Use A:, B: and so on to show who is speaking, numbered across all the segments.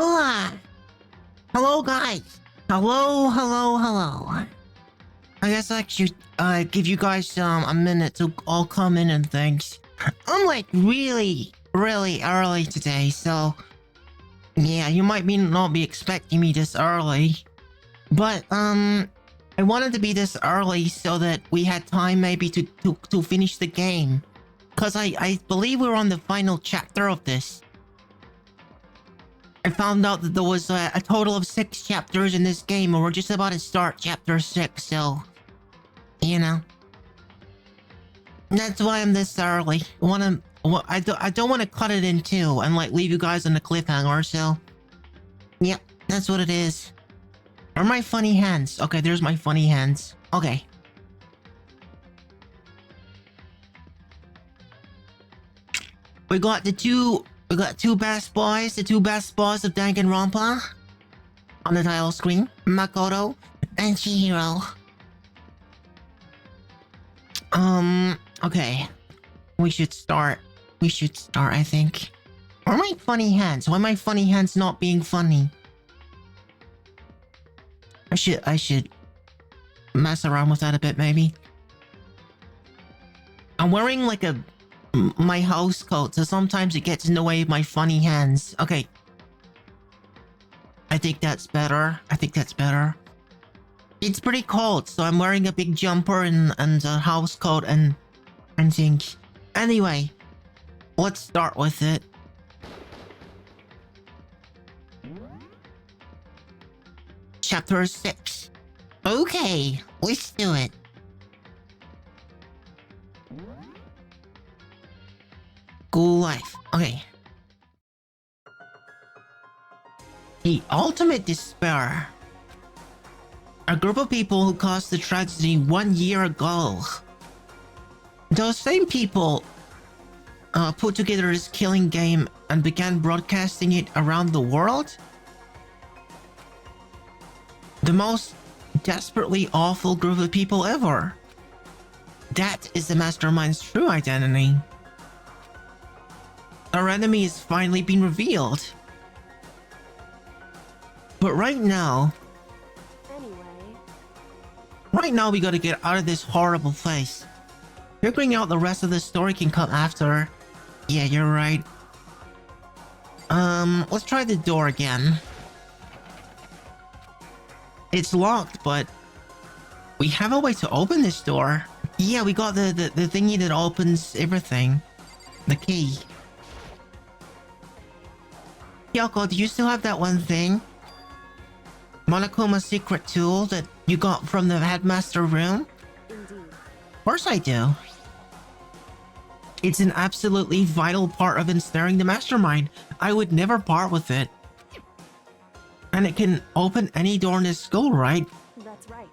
A: Hola! Hello, guys! Hello. I guess I should give you guys a minute to all come in and things. I'm like really early today, so yeah, you might not be expecting me this early. But I wanted to be this early so that we had time maybe to finish the game. Cause I believe we're on the final chapter of this. I found out that there was a total of 6 chapters in this game, and we're just about to start chapter 6, so you know. That's why I'm this early. I don't want to cut it in two and like leave you guys on a cliffhanger, so yep, that's what it is. Are my funny hands? Okay, there's my funny hands. Okay. We got two best boys, the two best boys of Danganronpa on the title screen, Makoto and Chihiro. Okay. We should start, I think. Or my funny hands? Why my funny hands not being funny? I should mess around with that a bit, maybe. I'm wearing like my house coat, so sometimes it gets in the way of my funny hands. Okay. I think that's better. It's pretty cold, so I'm wearing a big jumper and a house coat and things. Anyway, let's start with it. Chapter 6. Okay, let's do it. School life. Okay. The ultimate despair. A group of people who caused the tragedy 1 year ago. Those same people put together this killing game and began broadcasting it around the world? The most desperately awful group of people ever. That is the mastermind's true identity. Our enemy has finally been revealed. But right now we gotta get out of this horrible place. Figuring out the rest of the story can come after. Yeah, you're right. Let's try the door again. It's locked, but we have a way to open this door. Yeah, we got the thingy that opens everything. The key. Kyoko, do you still have that one thing? Monokuma's secret tool that you got from the headmaster room?
B: Indeed.
A: Of course I do. It's an absolutely vital part of ensnaring the mastermind. I would never part with it. And it can open any door in this school, right?
B: That's right.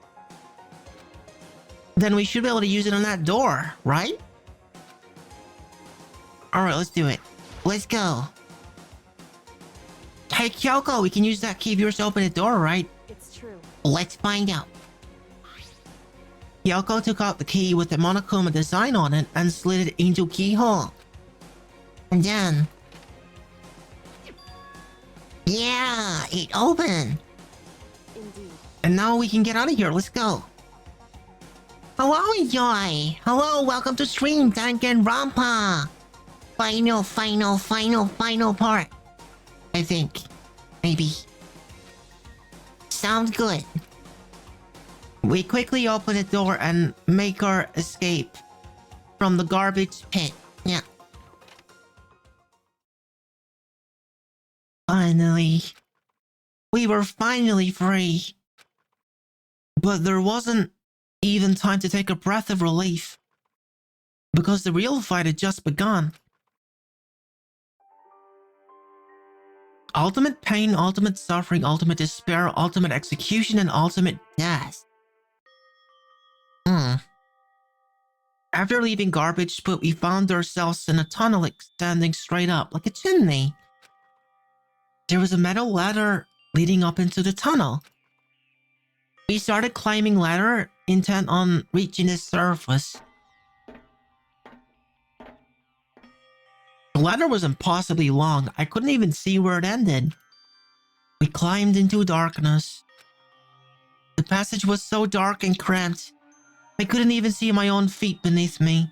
A: Then we should be able to use it on that door, right? Alright, let's do it. Let's go. Hey Kyoko, we can use that key of yours to open the door, right?
B: It's true.
A: Let's find out. Kyoko took out the key with the Monokuma design on it and slid it into a keyhole. And then... yeah, it opened.
B: Indeed.
A: And now we can get out of here. Let's go. Hello, Enjoy. Hello, welcome to stream Danganronpa. Final part. I think. Maybe. Sounds good. We quickly open the door and make our escape from the garbage pit. Yeah. Finally. We were finally free. But there wasn't even time to take a breath of relief. Because the real fight had just begun. Ultimate pain, ultimate suffering, ultimate despair, ultimate execution, and ultimate death. After leaving Garbage Pit, we found ourselves in a tunnel extending straight up, like a chimney. There was a metal ladder leading up into the tunnel. We started climbing ladder, intent on reaching the surface. The ladder was impossibly long. I couldn't even see where it ended. We climbed into darkness. The passage was so dark and cramped, I couldn't even see my own feet beneath me.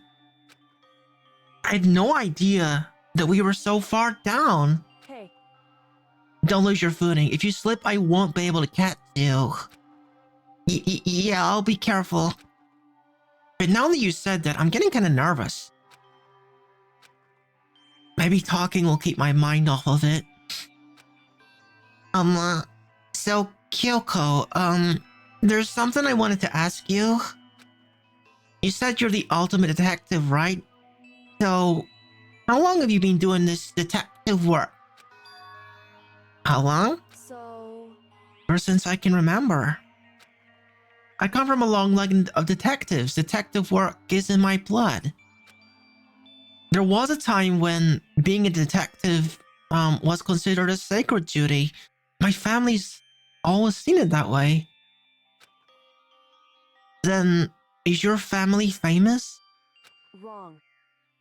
A: I had no idea that we were so far down.
B: Hey,
A: Don't lose your footing. If you slip, I won't be able to catch you. Yeah, I'll be careful. But now that you said that, I'm getting kind of nervous. Maybe talking will keep my mind off of it. So Kyoko, there's something I wanted to ask you. You said you're the ultimate detective, right? So, how long have you been doing this detective work? How long?
B: so...
A: Ever since I can remember. I come from a long line of detectives. Detective work is in my blood. There was a time when being a detective was considered a sacred duty. My family's always seen it that way. Then, is your family famous?
B: Wrong.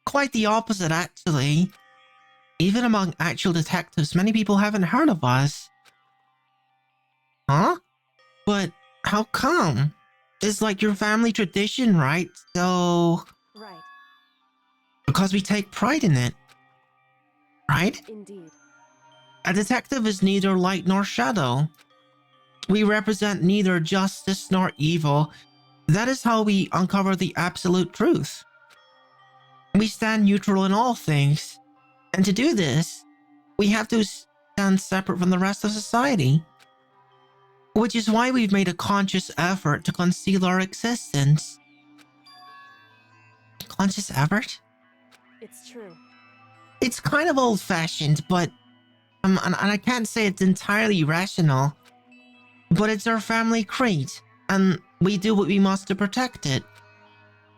A: Quite the opposite, actually. Even among actual detectives, many people haven't heard of us. Huh? But how come? It's like your family tradition, right? So...
B: Right.
A: Because we take pride in it. Right?
B: Indeed.
A: A detective is neither light nor shadow. We represent neither justice nor evil. That is how we uncover the absolute truth. We stand neutral in all things. And to do this, we have to stand separate from the rest of society. Which is why we've made a conscious effort to conceal our existence. Conscious effort?
B: It's true.
A: It's kind of old-fashioned, but... and I can't say it's entirely rational. But it's our family creed, and we do what we must to protect it.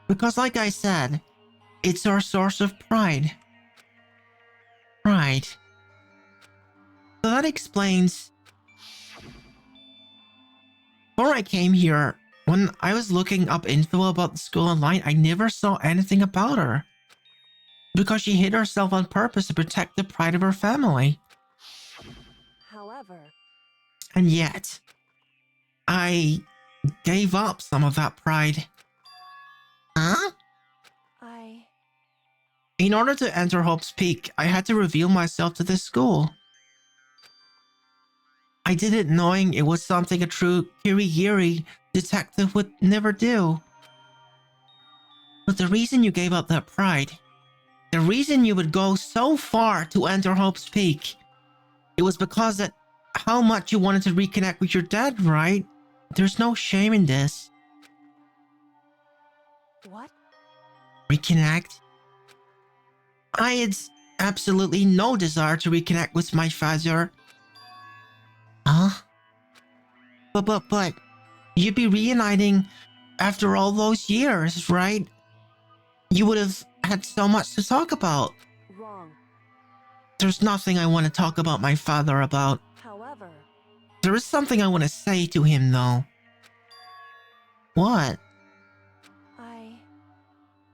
A: Because like I said, it's our source of pride. Pride. So that explains... Before I came here, when I was looking up info about the school online, I never saw anything about her. Because she hid herself on purpose to protect the pride of her family.
B: However...
A: And yet, I gave up some of that pride. Huh? In order to enter Hope's Peak, I had to reveal myself to the school. I did it knowing it was something a true Kirigiri detective would never do. But the reason you gave up that pride, the reason you would go so far to enter Hope's Peak, it was because that how much you wanted to reconnect with your dad, right? There's no shame in this.
B: What?
A: Reconnect? I had absolutely no desire to reconnect with my father. Huh? But, you'd be reuniting after all those years, right? You would have had so much to talk about.
B: Wrong.
A: There's nothing I want to talk about my father about.
B: However...
A: There is something I want to say to him, though. What?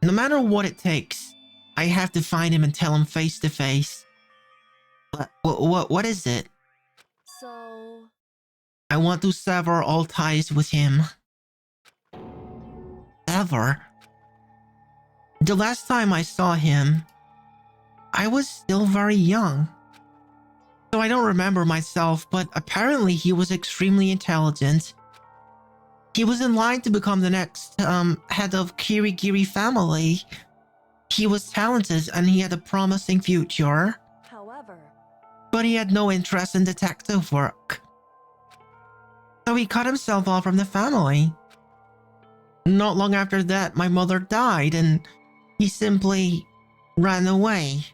A: No matter what it takes, I have to find him and tell him face to face. What is it?
B: So...
A: I want to sever all ties with him. Sever? The last time I saw him, I was still very young. So I don't remember myself, but apparently he was extremely intelligent. He was in line to become the next head of Kirigiri family. He was talented and he had a promising future.
B: However...
A: But he had no interest in detective work. So he cut himself off from the family. Not long after that, my mother died and he simply ran away.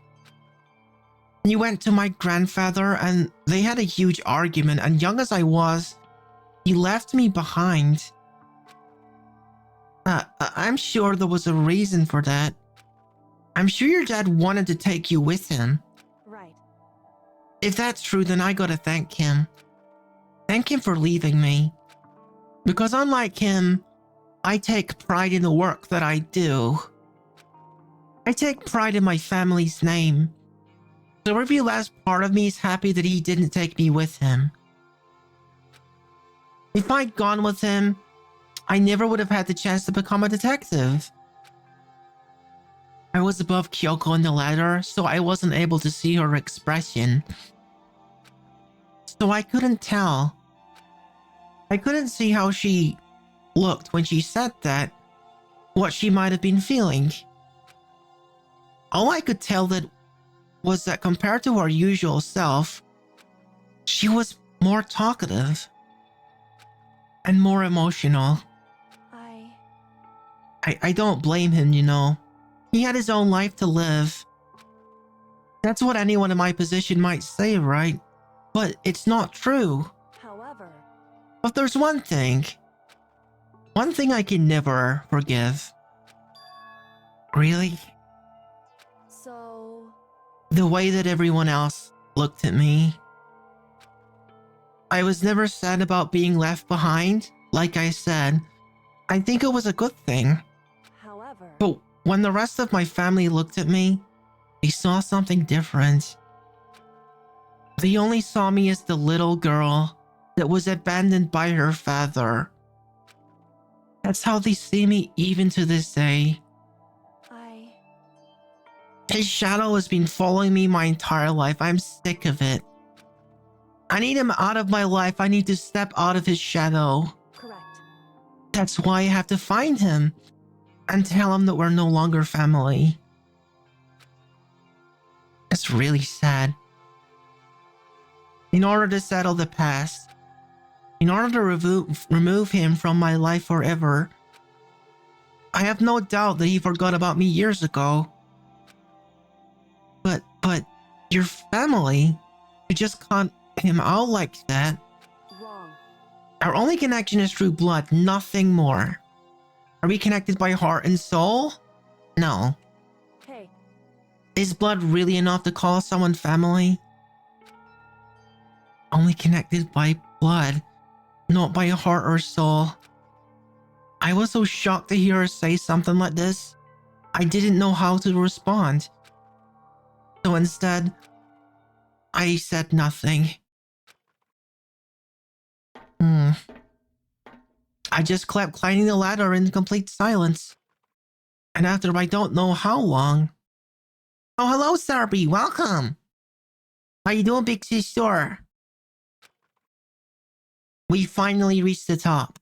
A: He went to my grandfather and they had a huge argument, and young as I was, he left me behind. I'm sure there was a reason for that. I'm sure your dad wanted to take you with him.
B: Right.
A: If that's true, then I gotta thank him. Thank him for leaving me. Because unlike him, I take pride in the work that I do. I take pride in my family's name. So every last part of me is happy that he didn't take me with him. If I'd gone with him, I never would have had the chance to become a detective. I was above Kyoko in the ladder, so I wasn't able to see her expression. So I couldn't tell. I couldn't see how she looked when she said that, what she might have been feeling. All I could tell that was that compared to her usual self, she was more talkative and more emotional. I don't blame him, you know. He had his own life to live. That's what anyone in my position might say, right? But it's not true.
B: However,
A: But there's one thing I can never forgive. Really?
B: so
A: The way that everyone else looked at me. I was never sad about being left behind. Like I said, I think it was a good thing.
B: however,
A: But when the rest of my family looked at me, they saw something different. They only saw me as the little girl that was abandoned by her father. That's how they see me even to this day. His shadow has been following me my entire life. I'm sick of it. I need him out of my life. I need to step out of his shadow.
B: correct.
A: That's why I have to find him and tell him that we're no longer family. It's really sad. In order to settle the past, in order to remove him from my life forever, I have no doubt that he forgot about me years ago. But your family, you just can't him out like that.
B: Wrong.
A: Our only connection is through blood, nothing more. Are we connected by heart and soul? No.
B: Hey,
A: Is blood really enough to call someone family? Only connected by blood, not by heart or soul. I was so shocked to hear her say something like this. I didn't know how to respond. So instead, I said nothing. I just kept climbing the ladder in complete silence. And after I don't know how long... Oh, hello, Sarby. Welcome. How you doing, big sister? We finally reached the top.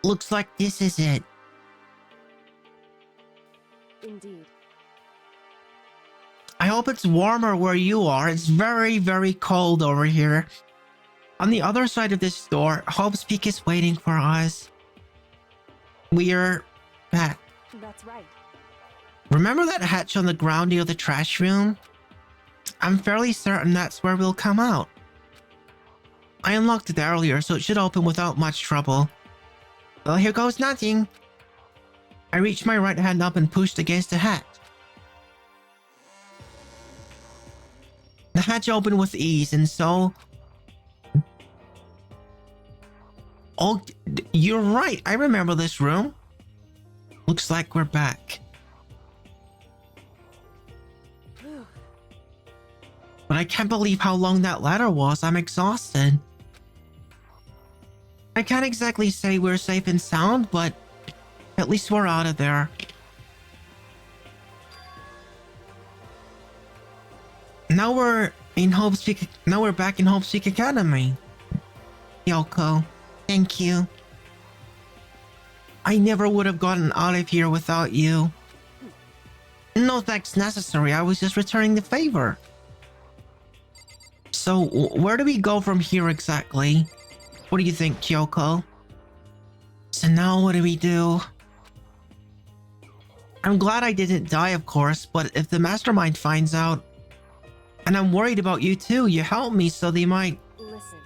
A: Looks like this is it.
B: indeed.
A: I hope it's warmer where you are. It's very, very cold over here. On the other side of this door, Hope's Peak is waiting for us. We're back.
B: That's right.
A: Remember that hatch on the ground near the trash room? I'm fairly certain that's where we'll come out. I unlocked it earlier, so it should open without much trouble. Well, here goes nothing. I reached my right hand up and pushed against the hatch. The hatch opened with ease, and so... Oh, you're right. I remember this room. Looks like we're back.
B: Phew.
A: But I can't believe how long that ladder was. I'm exhausted. I can't exactly say we're safe and sound, but at least we're out of there. Now we're back in Hope's Peak Academy. Yoko, thank you. I never would have gotten out of here without you. No thanks necessary. I was just returning the favor. So, where do we go from here exactly? What do you think, Kyoko? So now what do we do? I'm glad I didn't die, of course, but if the mastermind finds out... And I'm worried about you too. You helped me, so they might...
B: Listen.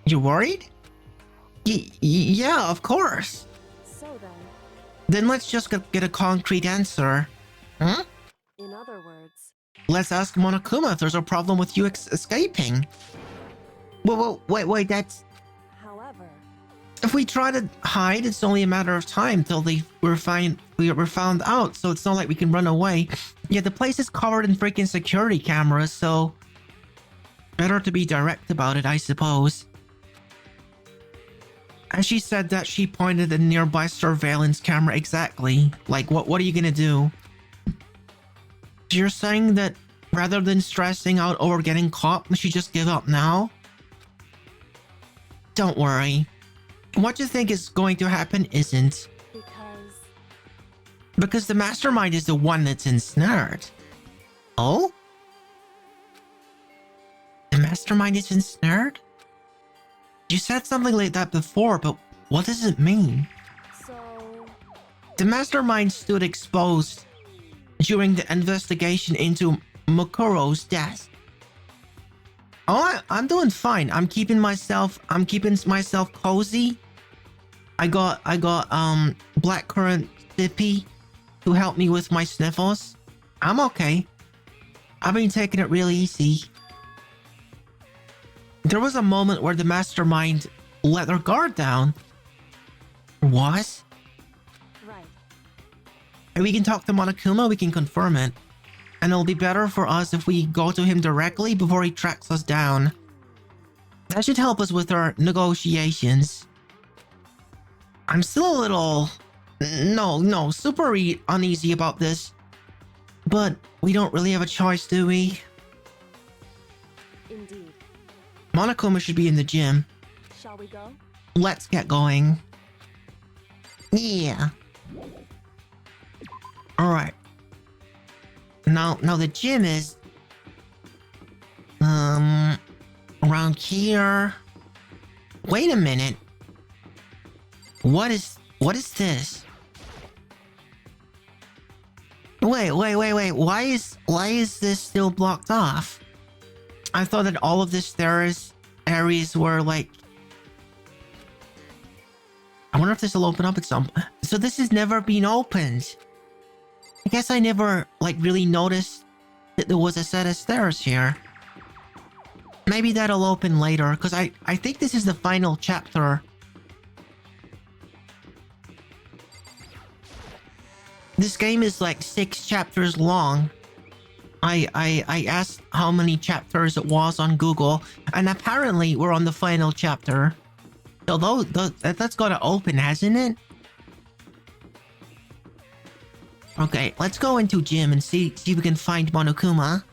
A: You're worried? Yeah, of course.
B: So
A: Then let's just get a concrete answer. Huh?
B: in other words,
A: Let's ask Monokuma if there's a problem with you escaping. Wait, that's...
B: however,
A: If we try to hide, it's only a matter of time till we were found out, so it's not like we can run away. Yeah, the place is covered in freaking security cameras, so better to be direct about it, I suppose. And she said that she pointed a nearby surveillance camera exactly. Like, what are you gonna do? You're saying that rather than stressing out over getting caught, we should just give up now? Don't worry. What you think is going to happen isn't. Because the mastermind is the one that's ensnared. Oh? The mastermind is ensnared? You said something like that before, but what does it mean?
B: So...
A: The mastermind stood exposed during the investigation into Mokuro's death. Oh, I'm doing fine. I'm keeping myself cozy. I got blackcurrant sippy to help me with my sniffles. I'm okay. I've been taking it really easy. There was a moment where the mastermind let their guard down. What?
B: Right.
A: And we can talk to Monokuma, we can confirm it. And it'll be better for us if we go to him directly before he tracks us down. That should help us with our negotiations. I'm still a little... super uneasy about this. But we don't really have a choice, do we?
B: Indeed.
A: Monokuma should be in the gym.
B: Shall we go?
A: Let's get going. Yeah. Alright. Now the gym is... around here. Wait a minute. What is this? Wait. Why is this still blocked off? I thought that all of the stairs areas were like... I wonder if this will open up at some... So this has never been opened. I guess I never, like, really noticed that there was a set of stairs here. Maybe that'll open later, because I think this is the final chapter. This game is like 6 chapters long. I asked how many chapters it was on Google, and apparently we're on the final chapter. So that's gotta open, hasn't it? Okay, let's go into gym and see if we can find Monokuma.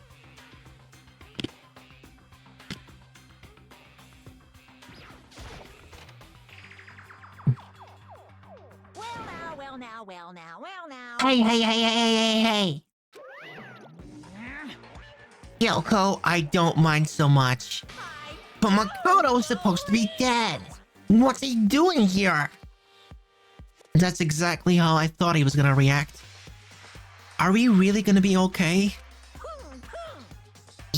C: Well now.
A: Hey. Kyoko, I don't mind so much. But Makoto's supposed to be dead. What's he doing here? That's exactly how I thought he was gonna react. Are we really gonna be okay?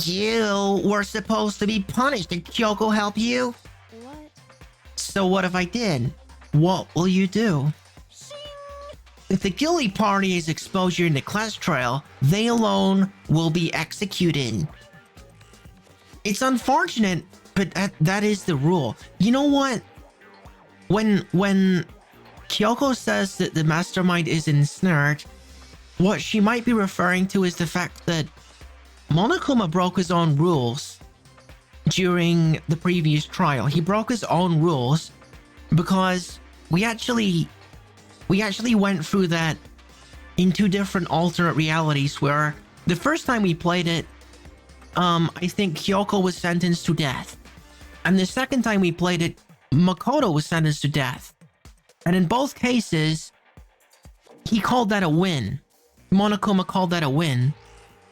A: You were supposed to be punished. Did Kyoko help you?
B: What?
A: So what if I did? What will you do? If the guilty party is exposure in the class trial, they alone will be executed. It's unfortunate, but that is the rule. You know what? When Kyoko says that the mastermind is ensnared, what she might be referring to is the fact that Monokuma broke his own rules during the previous trial. He broke his own rules because we actually went through that in 2 different alternate realities where the first time we played it, I think Kyoko was sentenced to death. And the second time we played it, Makoto was sentenced to death. And in both cases, he called that a win. Monokuma called that a win.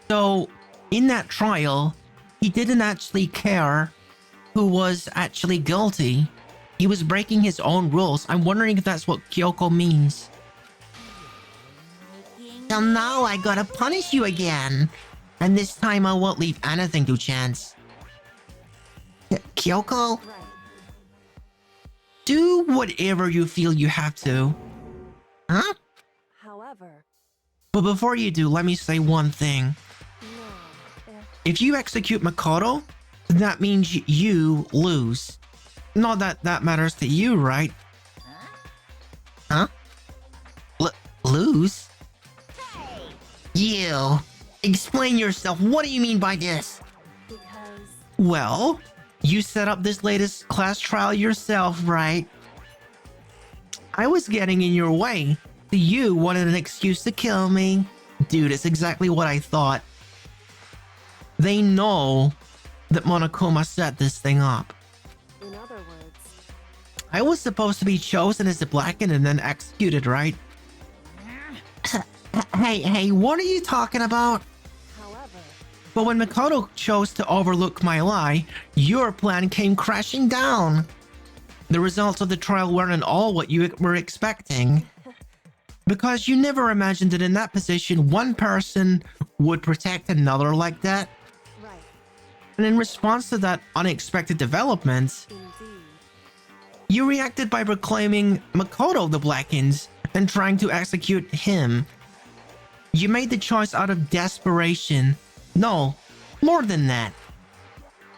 A: So, in that trial, he didn't actually care who was actually guilty. He was breaking his own rules. I'm wondering if that's what Kyoko means. So now I gotta punish you again. And this time I won't leave anything to chance. Kyoko?
B: Right.
A: Do whatever you feel you have to. Huh?
B: However,
A: But before you do, let me say one thing.
B: no.
A: If you execute Makoto, that means you lose. Not that that matters to you, right? lose? You! Explain yourself. What do you mean by this?
B: Because
A: Well, you set up this latest class trial yourself, right? I was getting in your way. You wanted an excuse to kill me. Dude, it's exactly what I thought. They know that Monokuma set this thing up.
B: in other words,
A: I was supposed to be chosen as the Blackened and then executed, right? Hey, what are you talking about?
B: however,
A: But when Makoto chose to overlook my lie, your plan came crashing down. The results of the trial weren't at all what you were expecting. Because you never imagined that in that position, one person would protect another like that.
B: right,
A: And in response to that unexpected development,
B: indeed.
A: you reacted by proclaiming Makoto the Blackened and trying to execute him. You made the choice out of desperation. No, more than that.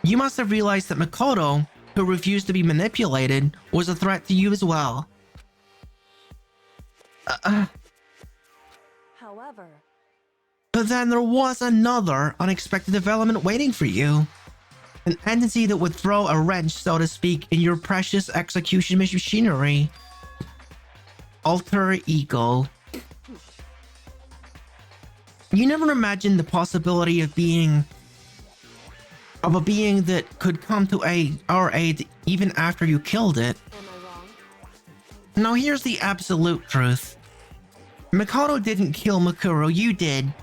A: You must have realized that Makoto, who refused to be manipulated, was a threat to you as well.
B: However,
A: But then there was another unexpected development waiting for you. An entity that would throw a wrench, so to speak, in your precious execution machinery. Alter ego. You never imagined the possibility of a being that could come to our aid even after you killed it.
B: am I wrong?
A: Now here's the absolute truth. Makoto didn't kill Makuro, you did.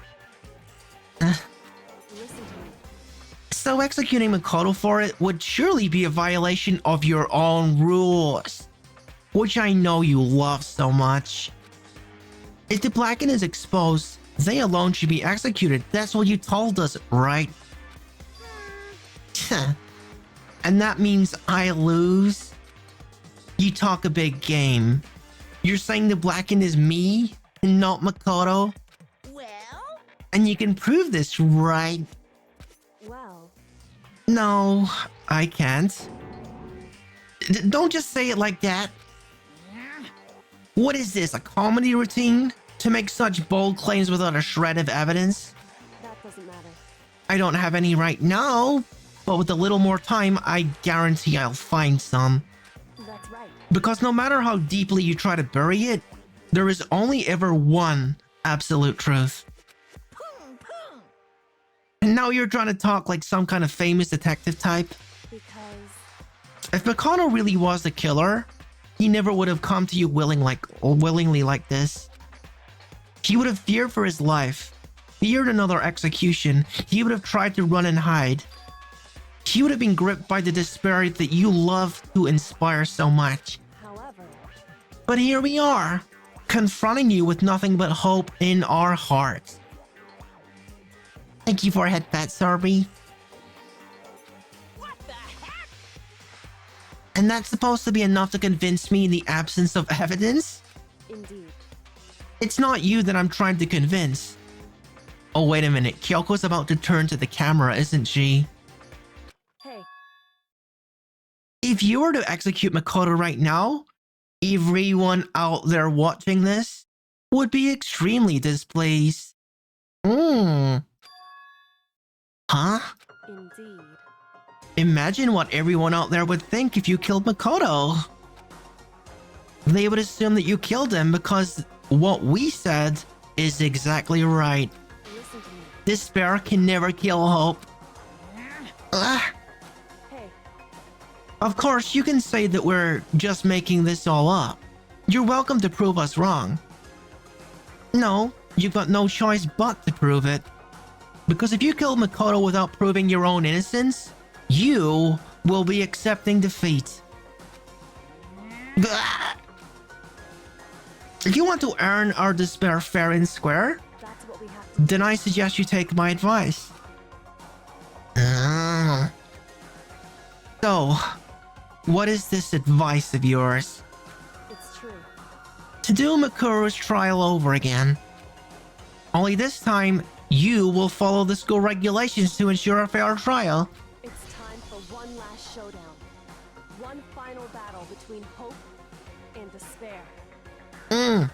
B: Listen to me.
A: So executing Makoto for it would surely be a violation of your own rules, which I know you love so much. If the Blackened is exposed, they alone should be executed. That's what you told us, right? And that means I lose? You talk a big game. You're saying the Blackened is me and not Makoto?
C: Well,
A: And you can prove this, right?
B: Well,
A: No, I can't. Don't just say it like that. What is this, a comedy routine? To make such bold claims without a shred of evidence?
B: that doesn't matter.
A: I don't have any right now, but with a little more time, I guarantee I'll find some.
B: That's right.
A: Because no matter how deeply you try to bury it, there is only ever one absolute truth.
C: boom, boom.
A: And now you're trying to talk like some kind of famous detective type?
B: Because
A: If Makoto really was the killer, he never would have come to you willingly like this. He would have feared for his life, feared another execution. He would have tried to run and hide. He would have been gripped by the despair that you love to inspire so much.
B: however,
A: But here we are, confronting you with nothing but hope in our hearts. Thank you for a head pat, Sarby.
C: What the heck?
A: And that's supposed to be enough to convince me in the absence of evidence?
B: indeed.
A: It's not you that I'm trying to convince. Oh, wait a minute. Kyoko's about to turn to the camera, isn't she?
B: Hey,
A: If you were to execute Makoto right now, everyone out there watching this would be extremely displeased. Huh?
B: indeed.
A: Imagine what everyone out there would think if you killed Makoto. They would assume that you killed him because what we said is exactly right.
B: Listen to me.
A: Despair can never kill hope. Ugh.
B: Hey,
A: Of course, you can say that we're just making this all up. You're welcome to prove us wrong. No, you've got no choice but to prove it. Because if you kill Makoto without proving your own innocence, you will be accepting defeat. Blah. If you want to earn our despair fair and square,
B: that's what we have to
A: then I suggest you take my advice. So, what is this advice of yours?
B: It's true.
A: To do Makuro's trial over again. Only this time, you will follow the school regulations to ensure a fair trial.
B: It's time for one last showdown. One final battle between hope and despair.
A: Mm.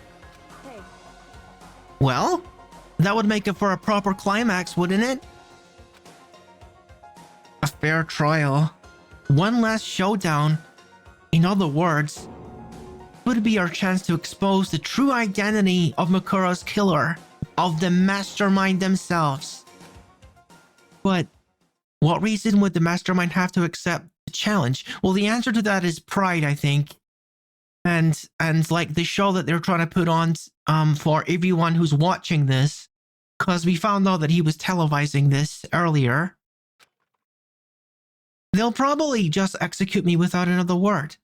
B: Hey,
A: Well, that would make it for a proper climax, wouldn't it? A fair trial. One last showdown. In other words, would be our chance to expose the true identity of Makuro's killer, of the mastermind themselves. But what reason would the mastermind have to accept the challenge? Well, the answer to that is pride, I think. And like the show that they're trying to put on for everyone who's watching this, because we found out that he was televising this earlier. They'll probably just execute me without another word.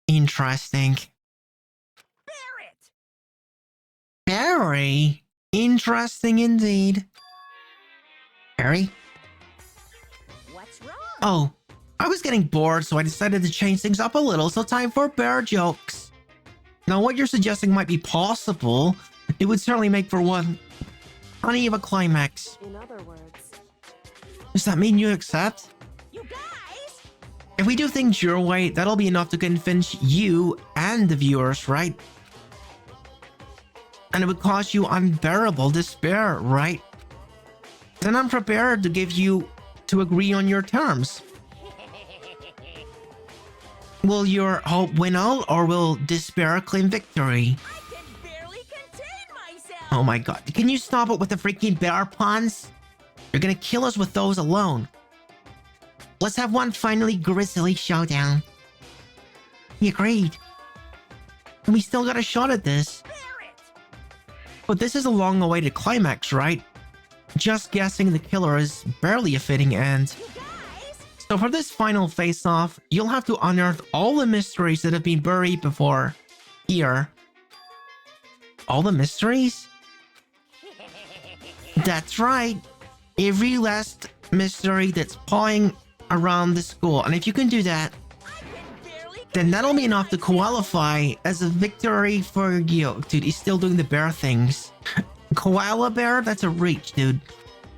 A: Interesting.
C: Barrett!
A: Very interesting indeed. Harry?
C: What's wrong?
A: Oh, I was getting bored, so I decided to change things up a little, so time for bear jokes. Now, what you're suggesting might be possible. It would certainly make for one honey of a climax.
B: In other words,
A: Does that mean you accept?
C: You guys!
A: If we do things your way, that'll be enough to convince you and the viewers, right? And it would cause you unbearable despair, right? Then I'm prepared to to agree on your terms. Will your hope win out, or will despair claim victory?
C: I can barely contain myself!
A: Oh my god, can you stop it with the freaking bear puns? You're gonna kill us with those alone. Let's have one finally grisly showdown. He agreed. And we still got a shot at this.
C: Barrett!
A: But this is a long-awaited climax, right? Just guessing the killer is barely a fitting end.
C: You guys!
A: So for this final face-off, you'll have to unearth all the mysteries that have been buried before. Here. All the mysteries? That's right. Every last mystery that's pawing around the school. And if you can do that,
C: I can barely
A: then that'll be enough to qualify as a victory for you. Dude, he's still doing the bear things. Koala bear? That's a reach, dude.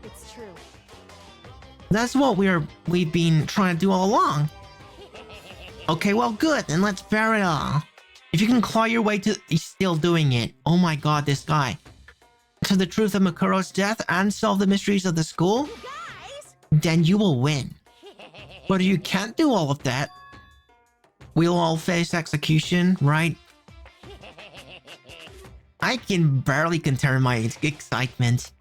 B: it's true.
A: That's what we've been trying to do all along. Okay, well, good. Then let's bear it all. If you can claw your way to... He's still doing it. Oh my god, this guy. To the truth of Makuro's death and solve the mysteries of the school?
C: You guys!
A: Then you will win. But if you can't do all of that, we'll all face execution, right? I can barely contain my excitement.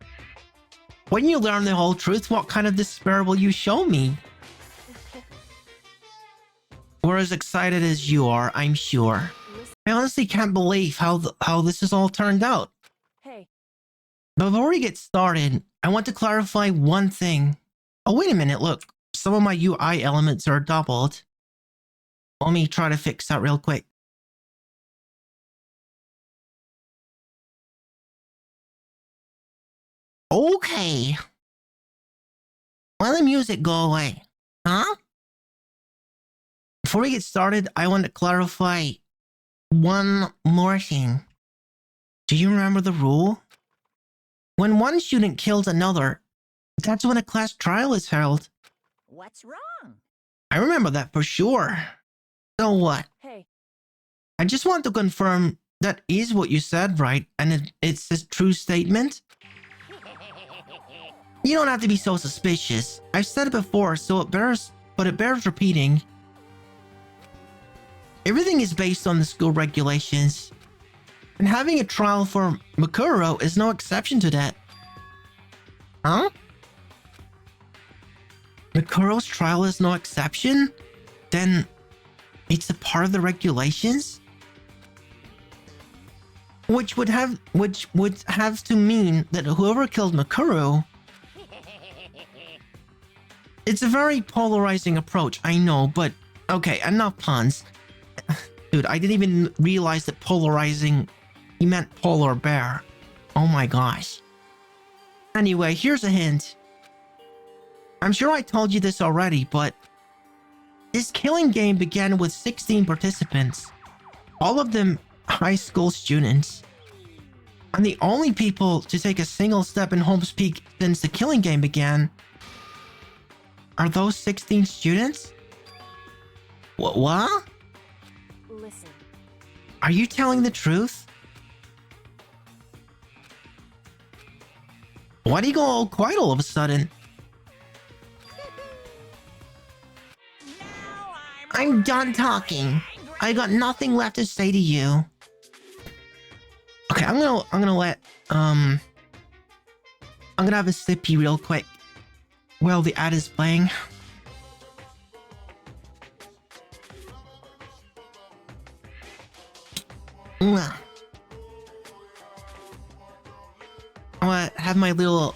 A: When you learn the whole truth, what kind of despair will you show me? We're as excited as you are, I'm sure. I honestly can't believe how this has all turned out.
B: Hey,
A: Before we get started, I want to clarify one thing. Oh, wait a minute, look. Some of my UI elements are doubled. Let me try to fix that real quick. Okay. Let the music go away. Huh? Before we get started, I want to clarify one more thing. Do you remember the rule? When one student kills another, that's when a class trial is held.
C: What's wrong?
A: I remember that for sure. So what?
B: hey,
A: I just want to confirm that is what you said, right? And it's a true statement? You don't have to be so suspicious. I've said it before, so it bears repeating. Everything is based on the school regulations. And having a trial for Makuro is no exception to that. Huh? Makuro's trial is no exception? Then it's a part of the regulations? Which would have to mean that whoever killed Makuro... It's a very polarizing approach, I know, but okay, enough puns. Dude, I didn't even realize that polarizing, he meant polar bear. Oh my gosh. Anyway, here's a hint. I'm sure I told you this already, but this killing game began with 16 participants, all of them high school students. And the only people to take a single step in Holmes Peak since the killing game began are those 16 students? What?
B: Listen.
A: Are you telling the truth? Why do you go all quiet all of a sudden?
C: Now
A: I'm done talking. I got nothing left to say to you. Okay, I'm gonna let I'm gonna have a sippy real quick while the ad is playing. Mwah. I wanna have my little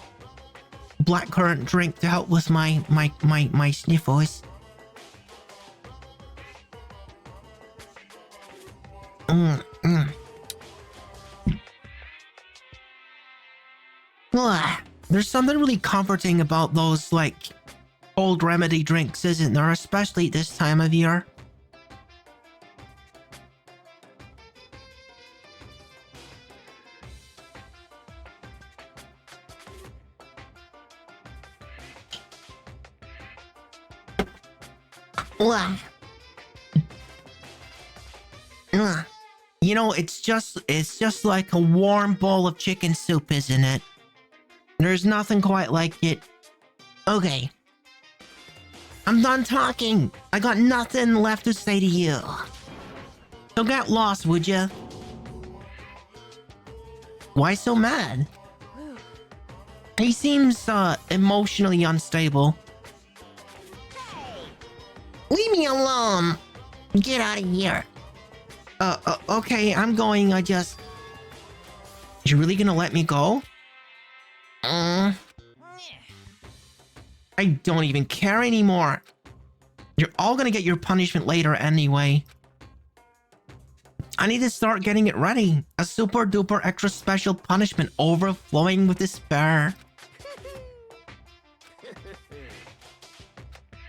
A: blackcurrant drink to help with my sniffles. There's something really comforting about those, like, old remedy drinks, isn't there? Especially this time of year. You know, it's just like a warm bowl of chicken soup, isn't it? There's nothing quite like it. Okay. I'm done talking. I got nothing left to say to you. So get lost, would you? Why so mad? He seems emotionally unstable. Leave me alone. Get out of here. Okay, I'm going. You really gonna let me go? I don't even care anymore. You're all gonna get your punishment later anyway. I need to start getting it ready. A super duper extra special punishment overflowing with despair.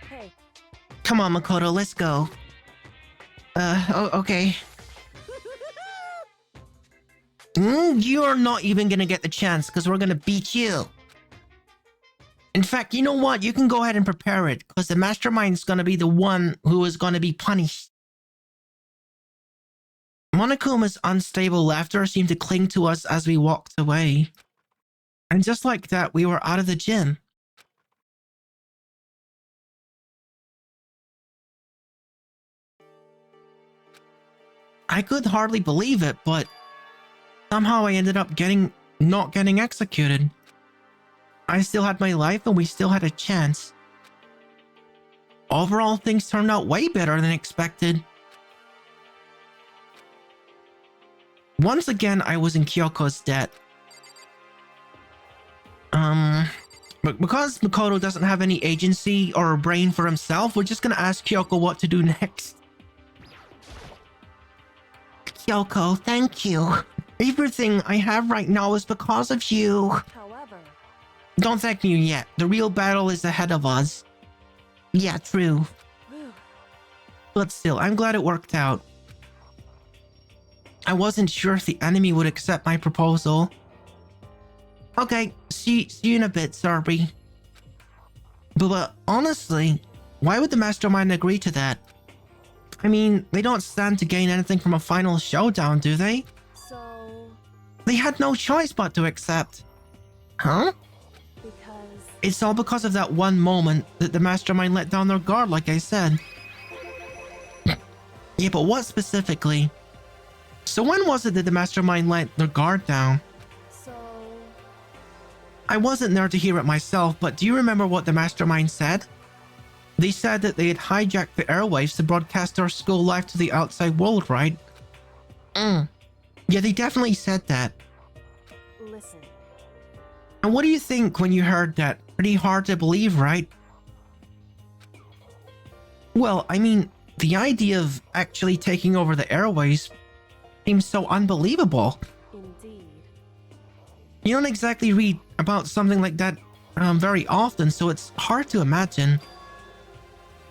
B: Hey,
A: Come on, Makoto, let's go. Okay. You're not even gonna get the chance because we're gonna beat you. In fact, you know what? You can go ahead and prepare it because the mastermind's gonna be the one who is gonna be punished. Monokuma's unstable laughter seemed to cling to us as we walked away. And just like that, we were out of the gym. I could hardly believe it, but somehow I ended up not getting executed. I still had my life and we still had a chance. Overall, things turned out way better than expected. Once again, I was in Kyoko's debt. But because Makoto doesn't have any agency or a brain for himself, we're just gonna ask Kyoko what to do next. Kyoko, thank you. Everything I have right now is because of you.
B: however,
A: Don't thank me yet. The real battle is ahead of us. Yeah, true. But still, I'm glad it worked out. I wasn't sure if the enemy would accept my proposal. Okay, see you in a bit, Sarby. But honestly, why would the mastermind agree to that? I mean, they don't stand to gain anything from a final showdown, do they?
B: so
A: They had no choice but to accept. Huh?
B: because
A: It's all because of that one moment that the mastermind let down their guard, like I said. Yeah, but what specifically? So when was it that the mastermind let their guard down?
B: so
A: I wasn't there to hear it myself, but do you remember what the mastermind said? They said that they had hijacked the airwaves to broadcast our school live to the outside world, right? Yeah, they definitely said that.
B: listen.
A: And what do you think when you heard that? Pretty hard to believe, right? Well, I mean, the idea of actually taking over the airways seems so unbelievable.
B: Indeed.
A: You don't exactly read about something like that very often, so it's hard to imagine.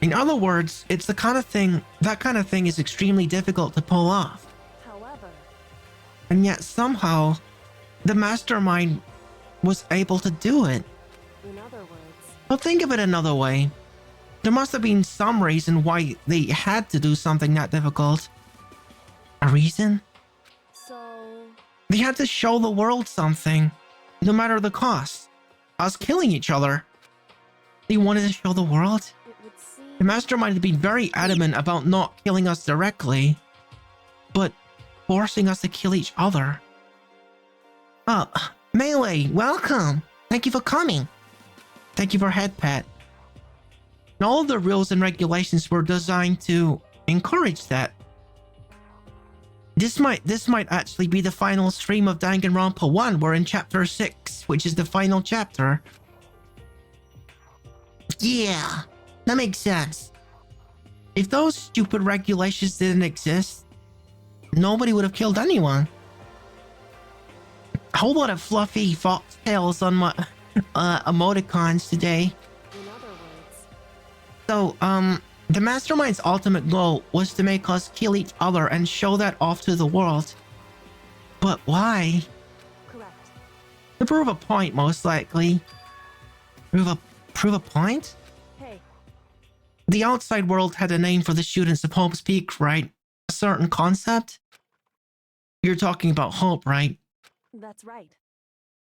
A: In other words, it's that kind of thing is extremely difficult to pull off.
B: However,
A: And yet somehow, the mastermind was able to do it.
B: in other words,
A: Well, think of it another way. There must have been some reason why they had to do something that difficult. A reason?
B: So,
A: They had to show the world something, no matter the cost. Us killing each other. They wanted to show the world.
B: it would seem.
A: The mastermind had been very adamant about not killing us directly, but forcing us to kill each other. Oh, Melee, welcome. Thank you for coming. Thank you for head pat. And all of the rules and regulations were designed to encourage that. This might actually be the final stream of Danganronpa 1. We're in chapter 6, which is the final chapter. Yeah, that makes sense. If those stupid regulations didn't exist, nobody would have killed anyone. A whole lot of fluffy foxtails on my emoticons today.
B: In other words,
A: So, the mastermind's ultimate goal was to make us kill each other and show that off to the world. But why?
B: correct.
A: To prove a point, most likely. Prove a point?
B: Hey,
A: The outside world had a name for the students of Hope's Peak, right? A certain concept? You're talking about hope, right?
B: that's right.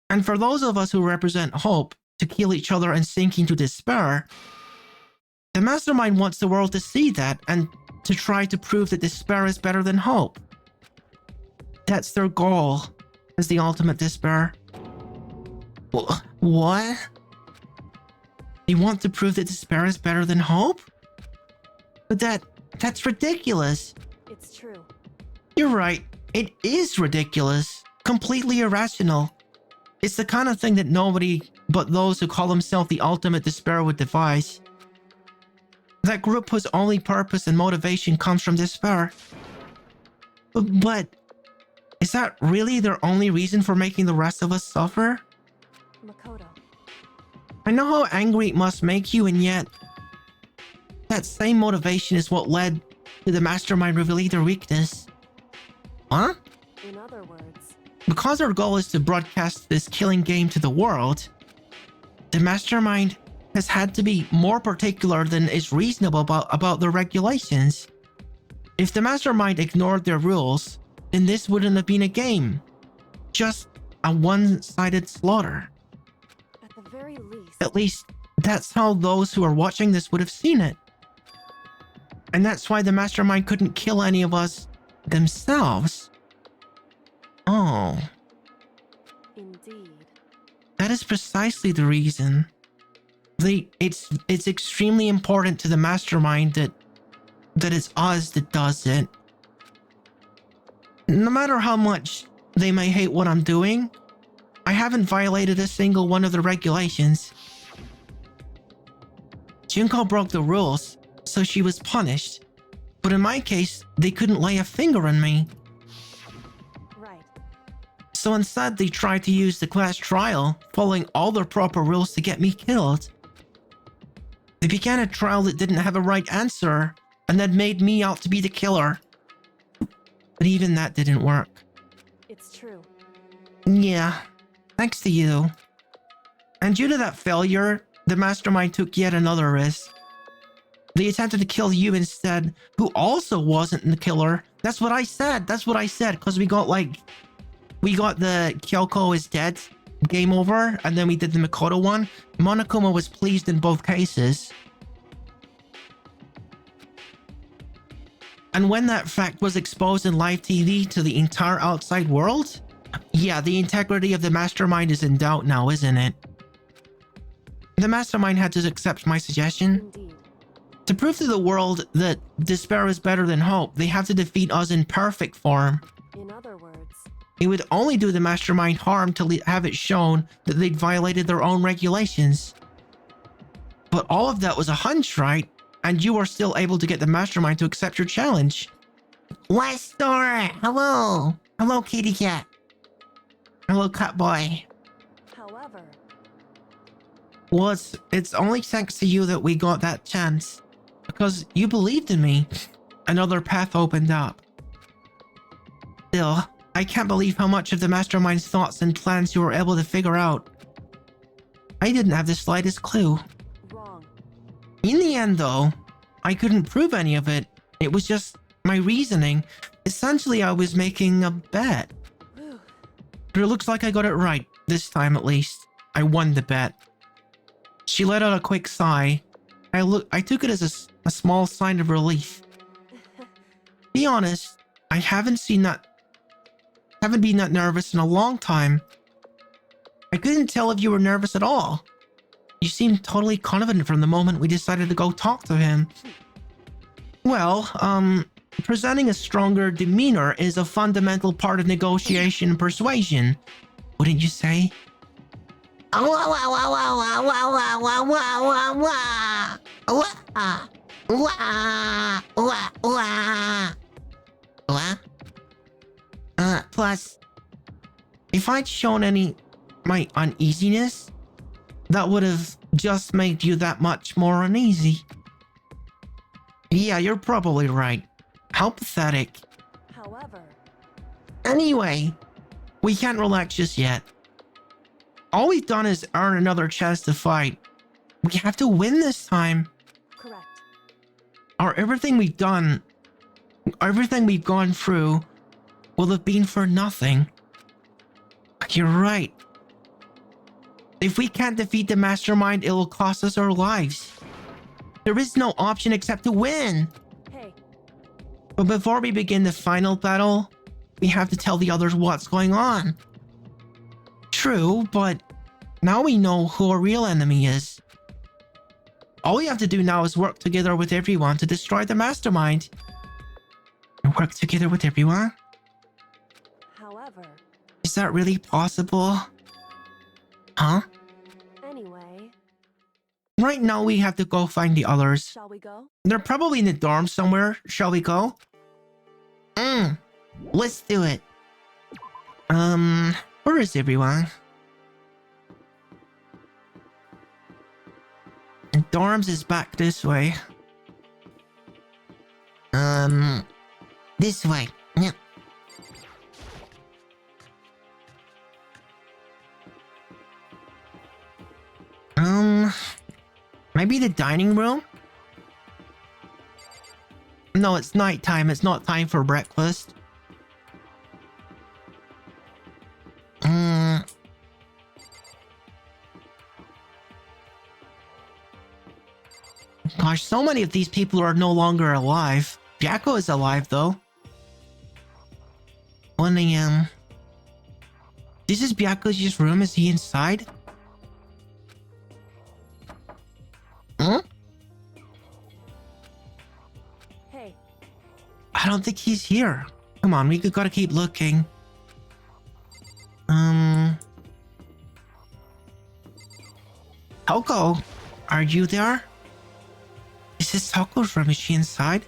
A: And for those of us who represent hope, to kill each other and sink into despair, the mastermind wants the world to see that and to try to prove that despair is better than hope. That's their goal, is the ultimate despair. What? They want to prove that despair is better than hope? But that's ridiculous.
B: It's true.
A: You're right. It is ridiculous. Completely irrational. It's the kind of thing that nobody but those who call themselves the ultimate despair would devise. That group whose only purpose and motivation comes from despair. But is that really their only reason for making the rest of us suffer?
B: Makoto.
A: I know how angry it must make you, and yet that same motivation is what led to the mastermind revealing their weakness. Huh?
B: In other words,
A: Because our goal is to broadcast this killing game to the world, the mastermind has had to be more particular than is reasonable about their regulations. If the mastermind ignored their rules, then this wouldn't have been a game. Just a one-sided slaughter.
B: at the very least,
A: At least, that's how those who are watching this would have seen it. And that's why the mastermind couldn't kill any of us themselves. Oh,
B: indeed.
A: that is precisely the reason. It's extremely important to the mastermind that it's us that does it. No matter how much they may hate what I'm doing, I haven't violated a single one of the regulations. Junko broke the rules, so she was punished. But in my case, they couldn't lay a finger on me.
B: Right.
A: So instead, they tried to use the class trial, following all their proper rules to get me killed. They began a trial that didn't have a right answer, and then made me out to be the killer. But even that didn't work.
B: It's true.
A: Yeah, thanks to you. And due to that failure, the mastermind took yet another risk. They attempted to kill you instead, who also wasn't the killer. That's what I said, because we got the Kyoko is dead game over, and then we did the Makoto one. Monokuma was pleased in both cases. And when that fact was exposed in live TV to the entire outside world, yeah, the integrity of the mastermind is in doubt now, isn't it? The mastermind had to accept my suggestion.
B: Indeed.
A: To prove to the world that despair is better than hope, they have to defeat us in perfect form.
B: In other words,
A: It would only do the mastermind harm to have it shown that they'd violated their own regulations. But all of that was a hunch, right? And you were still able to get the mastermind to accept your challenge. Westor! Hello! Hello, kitty cat. Hello, cat boy.
B: however,
A: Well, it's only thanks to you that we got that chance. Because you believed in me. Another path opened up. Still, I can't believe how much of the mastermind's thoughts and plans you were able to figure out. I didn't have the slightest clue.
B: wrong.
A: In the end, though, I couldn't prove any of it. It was just my my reasoning. Essentially, I was making a bet.
B: Whew.
A: But it looks like I got it right. This time, at least. I won the bet. She let out a quick sigh. I took it as a small sign of relief. Be honest, I haven't been that nervous in a long time. I couldn't tell if you were nervous at all. You seemed totally confident from the moment we decided to go talk to him. Well, presenting a stronger demeanor is a fundamental part of negotiation and persuasion, wouldn't you say? Plus, if I'd shown my uneasiness, that would have just made you that much more uneasy. Yeah, you're probably right. How pathetic.
B: However,
A: Anyway, we can't relax just yet. All we've done is earn another chance to fight. We have to win this time.
B: correct.
A: Everything we've gone through will have been for nothing. You're right. If we can't defeat the mastermind, it will cost us our lives. There is no option except to win.
B: Hey,
A: But before we begin the final battle, we have to tell the others what's going on. True, but now we know who our real enemy is. All we have to do now is work together with everyone to destroy the mastermind. Work together with everyone?
B: however,
A: Is that really possible? Huh?
B: anyway,
A: Right now we have to go find the others.
B: shall we go?
A: They're probably in the dorm somewhere. Shall we go? Let's do it. Where is everyone? Dorms is back this way. This way. Yep. Maybe the dining room? No, it's nighttime. It's not time for breakfast. Gosh, so many of these people are no longer alive. Byako is alive, though. 1 a.m. This is Byako's room. Is he inside? Huh?
B: Hey,
A: I don't think he's here. Come on, we gotta keep looking. Toko, are you there? Is this Toko's room? Is she inside?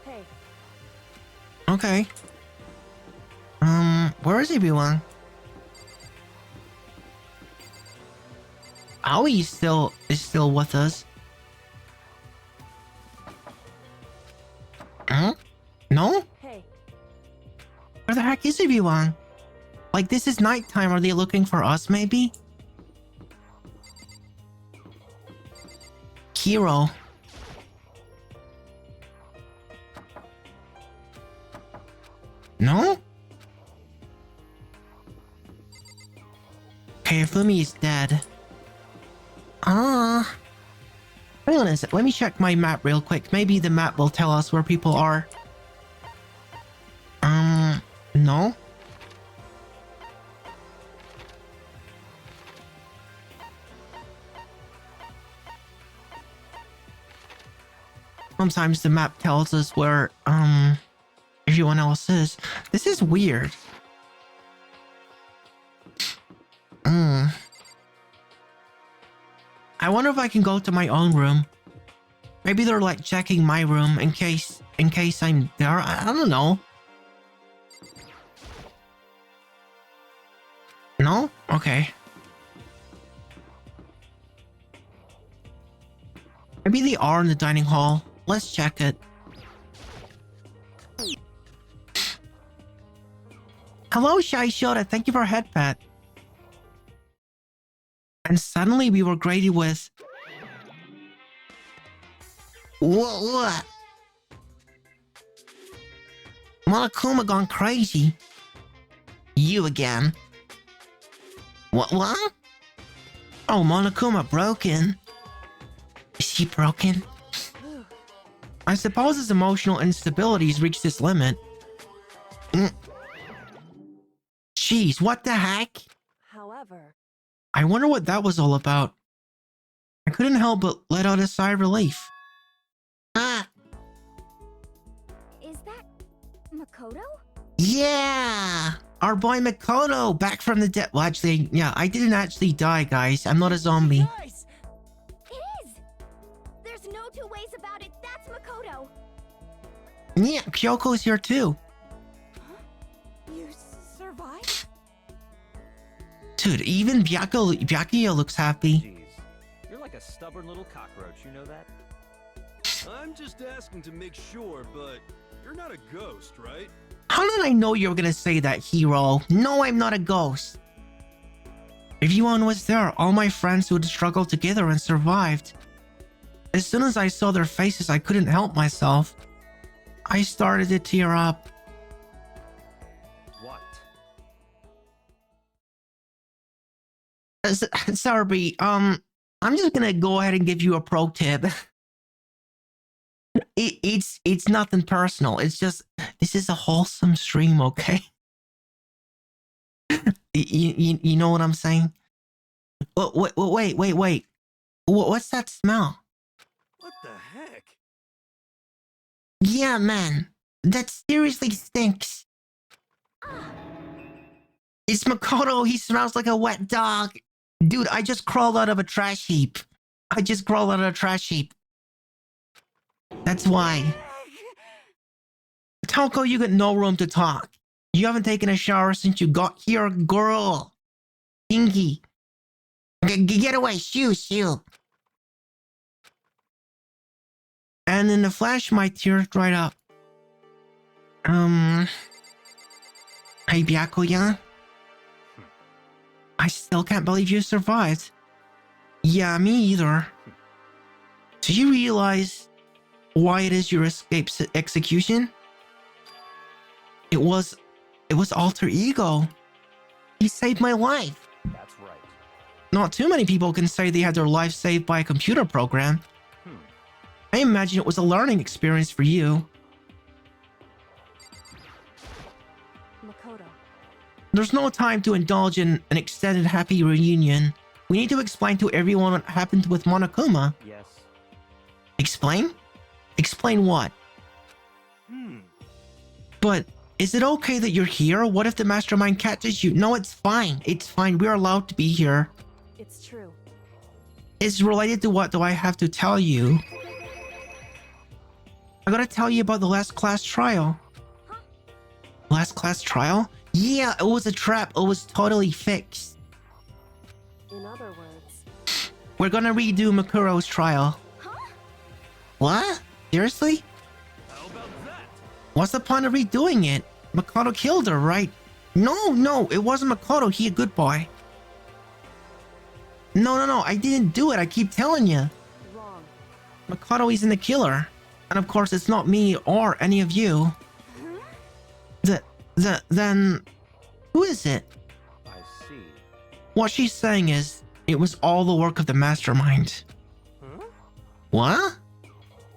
B: hey,
A: Okay. Where is everyone? Aoi is still with us. Huh? No?
B: hey,
A: Where the heck is everyone? Like, this is nighttime. Are they looking for us, maybe? Hero. No? Okay, Fumi is dead. Hang on a sec. Let me check my map real quick. Maybe the map will tell us where people are. No? Sometimes the map tells us where, everyone else is. This is weird. I wonder if I can go to my own room. Maybe they're like checking my room in case I'm there. I don't know. No? Okay. Maybe they are in the dining hall. Let's check it. Hello, Shy Shota. Thank you for a head pat. And suddenly we were greeted with... What? Monokuma gone crazy. You again. What? Oh, Monokuma broken. Is he broken? I suppose his emotional instability's reached its limit. Jeez, what the heck?
B: However,
A: I wonder what that was all about. I couldn't help but let out a sigh of relief. Ah!
D: Is that Makoto?
A: Yeah! Our boy Makoto, back from the dead. Well, actually, yeah, I didn't actually die, guys. I'm not a zombie.
C: Guys,
D: It is! There's no two ways about it. That's Makoto.
A: Yeah, Kyoko's here too.
B: you survived?
A: Dude, even Byakuya looks happy.
E: Jeez, you're like a stubborn little cockroach, you know that?
F: I'm just asking to make sure, but you're not a ghost, right?
A: How did I know you were gonna say that, hero? No, I'm not a ghost. Everyone was there, all my friends who had struggled together and survived. As soon as I saw their faces, I couldn't help myself. I started to tear up.
E: What?
A: Sorry, I'm just gonna go ahead and give you a pro tip. It's nothing personal. It's just, this is a wholesome stream, okay? you know what I'm saying? Wait. What's that smell?
F: What the heck?
A: Yeah, man. That seriously stinks. It's Makoto. He smells like a wet dog. Dude, I just crawled out of a trash heap. That's why. Toko, you got no room to talk. You haven't taken a shower since you got here, girl. Inky. Get away. Shoo. And in a flash, my tears dried up. Hey, Byakuya? I still can't believe you survived. Yeah, me either. Do you realize why it is your escape execution? It was alter ego. He saved my life.
E: That's right.
A: Not too many people can say they had their life saved by a computer program. I imagine it was a learning experience for you.
B: Makoto.
A: There's no time to indulge in an extended happy reunion. We need to explain to everyone what happened with Monokuma.
E: Yes.
A: Explain? Explain what? But is it okay that you're here? What if the mastermind catches you? No, it's fine. It's fine. We're allowed to be here.
B: It's true.
A: It's related to what do I have to tell you? I gotta tell you about the last class trial. Last class trial? Yeah, it was a trap. It was totally fixed.
B: In other words,
A: We're gonna redo Makuro's trial. What? Seriously?
F: How about that?
A: What's the point of redoing it? Makoto killed her, right? No, it wasn't Makoto. He a good boy. No, I didn't do it. I keep telling you.
B: wrong.
A: Makoto isn't the killer. And of course, it's not me or any of you. Then, who is it?
E: I see.
A: What she's saying is, it was all the work of the mastermind.
E: Huh?
A: What?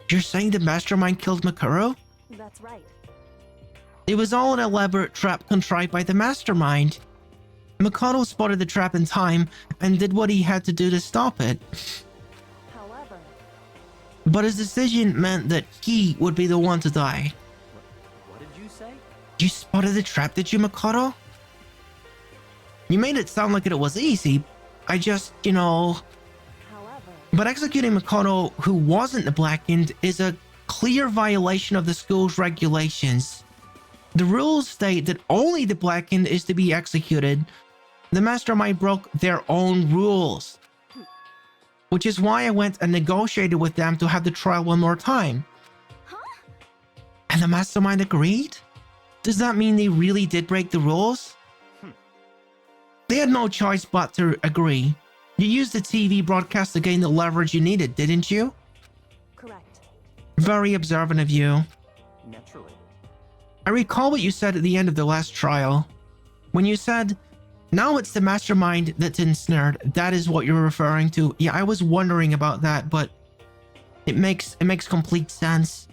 A: You're saying the mastermind killed Makuro?
B: That's right.
A: It was all an elaborate trap contrived by the mastermind. Makoto spotted the trap in time and did what he had to do to stop it.
B: However,
A: But his decision meant that he would be the one to die.
E: What did you say?
A: You spotted the trap, did you, Makoto? You made it sound like it was easy. I just,
B: however,
A: But executing Makoto, who wasn't the Blackened, is a clear violation of the school's regulations. The rules state that only the Blackened is to be executed. The mastermind broke their own rules. Which is why I went and negotiated with them to have the trial one more time. And the mastermind agreed? Does that mean they really did break the rules? They had no choice but to agree. You used the TV broadcast to gain the leverage you needed, didn't you?
B: correct.
A: Very observant of you.
E: Naturally.
A: I recall what you said at the end of the last trial. When you said, now it's the mastermind that's ensnared. That is what you're referring to. Yeah, I was wondering about that, but it makes complete sense.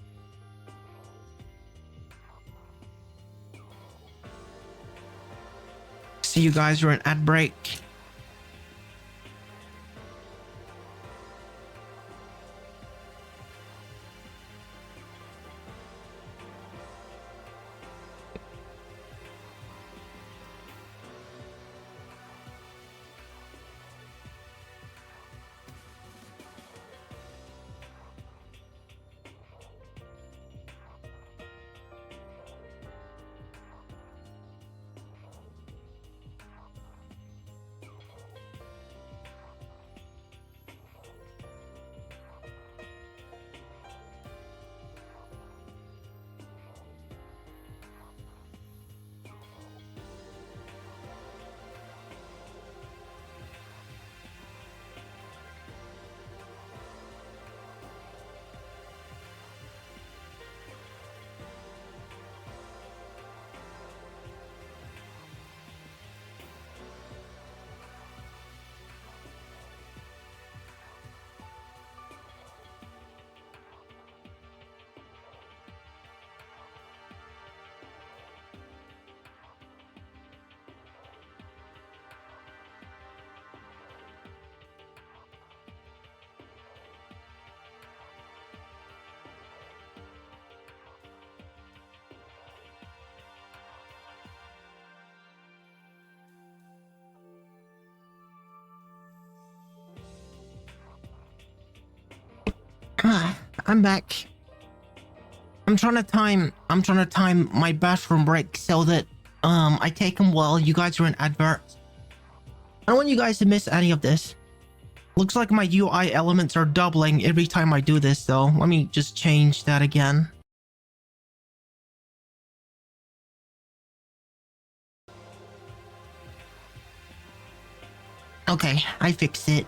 A: See, you guys are an ad break. I'm back. I'm trying to time my bathroom break so that I take them while you guys are in adverts. I don't want you guys to miss any of this. Looks like my UI elements are doubling every time I do this though. Let me just change that again. Okay, I fixed it.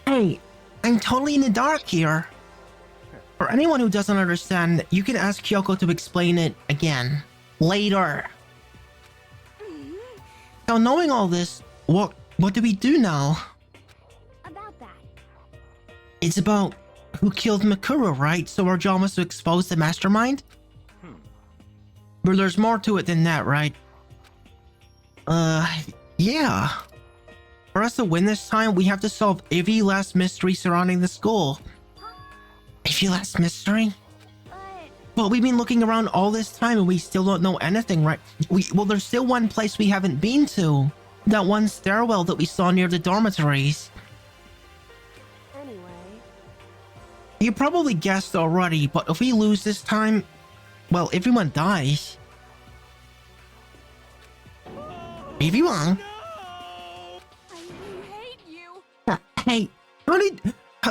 A: Hey, I'm totally in the dark here. For anyone who doesn't understand, you can ask Kyoko to explain it again. Later. So knowing all this, what do we do now?
D: About that.
A: It's about who killed Mikuru, right? So our job was to expose the mastermind? But there's more to it than that, right? Yeah. For us to win this time, we have to solve every last mystery surrounding the school. Every last mystery? Well, we've been looking around all this time and we still don't know anything, right? Well, there's still one place we haven't been to. That one stairwell that we saw near the dormitories.
B: Anyway,
A: You probably guessed already, but if we lose this time, well, everyone dies. Everyone?
B: I hate you.
A: Hey,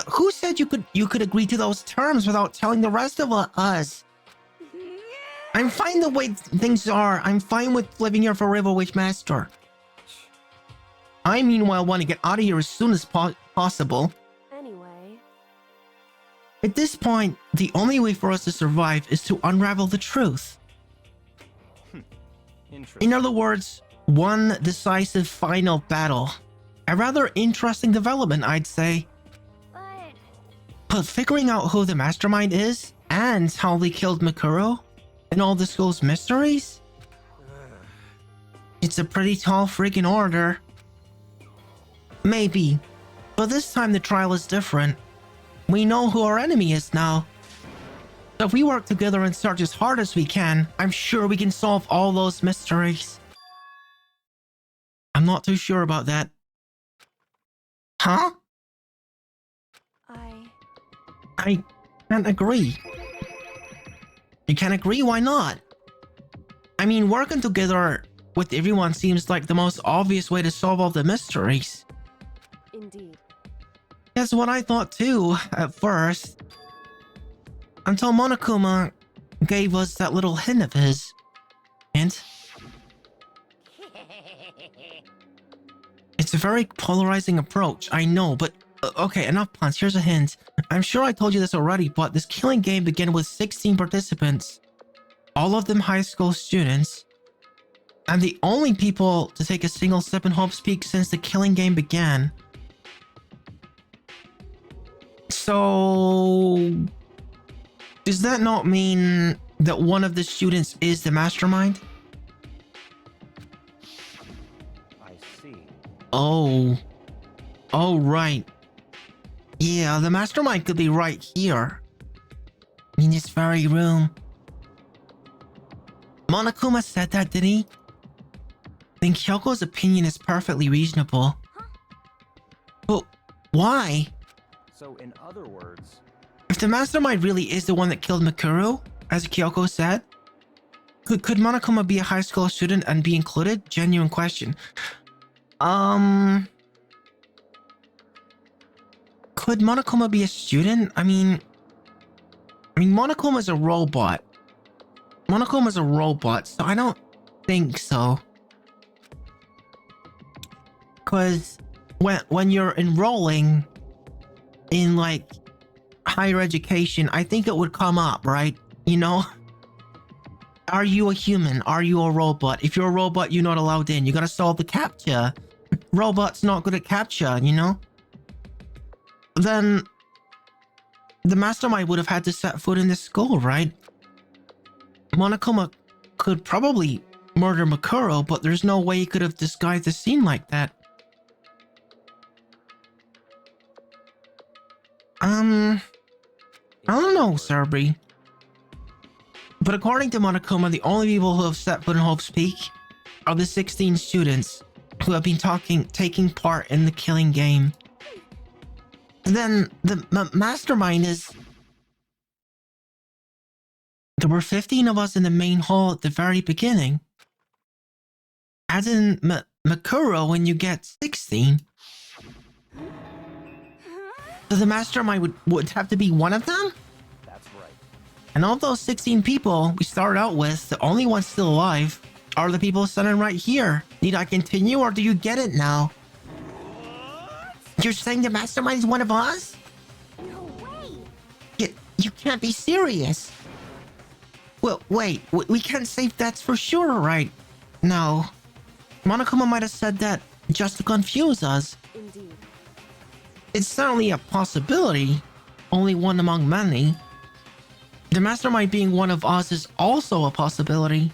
A: who said you could agree to those terms without telling the rest of us? I'm fine the way things are. I'm fine with living here forever with Master. I meanwhile want to get out of here as soon as possible.
B: Anyway,
A: At this point, the only way for us to survive is to unravel the truth.
E: Interesting.
A: In other words, one decisive final battle. A rather interesting development, I'd say. But figuring out who the mastermind is, and how they killed Mikuru, and all the school's mysteries? It's a pretty tall friggin' order. Maybe. But this time the trial is different. We know who our enemy is now. So if we work together and search as hard as we can, I'm sure we can solve all those mysteries. I'm not too sure about that. Huh? I can't agree. You can't agree? Why not? I mean, working together with everyone seems like the most obvious way to solve all the mysteries.
B: indeed.
A: That's what I thought too, at first. Until Monokuma gave us that little hint of his. Hint? It's a very polarizing approach, I know, but Okay, enough puns. Here's a hint. I'm sure I told you this already, but this killing game began with 16 participants, all of them high school students, and the only people to take a single sip in Hope's Peak since the killing game began. So, does that not mean that one of the students is the mastermind?
E: I see.
A: Oh. Oh, right. Yeah, the mastermind could be right here. In this very room. Monokuma said that, did he? Then Kyoko's opinion is perfectly reasonable. But why?
E: So, in other words,
A: If the mastermind really is the one that killed Mikuru, as Kyoko said, could Monokuma be a high school student and be included? Genuine question. Could Monokuma be a student? I mean, Monokuma's a robot. Monokuma's a robot, so I don't think so. Cause when you're enrolling in like higher education, I think it would come up, right? You know? Are you a human? Are you a robot? If you're a robot, you're not allowed in. You gotta solve the CAPTCHA. Robot's not good at CAPTCHA, you know? Then the mastermind would have had to set foot in this school, right? Monokuma could probably murder Mikuro, but there's no way he could have disguised the scene like that. I don't know, Cerbri. But according to Monokuma, the only people who have set foot in Hope's Peak are the 16 students who have been taking part in the killing game. Then the mastermind is... There were 15 of us in the main hall at the very beginning. As in Mikuro when you get 16. So the mastermind would have to be one of them?
E: that's right.
A: And of those 16 people we started out with, the only ones still alive are the people standing right here. Need I continue or do you get it now? You're saying the mastermind is one of us?
D: No way!
A: You can't be serious. Well, wait, we can't say that's for sure, right? No. Monokuma might have said that just to confuse us.
B: Indeed.
A: It's certainly a possibility, only one among many. The mastermind being one of us is also a possibility.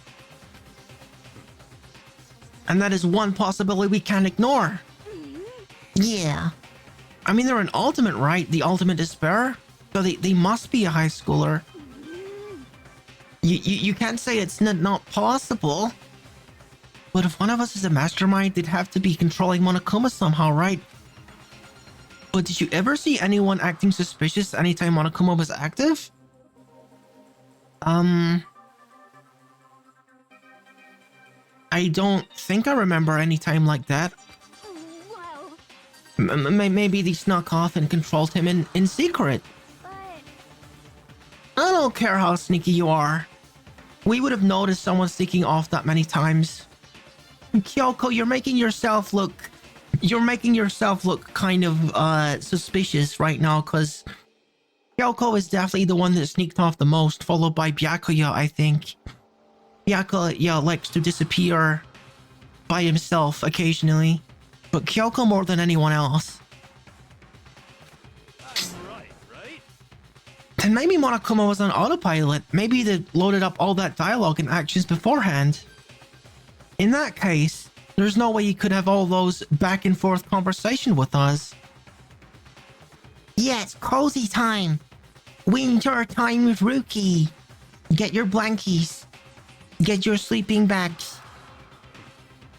A: And that is one possibility we can't ignore. Yeah. I mean, they're an ultimate, right? The ultimate despair? So they must be a high schooler. You can't say it's not possible. But if one of us is a mastermind, they'd have to be controlling Monokuma somehow, right? But did you ever see anyone acting suspicious anytime Monokuma was active? I don't think I remember any time like that.
D: Well,
A: Maybe they snuck off and controlled him in secret.
D: but...
A: I don't care how sneaky you are. We would have noticed someone sneaking off that many times. Kyoko, you're making yourself look kind of suspicious right now, because Kyoko is definitely the one that sneaked off the most, followed by Byakuya, I think. Byakuya likes to disappear by himself occasionally, but Kyoko more than anyone else.
F: That's right, right?
A: Then maybe Monokuma was on autopilot. Maybe they loaded up all that dialogue and actions beforehand. In that case, there's no way he could have all those back and forth conversation with us. Yeah, it's cozy time. Winter time with Ruki. Get your blankies. Get your sleeping bags.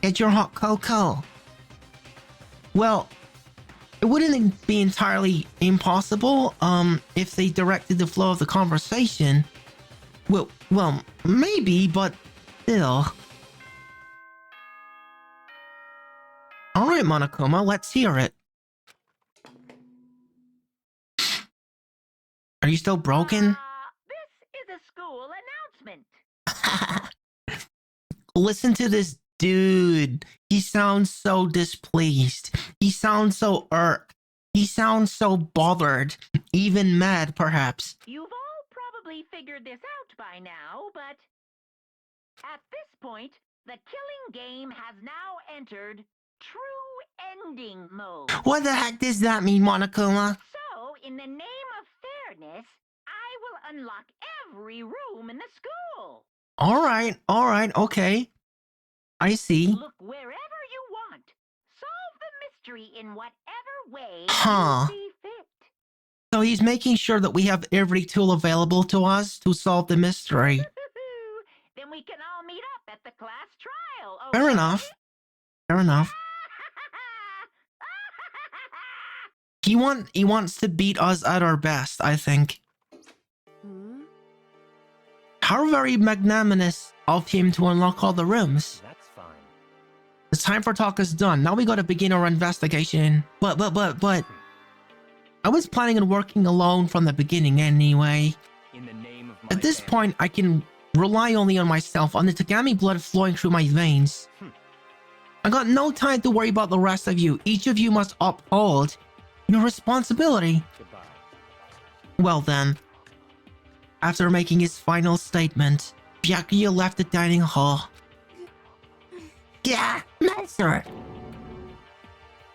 A: Get your hot cocoa. Well, it wouldn't be entirely impossible if they directed the flow of the conversation. Well, maybe, but still. Alright, Monokuma, let's hear it. Are you still broken?
C: This is a school announcement.
A: Listen to this dude. He sounds so displeased. He sounds so irked. He sounds so bothered, even mad, perhaps.
C: You've all probably figured this out by now, but at this point, the killing game has now entered true ending mode.
A: What the heck does that mean, Monokuma?
C: So, in the name of fairness, I will unlock every room in the school.
A: Alright, okay. I see.
C: Look wherever you want. Solve the mystery in whatever way
A: Huh.
C: you see fit.
A: So he's making sure that we have every tool available to us to solve the mystery.
C: Then we can all meet up at the class trial.
A: Fair
C: Okay?
A: enough. Fair enough. He wants to beat us at our best, I think.
B: Hmm?
A: How very magnanimous of him to unlock all the rooms.
E: That's fine.
A: The time for talk is done. Now we gotta begin our investigation. But... I was planning on working alone from the beginning anyway.
E: In the name of my
A: At this
E: family.
A: point, I can rely only on myself, on the Tagami blood flowing through my veins. I got no time to worry about the rest of you. Each of you must uphold your responsibility.
E: Goodbye.
A: Well then. After making his final statement, Byakuya left the dining hall. Yeah, master.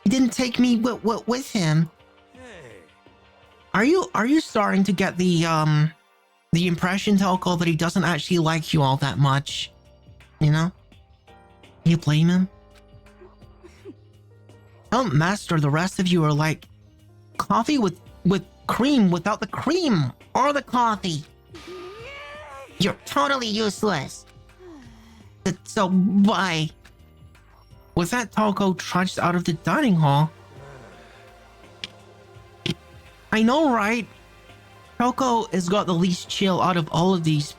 A: He didn't take me with him.
F: Hey.
A: Are you starting to get the impression, Toko, that he doesn't actually like you all that much? You know? You blame him? Oh, master, the rest of you are like coffee with cream without the cream or the coffee. You're totally useless. So bye. With that, Toko trudged out of the dining hall. I know, right? Toko has got the least chill out of all of these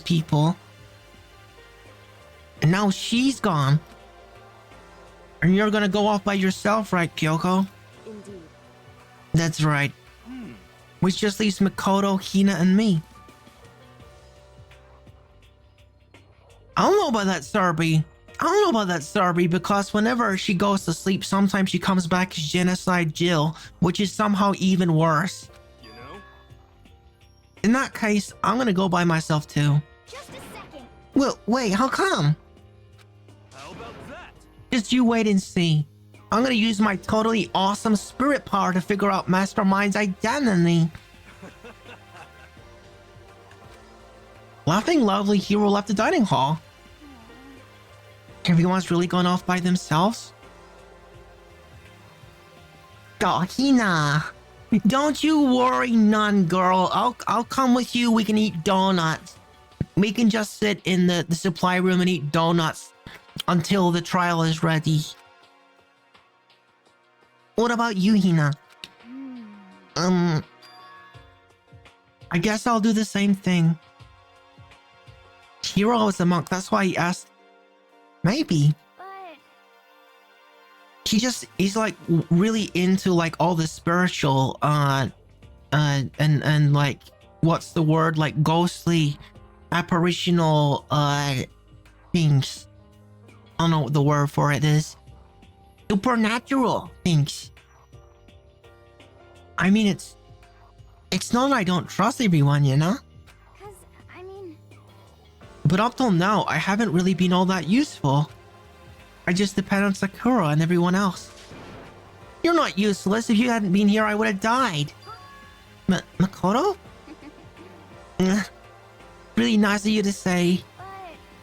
A: people. And now she's gone. And you're gonna go off by yourself, right, Kyoko?
B: Indeed.
A: That's right. Which just leaves Makoto, Hina, and me. I don't know about that Sarbi, because whenever she goes to sleep, sometimes she comes back as Genocide Jill, which is somehow even worse.
F: You know?
A: In that case, I'm gonna go by myself too.
D: Just a second.
A: Well, wait, how come?
F: How about that?
A: Just you wait and see. I'm gonna use my totally awesome spirit power to figure out Mastermind's identity. Laughing loudly, Hero left the dining hall. Everyone's really gone off by themselves? Oh, Hina. Don't you worry none, girl. I'll come with you. We can eat donuts. We can just sit in the supply room and eat donuts until the trial is ready. What about you, Hina? I guess I'll do the same thing. Hiro is a monk, that's why he asked. Maybe.
D: But
A: He's like really into like all the spiritual and like what's the word, like ghostly apparitional things. I don't know what the word for it is. Supernatural things. I mean, it's not that I don't trust everyone, you know?
D: 'cause I mean,
A: But up till now, I haven't really been all that useful. I just depend on Sakura and everyone else. You're not useless. If you hadn't been here, I would have died. Makoto? Really nice of you to say,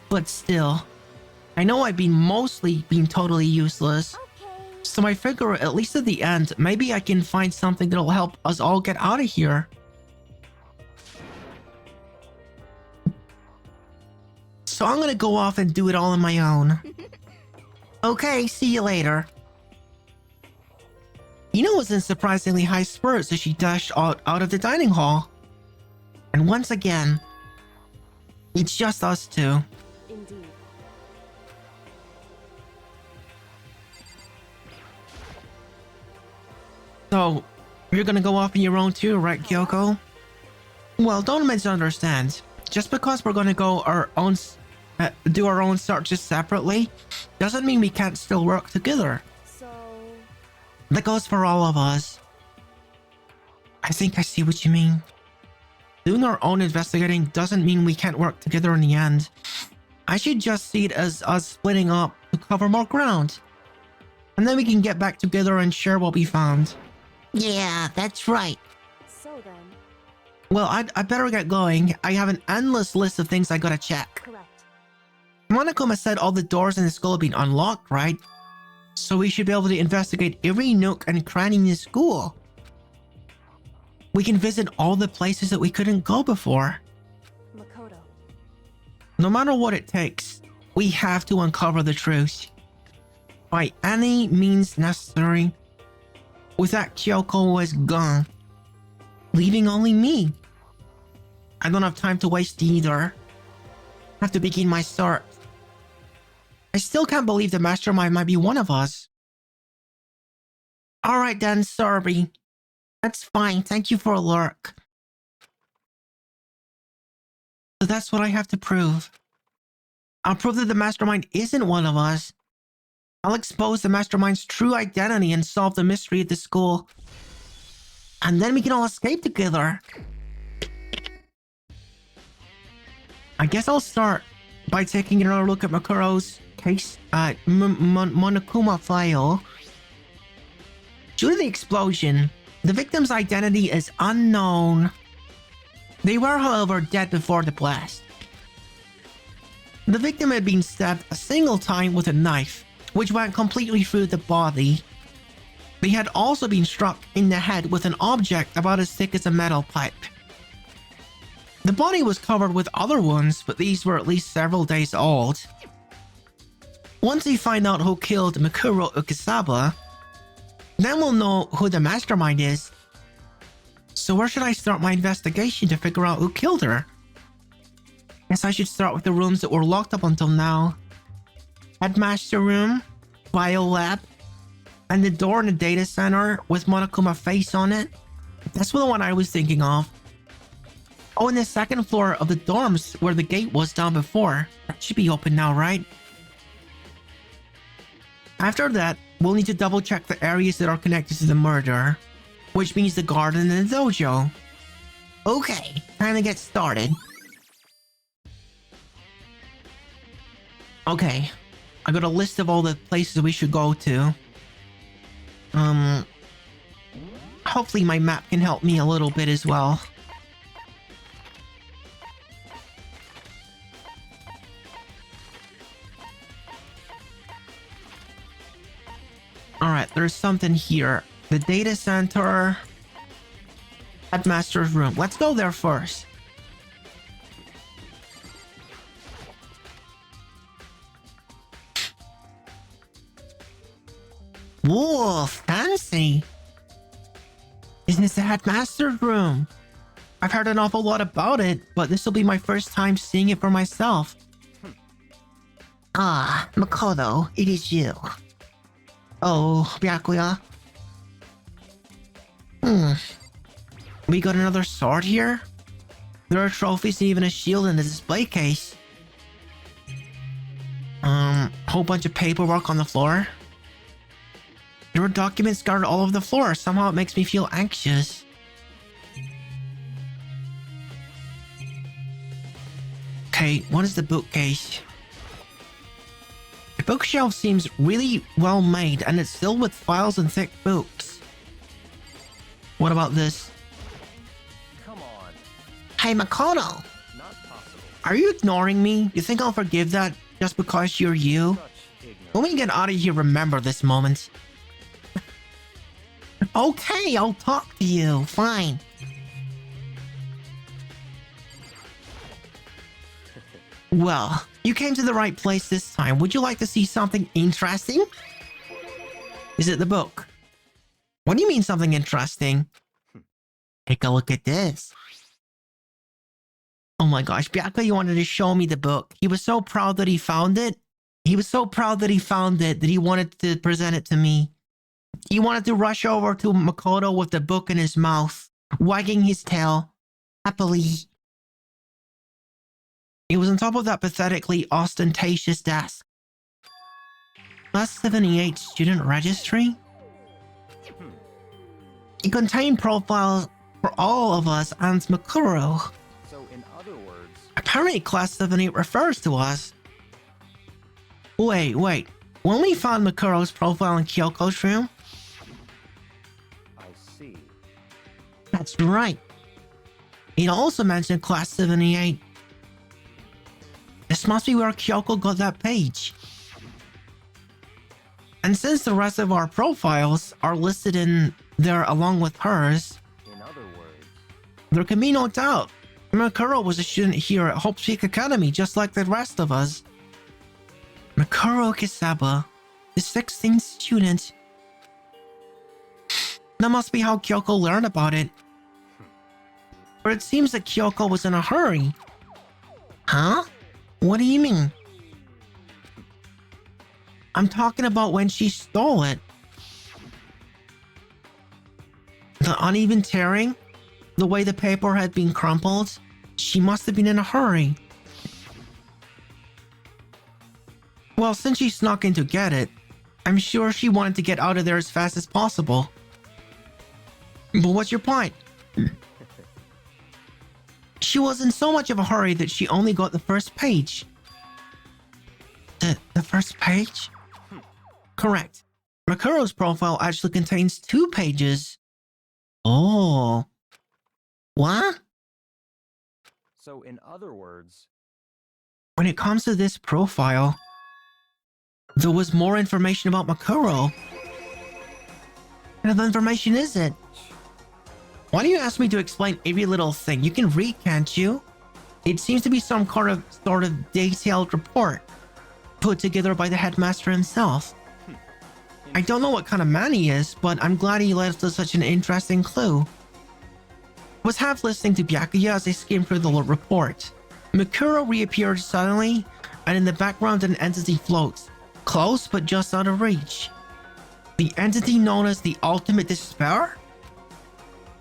A: but still. I know I've mostly been totally useless.
D: okay.
A: So I figure at least at the end, maybe I can find something that'll help us all get out of here. So I'm gonna go off and do it all on my own. Okay, see you later. Ina was in surprisingly high spirits as she dashed out of the dining hall. And once again, it's just us two.
B: Indeed.
A: So, you're gonna go off on your own too, right, Kyoko? Well, don't misunderstand. Just because we're gonna go our own, do our own searches separately, doesn't mean we can't still work together.
B: So,
A: That goes for all of us. I think I see what you mean. Doing our own investigating doesn't mean we can't work together in the end. I should just see it as us splitting up to cover more ground. And then we can get back together and share what we found. Yeah, that's right.
B: So then,
A: Well, I better get going. I have an endless list of things I gotta check.
B: correct.
A: Monokuma said all the doors in the school have been unlocked, right? So we should be able to investigate every nook and cranny in the school. We can visit all the places that we couldn't go before.
B: Makoto.
A: No matter what it takes, we have to uncover the truth. By any means necessary. With that, Kyoko was gone, leaving only me. I don't have time to waste either. I have to begin my search. I still can't believe the mastermind might be one of us. Alright then, sorry. That's fine, thank you for a lurk. So that's what I have to prove. I'll prove that the mastermind isn't one of us. I'll expose the mastermind's true identity and solve the mystery at the school. And then we can all escape together. I guess I'll start by taking another look at Makuro's case, Monokuma file. Due to the explosion, the victim's identity is unknown. They were, however, dead before the blast. The victim had been stabbed a single time with a knife, which went completely through the body. They had also been struck in the head with an object about as thick as a metal pipe. The body was covered with other wounds, but these were at least several days old. Once we find out who killed Mikuro Ukesaba, then we'll know who the mastermind is. So where should I start my investigation to figure out who killed her? Guess I should start with the rooms that were locked up until now. Headmaster room, biolab, and the door in the data center with Monokuma face on it. That's the one I was thinking of. Oh, and the second floor of the dorms where the gate was down before. That should be open now, right? After that, we'll need to double check the areas that are connected to the murder, which means the garden and the dojo. Okay, time to get started. Okay, I got a list of all the places we should go to. Hopefully my map can help me a little bit as well. Alright, there's something here. The data center. Headmaster's room. Let's go there first. Whoa, fancy. Isn't this the headmaster's room? I've heard an awful lot about it, but this will be my first time seeing it for myself. Ah, Makoto, it is you. Oh, Byakuya. We got another sword here? There are trophies and even a shield in the display case. Whole bunch of paperwork on the floor. There were documents scattered all over the floor. Somehow it makes me feel anxious. Okay, what is the bookcase? The bookshelf seems really well made and it's filled with files and thick books. What about this?
E: Come on.
A: Hey Makoto!
E: Not possible.
A: Are you ignoring me? You think I'll forgive that just because you're you?
E: Such ignorance.
A: When we get out of here, remember this moment. Okay, I'll talk to you. Fine. Well, you came to the right place this time. Would you like to see something interesting? Is it the book? What do you mean something interesting? Take a look at this. Oh my gosh, Byakuya wanted to show me the book. He was so proud that he found it. He was so proud that he found it that he wanted to present it to me. He wanted to rush over to Makoto with the book in his mouth, wagging his tail happily. It was on top of that pathetically ostentatious desk. Class 78 student registry? It contained profiles for all of us and Makuro.
E: So, in other words,
A: Apparently Class 78 refers to us. Wait. When we found Makuro's profile in Kyoko's room?
E: I see.
A: That's right. It also mentioned Class 78. This must be where Kyoko got that page. And since the rest of our profiles are listed in there along with hers,
E: In other words,
A: there can be no doubt Makuro was a student here at Hope Peak Academy just like the rest of us. Makuro Kisaba, the 16th student. That must be how Kyoko learned about it. But it seems that Kyoko was in a hurry. Huh? What do you mean? I'm talking about when she stole it. The uneven tearing, the way the paper had been crumpled, she must have been in a hurry. Well, since she snuck in to get it, I'm sure she wanted to get out of there as fast as possible. But what's your point? She was in so much of a hurry that she only got the first page. The first page? Correct. Makuro's profile actually contains 2 pages. Oh. What?
E: so in other words,
A: When it comes to this profile, there was more information about Makuro. What kind of information is it? Why do you ask me to explain every little thing? You can read, can't you? It seems to be some sort of detailed report put together by the headmaster himself. I don't know what kind of man he is, but I'm glad he left us such an interesting clue. I was half listening to Byakuya as I skimmed through the report. Makuro reappeared suddenly, and in the background an entity floats, close but just out of reach. The entity known as the Ultimate Despair?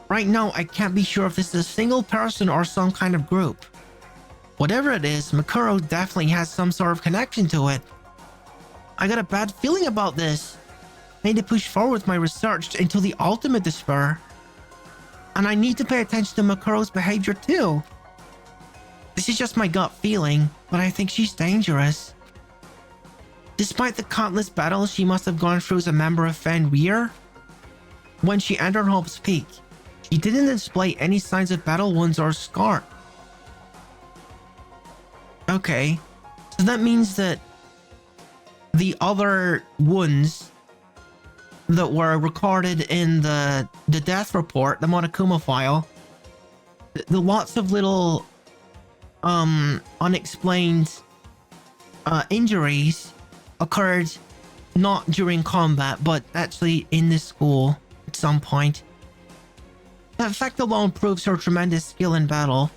A: Right now, I can't be sure if this is a single person or some kind of group. Whatever it is, Makuro definitely has some sort of connection to it. I got a bad feeling about this. I need to push forward with my research into the Ultimate Despair. And I need to pay attention to Makuro's behavior too. This is just my gut feeling, but I think she's dangerous. Despite the countless battles she must have gone through as a member of Fenrir, when she entered Hope's Peak, she didn't display any signs of battle wounds or scar. Okay, so that means that the other wounds that were recorded in the death report, the Monokuma file, the lots of little unexplained injuries occurred not during combat, but actually in the school at some point. That fact alone proves her tremendous skill in battle.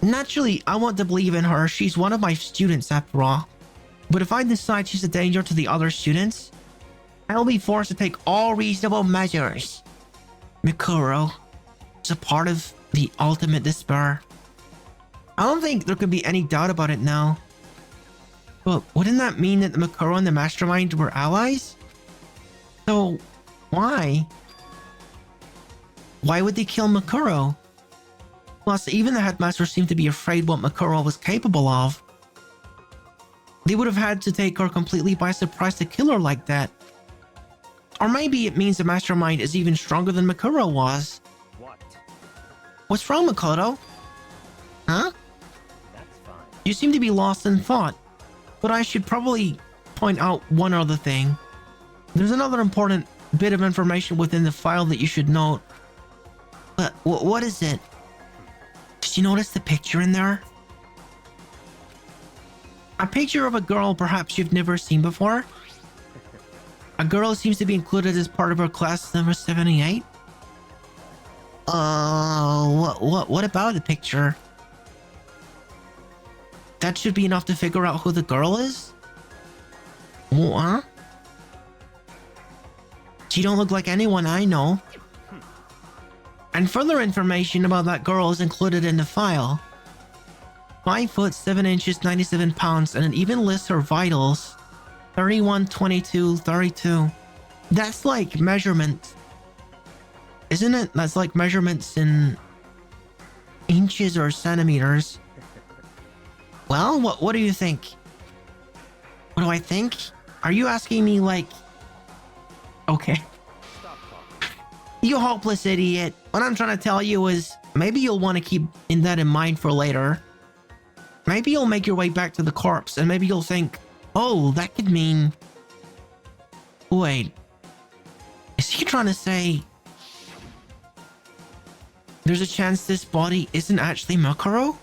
A: Naturally, I want to believe in her. She's one of my students after all. But if I decide she's a danger to the other students, I'll be forced to take all reasonable measures. Makuro is a part of the Ultimate Despair. I don't think there could be any doubt about it now. But wouldn't that mean that the Makuro and the Mastermind were allies? So, why? Why would they kill Makuro? Plus, even the headmaster seemed to be afraid what Makuro was capable of. They would have had to take her completely by surprise to kill her like that. Or maybe it means the Mastermind is even stronger than Makuro was.
E: what?
A: What's wrong, Makoto? Huh?
E: That's fine.
A: You seem to be lost in thought. But I should probably point out one other thing. There's another important bit of information within the file that you should note. But what is it? Did you notice the picture in there? A picture of a girl perhaps you've never seen before? A girl seems to be included as part of her class number 78? What about the picture? That should be enough to figure out who the girl is? What? She don't look like anyone I know. And further information about that girl is included in the file. 5 foot 7 inches, 97 pounds, and it even lists her vitals. 31, 22, 32. That's like measurements. Isn't it? That's like measurements in inches or centimeters. Well, what do you think? What do I think? Are you asking me like... Okay.
E: Stop talking.
A: You hopeless idiot. What I'm trying to tell you is maybe you'll want to keep that in mind for later. Maybe you'll make your way back to the corpse and maybe you'll think, oh, that could mean... Wait. Is he trying to say... There's a chance this body isn't actually Makaro?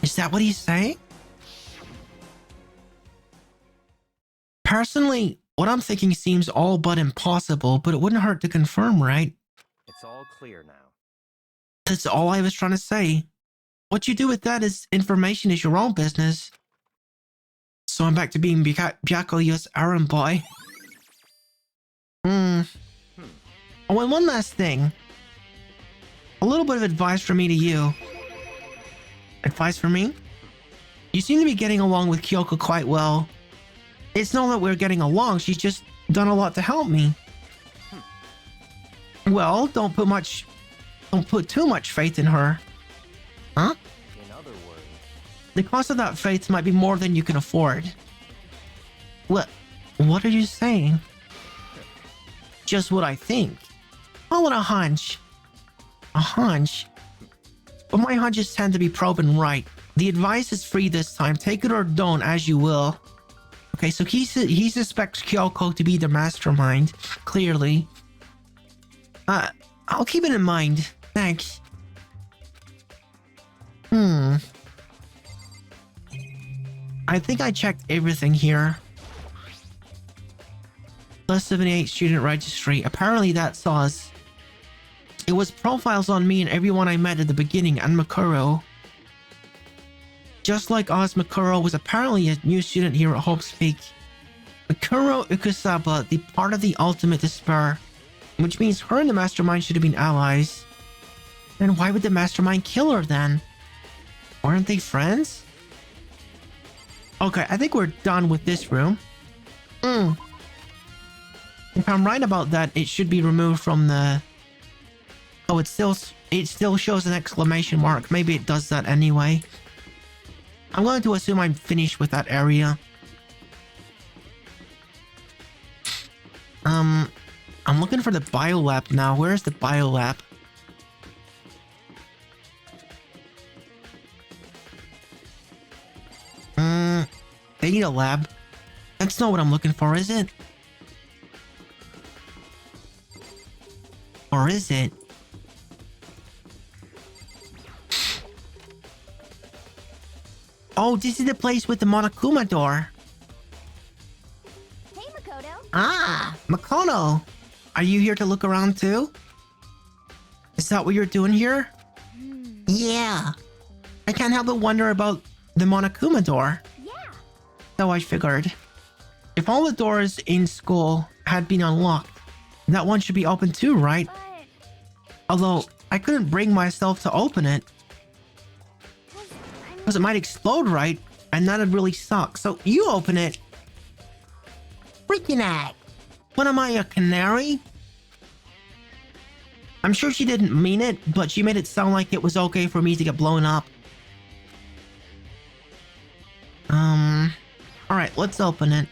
A: Is that what he's saying? Personally, what I'm thinking seems all but impossible, but it wouldn't hurt to confirm, right?
E: It's all clear now.
A: That's all I was trying to say. What you do with that is information is your own business. So I'm back to being Byakuya's errand boy. Oh, and one last thing. A little bit of advice from me to you. Advice from me? You seem to be getting along with Kyoko quite well. It's not that we're getting along, she's just done a lot to help me. Well, don't put too much faith in her. Huh?
E: In other words,
A: The cost of that faith might be more than you can afford. What are you saying? Just what I think. Call it a hunch. A hunch? But my hunches tend to be proven right. The advice is free this time. Take it or don't, as you will. Okay, so he suspects Kyoko to be the mastermind. Clearly. I'll keep it in mind. Thanks. I think I checked everything here. Plus 78 student registry. Apparently that's us. It was profiles on me and everyone I met at the beginning and Makuro. Just like Oz, Makuro was apparently a new student here at Hope's Peak. Makuro Ukusaba, the part of the ultimate despair, which means her and the mastermind should have been allies. Then why would the mastermind kill her then? Weren't they friends? Okay, I think we're done with this room. If I'm right about that, it should be removed from the... Oh, it still shows an exclamation mark. Maybe it does that anyway. I'm going to assume I'm finished with that area. I'm looking for the biolab now. Where's the biolab? Data lab. That's not what I'm looking for, is it? Or is it? Oh, this is the place with the Monokuma door.
D: Hey, Makoto.
A: Ah, Makoto. Are you here to look around too? Is that what you're doing here? Yeah. I can't help but wonder about the Monokuma door.
D: Yeah.
A: So I figured. If all the doors in school had been unlocked, that one should be open too, right?
D: But
A: Although, I couldn't bring myself to open it.
D: I'm
A: Because it might explode, right? And that'd really suck. So you open it. Freaking act. What am I, a canary? I'm sure she didn't mean it, but she made it sound like it was okay for me to get blown up. Alright, let's open it.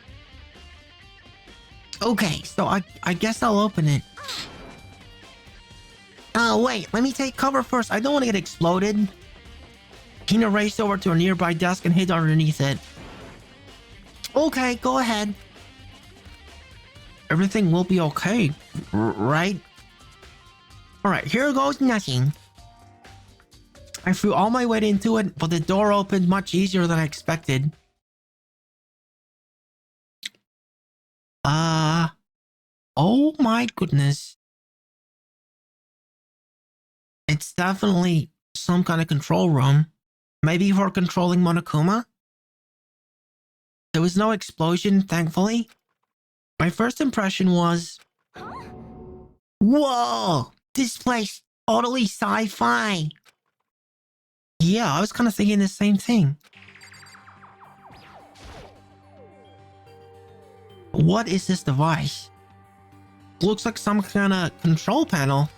A: Okay, so I guess I'll open it. Oh, wait, let me take cover first. I don't want to get exploded. Hina raced over to a nearby desk and hid underneath it. Okay, go ahead. Everything will be okay, right? Alright, here goes nothing. I threw all my weight into it, but the door opened much easier than I expected. Oh my goodness. It's definitely some kind of control room. Maybe for controlling Monokuma? There was no explosion, thankfully. My first impression was... Whoa! This place totally sci-fi! Yeah, I was kind of thinking the same thing. What is this device? looks like some kind of control panel.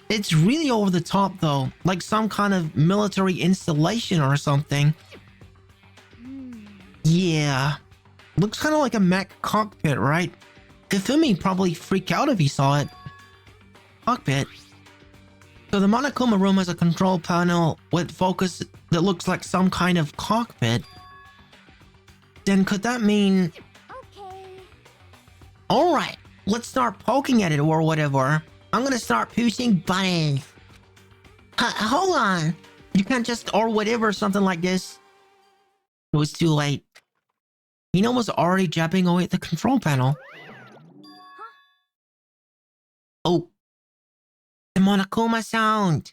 A: It's really over the top though, like some kind of military installation or something. Yeah, looks kind of like a mech cockpit, right? Kafumi probably freak out if he saw it. Cockpit. So the Monokuma room has a control panel with focus that looks like some kind of cockpit. Then could that mean...
D: Okay.
A: Alright, let's start poking at it or whatever. I'm gonna start pushing buttons. Hold on. You can't just or whatever something like this. It was too late. Hina was already jabbing away at the control panel. Oh. The Monokuma sound.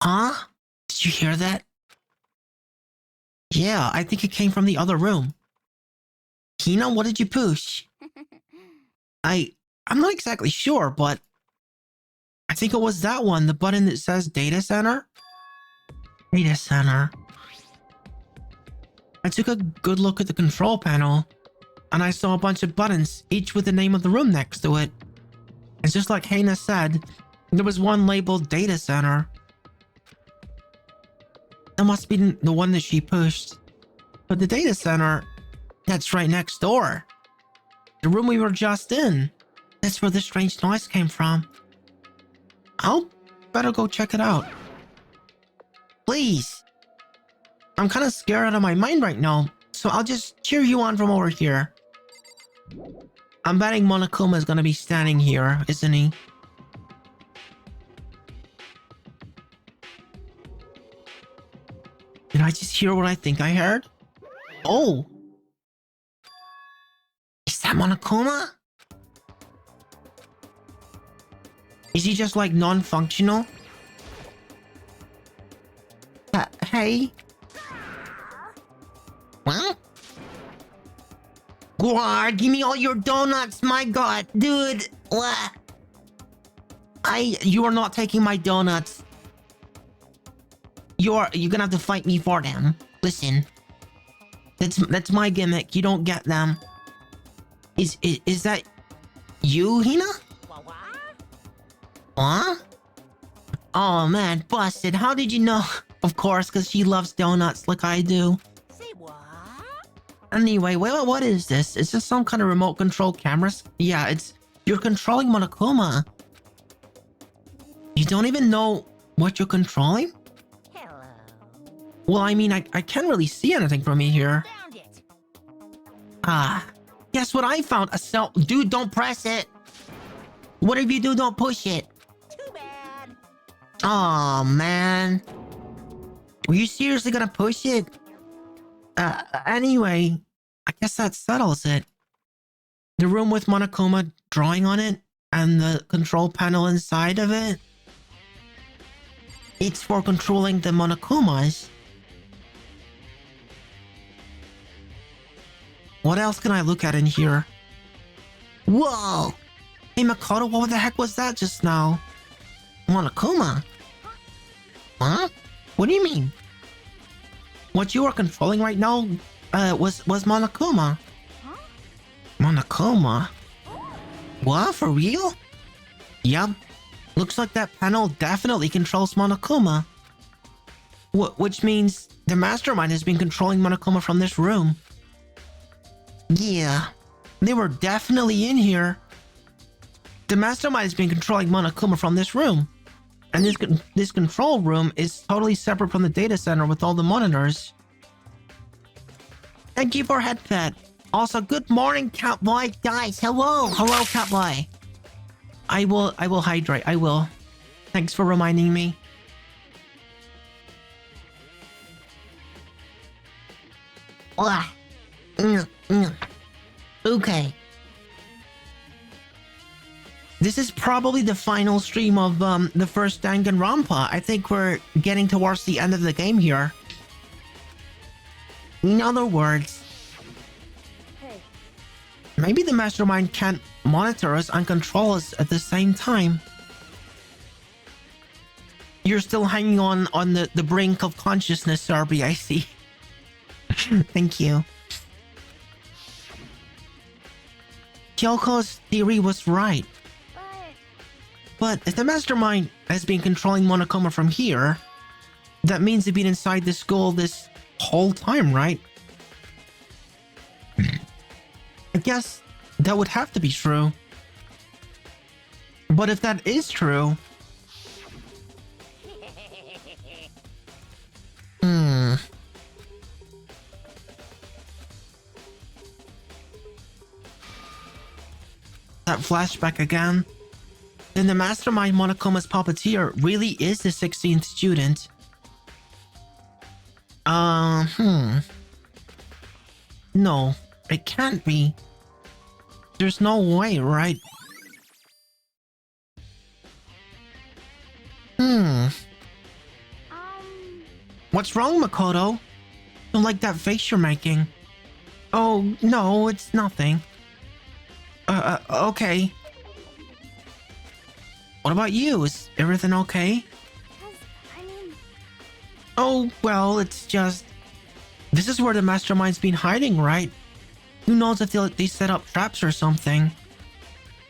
A: Huh? Did you hear that? Yeah, I think it came from the other room. Hina, what did you push? I'm not exactly sure, but I think it was that one, the button that says Data Center. Data Center. I took a good look at the control panel, and I saw a bunch of buttons, each with the name of the room next to it. It's just like Hina said, there was one labeled Data Center. That must be the one that she pushed. But the Data Center, that's right next door. The room we were just in. That's where the strange noise came from. I'll better go check it out. Please. I'm kind of scared out of my mind right now, so I'll just cheer you on from over here. I'm betting Monokuma is gonna be standing here, isn't he? Did I just hear what I think I heard? Oh! Is that Monokuma? Is he just like non-functional? Hey? Well? Guar, give me all your donuts, my god, dude! What? You are not taking my donuts. You're gonna have to fight me for them. Listen. That's my gimmick, you don't get them. Is that you, Hina? Huh? Oh man, busted. How did you know? Of course, because she loves donuts like I do.
C: Say what?
A: Anyway, wait, what is this? Is this some kind of remote control cameras? Yeah, you're controlling Monokuma. You don't even know what you're controlling?
C: Hello.
A: Well, I mean, I can't really see anything from me here.
C: Found it.
A: Ah, guess what I found? A cell. Dude, don't press it. Whatever you do, don't push it.
C: Too bad.
A: Oh man. Were you seriously gonna push it? Anyway, I guess that settles it. The room with Monokuma drawing on it and the control panel inside of it. It's for controlling the Monokumas. What else can I look at in here? Whoa! Hey Makoto, what the heck was that just now? Monokuma? Huh? What do you mean? What you are controlling right now, was Monokuma.
D: Huh?
A: Monokuma? What? For real? Yup. Looks like that panel definitely controls Monokuma. Which means the mastermind has been controlling Monokuma from this room. Yeah. They were definitely in here. The mastermind has been controlling Monokuma from this room. And this control room is totally separate from the data center with all the monitors. Thank you for head pet. Also, good morning, Catboy. Guys, hello. Hello, Catboy. I will hydrate. I will. Thanks for reminding me. Okay. This is probably the final stream of the first Danganronpa. I think we're getting towards the end of the game here. In other words,
B: Hey,
A: maybe the mastermind can't monitor us and control us at the same time. You're still hanging on the brink of consciousness, Sarby, I see. Thank you. Kyoko's theory was right.
D: But
A: But if the mastermind has been controlling Monokuma from here, that means they've been inside the school this whole time, right? I guess that would have to be true. But if that is true... That flashback again. Then the mastermind Monokuma's puppeteer really is the 16th student. No, it can't be. There's no way, right? What's wrong, Makoto? Don't like that face you're making. Oh, no, it's nothing. Okay. What about you? Is everything okay?
D: I mean,
A: Oh, well, it's just... This is where the mastermind's been hiding, right? Who knows if they set up traps or something?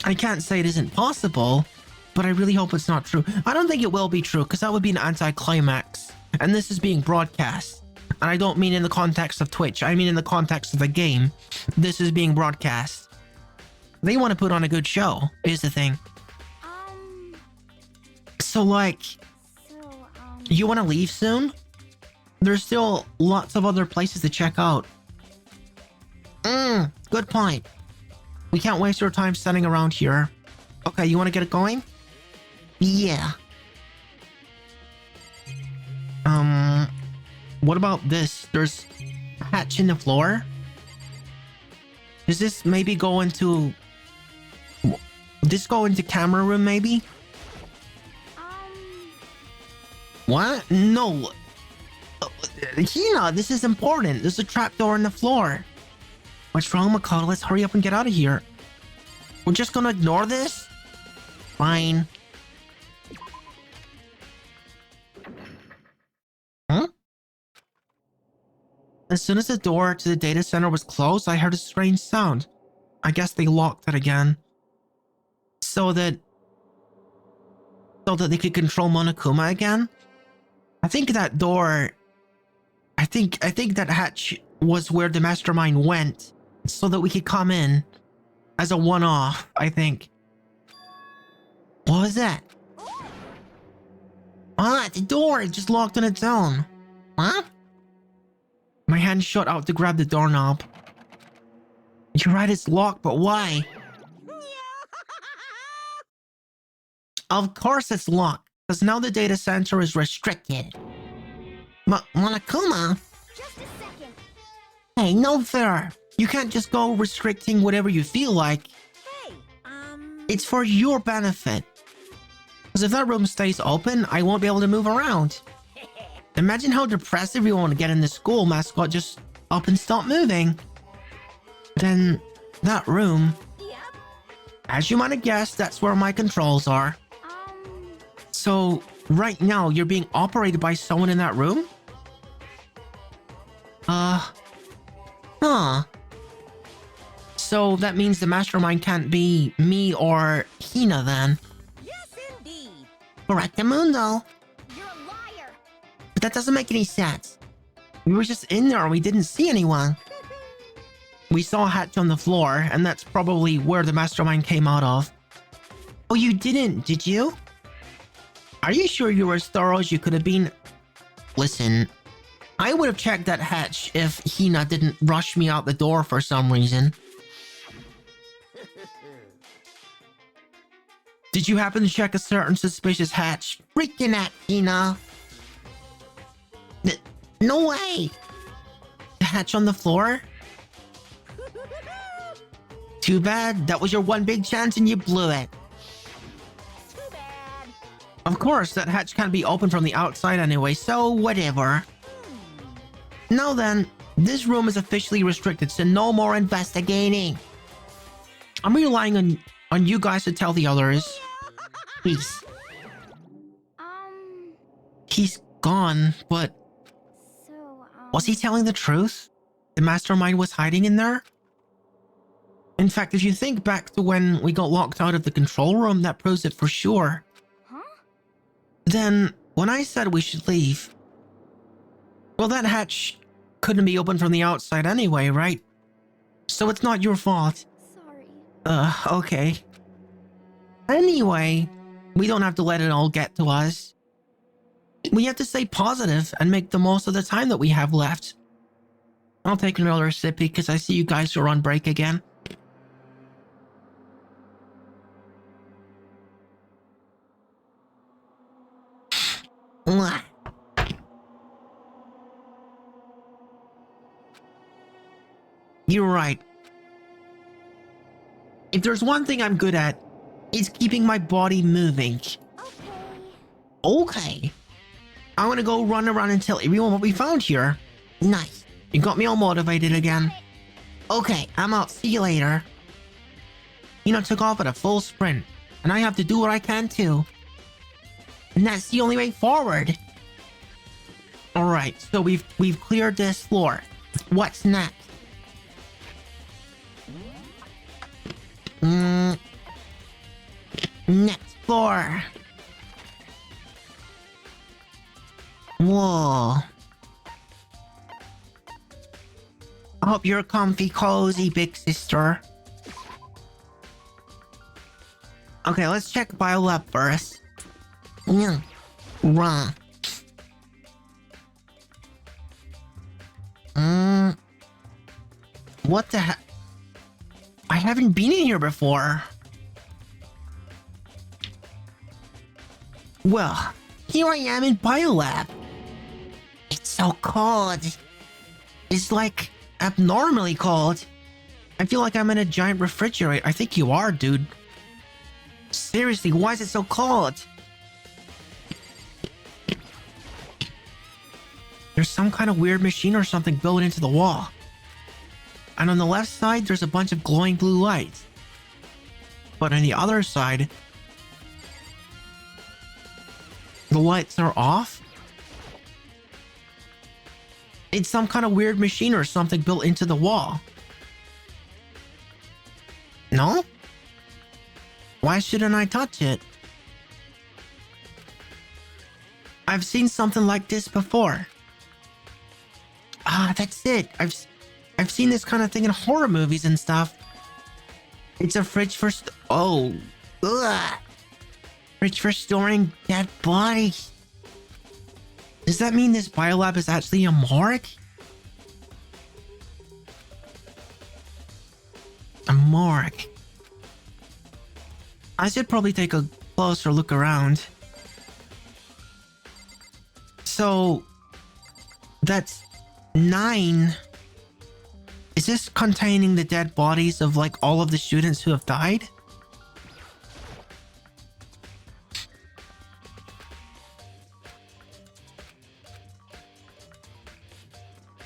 A: I can't say it isn't possible, but I really hope it's not true. I don't think it will be true, because that would be an anticlimax. And this is being broadcast. And I don't mean in the context of Twitch, I mean in the context of the game. This is being broadcast. They want to put on a good show, is the thing. So, like, you want to leave soon? There's still lots of other places to check out. Good point. We can't waste our time standing around here. Okay, you want to get it going? Yeah. What about this? There's a hatch in the floor? Does this maybe go into... This go into camera room, maybe? What? No. Hina, this is important. There's a trapdoor in the floor. What's wrong, Makoto? Let's hurry up and get out of here. We're just gonna ignore this? Fine. Huh? As soon as the door to the data center was closed, I heard a strange sound. I guess they locked it again. So that they could control Monokuma again? I think that door... I think that hatch was where the mastermind went so that we could come in as a one-off, I think. What was that? Ah, the door just locked on its own. Huh? My hand shot out to grab the doorknob. You're right, it's locked, but why? Of course it's locked, because now the data center is restricted. Monokuma?
D: just a second.
A: Hey, no fair. You can't just go restricting whatever you feel like.
D: Hey,
A: It's for your benefit. Because if that room stays open, I won't be able to move around. Imagine how depressed everyone would get in the school mascot just up and stop moving. Then, that room...
D: Yep.
A: As you might have guessed, that's where my controls are. So, right now, you're being operated by someone in that room? Huh. So, that means the mastermind can't be me or Hina then.
D: Yes, indeed.
A: Correctamundo.
D: You're a liar.
A: But that doesn't make any sense. We were just in there and we didn't see anyone. We saw a hatch on the floor, and that's probably where the mastermind came out of. Oh, you didn't, did you? Are you sure you were as thorough as you could have been? Listen, I would have checked that hatch if Hina didn't rush me out the door for some reason. Did you happen to check a certain suspicious hatch? Freaking at Hina. No way! The hatch on the floor? Too bad. That was your one big chance and you blew it.
D: Too bad.
A: Of course, that hatch can't be opened from the outside anyway, so whatever. Now then, this room is officially restricted, so no more investigating. I'm relying on you guys to tell the others. Please. He's gone, but...
D: So,
A: Was he telling the truth? The mastermind was hiding in there? In fact, if you think back to when we got locked out of the control room, that proves it for sure.
D: Huh?
A: Then, when I said we should leave, well, that hatch couldn't be opened from the outside anyway, right? So it's not your fault.
D: Sorry.
A: Okay. Anyway, we don't have to let it all get to us. We have to stay positive and make the most of the time that we have left. I'll take another sip because I see you guys are on break again. Mwah. You're right. If there's one thing I'm good at, it's keeping my body moving. Okay. I'm gonna go run around and tell everyone what we found here. Nice. You got me all motivated again. Okay, I'm out. See you later. Took off at a full sprint, and I have to do what I can too. And that's the only way forward. Alright, so we've cleared this floor. What's next? Next floor. Whoa. I hope you're comfy cozy, big sister. Okay, let's check Biolab first. Wrong. What the heck? I haven't been in here before. Well, here I am in Biolab. It's so cold. It's like abnormally cold. I feel like I'm in a giant refrigerator. I think you are, dude. Seriously, why is it so cold? There's some kind of weird machine or something built into the wall. And on the left side, there's a bunch of glowing blue lights. But on the other side, the lights are off. It's some kind of weird machine or something built into the wall. No? Why shouldn't I touch it? I've seen something like this before. Ah, that's it. I've seen this kind of thing in horror movies and stuff. It's a fridge for fridge for storing dead bodies. Does that mean this biolab is actually a morgue? A morgue. I should probably take a closer look around. So, that's 9. Is this containing the dead bodies of like all of the students who have died?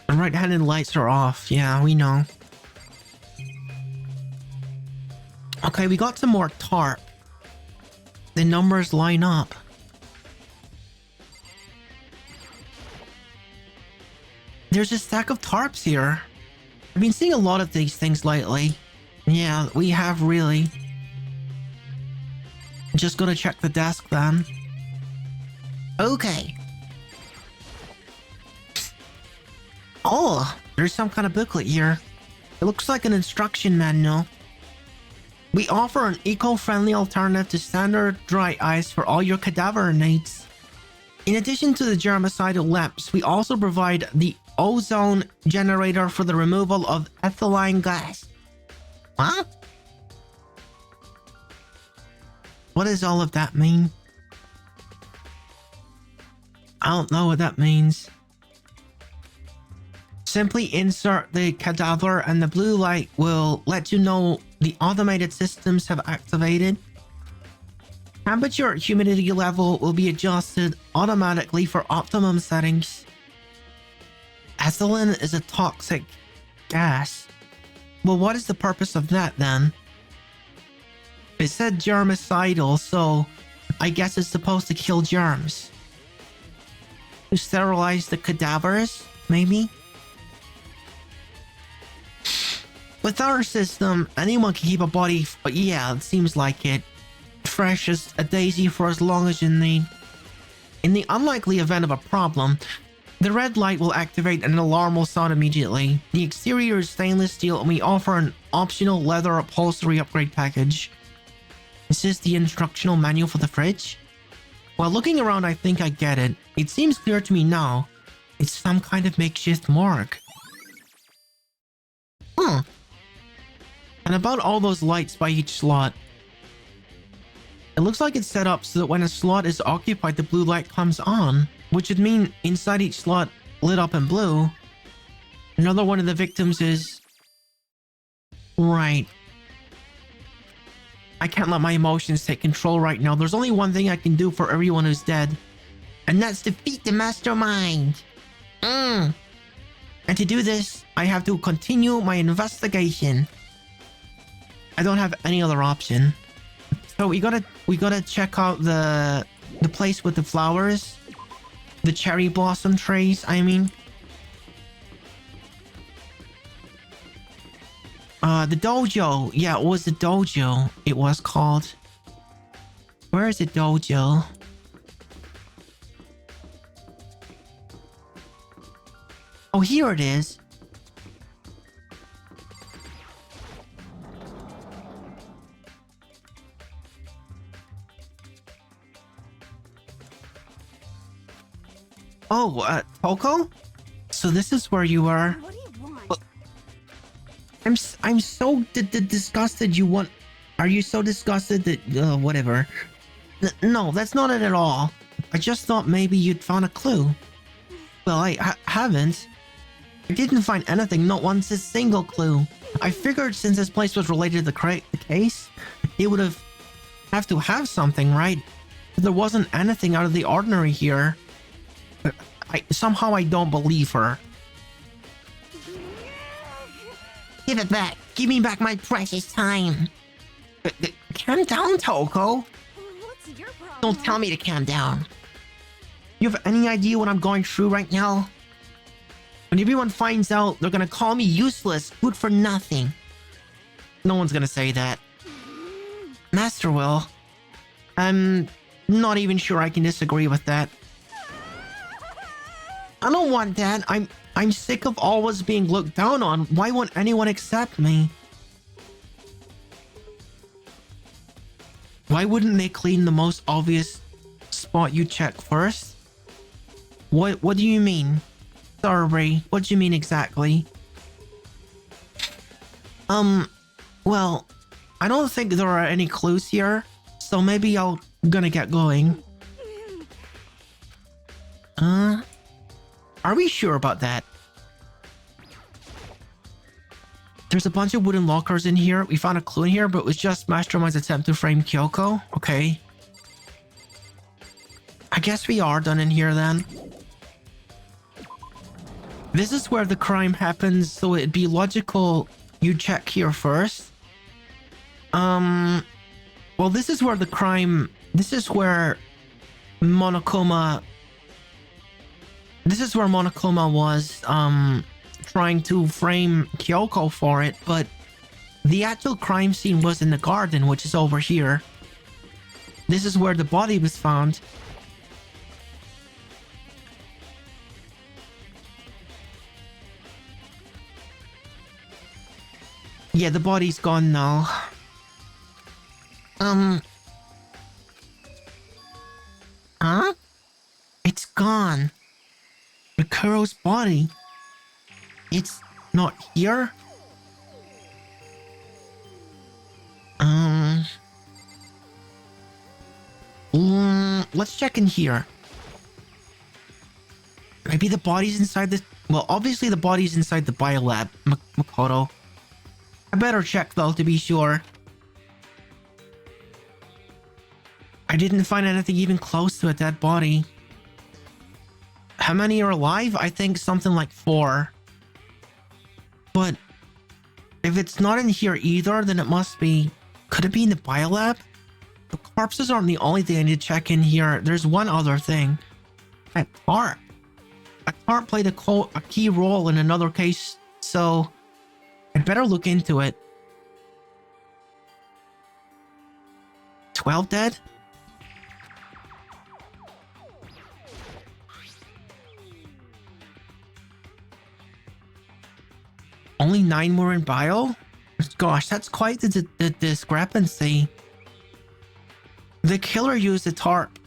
A: The right-handed lights are off. Yeah, we know. Okay, we got some more tarp. The numbers line up. There's a stack of tarps here. I've been seeing a lot of these things lately. Yeah, we have really. Just gotta check the desk then. Okay. Oh, there's some kind of booklet here. It looks like an instruction manual. We offer an eco-friendly alternative to standard dry ice for all your cadaver needs. In addition to the germicidal lamps, we also provide the ozone generator for the removal of ethylene gas. Huh? What does all of that mean? I don't know what that means. Simply insert the cadaver and the blue light will let you know the automated systems have activated. Temperature humidity level will be adjusted automatically for optimum settings. Ethylene is a toxic gas. Well, what is the purpose of that then? It said germicidal, so I guess it's supposed to kill germs. To sterilize the cadavers, maybe? With our system, anyone can keep a body, but yeah, it seems like it. Fresh as a daisy for as long as you need. In the unlikely event of a problem, the red light will activate and an alarm will sound immediately. The exterior is stainless steel and we offer an optional leather upholstery upgrade package. Is this the instructional manual for the fridge? While looking around, I think I get it. It seems clear to me now. It's some kind of makeshift morgue. And about all those lights by each slot. It looks like it's set up so that when a slot is occupied, the blue light comes on, which would mean inside each slot lit up in blue. Another one of the victims is... Right. I can't let my emotions take control right now. There's only one thing I can do for everyone who's dead. And that's defeat the mastermind. And to do this, I have to continue my investigation. I don't have any other option. So we gotta check out the place with the flowers. The cherry blossom trees, I mean. The dojo. Yeah, it was the dojo. It was called. Where is the dojo? Oh, here it is. Oh, Toko? So this is where you are.
D: What do you want?
A: I'm so disgusted you want... Are you so disgusted that... whatever. No, that's not it at all. I just thought maybe you'd found a clue. Well, I haven't. I didn't find anything, not once a single clue. I figured since this place was related to the case, it would have to have something, right? But there wasn't anything out of the ordinary here. Somehow I don't believe her. Give it back. Give me back my precious time. Calm down, Toko.
D: What's your problem?
A: Don't tell me to calm down. You have any idea what I'm going through right now? When everyone finds out, they're gonna call me useless, good for nothing. No one's gonna say that. Master will. I'm not even sure I can disagree with that. I don't want that. I'm sick of always being looked down on. Why won't anyone accept me? Why wouldn't they clean the most obvious spot you check first? What do you mean? Sorry, what do you mean exactly? Well, I don't think there are any clues here, so maybe I'm gonna get going. Are we sure about that? There's a bunch of wooden lockers in here. We found a clue in here, but it was just Mastermind's attempt to frame Kyoko. Okay. I guess we are done in here then. This is where the crime happens, so it'd be logical you check here first. Well, this is where the crime... This is where Monokuma... This is where Monokuma was, trying to frame Kyoko for it, but the actual crime scene was in the garden, which is over here. This is where the body was found. Yeah, the body's gone now. Huh? It's gone. Kuro's body. It's not here? Let's check in here. Maybe the body's inside the... Well, obviously the body's inside the biolab, Makoto. I better check though to be sure. I didn't find anything even close to a dead body. How many are alive? I think something like 4. But if it's not in here either, then it must be... Could it be in the biolab? The corpses aren't the only thing I need to check in here. There's one other thing. A tarp. A tarp played a key role in another case, so... I'd better look into it. 12 dead? Only 9 more in bio? Gosh, that's quite the discrepancy. The killer used the tarp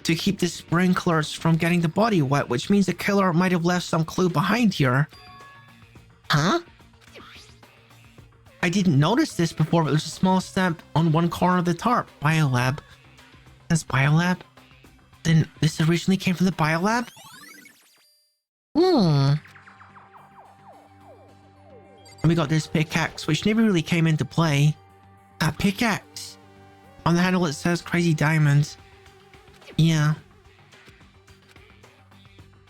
A: to keep the sprinklers from getting the body wet, which means the killer might have left some clue behind here. Huh? I didn't notice this before, but there's a small stamp on one corner of the tarp. Biolab. That's Biolab? Then this originally came from the Biolab? And we got this pickaxe, which never really came into play. That pickaxe. On the handle it says Crazy Diamonds. Yeah.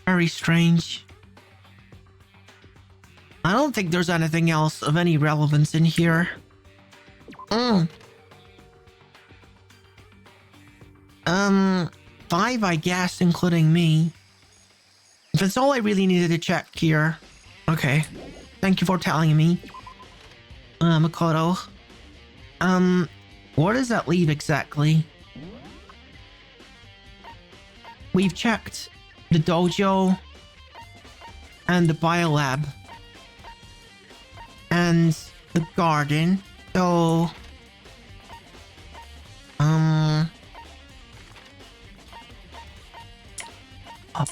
A: Very strange. I don't think there's anything else of any relevance in here. 5, I guess, including me. That's all I really needed to check here. Okay. Thank you for telling me. Makoto. Where does that leave exactly? We've checked the dojo and the biolab and the garden. So,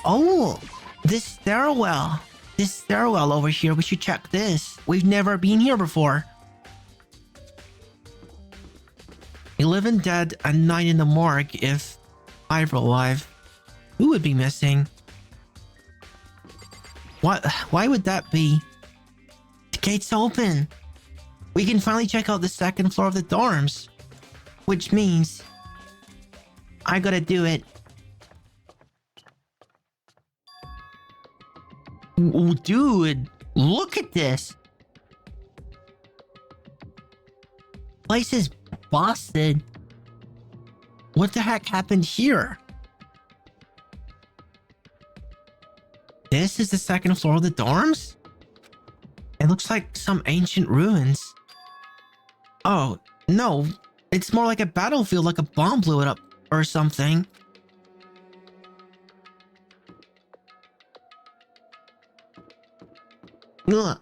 A: oh, this stairwell. This stairwell over here. We should check this. We've never been here before. 11 dead and 9 in the morgue if 5 were alive. Who would be missing? What? Why would that be? The gate's open. We can finally check out the second floor of the dorms. Which means I gotta do it. Oh, dude, look at this. Place is busted. What the heck happened here? This is the second floor of the dorms? It looks like some ancient ruins. Oh, no. It's more like a battlefield, like a bomb blew it up or something. Ugh.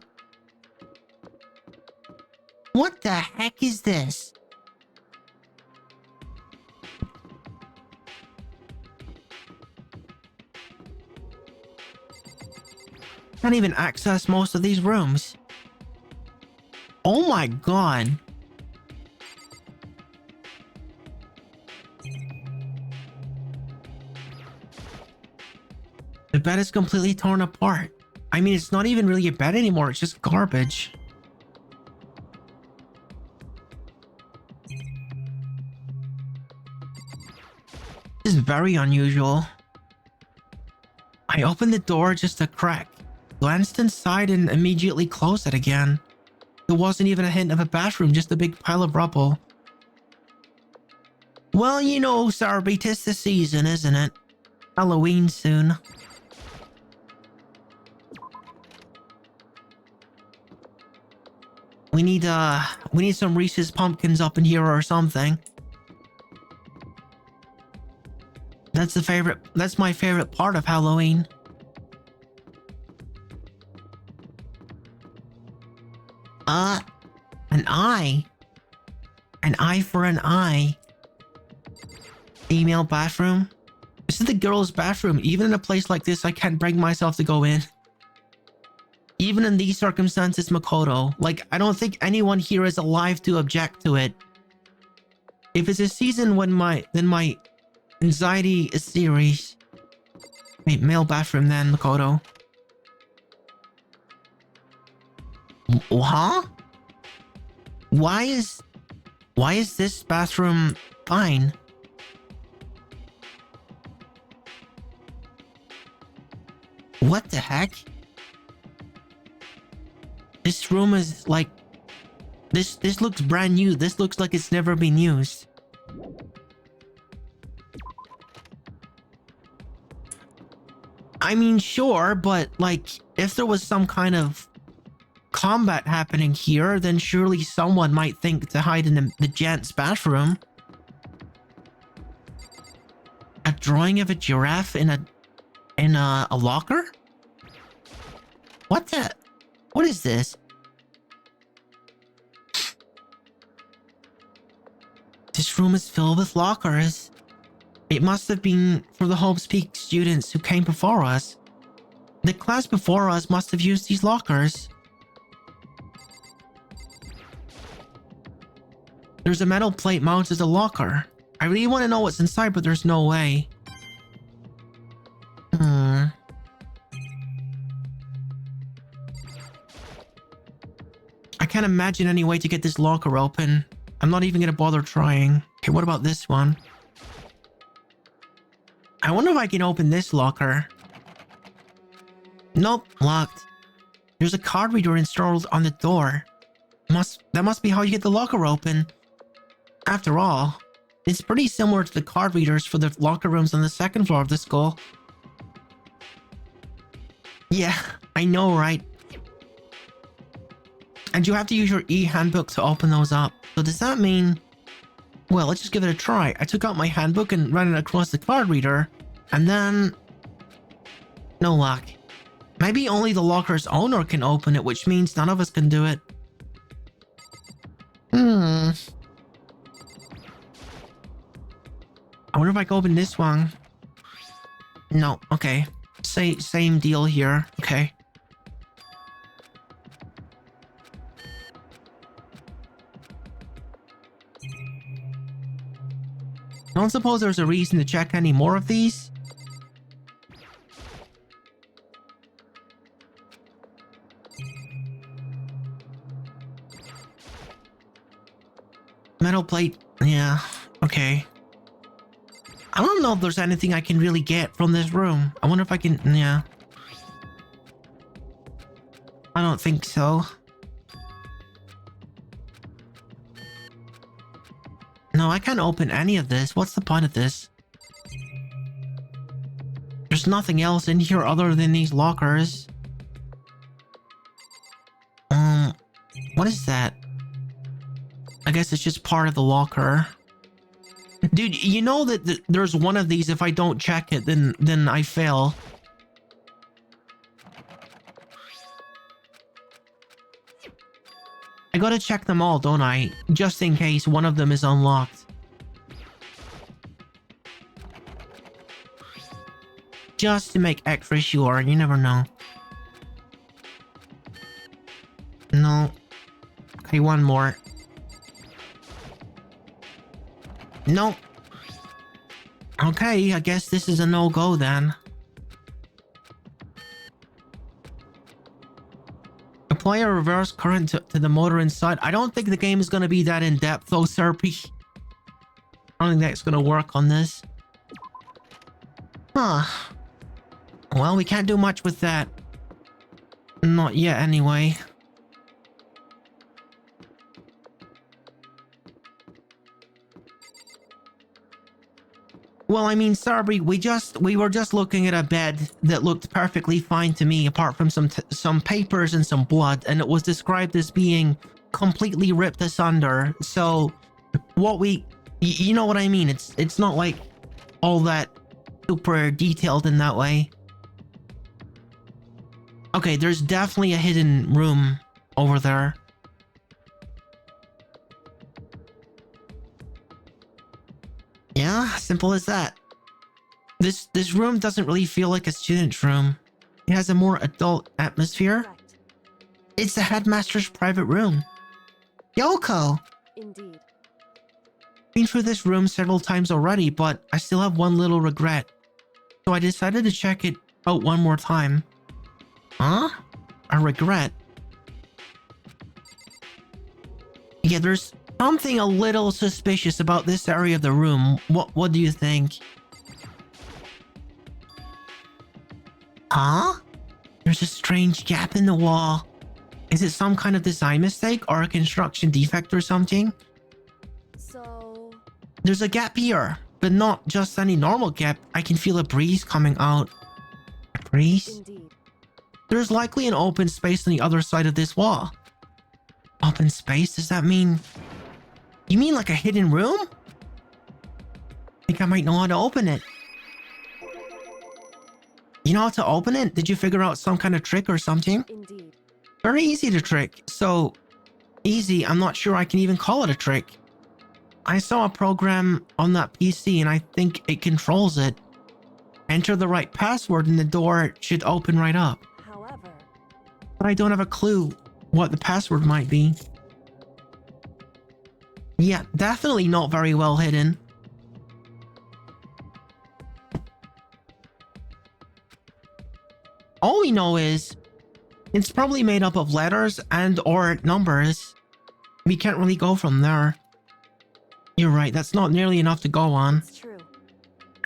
A: What the heck is this? Can't even access most of these rooms. Oh my god. The bed is completely torn apart. I mean, it's not even really a bed anymore, it's just garbage. This is very unusual. I opened the door just a crack, glanced inside and immediately closed it again. There wasn't even a hint of a bathroom, just a big pile of rubble. Well, you know, Sarby, 'tis the season, isn't it? Halloween soon. We need some Reese's pumpkins up in here or something. That's my favorite part of Halloween. An eye. An eye for an eye. Female bathroom. This is the girls' bathroom. Even in a place like this, I can't bring myself to go in. Even in these circumstances, Makoto. Like, I don't think anyone here is alive to object to it. If it's a season then my anxiety is serious. Wait, male bathroom then, Makoto. Huh? Why is this bathroom fine? What the heck? This room is like... This looks brand new. This looks like it's never been used. I mean, sure, but like, if there was some kind of combat happening here, then surely someone might think to hide in the gents' bathroom. A drawing of a giraffe in a locker? What the? What is this? This room is filled with lockers. It must have been for the Hope's Peak students who came before us. The class before us must have used these lockers. There's a metal plate mounted as a locker. I really want to know what's inside, but there's no way. I can't imagine any way to get this locker open. I'm not even gonna bother trying. Okay, what about this one? I wonder if I can open this locker. Nope, locked. There's a card reader installed on the door. That must be how you get the locker open. After all, it's pretty similar to the card readers for the locker rooms on the second floor of the school. Yeah, I know, right? And you have to use your e-handbook to open those up. So does that mean... Well, let's just give it a try. I took out my handbook and ran it across the card reader. And then... No luck. Maybe only the locker's owner can open it, which means none of us can do it. I wonder if I can open this one. No, okay. Same deal here. Okay. I don't suppose there's a reason to check any more of these? Metal plate. Yeah, okay. I don't know if there's anything I can really get from this room. I wonder if I can... Yeah. I don't think so. No, I can't open any of this. What's the point of this? There's nothing else in here other than these lockers. What is that? I guess it's just part of the locker. Dude, you know that there's one of these, if I don't check it, then I fail. I gotta check them all, don't I? Just in case one of them is unlocked. Just to make extra sure, you never know. No. Okay, one more. Nope. Okay, I guess this is a no-go then. Apply a reverse current to the motor inside. I don't think the game is going to be that in-depth though, Serpy. I don't think that's going to work on this. Huh. Well, we can't do much with that. Not yet, anyway. Well, I mean, Sarby, we were just looking at a bed that looked perfectly fine to me, apart from some papers and some blood, and it was described as being completely ripped asunder. So, you know what I mean? It's not like all that super detailed in that way. Okay, there's definitely a hidden room over there. Yeah, simple as that. This room doesn't really feel like a student's room. It has a more adult atmosphere.
B: Correct.
A: It's the headmaster's private room. Yoko!
B: Indeed.
A: Been through this room several times already, but I still have one little regret. So I decided to check it out one more time. Huh? A regret? Yeah, there's something a little suspicious about this area of the room. What do you think? Huh? There's a strange gap in the wall. Is it some kind of design mistake or a construction defect or something?
B: So...
A: There's a gap here, but not just any normal gap. I can feel a breeze coming out. A breeze?
B: Indeed.
A: There's likely an open space on the other side of this wall. Open space? Does that mean... You mean like a hidden room? I think I might know how to open it. You know how to open it? Did you figure out some kind of trick or something?
B: Indeed.
A: Very easy to trick. So easy, I'm not sure I can even call it a trick. I saw a program on that PC and I think it controls it. Enter the right password and the door should open right up.
B: However,
A: But I don't have a clue what the password might be. Yeah, definitely not very well hidden. All we know is it's probably made up of letters and or numbers. We can't really go from there. You're right, that's not nearly enough to go on.
B: it's true.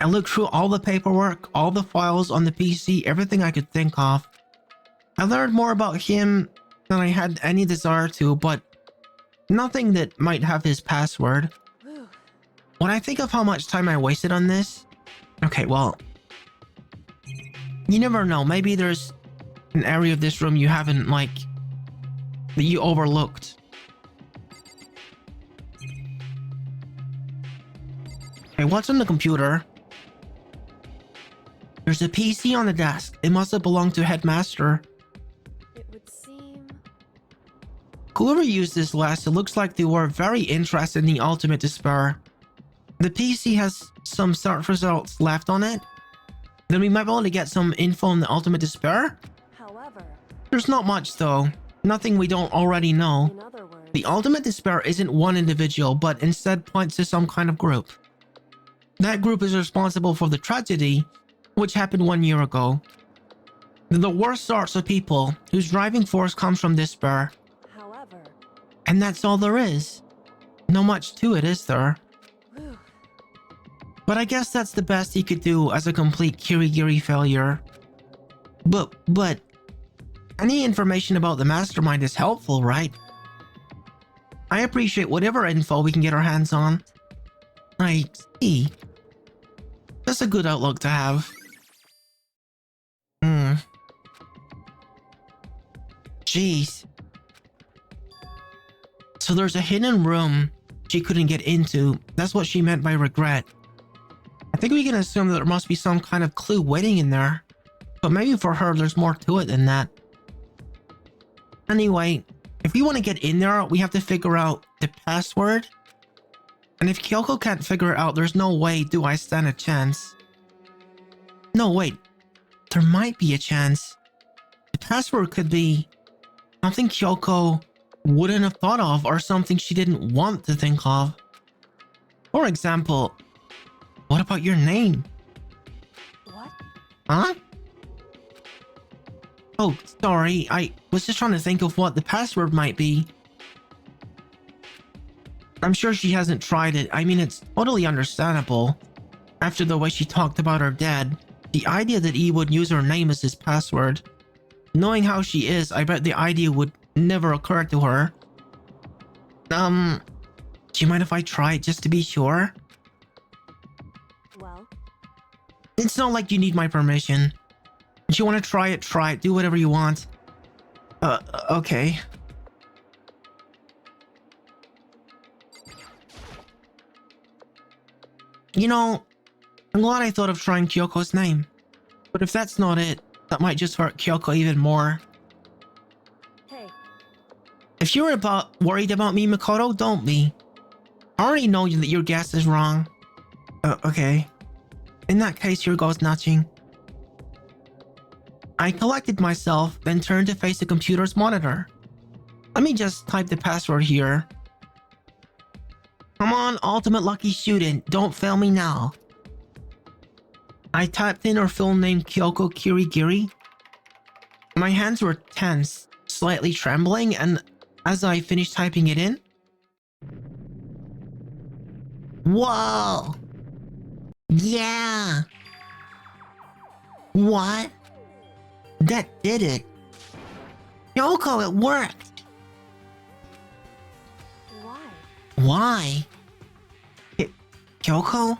A: I looked through all the paperwork, all the files on the PC, everything I could think of. I learned more about him than I had any desire to, but nothing that might have his password.
B: Whew.
A: When I think of how much time I wasted on this... Okay, well... You never know, maybe there's an area of this room you haven't, like... that you overlooked. Okay, what's on the computer? There's a PC on the desk. It must have belonged to Headmaster.
B: It would seem.
A: Whoever used this last, it looks like they were very interested in the Ultimate Despair. The PC has some search results left on it. Then we might be able to get some info on the Ultimate Despair.
B: However,
A: There's not much though. Nothing we don't already know.
B: in other words,
A: The Ultimate Despair isn't one individual, but instead points to some kind of group. That group is responsible for the tragedy, which happened 1 year ago. They're the worst sorts of people whose driving force comes from despair.
B: however,
A: And that's all there is. No much to it, is there?
B: whew,
A: But I guess that's the best he could do as a complete Kirigiri failure. But... Any information about the mastermind is helpful, right? I appreciate whatever info we can get our hands on. I see. That's a good outlook to have. Jeez. So there's a hidden room she couldn't get into. That's what she meant by regret. I think we can assume that there must be some kind of clue waiting in there. But maybe for her, there's more to it than that. Anyway, if we want to get in there, we have to figure out the password. And if Kyoko can't figure it out, there's no way do I stand a chance. No, wait. There might be a chance. The password could be something Kyoko wouldn't have thought of or something she didn't want to think of. For example, what about your name?
B: what?
A: Huh? Oh, sorry. I was just trying to think of what the password might be. I'm sure she hasn't tried it. I mean, it's totally understandable. After the way she talked about her dad, the idea that he would use her name as his password. Knowing how she is, I bet the idea would never occur to her. Do you mind if I try it just to be sure?
B: Well,
A: It's not like you need my permission. If you want to try it, do whatever you want. Okay. You know, I'm glad I thought of trying Kyoko's name. But if that's not it, that might just hurt Kyoko even more.
B: hey,
A: If you're worried about me, Makoto, don't be. I already know that your guess is wrong. Okay. In that case, here goes nothing. I collected myself, then turned to face the computer's monitor. Let me just type the password here. Come on, ultimate lucky student, don't fail me now. I typed in her full name, Kyoko Kirigiri. My hands were tense, slightly trembling, and as I finished typing it in... Whoa! Yeah! What? That did it. Kyoko, it worked!
B: why?
A: Why? Kyoko?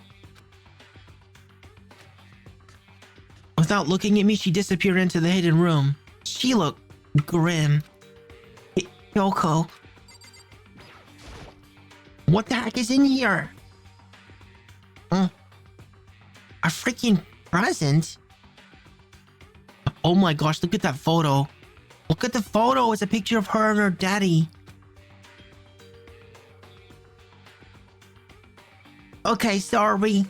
A: Without looking at me, she disappeared into the hidden room. She looked grim. Kyoko. What the heck is in here? A freaking present? Oh my gosh, look at that photo. Look at the photo. It's a picture of her and her daddy. Okay, sorry.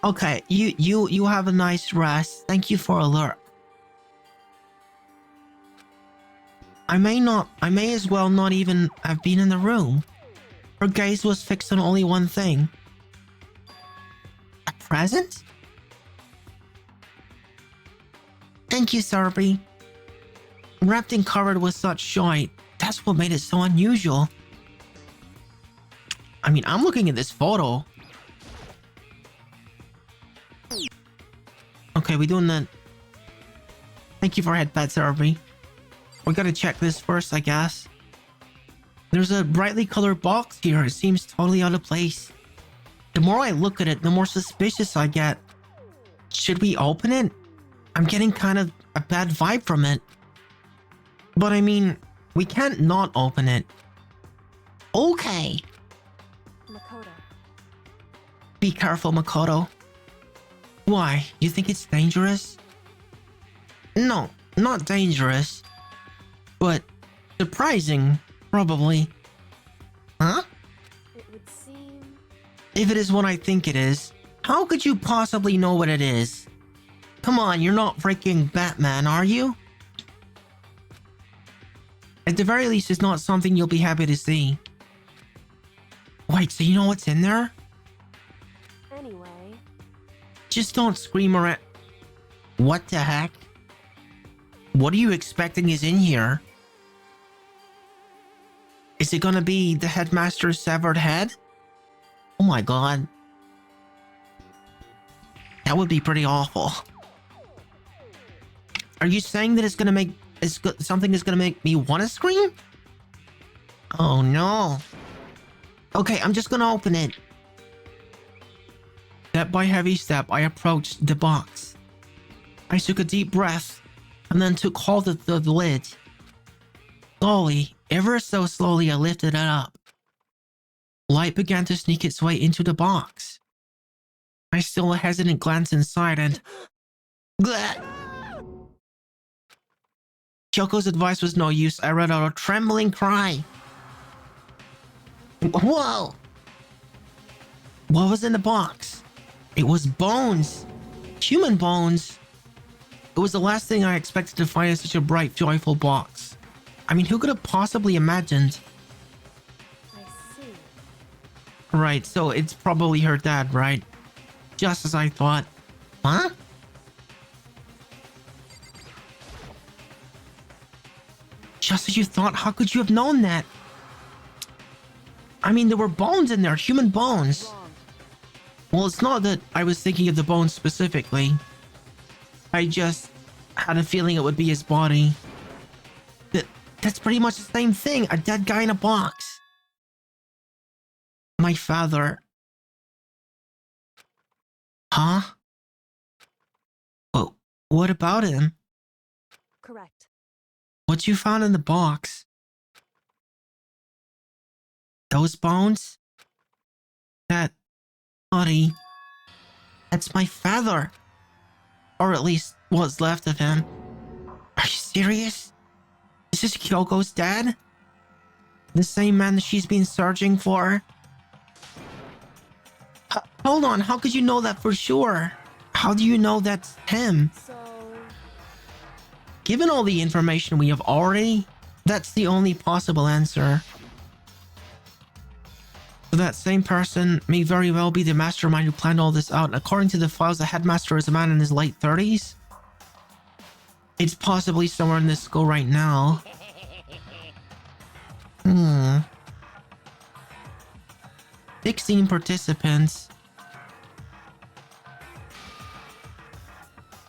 A: Okay, you have a nice rest. Thank you for alert. I may as well not even have been in the room. Her gaze was fixed on only one thing. A present? Thank you, Sarby. Wrapped and covered with such shite. That's what made it so unusual. I mean, I'm looking at this photo. Okay, we doing that. Thank you for head pet, Sarby. We gotta check this first, I guess. There's a brightly colored box here. It seems totally out of place. The more I look at it, the more suspicious I get. Should we open it? I'm getting kind of a bad vibe from it. But I mean, we can't not open it. Okay.
B: Makoto.
A: Be careful, Makoto. Why? You think it's dangerous? No, not dangerous. But surprising, probably. Huh?
B: It would seem...
A: If it is what I think it is, how could you possibly know what it is? Come on, you're not freaking Batman, are you? At the very least, it's not something you'll be happy to see. Wait, so you know what's in there?
B: Anyway...
A: Just don't scream around. What the heck? What are you expecting is in here? Is it gonna be the headmaster's severed head? Oh my god. That would be pretty awful. Are you saying that something is gonna make me want to scream? Oh no. Okay, I'm just gonna open it. Step by heavy step, I approached the box. I took a deep breath and then took hold of the lid. Slowly, ever so slowly, I lifted it up. Light began to sneak its way into the box. I stole a hesitant glance inside and... Bleh! Kyoko's advice was no use. I let out a trembling cry. Whoa! What was in the box? It was bones. Human bones. It was the last thing I expected to find in such a bright, joyful box. I mean, who could have possibly imagined?
B: I see.
A: Right, so it's probably her dad, right? Just as I thought. Huh? Just as you thought? How could you have known that? I mean, there were bones in there, human bones.
B: Wrong.
A: Well, it's not that I was thinking of the bones specifically. I just had a feeling it would be his body. That's pretty much the same thing. A dead guy in a box. My father. Huh? Oh, what about him?
B: Correct.
A: What you found in the box? Those bones? That body? That's my father. Or at least what's left of him. Are you serious? Is this Kyoko's dad? The same man that she's been searching for? Hold on, how could you know that for sure? How do you know that's him?
B: So...
A: Given all the information we have already, that's the only possible answer. So that same person may very well be the mastermind who planned all this out. And according to the files, the headmaster is a man in his late 30s. It's possibly somewhere in this school right now. 16 participants.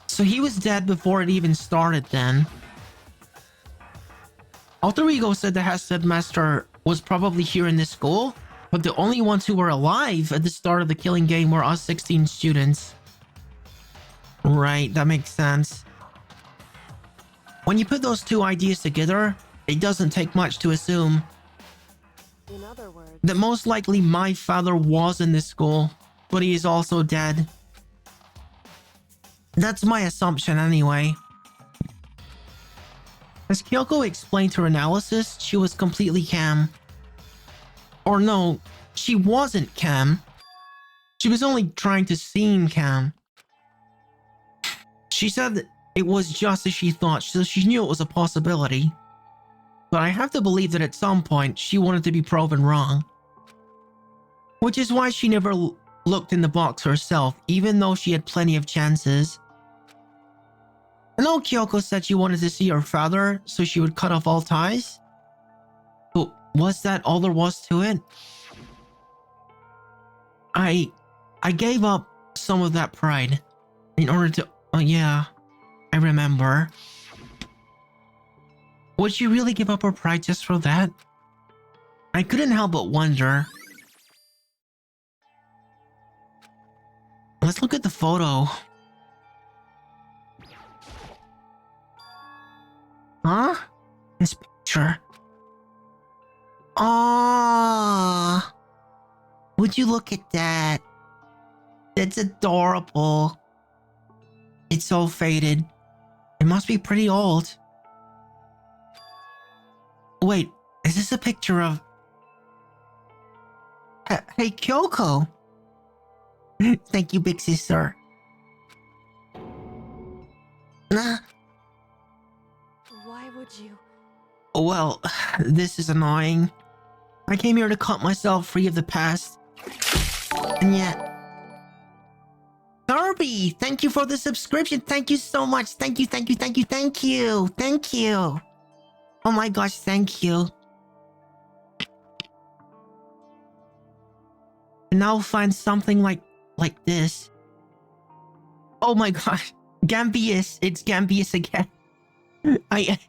A: So he was dead before it even started then. Alter Ego said the headmaster was probably here in this school, but the only ones who were alive at the start of the killing game were us 16 students. Right, that makes sense. When you put those two ideas together, it doesn't take much to assume
B: In other words,
A: that most likely my father was in this school, but he is also dead. That's my assumption anyway. As Kyoko explained her analysis, she was completely calm. Or no, she wasn't calm. She was only trying to seem calm. She said that it was just as she thought, so she knew it was a possibility. But I have to believe that at some point she wanted to be proven wrong. Which is why she never looked in the box herself, even though she had plenty of chances. I know Kyoko said she wanted to see her father, so she would cut off all ties. But was that all there was to it? I gave up some of that pride in order to... Oh yeah, I remember. Would she really give up her pride just for that? I couldn't help but wonder. Let's look at the photo. Huh? This picture. Ah, would you look at that? That's adorable. It's so faded. It must be pretty old. Wait, is this a picture of... Hey, Kyoko. Thank you, big sister.
B: why would you?
A: Well, this is annoying. I came here to cut myself free of the past. And yet... Darby, thank you for the subscription. Thank you so much. Thank you, thank you, thank you, thank you. Thank you. Oh my gosh, thank you. And now find something like this. Oh my gosh. Gambius. It's Gambius again. I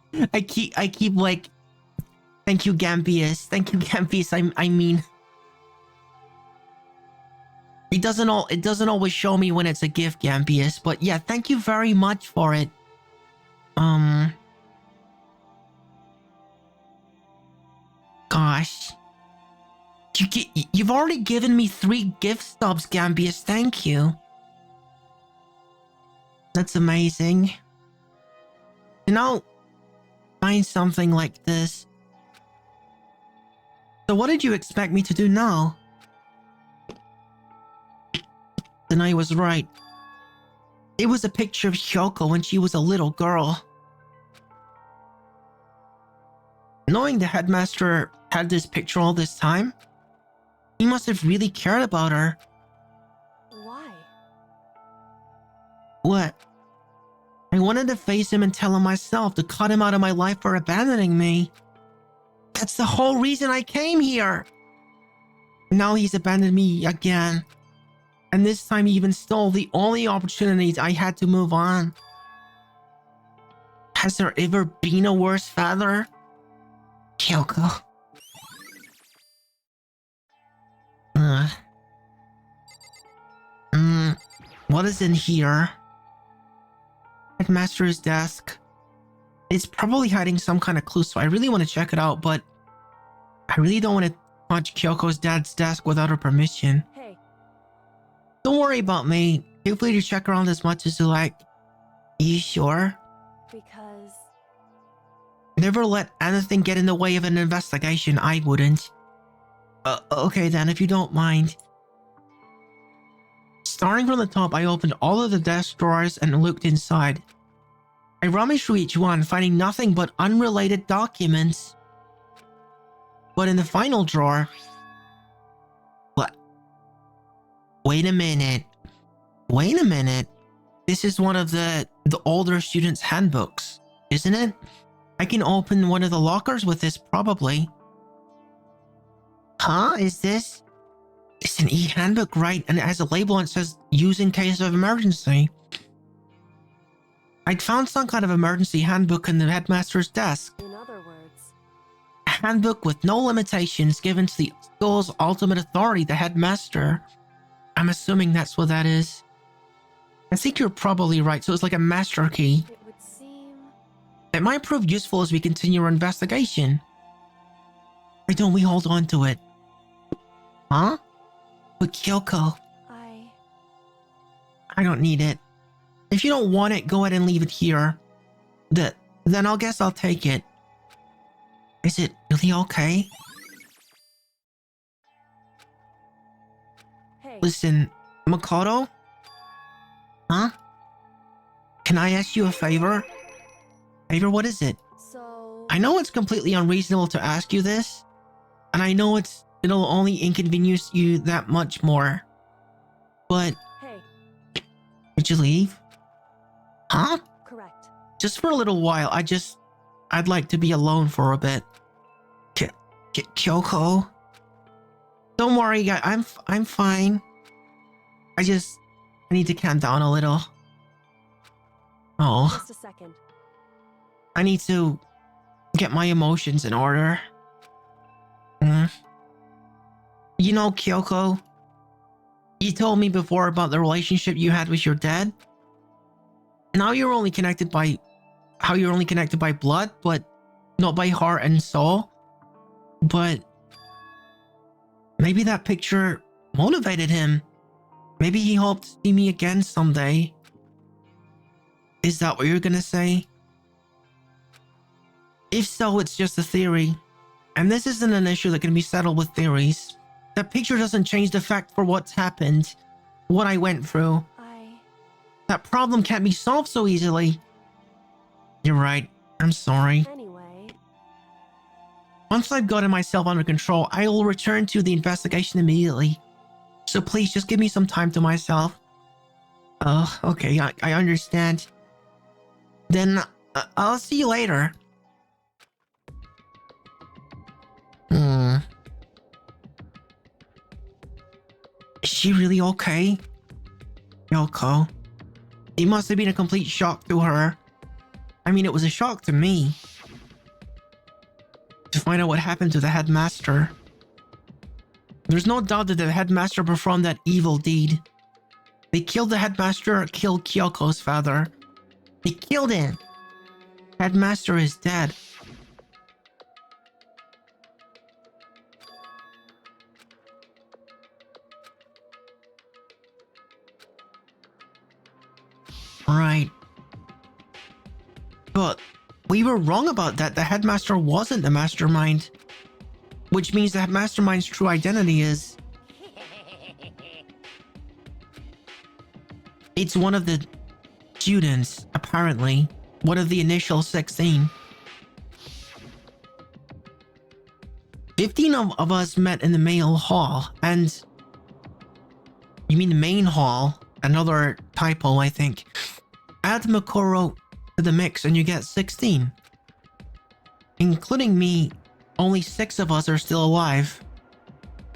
A: keep like... Thank you, Gambius. Thank you, Gambius. I mean... It doesn't always show me when it's a gift, Gambius, but yeah, thank you very much for it. Gosh. You've already given me 3 gift stubs, Gambius. Thank you. That's amazing. You know, find something like this. So what did you expect me to do now? Then I was right. It was a picture of Kyoko when she was a little girl. Knowing the headmaster had this picture all this time, he must have really cared about her.
B: Why?
A: What? I wanted to face him and tell him myself, to cut him out of my life for abandoning me. That's the whole reason I came here. Now he's abandoned me again. And this time he even stole the only opportunities I had to move on. Has there ever been a worse father? Kyoko. What is in here? Headmaster's desk. It's probably hiding some kind of clue, so I really want to check it out, but I really don't want to touch Kyoko's dad's desk without her permission.
B: Hey,
A: Don't worry about me. Feel free to check around as much as you like. You sure?
B: because
A: Never let anything get in the way of an investigation. I wouldn't. Okay then, if you don't mind. Starting from the top, I opened all of the desk drawers and looked inside. I rummaged through each one, finding nothing but unrelated documents. But in the final drawer... What? Wait a minute. Wait a minute. This is one of the older students' handbooks, isn't it? I can open one of the lockers with this, probably. Huh? Is this? It's an e-handbook, right? And it has a label and it says, use in case of emergency. I'd found some kind of emergency handbook in the headmaster's desk.
B: in other words,
A: A handbook with no limitations given to the school's ultimate authority, the headmaster. I'm assuming that's what that is. I think you're probably right, so it's like a master key.
B: it would seem
A: It might prove useful as we continue our investigation. Why don't we hold on to it? Huh? But Kyoko, I don't need it. If you don't want it, go ahead and leave it here. Then I'll guess I'll take it. Is it really okay?
B: Hey.
A: Listen, Makoto? Huh? Can I ask you a favor? Favor, what is it?
B: So...
A: I know it's completely unreasonable to ask you this, and I know it'll only inconvenience you that much more. But
B: Hey,
A: would you leave? Huh?
B: correct.
A: Just for a little while. I'd like to be alone for a bit. Kyoko? Don't worry, guys. I'm fine. I need to calm down a little. Oh,
B: Just a second.
A: I need to get my emotions in order. You know, Kyoko, you told me before about the relationship you had with your dad. Now you're only connected by blood, but not by heart and soul. But maybe that picture motivated him. Maybe he hoped to see me again someday. Is that what you're gonna say? If so, it's just a theory. And this isn't an issue that can be settled with theories. That picture doesn't change the fact for what's happened, what I went through. That problem can't be solved so easily. You're right. I'm sorry.
B: Anyway...
A: Once I've gotten myself under control, I will return to the investigation immediately. So please just give me some time to myself. Oh, okay, I understand. Then I'll see you later. Is she really okay? Yoko. It must have been a complete shock to her. I mean, it was a shock to me. To find out what happened to the headmaster. There's no doubt that the headmaster performed that evil deed. They killed the headmaster, killed Kyoko's father. They killed him. Headmaster is dead. Right. But we were wrong about that. The headmaster wasn't the mastermind. Which means the mastermind's true identity is... It's one of the students, apparently. One of the initial 16. 15 of us met in the main hall, and... You mean the main hall? Another typo, I think. Add Makoro to the mix and you get 16. Including me, only 6 of us are still alive.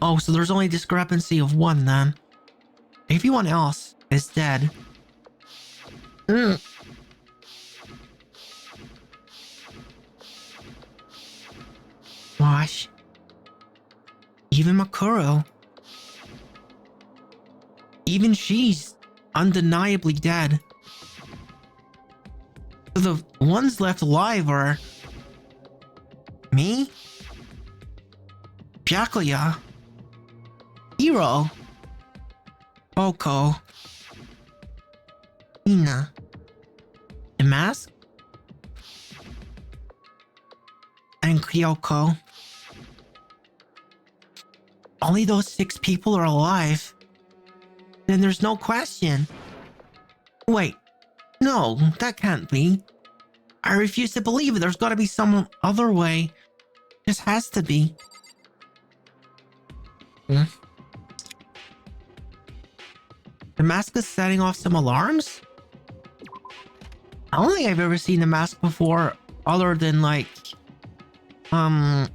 A: Oh, so there's only a discrepancy of 1 then. Everyone else is dead. Gosh. Even Makoro. Even she's undeniably dead. So the ones left alive are... me? Byakuya. Hiro. Boko. Ina. The mask? And Kyoko. Only those 6 people are alive. Then there's no question. Wait. No, that can't be. I refuse to believe it. There's gotta be some other way. Just has to be. The mask is setting off some alarms? I don't think I've ever seen the mask before, other than like... when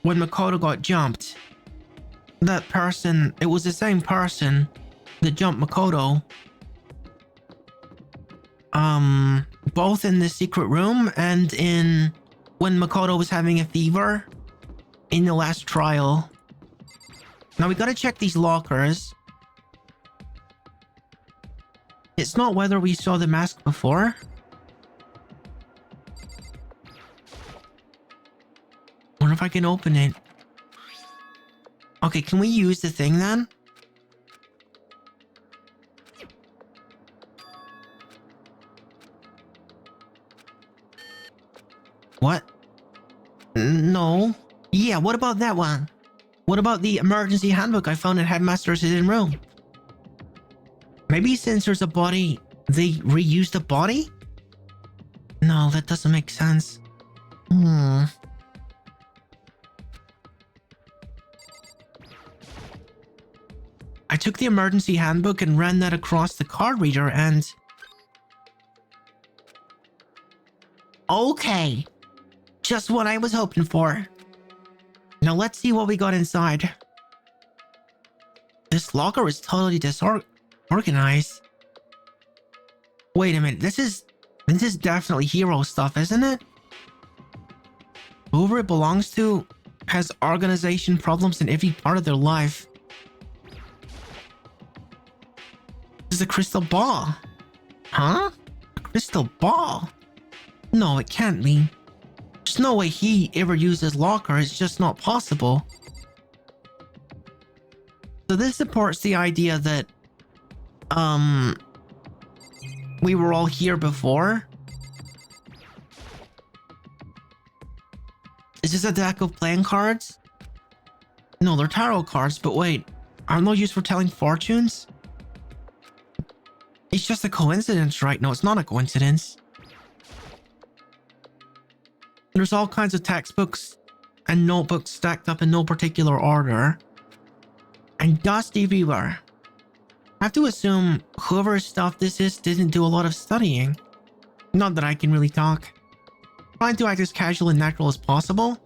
A: Makoto got jumped. That person, it was the same person that jumped Makoto. Both in the secret room and in when Makoto was having a fever in the last trial. Now we gotta check these lockers. It's not whether we saw the mask before. wonder if I can open it. Okay, can we use the thing then? What? No. Yeah, what about that one? What about the emergency handbook I found in Headmaster's hidden room? Maybe since there's a body, they reused the body? No, that doesn't make sense. I took the emergency handbook and ran that across the card reader and... Okay. Just what I was hoping for. Now let's see what we got inside. This locker is totally disorganized. Wait a minute, this is definitely hero stuff, isn't it? Whoever it belongs to has organization problems in every part of their life. This is a crystal ball. Huh? A crystal ball? No, it can't be. There's no way he ever used his locker, it's just not possible. So this supports the idea that, we were all here before. Is this a deck of playing cards? No, they're tarot cards, but wait, aren't those used for telling fortunes? It's just a coincidence, right? No, it's not a coincidence. There's all kinds of textbooks and notebooks stacked up in no particular order. And dust everywhere. I have to assume whoever's stuff this is didn't do a lot of studying. Not that I can really talk. Trying to act as casual and natural as possible,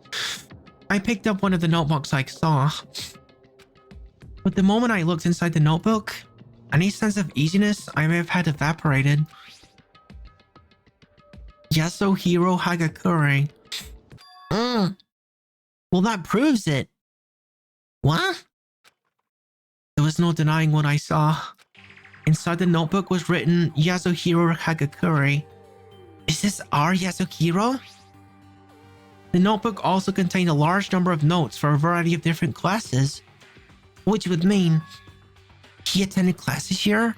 A: I picked up one of the notebooks I saw. But the moment I looked inside the notebook, any sense of easiness I may have had evaporated. Yasuhiro Hagakure. Well, that proves it. What? There was no denying what I saw. Inside the notebook was written Yasuhiro Hagakure. Is this our Yasuhiro? The notebook also contained a large number of notes for a variety of different classes, which would mean he attended classes here?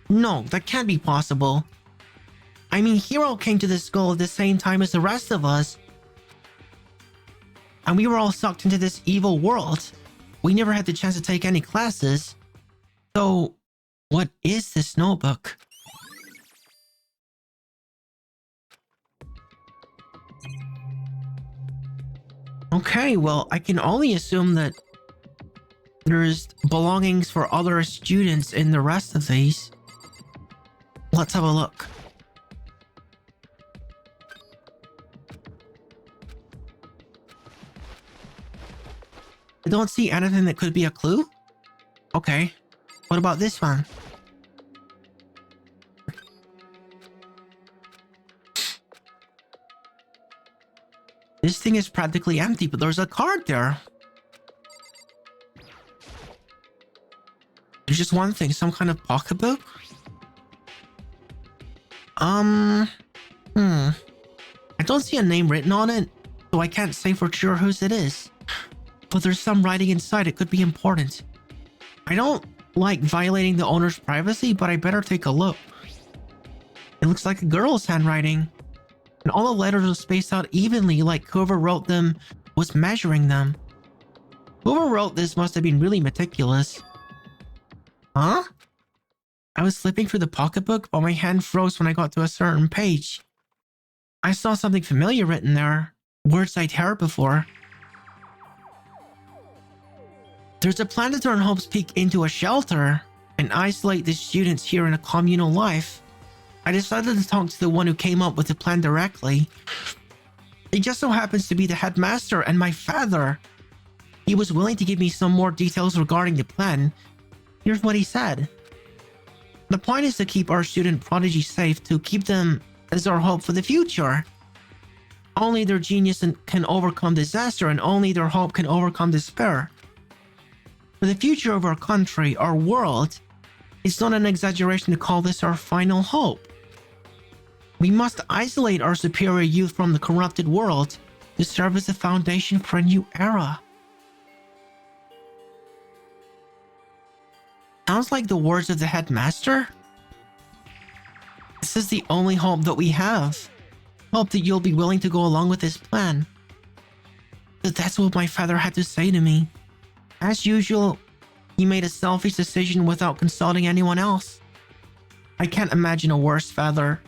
A: No, that can't be possible. I mean, Hiro came to this school at the same time as the rest of us. And we were all sucked into this evil world. We never had the chance to take any classes. So, what is this notebook? Okay, well, I can only assume that there's belongings for other students in the rest of these. Let's have a look. I don't see anything that could be a clue. Okay. What about this one? This thing is practically empty, but there's a card there. There's just one thing, some kind of pocketbook? I don't see a name written on it, so I can't say for sure whose it is. But there's some writing inside, it could be important. I don't like violating the owner's privacy, but I better take a look. It looks like a girl's handwriting. And all the letters are spaced out evenly, like whoever wrote them was measuring them. Whoever wrote this must have been really meticulous. Huh? I was flipping through the pocketbook, but my hand froze when I got to a certain page. I saw something familiar written there, words I'd heard before. There's a plan to turn Hope's Peak into a shelter and isolate the students here in a communal life. I decided to talk to the one who came up with the plan directly. He just so happens to be the headmaster and my father. He was willing to give me some more details regarding the plan. Here's what he said. The point is to keep our student prodigy safe, to keep them as our hope for the future. Only their genius can overcome disaster, and only their hope can overcome despair. For the future of our country, our world, it's not an exaggeration to call this our final hope. We must isolate our superior youth from the corrupted world to serve as the foundation for a new era. Sounds like the words of the headmaster. This is the only hope that we have. Hope that you'll be willing to go along with this plan. But that's what my father had to say to me. As usual, he made a selfish decision without consulting anyone else. I can't imagine a worse father.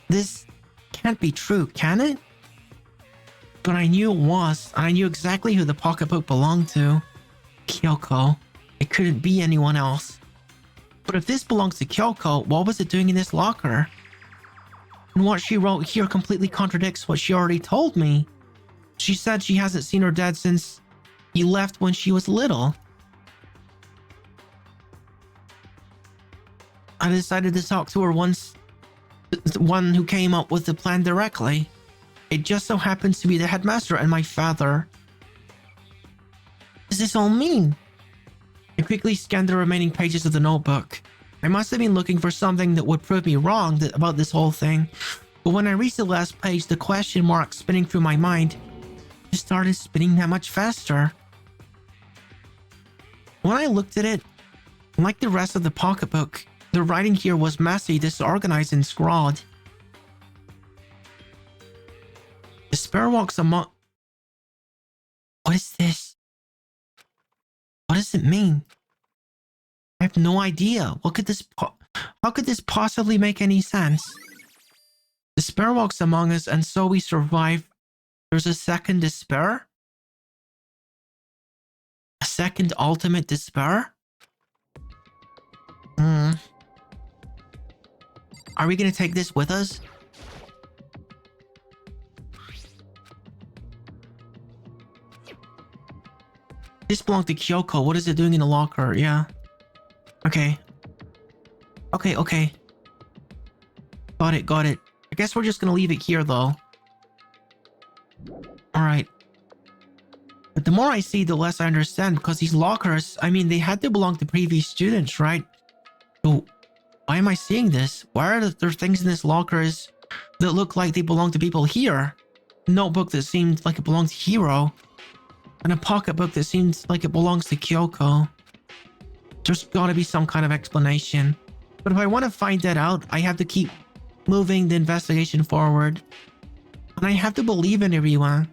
A: This can't be true, can it? But I knew it was, and I knew exactly who the pocketbook belonged to. Kyoko. It couldn't be anyone else. But if this belongs to Kyoko, what was it doing in this locker? And what she wrote here completely contradicts what she already told me. She said she hasn't seen her dad since he left when she was little. I decided to talk to her once, the one who came up with the plan directly. It just so happens to be the headmaster and my father. What does this all mean? I quickly scanned the remaining pages of the notebook. I must have been looking for something that would prove me wrong about this whole thing. But when I reached the last page, the question mark spinning through my mind just started spinning that much faster. When I looked at it, like the rest of the pocketbook, the writing here was messy, disorganized, and scrawled. Despair walks among... What is this? What does it mean? I have no idea. What could this how could this possibly make any sense? Despair walks among us, and so we survive. There's a second despair? A second ultimate despair? Are we gonna take this with us? This belonged to Kyoko. What is it doing in the locker? Yeah. Okay. Okay. Got it. I guess we're just gonna leave it here, though. Alright. But the more I see, the less I understand, because these lockers, I mean, they had to belong to previous students, right? So, why am I seeing this? Why are there things in this lockers that look like they belong to people here? A notebook that seemed like it belonged to Hiro. And a pocketbook that seems like it belongs to Kyoko. There's gotta be some kind of explanation. But if I want to find that out, I have to keep moving the investigation forward. And I have to believe in everyone.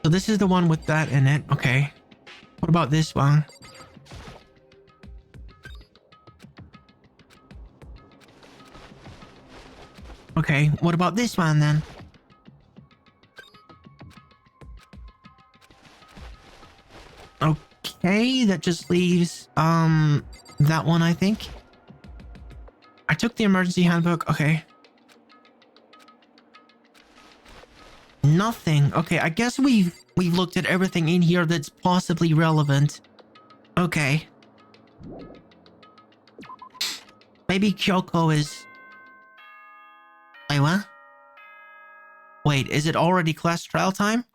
A: So this is the one with that in it. Okay. What about this one? Okay, what about this one then? Okay, that just leaves that one, I think. I took the emergency handbook. Okay. Nothing. Okay, I guess we've looked at everything in here that's possibly relevant. Okay. Maybe Kyoko is... Wait, what? Wait, is it already class trial time?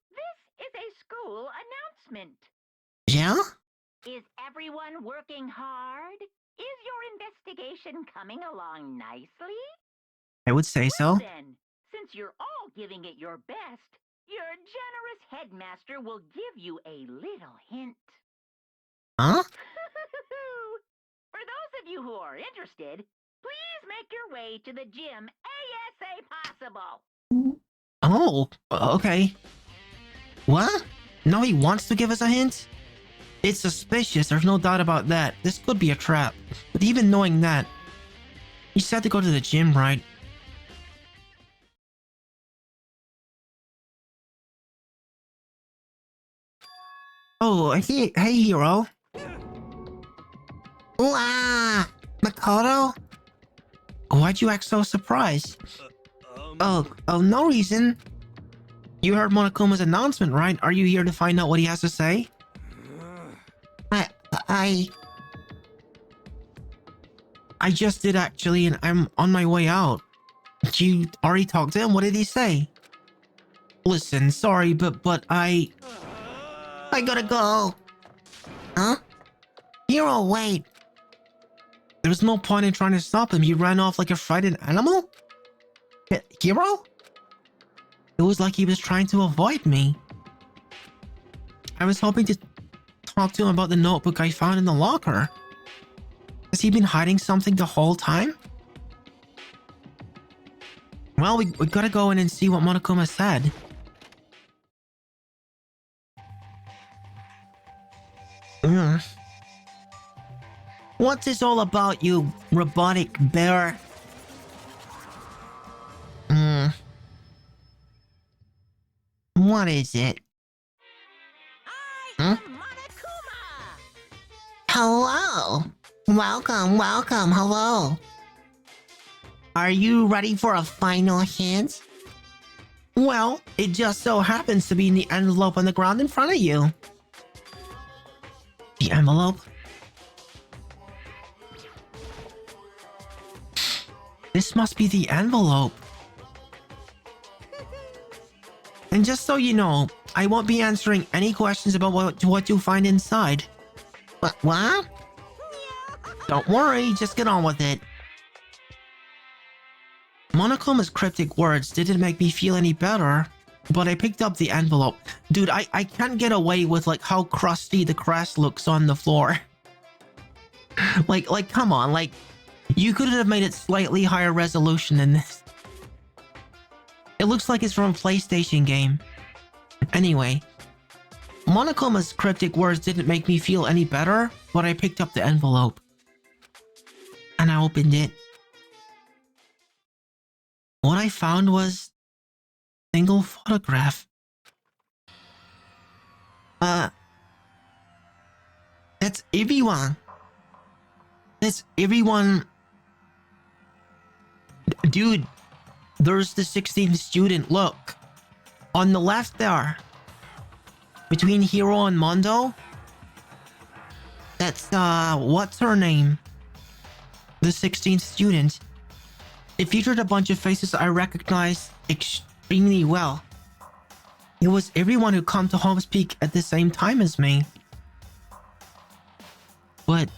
C: This is a school announcement.
A: Yeah?
C: Is everyone working hard? Is your investigation coming along nicely?
A: I would say so.
C: Well then, since you're all giving it your best, your generous headmaster will give you a little hint.
A: Huh?
C: For those of you who are interested, please make your way to the gym ASA possible.
A: Oh, okay. What? No, he wants to give us a hint? It's suspicious, there's no doubt about that. This could be a trap. But even knowing that, he said to go to the gym, right? Oh, hey Hiro. Ooh, Makoto? Why'd you act so surprised? Oh, no reason. You heard Monokuma's announcement, right? Are you here to find out what he has to say? I just did actually, and I'm on my way out. You already talked to him? What did he say? Listen, sorry, but I gotta go. Huh? Hero, wait. There was no point in trying to stop him. He ran off like a frightened animal? Hero? It was like he was trying to avoid me. I was hoping to talk to him about the notebook I found in the locker. Has he been hiding something the whole time? Well, we gotta go in and see what Monokuma said. What's this all about, you robotic bear? What is it?
C: I am Monokuma!
A: Hello! Welcome, hello! Are you ready for a final hint? Well, it just so happens to be in the envelope on the ground in front of you. The envelope? This must be the envelope. And just so you know, I won't be answering any questions about what you find inside. What? Don't worry, just get on with it. Monokuma's cryptic words didn't make me feel any better, but I picked up the envelope. Dude, I can't get away with like how crusty the crest looks on the floor. like come on, like you could have made it slightly higher resolution than this. It looks like it's from a PlayStation game. Anyway, Monokuma's cryptic words didn't make me feel any better, but I picked up the envelope. And I opened it. What I found was a single photograph. That's everyone. That's everyone. Dude, there's the 16th student. Look. On the left there. Between Hiro and Mondo. That's, what's her name? The 16th student. It featured a bunch of faces I recognized extremely well. It was everyone who come to Hope's Peak at the same time as me. But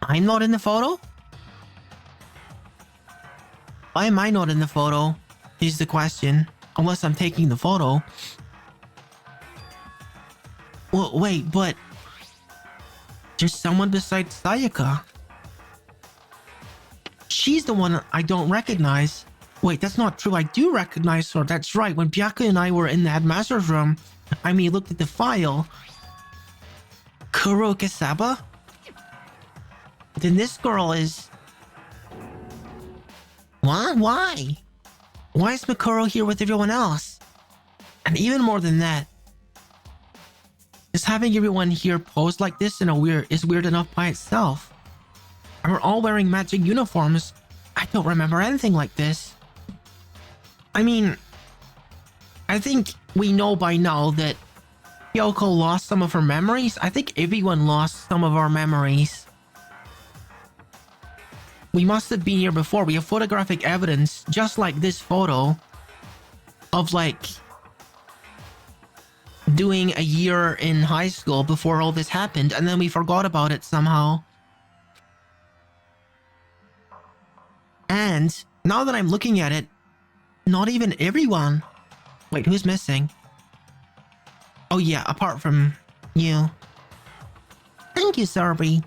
A: I'm not in the photo? Why am I not in the photo? Is the question. Unless I'm taking the photo. Well, wait, but there's someone besides Sayaka. She's the one I don't recognize. Wait, that's not true. I do recognize her. That's right. When Byaku and I were in the headmaster's room, looked at the file. Kuro Kasaba? Then this girl is... What? Why? Why is Mikuro here with everyone else? And even more than that, just having everyone here posed like this is weird enough by itself. And we're all wearing matching uniforms. I don't remember anything like this. I think we know by now that Kyoko lost some of her memories. I think everyone lost some of our memories. We must have been here before. We have photographic evidence, just like this photo, of like doing a year in high school before all this happened, and then we forgot about it somehow. And now that I'm looking at it, not even everyone. Wait, who's missing? Oh yeah, apart from you. Thank you, Sarby.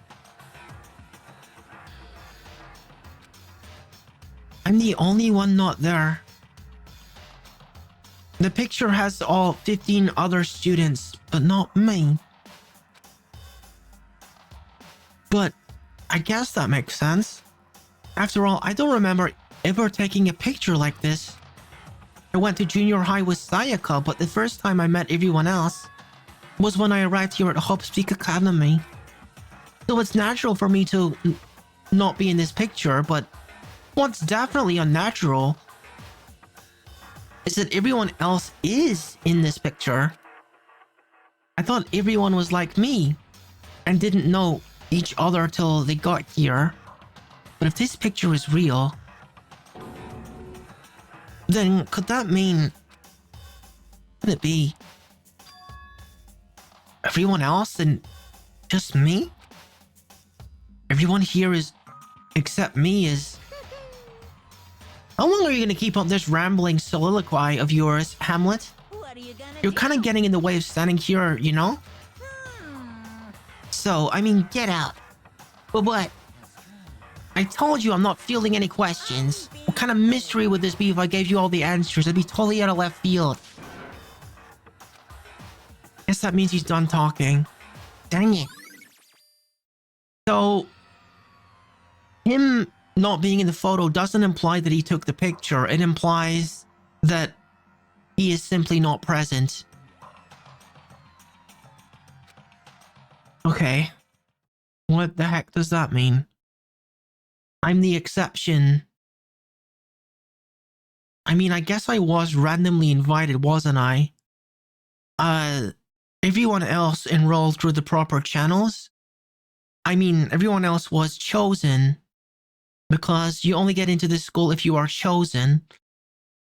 A: I'm the only one not there. The picture has all 15 other students, but not me. But I guess that makes sense. After all, I don't remember ever taking a picture like this. I went to junior high with Sayaka, but the first time I met everyone else was when I arrived here at Hope's Peak Academy. So it's natural for me to not be in this picture, but what's definitely unnatural is that everyone else is in this picture. I thought everyone was like me and didn't know each other till they got here. But if this picture is real, then could that mean... Could it be everyone else in Just me? Everyone here is... except me is... How long are you gonna keep up this rambling soliloquy of yours, Hamlet?
D: What are you gonna
A: You're kind of getting in the way of standing here, you know? So, I mean, get out. But what? I told you I'm not fielding any questions. What kind of mystery would this be if I gave you all the answers? It'd be totally out of left field. Guess that means he's done talking. Dang it. So, him not being in the photo doesn't imply that he took the picture. It implies that he is simply not present. Okay. What the heck does that mean? I'm the exception. I mean, I guess I was randomly invited, wasn't I? Everyone else enrolled through the proper channels. I mean, everyone else was chosen because you only get into this school if you are chosen.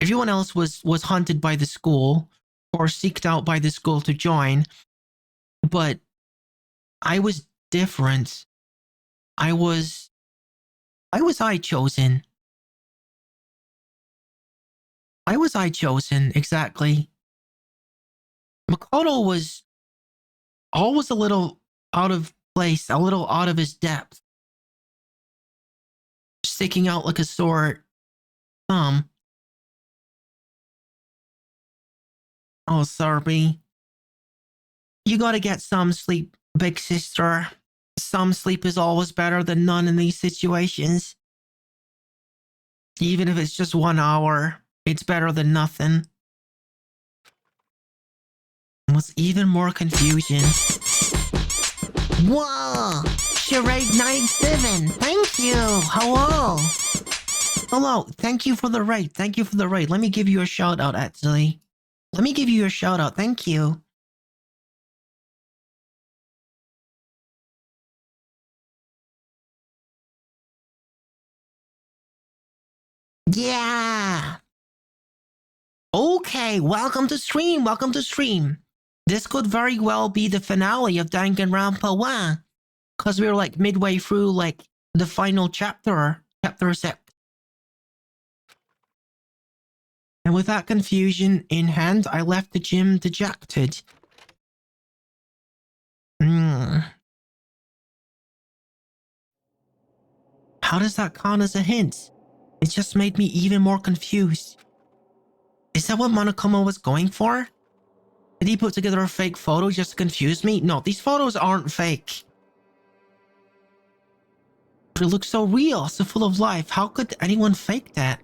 A: Everyone else was hunted by the school or seeked out by the school to join. But I was different. I was I chosen? Why was I chosen, exactly? Makoto was always a little out of place, a little out of his depth. Sticking out like a sore thumb. Oh, sorry. You gotta get some sleep, big sister. Some sleep is always better than none in these situations. Even if it's just 1 hour, it's better than nothing. What's even more confusion? Whoa! Charade 97! Thank you! Hello! Hello, thank you for the raid. Thank you for the raid. Let me give you a shout out, actually. Let me give you a shout out. Thank you. Yeah! Okay, welcome to stream, welcome to stream. This could very well be the finale of Danganronpa 1. Because we're like midway through like the final chapter, chapter 6. And with that confusion in hand, I left the gym dejected. How does that count as a hint? It just made me even more confused. Is that what Monokuma was going for? Did he put together a fake photo just to confuse me? No, these photos aren't fake. But it looks so real, so full of life. How could anyone fake that?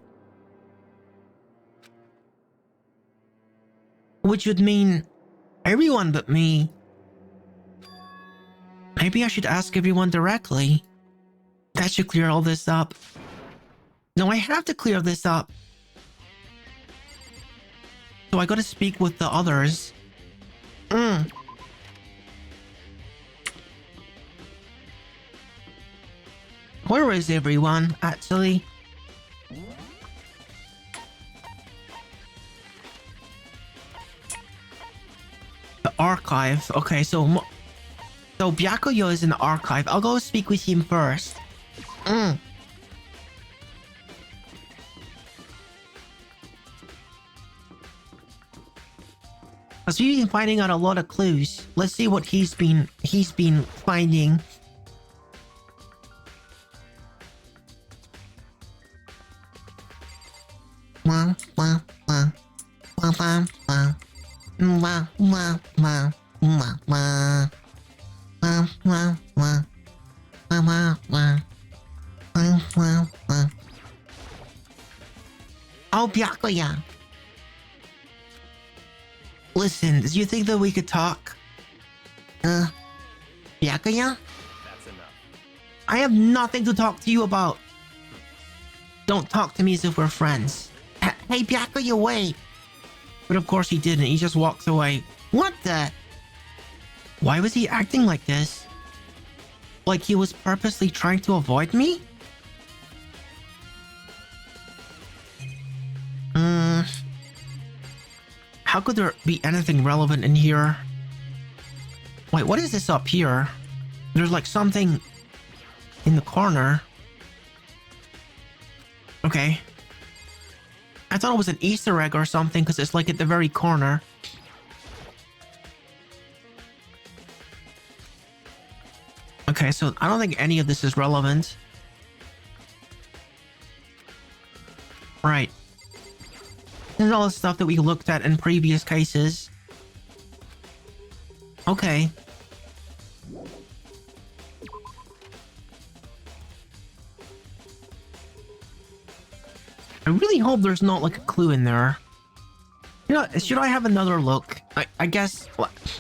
A: Which would mean everyone but me. Maybe I should ask everyone directly. That should clear all this up. No, I have to clear this up. So I gotta speak with the others. Where is everyone, actually? The archive. Okay, so Byakuyo is in the archive. I'll go speak with him first. Because we've been finding out a lot of clues. Let's see what he's been finding. Oh, Byakuya. Listen, do you think that we could talk? Byakuya?
E: That's enough.
A: I have nothing to talk to you about. Don't talk to me as if we're friends. Hey, Byakuya, wait. But of course he didn't. He just walked away. What the? Why was he acting like this? Like he was purposely trying to avoid me? How could there be anything relevant in here? Wait, what is this up here? There's like something in the corner. Okay. I thought it was an Easter egg or something because it's like at the very corner. Okay, so I don't think any of this is relevant. Right. This is all the stuff that we looked at in previous cases. Okay. I really hope there's not like a clue in there. You know, should I have another look? I guess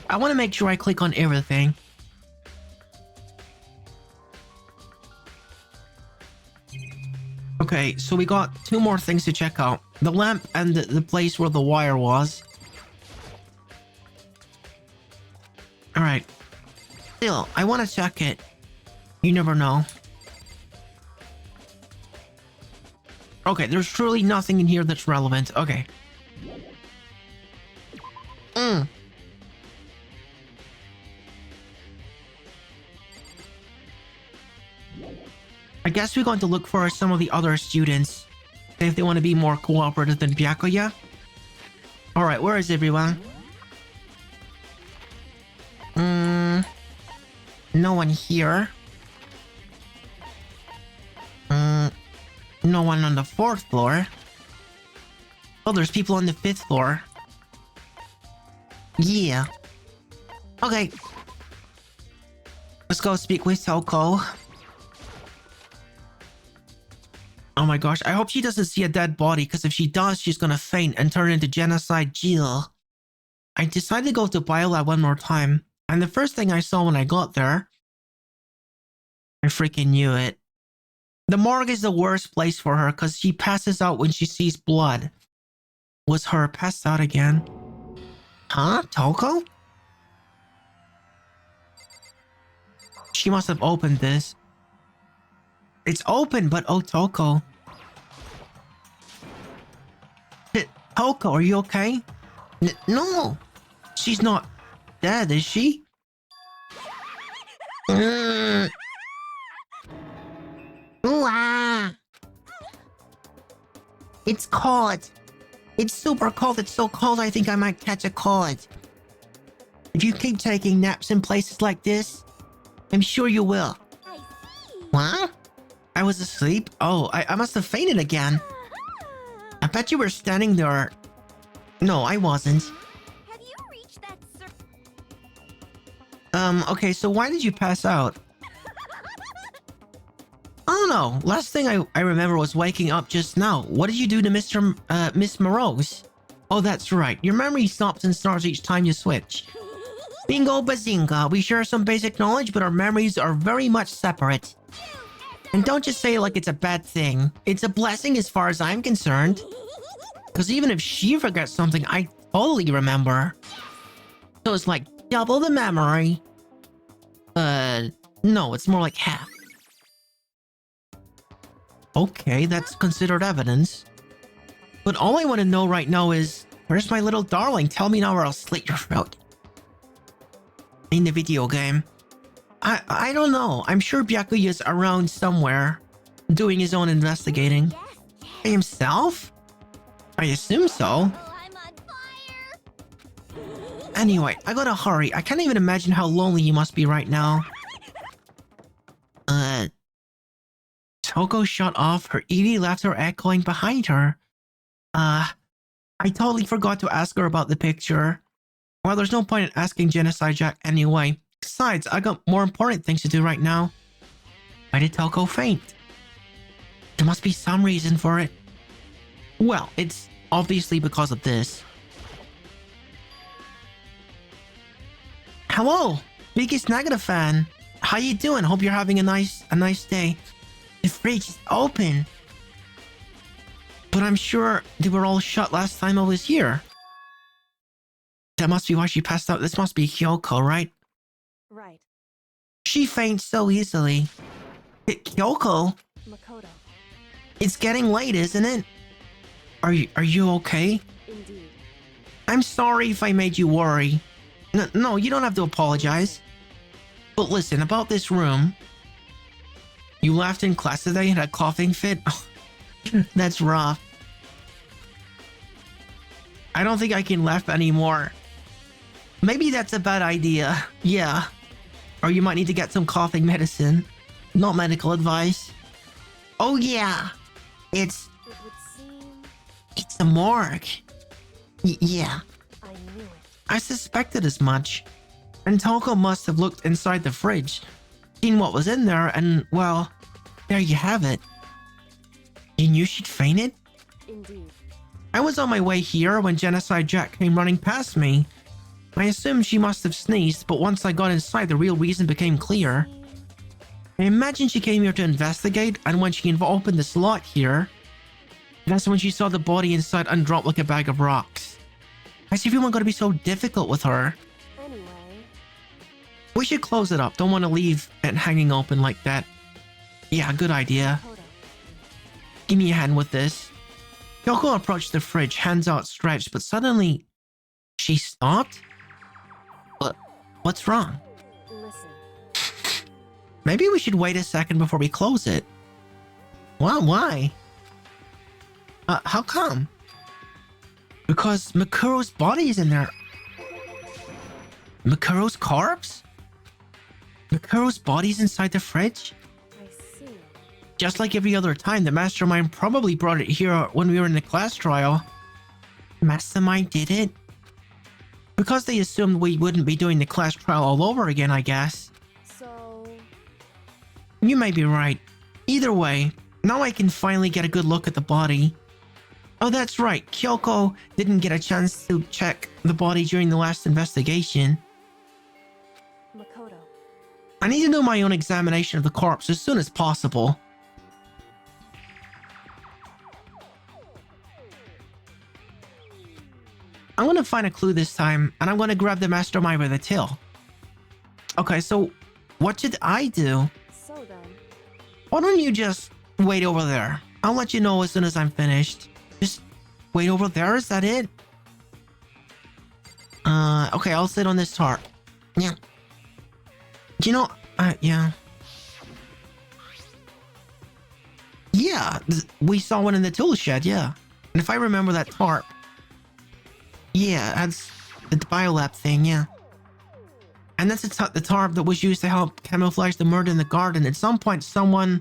A: I want to make sure I click on everything. Okay, so we got 2 more things to check out. The lamp and the place where the wire was. Alright. Still, I want to check it. You never know. Okay, there's truly nothing in here that's relevant. Okay. I guess we're going to look for some of the other students. If they want to be more cooperative than Byakuya. Alright, where is everyone? No one here. No one on the 4th floor. Oh, there's people on the 5th floor. Yeah. Okay. Let's go speak with Toko. Oh my gosh, I hope she doesn't see a dead body, because if she does, she's gonna faint and turn into Genocide Jill. I decided to go to Biolab one more time, and the first thing I saw when I got there... I freaking knew it. The morgue is the worst place for her, because she passes out when she sees blood. Was her passed out again? Huh? Toko? She must have opened this. It's open, but oh, Toko. Toko, are you okay? No! She's not dead, is she? Ooh, ah. It's cold. It's super cold. It's so cold I think I might catch a cold. If you keep taking naps in places like this, I'm sure you will.
D: I see.
A: What? I was asleep? Oh, I must have fainted again. I bet you were standing there. No, I wasn't.
D: Have you reached that
A: Okay, so why did you pass out? I don't know. Last thing I remember was waking up just now. What did you do to Miss Morose? Oh, that's right. Your memory stops and starts each time you switch. Bingo bazinga. We share some basic knowledge, but our memories are very much separate. And don't just say it like it's a bad thing. It's a blessing as far as I'm concerned. Because even if she forgets something, I totally remember. So it's like double the memory. No, it's more like half. Okay, that's considered evidence. But all I want to know right now is, where's my little darling? Tell me now or I'll slit your throat. In the video game. I don't know. I'm sure Byakuya's around somewhere, doing his own investigating. By himself? I assume so.
D: Oh, I'm on fire.
A: Anyway, I gotta hurry. I can't even imagine how lonely you must be right now. Toko shut off. Her ED left her echoing behind her. I totally forgot to ask her about the picture. Well, there's no point in asking Genocide Jack anyway. Besides, I got more important things to do right now. Why did Toko faint? There must be some reason for it. Well, it's obviously because of this. Hello, biggest negative fan. How you doing? Hope you're having a nice day. The fridge is open. But I'm sure they were all shut last time I was here. That must be why she passed out. This must be Kyoko, right?
B: Right.
A: She faints so easily. Kyoko,
B: Makoto.
A: it's getting late, isn't it? Are you okay?
B: Indeed.
A: I'm sorry if I made you worry. No, you don't have to apologize. But listen, about this room. You left in class today and had a coughing fit? That's rough. I don't think I can laugh anymore. Maybe that's a bad idea. Yeah. Or you might need to get some coughing medicine. Not medical advice. Oh yeah.
B: It would seem
A: It's a morgue. Yeah.
B: I knew it.
A: I suspected as much. And Toko must have looked inside the fridge, seen what was in there, and, well, there you have it. You knew she'd fainted?
B: Indeed.
A: I was on my way here when Genocide Jack came running past me. I assumed she must have sneezed, but once I got inside, the real reason became clear. I imagine she came here to investigate, and when she opened the slot here, that's when she saw the body inside undrop like a bag of rocks. Why's everyone gotta be so difficult with her?
B: Anyway,
A: We should close it up. Don't want to leave it hanging open like that. Yeah, good idea.
B: Makoto.
A: Give me a hand with this. Kyoko approached the fridge, hands outstretched, but suddenly she stopped? What's wrong?
B: Listen.
A: Maybe we should wait a second before we close it. Well, why? How come? Because Makuro's body is in there. Makuro's corpse? Makuro's body's inside the fridge?
B: I see.
A: Just like every other time, the mastermind probably brought it here when we were in the class trial. Mastermind did it? Because they assumed we wouldn't be doing the class trial all over again, I guess.
B: So,
A: You may be right. Either way, now I can finally get a good look at the body. Oh, that's right. Kyoko didn't get a chance to check the body during the last investigation.
B: Makoto.
A: I need to do my own examination of the corpse as soon as possible. I'm gonna find a clue this time, and I'm gonna grab the mastermind by the tail. Okay, so what should I do?
B: So then,
A: Why don't you just wait over there? I'll let you know as soon as I'm finished. Just wait over there, is that it? Okay, I'll sit on this tarp. Yeah. You know, yeah. Yeah, we saw one in the tool shed, yeah. And if I remember that tarp. Yeah, that's the biolab thing, yeah. And that's the tarp that was used to help camouflage the murder in the garden. At some point, someone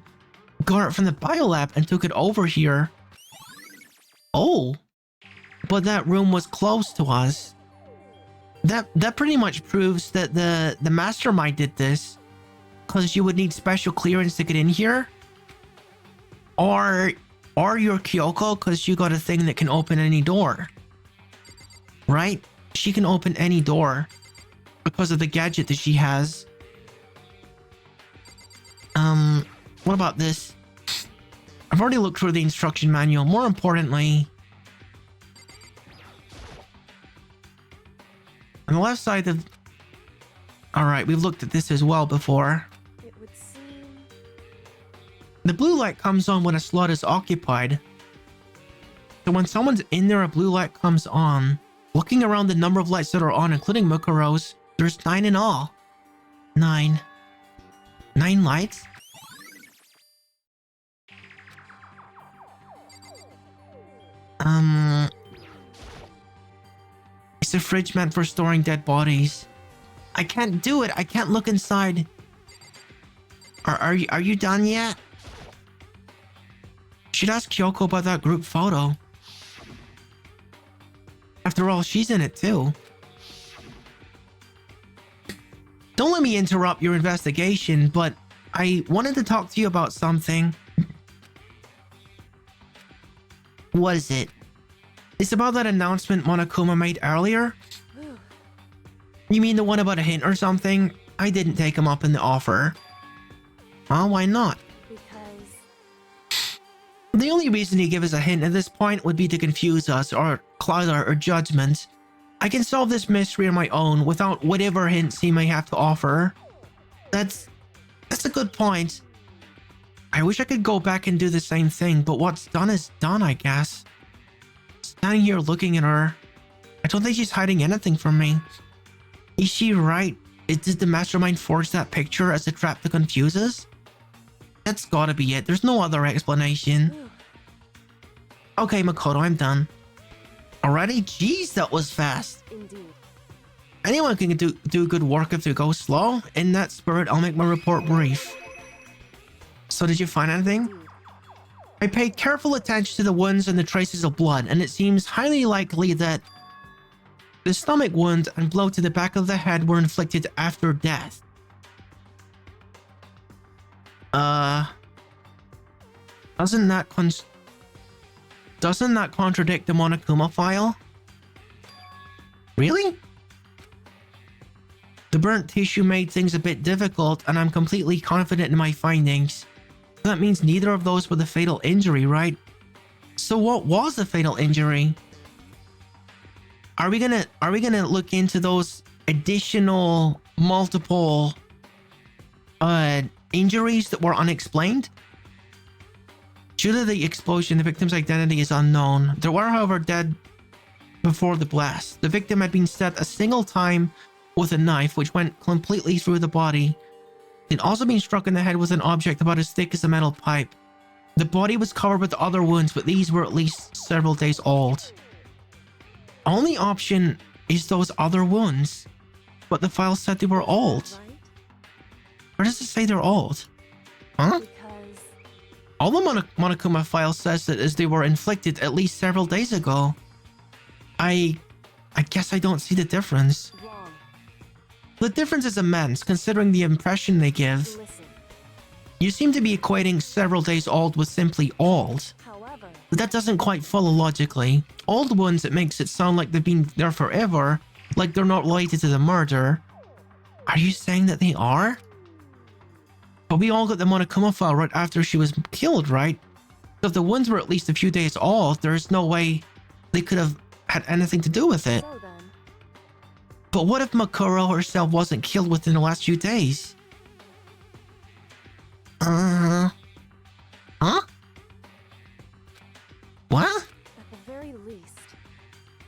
A: got it from the biolab and took it over here. Oh. But that room was close to us. That pretty much proves that the mastermind did this. Because you would need special clearance to get in here. Or you're Kyoko because you got a thing that can open any door. Right? She can open any door because of the gadget that she has. What about this? I've already looked through the instruction manual. More importantly, on the left side of... Alright, we've looked at this as well before.
B: it would seem
A: The blue light comes on when a slot is occupied. So when someone's in there, a blue light comes on. Looking around the number of lights that are on, including Mukuro's, there's 9 in all. 9. 9 lights? It's a fridge meant for storing dead bodies. I can't do it. I can't look inside. Are you done yet? Should ask Kyoko about that group photo. After all, she's in it too. Don't let me interrupt your investigation, but I wanted to talk to you about something. What is it? It's about that announcement Monokuma made earlier. You mean the one about a hint or something? I didn't take him up in the offer. Well, why not?
B: because
A: The only reason he gave us a hint at this point would be to confuse us or cloud our judgment. I can solve this mystery on my own without whatever hints he may have to offer. That's a good point. I wish I could go back and do the same thing, but what's done is done, I guess. Standing here looking at her, I don't think she's hiding anything from me. Is she right Did the mastermind forge that picture as a trap to confuse us? That's gotta be it. There's no other explanation. Okay, Makoto, I'm done. Already? Jeez, that was fast.
B: Indeed.
A: Anyone can do good work if they go slow. In that spirit, I'll make my report brief. So did you find anything?
B: Indeed.
A: I paid careful attention to the wounds and the traces of blood, and it seems highly likely that the stomach wound and blow to the back of the head were inflicted after death. Doesn't that contradict the Monokuma file? Really? The burnt tissue made things a bit difficult, and I'm completely confident in my findings. That means neither of those were the fatal injury, right? So what was the fatal injury? Are we gonna look into those additional multiple injuries that were unexplained? Due to the explosion, the victim's identity is unknown. There were, however, dead before the blast. The victim had been stabbed a single time with a knife, which went completely through the body. He'd also been struck in the head with an object about as thick as a metal pipe. The body was covered with other wounds, but these were at least several days old. Only option is those other wounds, but the file said they were old.
B: Right?
A: Where does it say they're old? Huh?
B: Because
A: All the Monokuma file says that as they were inflicted at least several days ago. I guess I don't see the difference.
B: wrong.
A: The difference is immense, considering the impression they give.
B: Listen.
A: You seem to be equating several days old with simply old.
B: However,
A: But that doesn't quite follow logically. Old ones, it makes it sound like they've been there forever, like they're not related to the murder. Are you saying that they are? But we all got the Monokuma file right after she was killed, right? So if the wounds were at least a few days old, there's no way they could have had anything to do with it.
B: so then,
A: But what if Makuro herself wasn't killed within the last few days? Huh? What?
B: at the very least,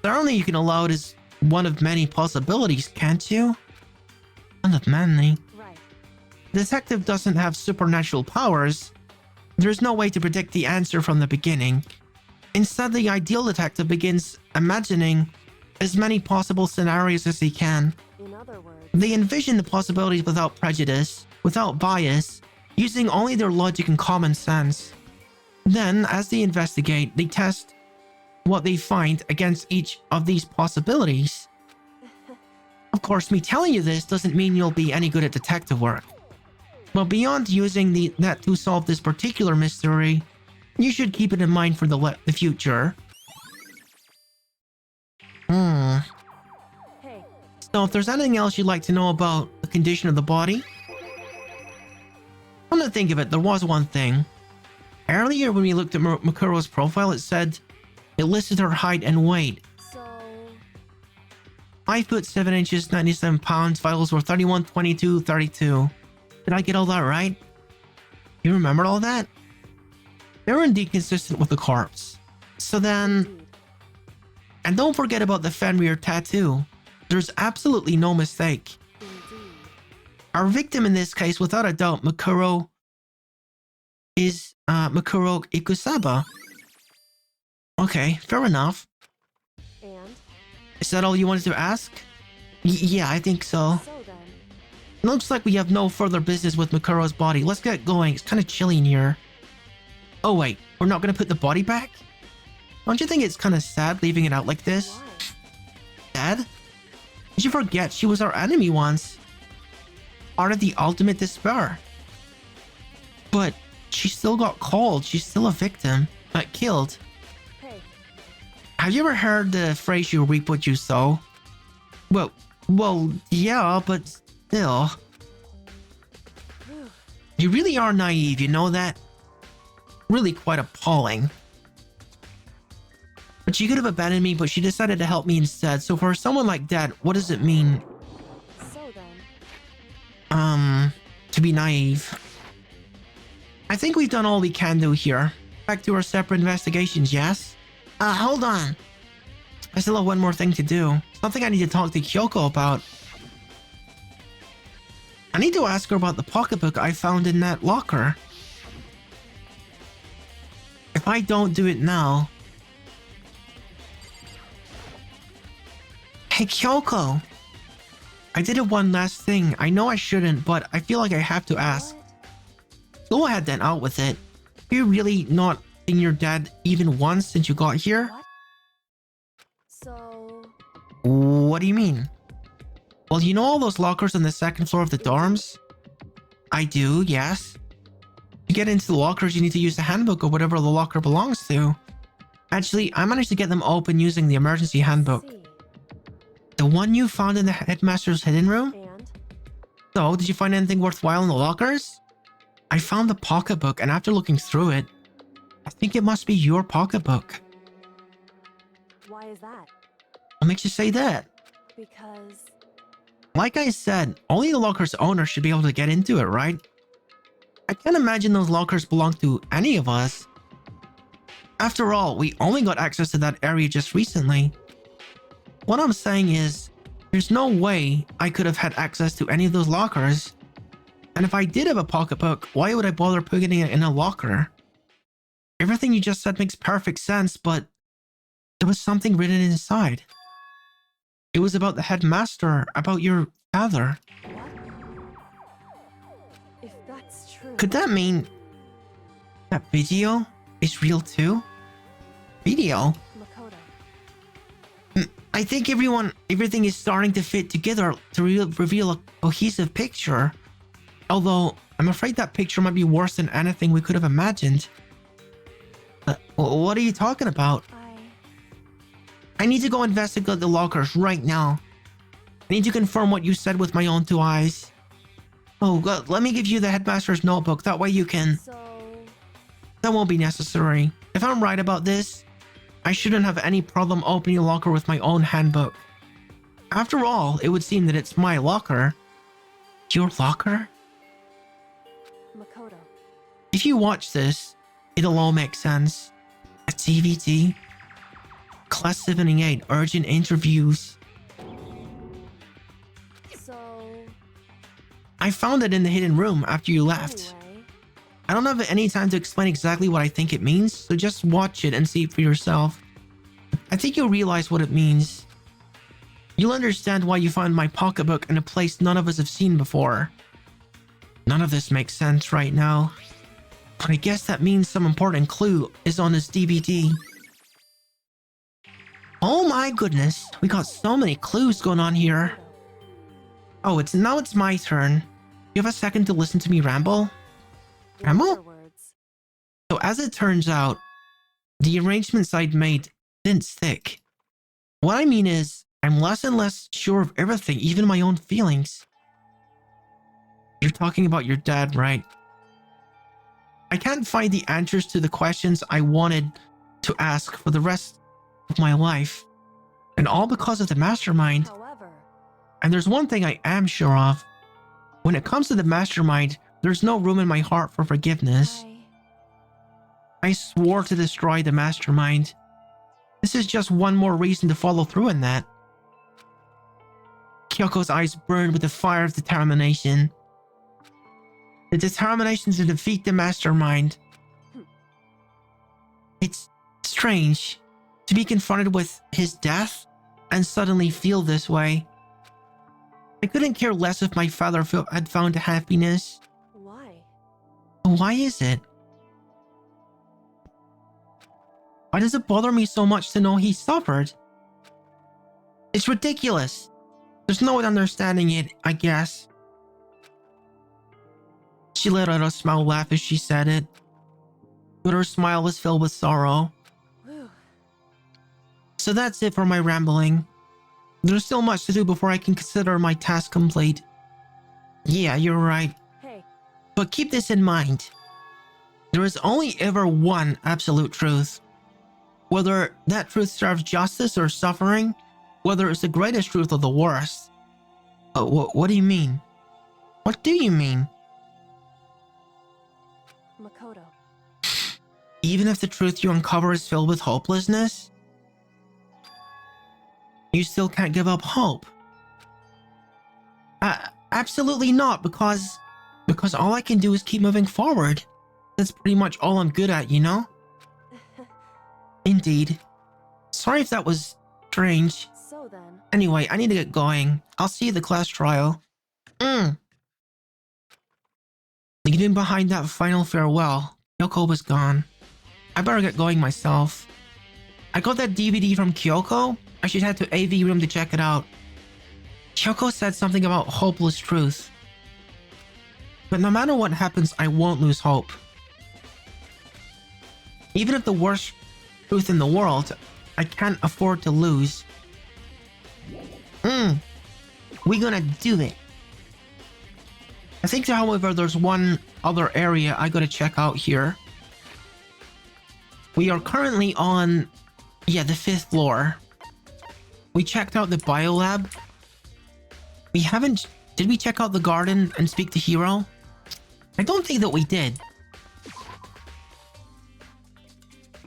A: Certainly you can allow it as one of many possibilities, can't you? One of many.
B: right.
A: The detective doesn't have supernatural powers. There's no way to predict the answer from the beginning. Instead, the ideal detective begins imagining as many possible scenarios as he can.
B: In other words,
A: They envision the possibilities without prejudice, without bias, using only their logic and common sense. Then, as they investigate, they test what they find against each of these possibilities. Of course, me telling you this doesn't mean you'll be any good at detective work. But beyond using that to solve this particular mystery, you should keep it in mind for the future.
B: hey,
A: So if there's anything else you'd like to know about the condition of the body, come to think of it, there was one thing. Earlier when we looked at Makuro's profile, it said it listed her height and weight.
B: so
A: 5 foot 7 inches, 97 pounds, vitals were 31, 22, 32. Did I get all that right? You remember all that? They were indeed consistent with the corpse. So then,
B: indeed,
A: and don't forget about the Fenrir tattoo. There's absolutely no mistake.
B: indeed.
A: Our victim in this case, without a doubt, Makuro is Makuro Ikusaba. Okay, fair enough.
B: And
A: Is that all you wanted to ask? Yeah, I think so.
B: so then,
A: Looks like we have no further business with Makuro's body. Let's get going. It's kind of chilly in here. Oh wait, we're not gonna put the body back? Don't you think it's kind of sad leaving it out like this?
B: why?
A: Dad? Did you forget she was our enemy once? Part of the ultimate despair. But she still got called. She's still a victim. Killed.
B: Hey,
A: Have you ever heard the phrase you reap what you sow? Well, yeah, but still.
B: whew,
A: You really are naive, you know that? Really quite appalling. But she could have abandoned me, but she decided to help me instead. So for someone like that, what does it mean,
B: so then,
A: to be naive? I think we've done all we can do here. Back to our separate investigations, yes? Hold on. I still have one more thing to do. Something I need to talk to Kyoko about. I need to ask her about the pocketbook I found in that locker. If I don't do it now... Hey, Kyoko! I did it one last thing. I know I shouldn't, but I feel like I have to ask. Go ahead then, out with it. You really not seen your dad even once since you got here?
B: What? So...
A: What do you mean? Well, you know all those lockers on the second floor of the dorms? I do, yes. To get into the lockers, you need to use the handbook or whatever the locker belongs to. Actually, I managed to get them open using the emergency handbook.
B: See.
A: The one you found in the headmaster's hidden room?
B: And?
A: So, did you find anything worthwhile in the lockers? I found the pocketbook, and after looking through it, I think it must be your pocketbook.
B: Why is that?
A: What makes you say that?
B: Because...
A: Like I said, only the locker's owner should be able to get into it, right? I can't imagine those lockers belong to any of us. After all, we only got access to that area just recently. What I'm saying is, there's no way I could have had access to any of those lockers. And if I did have a pocketbook, why would I bother putting it in a locker? Everything you just said makes perfect sense, but there was something written inside. It was about the headmaster, about your father.
B: What? If that's true...
A: Could that mean that video is real too? Video?
B: Makoto.
A: I think everything is starting to fit together to reveal a cohesive picture. Although, I'm afraid that picture might be worse than anything we could have imagined. What are you talking about? I need to go investigate the lockers right now. I need to confirm what you said with my own two eyes. Oh, God, let me give you the headmaster's notebook. That way you can...
B: So...
A: That won't be necessary. If I'm right about this, I shouldn't have any problem opening a locker with my own handbook. After all, it would seem that it's my locker. Your locker?
B: Makoto.
A: If you watch this, it'll all make sense. A DVD. Class 78 urgent interviews.
B: So...
A: I found it in the hidden room after you left.
B: Anyway,
A: I don't have any time to explain exactly what I think it means, so just watch it and see it for yourself. I think you'll realize what it means. You'll understand why you found my pocketbook in a place none of us have seen before. None of this makes sense right now, but I guess that means some important clue is on this DVD. Oh my goodness, we got so many clues going on here. Oh, it's my turn. You have a second to listen to me ramble? Ramble?
B: words.
A: So as it turns out, the arrangements I'd made didn't stick. What I mean is, I'm less and less sure of everything, even my own feelings. You're talking about your dad, right? I can't find the answers to the questions I wanted to ask for the rest of my life. And all because of the mastermind.
B: However...
A: And there's one thing I am sure of. When it comes to the mastermind, there's no room in my heart for forgiveness. I swore to destroy the mastermind. This is just one more reason to follow through in that. Kyoko's eyes burned with the fire of determination. The determination to defeat the mastermind. It's strange to be confronted with his death and suddenly feel this way. I couldn't care less if my father had found happiness.
B: Why?
A: Why is it? Why does it bother me so much to know he suffered? It's ridiculous. There's no way understanding it, I guess. She let out a small laugh as she said it, but her smile was filled with sorrow.
B: Whew.
A: So that's it for my rambling. There's still much to do before I can consider my task complete. Yeah, you're right.
B: Hey.
A: But keep this in mind. There is only ever one absolute truth. Whether that truth serves justice or suffering, whether it's the greatest truth or the worst. What do you mean? What do you mean?
B: Makoto.
A: Even if the truth you uncover is filled with hopelessness, you still can't give up hope. Absolutely not, because all I can do is keep moving forward. That's pretty much all I'm good at, you know? Indeed. Sorry if that was strange.
B: So then,
A: Anyway, I need to get going. I'll see you at the class trial. Leaving behind that final farewell, Kyoko was gone. I better get going myself. I got that DVD from Kyoko. I should head to AV room to check it out. Kyoko said something about hopeless truth. But no matter what happens, I won't lose hope. Even if the worst truth in the world, I can't afford to lose. We're gonna do it. I think, however, there's one other area I gotta check out here. We are currently on, the 5th floor. We checked out the biolab. We haven't... Did we check out the garden and speak to Hiro? I don't think that we did.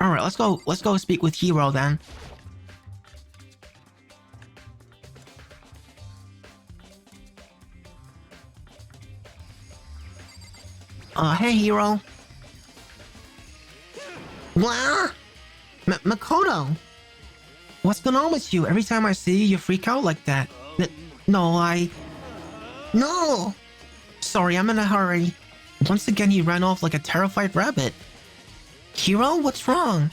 A: Alright, let's go speak with Hiro then. Hey Hiro. What? Makoto! What's going on with you? Every time I see you, you freak out like that. No! Sorry, I'm in a hurry. Once again, he ran off like a terrified rabbit. Hiro, what's wrong?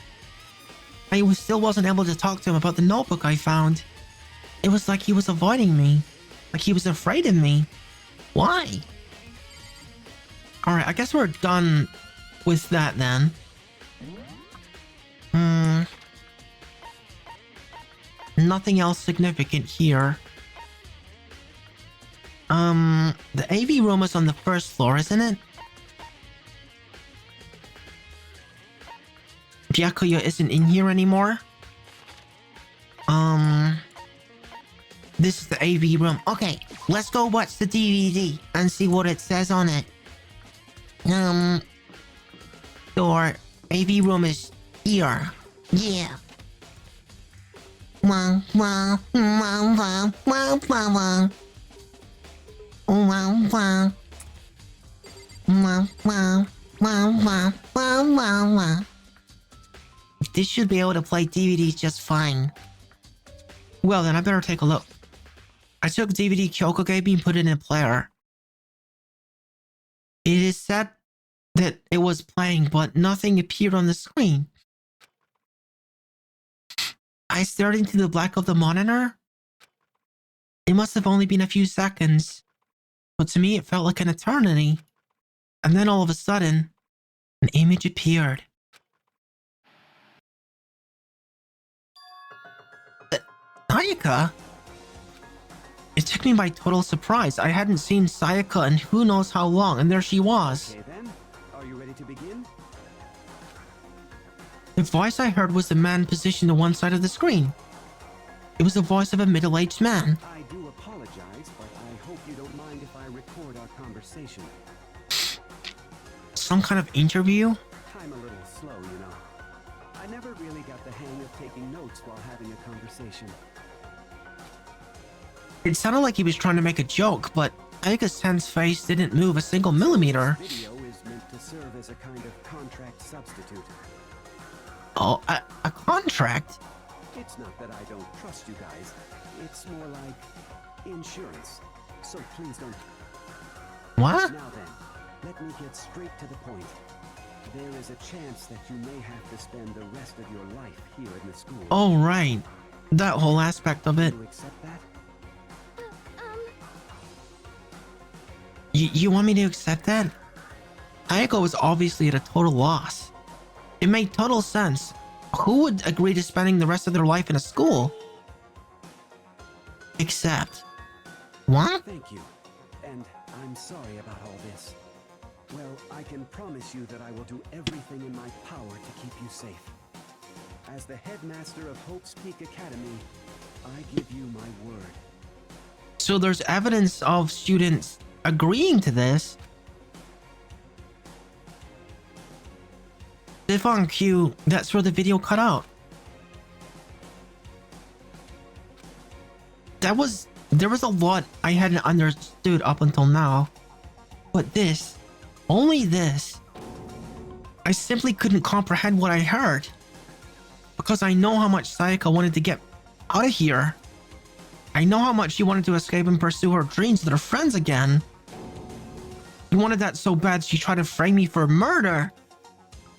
A: I still wasn't able to talk to him about the notebook I found. It was like he was avoiding me. Like he was afraid of me. Why? Alright, I guess we're done with that then. Nothing else significant here. The AV room is on the 1st floor, isn't it? Byakuya isn't in here anymore. This is the AV room. Okay, let's go watch the DVD and see what it says on it. Your AV room is here. Yeah. Wow, wow, wow, wow, wow, wow, wow. Wow, wow. Wow, wow, wow, wow, wow, wow, wow. This should be able to play DVDs just fine. Well then, I better take a look. I took DVD Kyoko gave me and put it in a player. It is said that it was playing, but nothing appeared on the screen. I stared into the black of the monitor. It must have only been a few seconds, but to me it felt like an eternity. And then all of a sudden, an image appeared. Sayaka? It took me by total surprise. I hadn't seen Sayaka in who knows how long, and there she was.
F: Okay then, are you ready to begin?
A: The voice I heard was the man positioned to one side of the screen. It was the voice of a middle-aged man.
F: I do apologize, but I hope you don't mind if I record our conversation.
A: Some kind of interview?
F: I'm a little slow, you know. I never really got the hang of taking notes while having a conversation.
A: It sounded like he was trying to make a joke, but Ayaka-san's face didn't move a single millimeter.
F: This video is meant to serve as a kind of contract substitute.
A: Oh, a contract?
F: It's not that I don't trust you guys. It's more like insurance. So please don't.
A: What?
F: Now then, let me get straight to the point. There is a chance that you may have to spend the rest of your life here in the school.
A: Oh, right. That whole aspect of it.
F: Do you accept that?
A: You want me to accept that? Ayako was obviously at a total loss. It made total sense. Who would agree to spending the rest of their life in a school? Except... What?
F: Thank you. And I'm sorry about all this. Well, I can promise you that I will do everything in my power to keep you safe. As the headmaster of Hope's Peak Academy, I give you my word.
A: So there's evidence of students agreeing to this. If on cue, that's where the video cut out. That was There was a lot I hadn't understood up until now. But this, only this, I simply couldn't comprehend what I heard. Because I know how much Sayaka wanted to get out of here. I know how much she wanted to escape and pursue her dreams with her friends again. She wanted that so bad she tried to frame me for murder.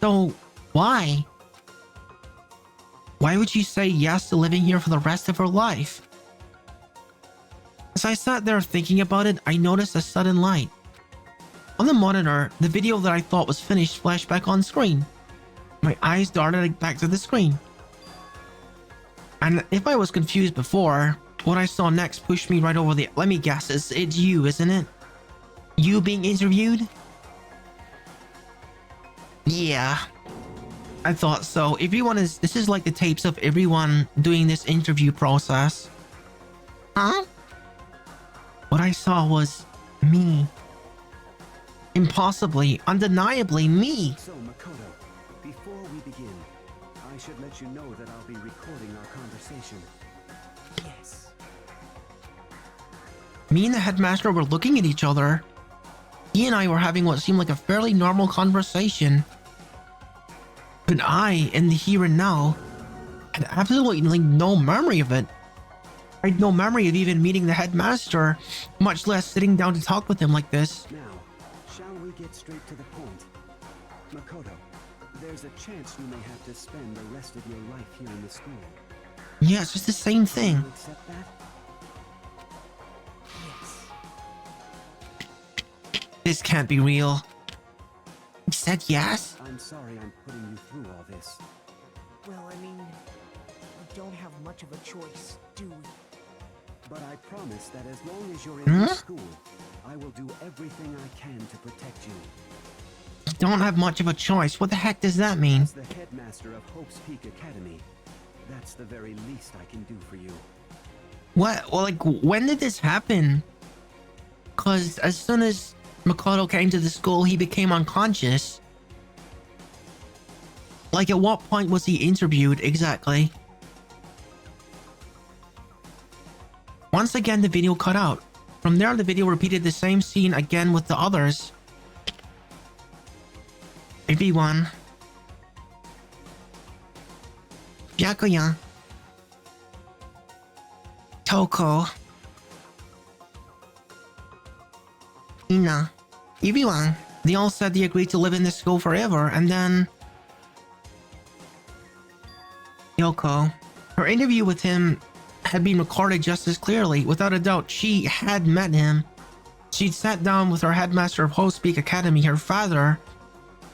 A: So, why? Why would she say yes to living here for the rest of her life? As I sat there thinking about it, I noticed a sudden light. On the monitor, the video that I thought was finished flashed back on screen. My eyes darted back to the screen. And if I was confused before, what I saw next pushed me right over the... Let me guess, it's you, isn't it? You being interviewed? Yeah. I thought so. This is like the tapes of everyone doing this interview process. Huh? What I saw was me. Impossibly, undeniably me.
F: So, Makoto, before we begin, I should let you know that I'll be recording our conversation. Yes.
A: Me and the headmaster were looking at each other. He and I were having what seemed like a fairly normal conversation. But I, in the here and now, had absolutely no memory of it. I had no memory of even meeting the headmaster, much less sitting down to talk with him like this.
F: Now, shall we get straight to the point? Makoto, there's a chance you may have to spend the rest of your life here in the school.
A: Yeah, it's just the same
F: Do
A: thing.
F: you accept that? Yes.
A: This can't be real. He said yes?
F: I'm sorry I'm putting you through all this.
G: Well, I mean, we don't have much of a choice, do we?
F: But I promise that as long as you're in this school, I will do everything I can to protect you.
A: Don't have much of a choice. What the heck does that mean?
F: As the headmaster of Hope's Peak Academy, that's the very least I can do for you.
A: What? Well, like, when did this happen? Because as soon as Makoto came to the school, he became unconscious. Like, at what point was he interviewed exactly? Once again, the video cut out. From there, the video repeated the same scene again with the others. Everyone. Byakuya. Toko. Ina. Everyone. They all said they agreed to live in this school forever, and then... Yoko. Her interview with him had been recorded just as clearly. Without a doubt, she had met him. She'd sat down with her headmaster of Hope's Peak Academy, her father,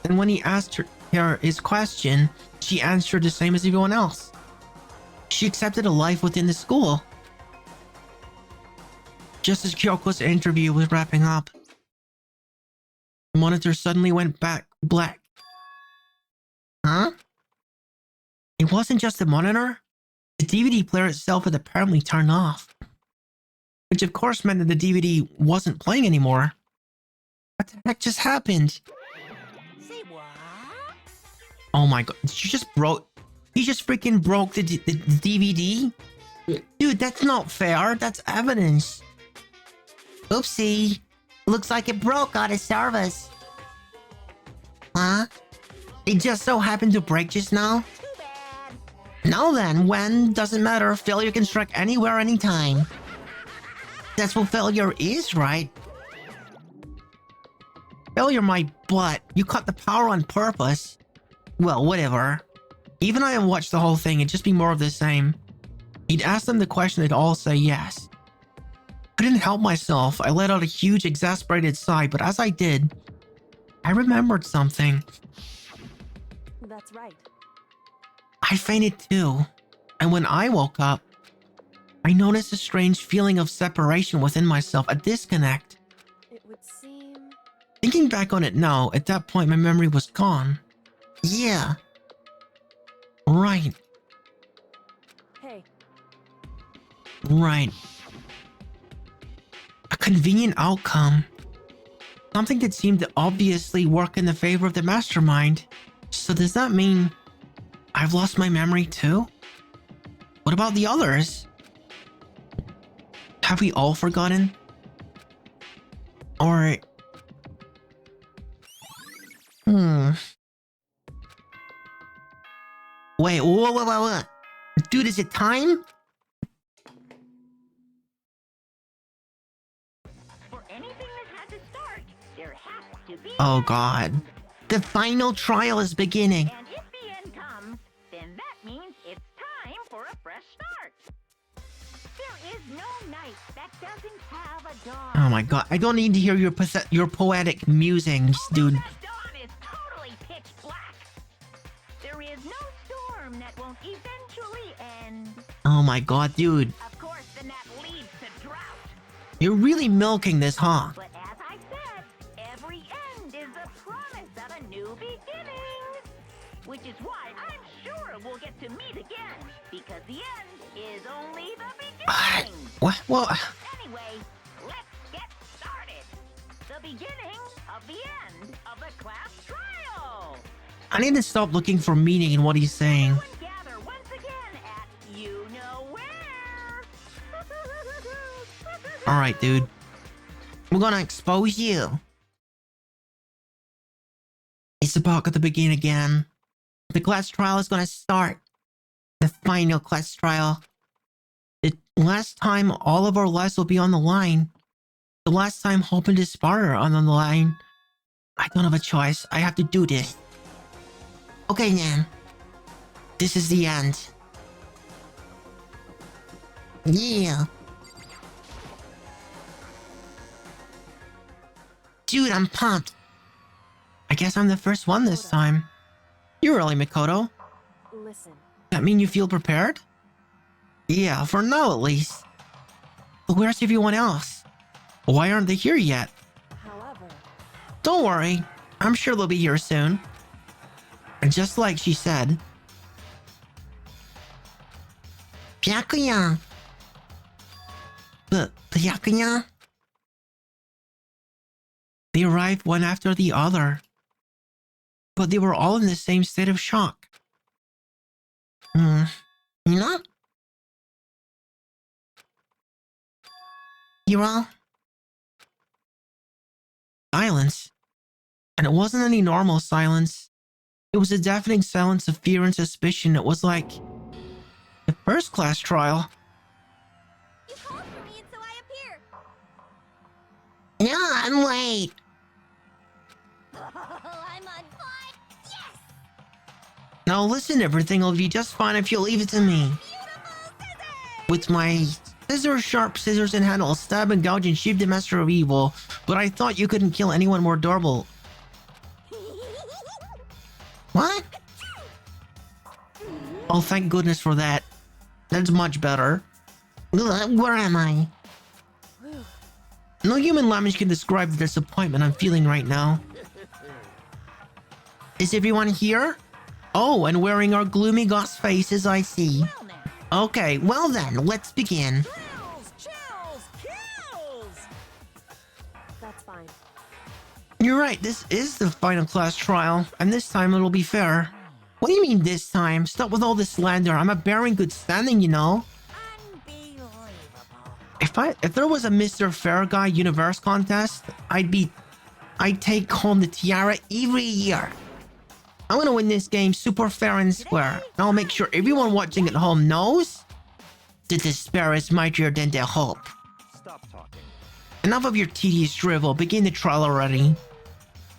A: and when he asked her his question, she answered the same as everyone else. She accepted a life within the school. Just as Kyoko's interview was wrapping up, the monitor suddenly went back black. Huh? It wasn't just the monitor. The DVD player itself had apparently turned off. Which of course meant that the DVD wasn't playing anymore. What the heck just happened?
G: Say what?
A: Oh my god, you just broke... He just freaking broke the DVD? Dude, that's not fair. That's evidence. Oopsie. Looks like it broke out of service. Huh? It just so happened to break just now?
G: Too bad.
A: Now then, when? Doesn't matter. Failure can strike anywhere, anytime. That's what failure is, right? Failure my butt. You cut the power on purpose. Well, whatever. Even I have watched the whole thing, it'd just be more of the same. He'd ask them the question, they'd all say yes. I didn't help myself. I let out a huge exasperated sigh, but as I did, I remembered something.
B: That's right.
A: I fainted too. And when I woke up, I noticed a strange feeling of separation within myself, a disconnect.
B: It would seem...
A: Thinking back on it now, at that point my memory was gone. Yeah. Right.
B: Hey,
A: Right. A convenient outcome. Something that seemed to obviously work in the favor of the mastermind. So does that mean I've lost my memory too? What about the others? Have we all forgotten? Or... Wait, whoa. Dude, is it time?
C: For anything that had to start, there has to be.
A: Oh god. The final trial is beginning.
C: And if the end comes, then that means it's time for a fresh start. There is no night that doesn't have a dawn.
A: Oh my god, I don't need to hear your poetic musings, dude.
C: That dawn is totally pitch black. There is no storm that won't eventually end.
A: Oh my god, dude.
C: Of course, then that leads to drought.
A: You're really milking this, huh?
C: But as I said, every end is the promise of a new beginning. Which is why I'm sure we'll get to meet again. Because the end is only the beginning.
A: What? Well...
C: Anyway, let's get started. The beginning of the end of the class trial.
A: I need to stop looking for meaning in what he's saying.
C: Everyone gather once again at you know where.
A: Alright, dude. We're gonna expose you. It's about to begin again. The class trial is gonna start. The final class trial. The last time all of our lives will be on the line. The last time Hope and Despair are on the line. I don't have a choice. I have to do this. Okay, Nan. This is the end. Yeah. Dude, I'm pumped. I guess I'm the first one this time. You're early, Mikoto.
B: Listen,
A: That mean you feel prepared? Yeah, for now at least. But where's everyone else? Why aren't they here yet?
B: however,
A: Don't worry. I'm sure they'll be here soon. And just like she said... Byakuya! Byakuya? They arrived one after the other. But they were all in the same state of shock. You know? Hero? Silence. And it wasn't any normal silence. It was a deafening silence of fear and suspicion. It was like the first class trial.
D: You called for me and so I appear.
A: Yeah, I'm late.
D: I'm on fire. Yes!
A: Now listen, everything will be just fine if you leave it to me.
D: Beautiful scissors!
A: With my sharp scissors and handle, stab and gouge and sheathe the master of evil. But I thought you couldn't kill anyone more durable. What? Oh, thank goodness for that. That's much better. Where am I? No human language can describe the disappointment I'm feeling right now. Is everyone here? Oh, and wearing our gloomy ghost faces, I see.
C: Well now,
A: Okay, well then, let's begin.
G: Chills! Kills!
B: that's fine.
A: You're right, this is the final class trial, and this time it'll be fair. What do you mean this time? Stop with all this slander. I'm a bear in good standing, you know.
G: Unbelievable.
A: If there was a Mr. Fair Guy Universe contest, I'd take home the tiara every year. I'm gonna win this game super fair and square. And I'll make sure everyone watching at home knows that despair is mightier than the hope.
E: Stop talking.
A: Enough of your tedious drivel. Begin the trial already.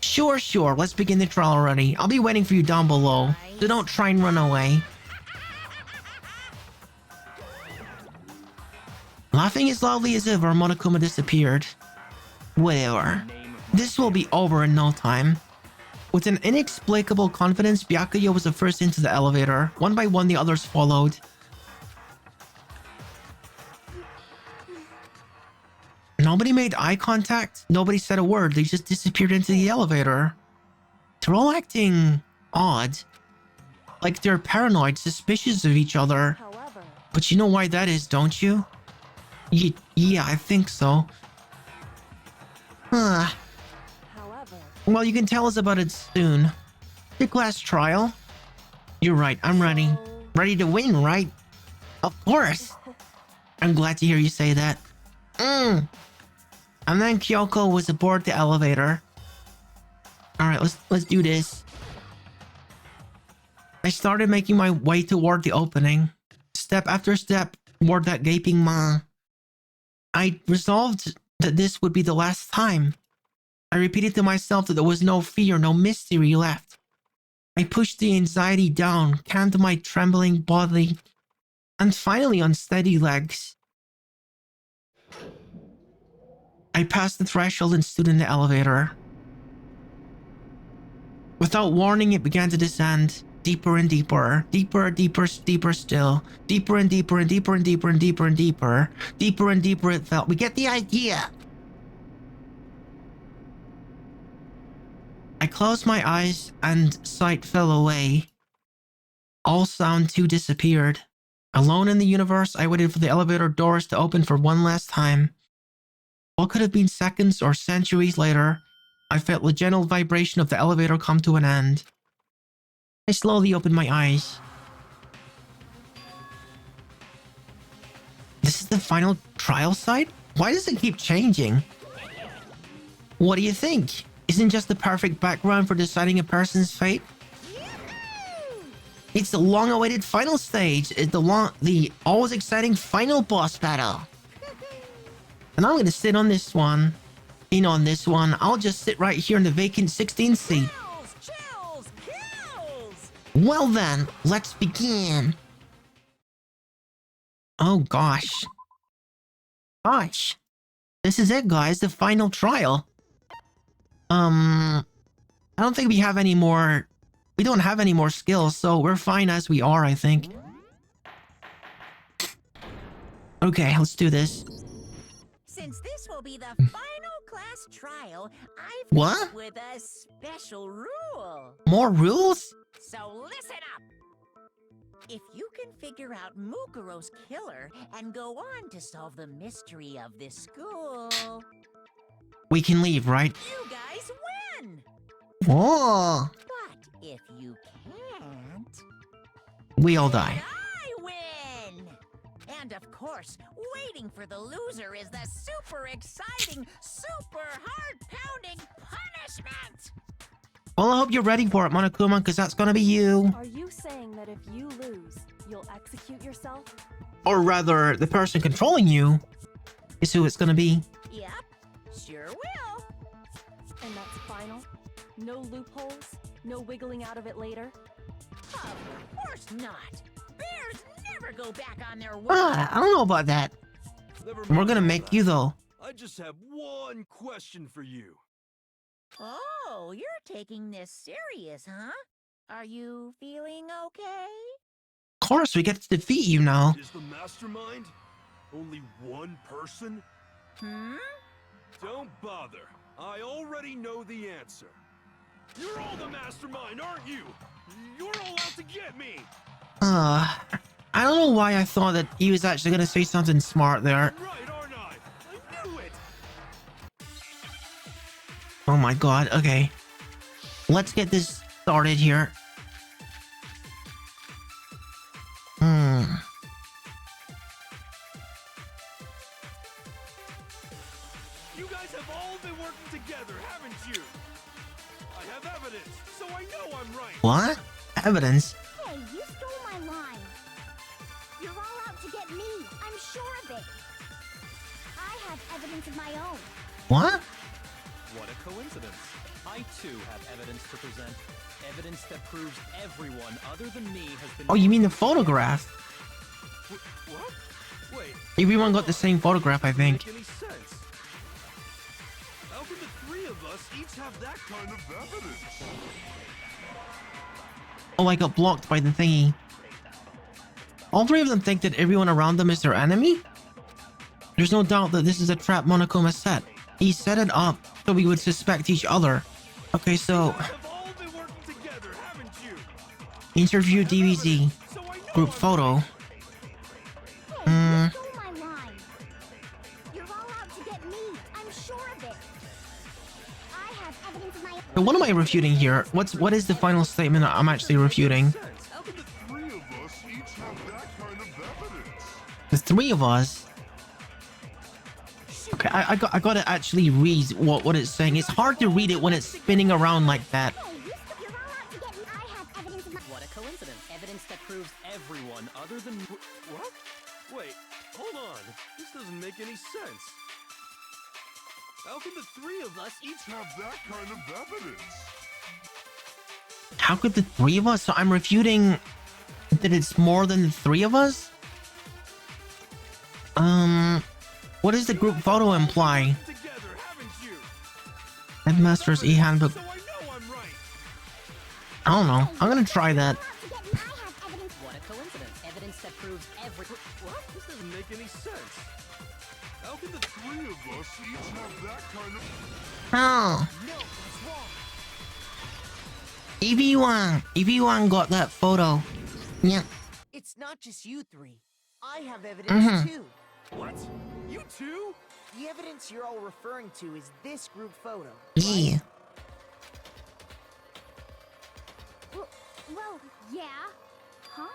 A: Sure. Let's begin the trial already. I'll be waiting for you down below. So don't try and run away. Laughing as loudly as ever, Monokuma disappeared. Whatever. This will be over in no time. With an inexplicable confidence, Byakuya was the first into the elevator. One by one, the others followed. Nobody made eye contact. Nobody said a word. They just disappeared into the elevator. They're all acting odd. Like they're paranoid, suspicious of each other.
B: However,
A: But you know why that is, don't you? Yeah, I think so.
B: however,
A: Well, you can tell us about it soon. Your class trial? You're right, I'm ready. Ready to win, right? Of course. I'm glad to hear you say that. And then Kyoko was aboard the elevator. Alright, let's do this. I started making my way toward the opening. Step after step toward that gaping maw. I resolved that this would be the last time. I repeated to myself that there was no fear, no mystery left. I pushed the anxiety down, calmed my trembling body, and finally unsteady legs. I passed the threshold and stood in the elevator. Without warning, it began to descend. Deeper and deeper, deeper, deeper, deeper still. Deeper and deeper and deeper and deeper and deeper and deeper. Deeper and deeper it felt. We get the idea. I closed my eyes and sight fell away. All sound too disappeared. Alone in the universe, I waited for the elevator doors to open for one last time. What could have been seconds or centuries later, I felt the gentle vibration of the elevator come to an end. I slowly opened my eyes. This is the final trial site? Why does it keep changing? What do you think? Isn't just the perfect background for deciding a person's fate? It's the long-awaited final stage. It's the always exciting final boss battle. And I'm gonna sit on this one. On this one. I'll just sit right here in the vacant 16th seat. Well then, let's begin. Oh gosh. This is it, guys, the final trial. I don't think we have any more... We don't have any more skills, so we're fine as we are, I think. Okay, let's do this.
H: Since this will be the final class trial, I've
A: What?
H: come up with a special rule.
A: More rules?
H: So listen up. If you can figure out Mukuro's killer and go on to solve the mystery of this school,
A: We can leave, right?
H: you guys win.
A: Whoa!
H: But if you can't,
A: We all die.
H: I win. And of course, waiting for the loser is the super exciting, super heart-pounding punishment.
A: Well, I hope you're ready for it, Monokuma, because that's gonna be you.
B: Are you saying that if you lose, you'll execute yourself?
A: Or rather, the person controlling you is who it's gonna be.
H: Yep, sure will.
B: And that's final? No loopholes? No wiggling out of it later?
H: Of course not. Bears never go back on their word.
A: I don't know about that.
E: Never
A: We're
E: mind
A: gonna
E: all
A: make
E: that.
A: you, though.
E: I just have one question for you.
H: Oh, you're taking this serious, huh? Are you feeling okay?
A: Of course, we get to defeat you now.
E: Is the mastermind only one person?
H: Hmm?
E: Don't bother. I already know the answer. You're all the mastermind, aren't you? You're all out to get me.
A: I don't know why I thought that he was actually gonna say something smart there.
E: I'm right, aren't I? I knew it.
A: Oh my god, okay. Let's get this started here.
E: You guys have all been working together, haven't you? I have evidence, so I know I'm right.
A: What? Evidence?
D: Hey, you stole my line. You're all out to get me. I'm sure of it. I have evidence of my own.
A: What?
E: What a coincidence. I too have evidence to present. Evidence that proves everyone other than me has been...
A: Oh, you mean the photograph?
E: What? Wait.
A: Everyone got the same photograph, I think.
E: Doesn't make any sense. How can the three of us each have that kind of evidence?
A: Oh, I got blocked by the thingy. All three of them think that everyone around them is their enemy? There's no doubt that this is a trap Monokuma set. He set it up so we would suspect each other. Okay, so...
E: You guys have all been working together, haven't you?
A: Interview DBZ.
E: So I know
A: Group
E: I'm
A: photo.
E: right.
D: Hey, you stole my line. You're all out to get me. I'm sure of it. I have evidence of my own.
A: So what am I refuting here? What is the final statement I'm actually refuting?
E: How can the three of us each have that kind of evidence?
A: The three of us? Okay, I gotta actually read what it's saying. It's hard to read it when it's spinning around like that.
D: Hey, you're all out to get me. I have evidence of my.
I: What a coincidence. Evidence that proves
E: Everyone other than... What? Wait, hold on. This doesn't make any sense. How can the three of us each have that kind of evidence?
A: How could the three of us? So I'm refuting that it's more than the three of us? What does the group photo imply?
E: Together, haven't you?
A: Headmaster's e-handbook.
E: So I know I'm right.
A: I don't know. I'm gonna try that.
D: Out to get me. I have evidence.
I: what a coincidence. Evidence that proves
E: What? This doesn't make any sense. How can the three of us each have that kind of...
A: Oh,
G: No, that's wrong.
A: EV1 got that photo. Yeah.
G: It's not just you three. I have evidence too.
E: What? You too?
G: The evidence you're all referring to is this group photo.
A: Yeah.
D: Well, yeah. Huh?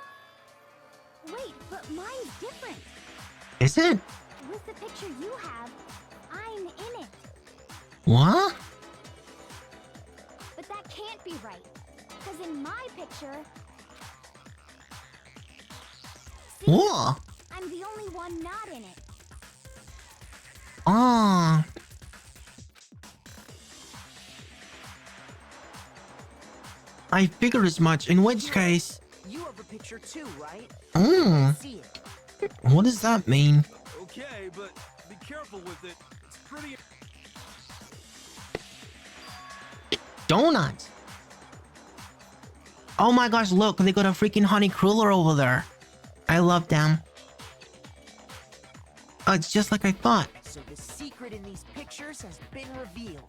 D: Wait, but mine's different.
A: Is it?
D: With the picture you have, I'm in it.
A: What?
D: But that can't be right. Because in my picture... See,
A: What?
D: I'm the only one not in it.
A: Oh. I figured as much, in which case...
G: You have a picture too, right?
A: Mm,
G: See it.
A: what does that mean?
E: Okay, but be careful with it. It's pretty...
A: Donuts. Oh my gosh, look, they got a freaking honey cruller over there. I love them. Oh, it's just like I thought.
G: So the secret in these pictures has been revealed.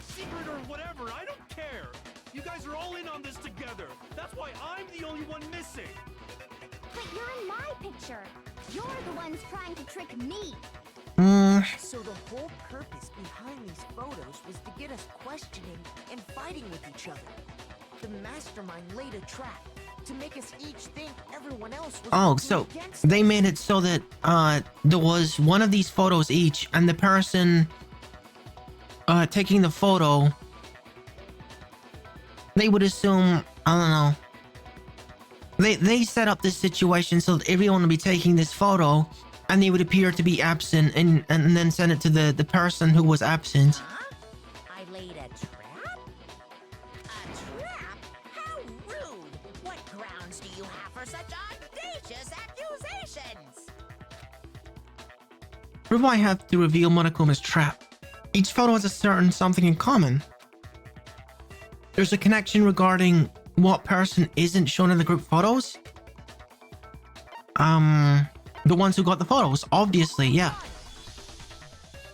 E: Secret or whatever, I don't care. You guys are all in on this together. That's why I'm the only one missing.
D: But you're in my picture. You're the ones trying to trick me.
G: So the whole purpose behind these photos was to get us questioning and fighting with each other. The mastermind laid a trap to make us each think everyone else was
A: Oh,
G: working
A: so
G: against
A: they
G: us.
A: made it so that there was one of these photos each, and the person taking the photo, they would assume, I don't know. They set up this situation so that everyone would be taking this photo, and they would appear to be absent, and then send it to the person who was absent.
H: Huh? I laid a trap? A trap? How rude! What grounds do you have for such audacious accusations?
A: Prove I have to reveal Monokuma's trap. Each photo has a certain something in common. There's a connection regarding what person isn't shown in the group photos. The ones who got the photos, obviously, yeah.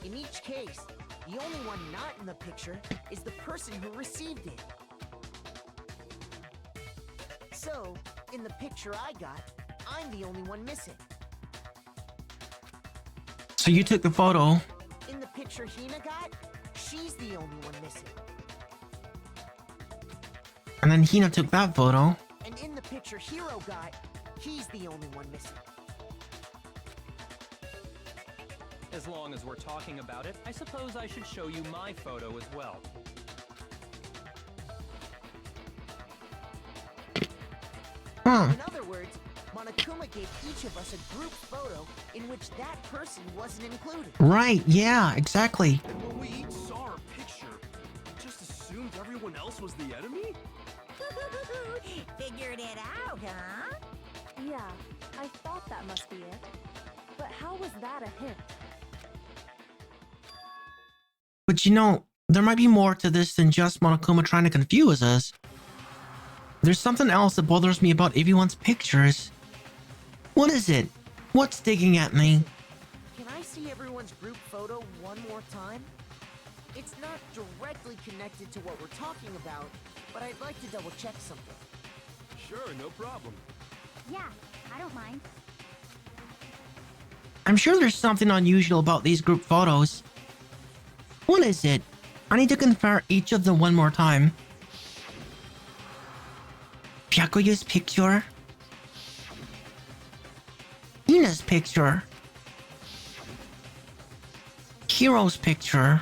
G: In each case, the only one not in the picture is the person who received it. So, in the picture I got, I'm the only one missing.
A: So you took the photo.
G: In the picture Hina got, she's the only one missing.
A: And then Hina took that photo.
G: And in the picture Hiro got, he's the only one missing.
I: As long as we're talking about it, I suppose I should show you my photo as well.
A: Huh.
G: In other words, Monokuma gave each of us a group photo in which that person wasn't included.
A: Right, yeah, exactly.
E: And when we each saw our picture, we just assumed everyone else was the enemy?
H: Figured it out, huh?
B: Yeah, I thought that must be it. But how was that a hint?
A: But you know, there might be more to this than just Monokuma trying to confuse us. There's something else that bothers me about everyone's pictures. What is it? What's digging at me?
G: Can I see everyone's group photo one more time? It's not directly connected to what we're talking about, but I'd like to double check something.
E: Sure, no problem.
D: Yeah, I don't mind.
A: I'm sure there's something unusual about these group photos. What is it? I need to compare each of them one more time. Byakuya's picture. Hina's picture. Kiro's picture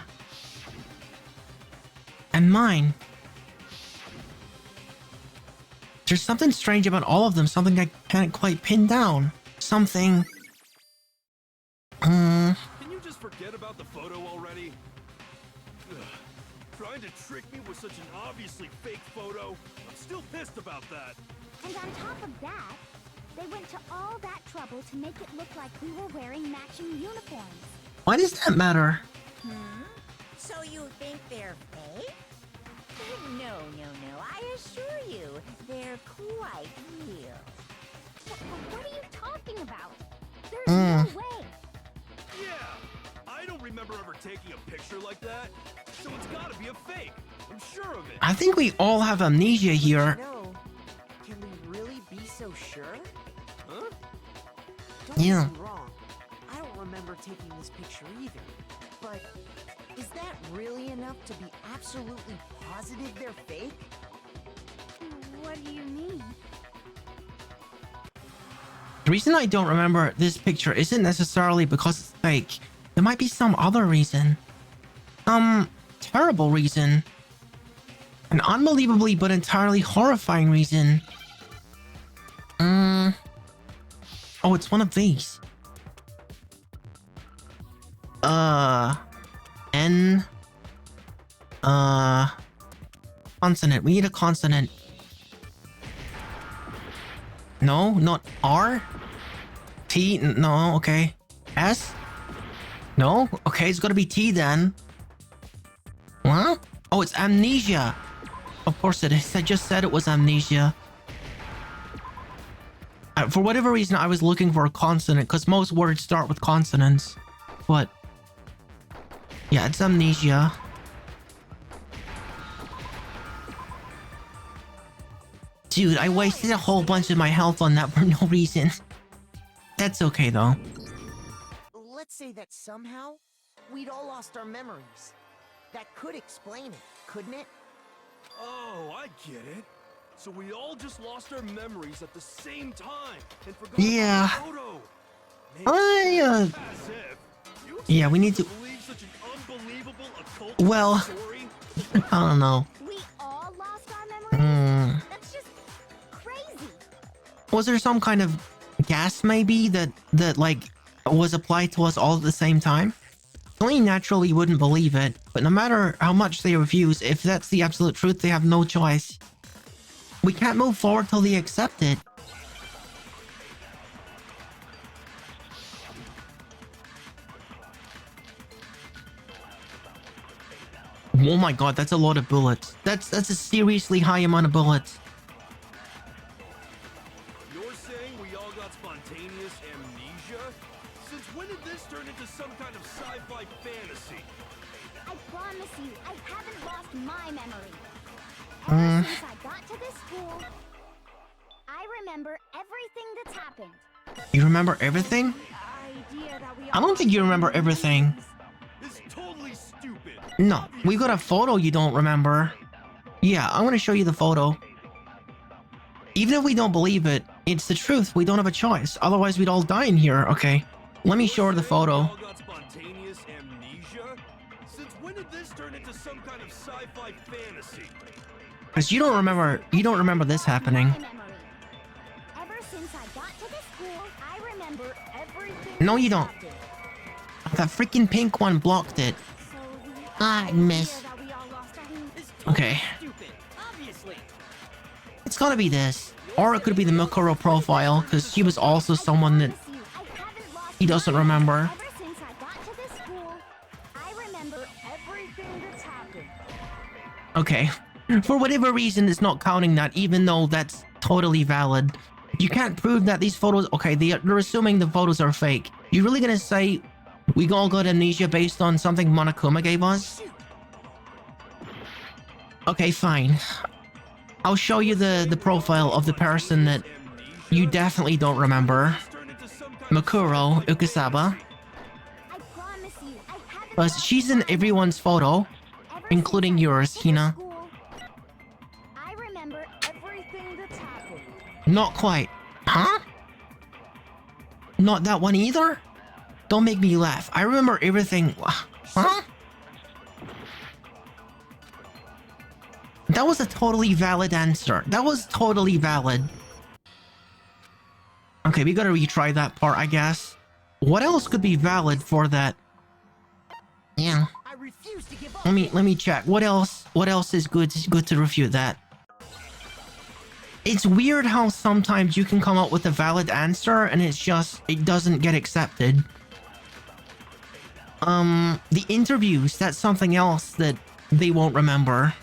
A: and mine. There's something strange about all of them, something I can't quite pin down. Something...
E: Can you just forget about the photo already? Ugh. Trying to trick me with such an obviously fake photo? I'm still pissed about that.
D: And on top of that, they went to all that trouble to make it look like we were wearing matching uniforms.
A: Why does that matter?
H: So you think they're fake? No. I assure you, they're quite real.
D: What are you talking about? There's no way.
E: Yeah! I don't remember ever taking a picture like that, so it's gotta be a fake. I'm sure of it.
A: I think we all have amnesia here.
G: No. Can we really be so sure?
E: Huh?
G: Don't
A: Yeah.
G: get me wrong. I don't remember taking this picture either. But is that really enough to be absolutely positive they're fake?
D: What do you mean?
A: The reason I don't remember this picture isn't necessarily because it's fake. There might be some other reason. Some terrible reason. An unbelievably but entirely horrifying reason. Oh, it's one of these. N. Consonant. We need a consonant. No, not R. T. No, okay. S. No, okay, it's gotta be T then. What? Oh, it's amnesia. Of course it is. I just said it was amnesia. For whatever reason, I was looking for a consonant because most words start with consonants. But yeah, it's amnesia. Dude, I wasted a whole bunch of my health on that for no reason. That's okay though.
G: Let's say that somehow we'd all lost our memories. That could explain it, couldn't it?
E: Oh, I get it. So we all just lost our memories at the same time and forgot
A: Yeah.
E: about the photo. As if. You
A: Yeah, we need
E: expect
A: to...
E: me believe such an unbelievable occult
A: Well,
E: story?
A: I don't know.
D: We all lost our memories? That's just crazy.
A: Was there some kind of gas maybe that like was applied to us all at the same time? Only naturally wouldn't believe it, but no matter how much they refuse, if that's the absolute truth, they have no choice. We can't move forward till they accept it. Oh my god, that's a lot of bullets. That's a seriously high amount of bullets.
E: You're saying we all got spontaneous amnesia? Since when did this turn into some kind of sci-fi fantasy?
D: I promise you, I haven't lost my memory. Ever since I got to this school, I remember everything that's happened.
A: You remember everything? I don't think you remember everything.
E: It's totally stupid.
A: No, we got a photo you don't remember. Yeah, I'm gonna show you the photo. Even if we don't believe it, it's the truth. We don't have a choice. Otherwise, we'd all die in here. Okay, let me show her the photo.
E: We all got spontaneous amnesia? Since when did this turn into some kind of sci-fi fantasy?
A: Because you don't remember this happening.
D: My memory. Ever since I got to this school, I remember everything.
A: No, you don't.
D: happened.
A: That freaking pink one blocked it.
D: So the
A: I miss.
D: that we all lost our
A: Okay,
H: Stupid. Obviously.
A: it's gotta be this. Or it could be the Mikoro profile, because she was also someone that
D: promise you, I haven't lost
A: he doesn't
D: my
A: remember.
D: Ever since I got to this school, I remember everything that's happened.
A: Okay. For whatever reason, it's not counting that, even though that's totally valid. You can't prove that these photos... Okay, they're assuming the photos are fake. You really gonna say we all got amnesia based on something Monokuma gave us? Okay, fine. I'll show you the profile of the person that you definitely don't remember. Mikuro Ukasaba.
D: I promise you, I haven't
A: But she's in everyone's photo,
D: Ever
A: including
D: since I
A: yours,
D: got to this
A: Hina.
D: school, I remember everything that's happened.
A: Not quite. Huh? Not that one either? Don't make me laugh. I remember everything. Huh? That was a totally valid answer. That was totally valid. Okay, we gotta retry that part, I guess. What else could be valid for that? Yeah.
G: I refuse to give up.
A: Let me check. What else is good to refute that? It's weird how sometimes you can come up with a valid answer and it doesn't get accepted. The interviews, that's something else that they won't remember.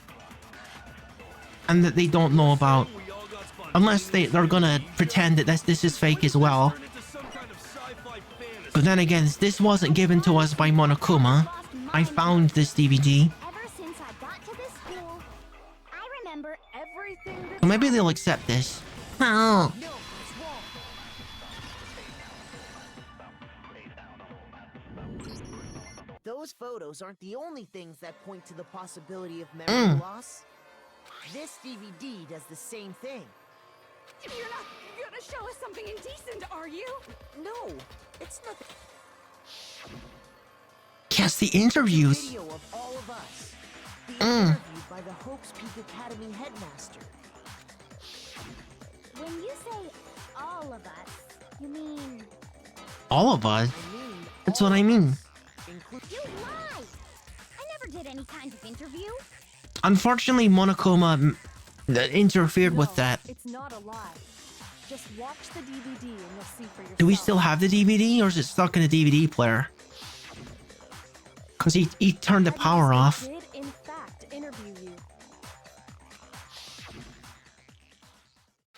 A: And that they don't know about. Unless they're gonna pretend that this is fake as well. But then again, this wasn't given to us by Monokuma. I found this DVD.
D: Ever since I got to this school, I remember
B: Everything
A: So maybe they'll accept this. Oh.
G: No, it's wrong. Those photos aren't the only things that point to the possibility of memory loss. This DVD does the same thing.
B: You're not gonna show us something indecent, are you?
G: No, it's nothing.
A: Yes, the interviews.
G: Video of all of us. Being interviewed by the Hope's Peak Academy headmaster.
D: When you say all of us, you mean
A: All of us.
G: I mean,
A: That's
G: all
A: what I
G: of
A: mean.
G: us, including
D: you lie? I never did any kind of interview.
A: Unfortunately, Monokuma interfered with
B: No,
A: that.
B: It's not a lie. Just watch the DVD and you'll see for yourself.
A: Do we still have the DVD, or is it stuck in a DVD player? Because he turned the power off.
B: Did in fact interview you.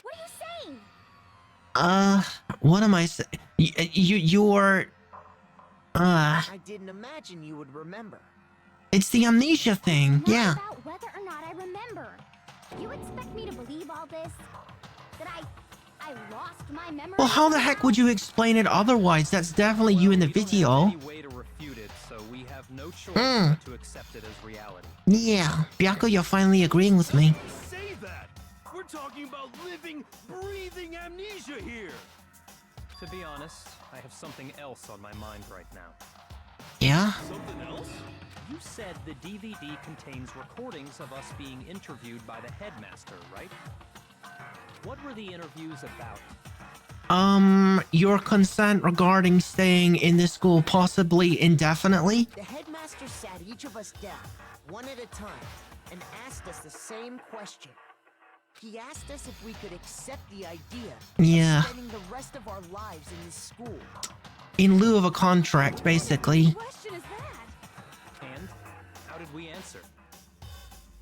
D: What are you saying?
A: What am I saying? You're...
G: I didn't imagine you would remember.
A: It's the amnesia thing,
D: Not
A: yeah.
D: about whether or not I remember. You expect me to believe all this? That I lost my memory?
A: Well, how the heck would you explain it otherwise? That's definitely you in the
I: We don't have
A: video.
I: any way to refute it, so we have no choice but to accept it as reality.
A: Yeah, Byako, you're finally agreeing with me.
E: Say that! We're talking about living, breathing amnesia here!
I: To be honest, I have something else on my mind right now.
A: Yeah?
E: Something else?
I: You said the DVD contains recordings of us being interviewed by the headmaster, right? What were the interviews about?
A: Your consent regarding staying in this school possibly indefinitely?
G: The headmaster sat each of us down, one at a time, and asked us the same question. He asked us if we could accept the idea
A: Yeah.
G: of spending the rest of our lives in this school.
A: In lieu of a contract, basically.
B: What question is that?
I: And how did we answer?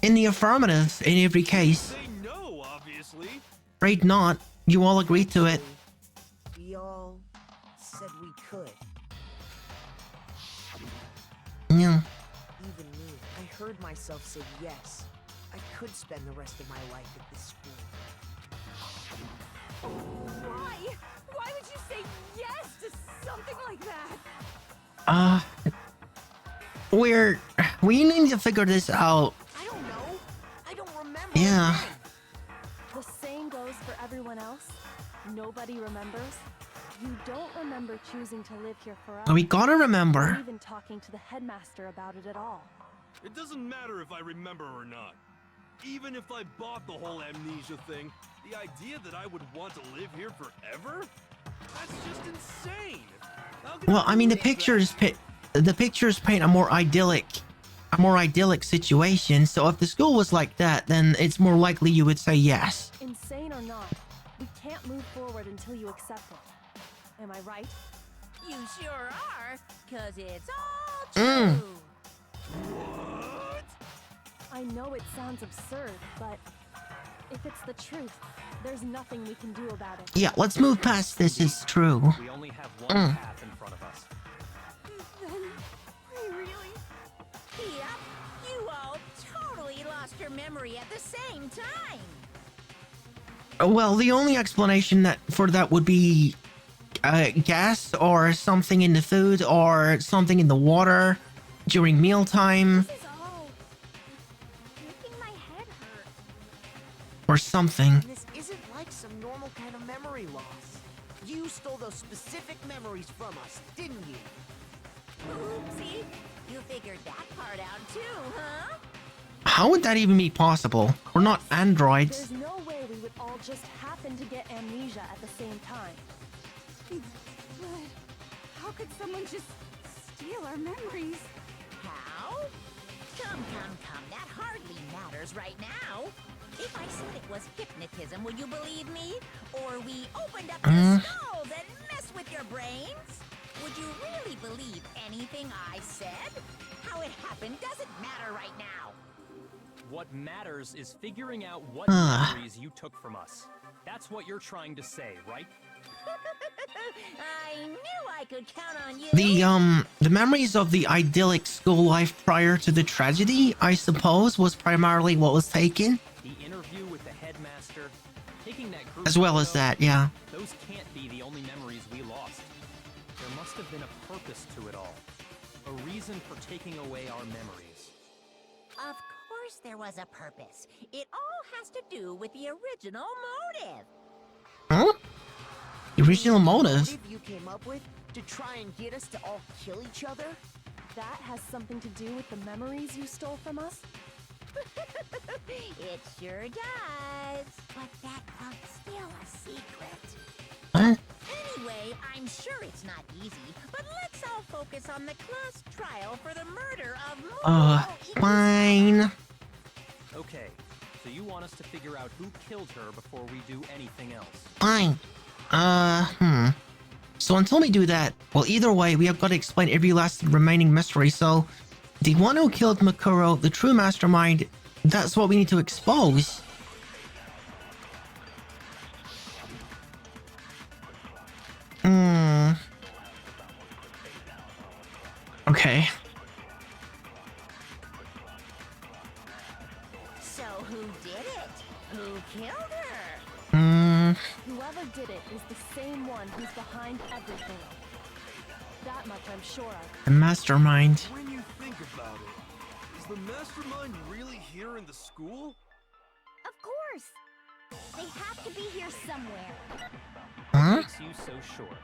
A: In the affirmative, in every case.
E: Say no, obviously.
A: Right not. You all agreed to it.
G: We all said we could.
A: Yeah.
G: Even me, I heard myself say yes. I could spend the rest of my life at this school.
B: Why? Why would you say yes to something like that?
A: We need to figure this out.
G: I don't know. I don't remember.
A: Yeah.
G: a thing.
B: The same goes for everyone else. Nobody remembers. You don't remember choosing to live here forever.
A: We gotta
B: Or
A: remember.
B: even talking to the headmaster about it at all.
E: It doesn't matter if I remember or not. Even if I bought the whole amnesia thing, the idea that I would want to live here forever? That's just insane! How can
A: Well, I mean, the
E: believe that?
A: pictures paint a more idyllic situation. So if the school was like that, then it's more likely you would say yes.
B: Insane or not, we can't move forward until you accept it. Am I right?
H: You sure are, 'cause it's all
A: Mm.
H: true.
E: What?
B: I know it sounds absurd, but if it's the truth, there's nothing we can do about it.
A: Yeah, let's move past this. It's true.
I: We only have one path in front of us.
B: Then, we really...
H: Yep, you all totally lost your memory at the same time.
A: Well, the only explanation for that would be gas or something in the food or something in the water during mealtime
D: This is all making my head hurt.
A: or something.
G: This isn't like some normal kind of memory loss. You stole those specific memories from us, didn't you?
H: Oopsie. You
A: How would that even be possible? We're not androids.
B: There's no way we would all just happen to get amnesia at the same time.
D: But how could someone just steal our memories?
H: How? Come, that hardly matters right now. If I said it was hypnotism, would you believe me? Or we opened up your skulls and messed with your brains? Would you really believe anything I said? How it happened doesn't matter right now.
I: What matters is figuring out what memories you took from us. That's what you're trying to say, right?
H: I knew I could count on you.
A: The memories of the idyllic school life prior to the tragedy, I suppose, was primarily what was taken.
I: The interview with the headmaster, taking that group
A: As well as
I: photo,
A: that, yeah.
I: those can't be the only memories we lost. There must have been a purpose to it all. A reason for taking away our memories.
H: Of course there was a purpose. It all has to do with the original motive.
A: Huh? The original motive?
G: Motive you came up with to try and get us to all kill each other?
B: That has something to do with the memories you stole from us?
H: It sure does. But that part's still a secret.
A: Huh?
H: Anyway, I'm sure it's not easy, but let's all focus on the class trial for the murder of
A: Fine.
I: Okay, so you want us to figure out who killed her before we do anything else?
A: Fine. So until we do that, well, either way, we have got to explain every last remaining mystery. So, the one who killed Makuro, the true mastermind, that's what we need to expose. Okay.
H: So who did it? Who killed her?
B: Whoever did it is the same one who's behind everything. That much I'm sure of.
A: The mastermind.
E: When you think about it, is the mastermind really here in the school?
D: Of course! They have to be here somewhere.
A: Huh?
I: What makes you so sure?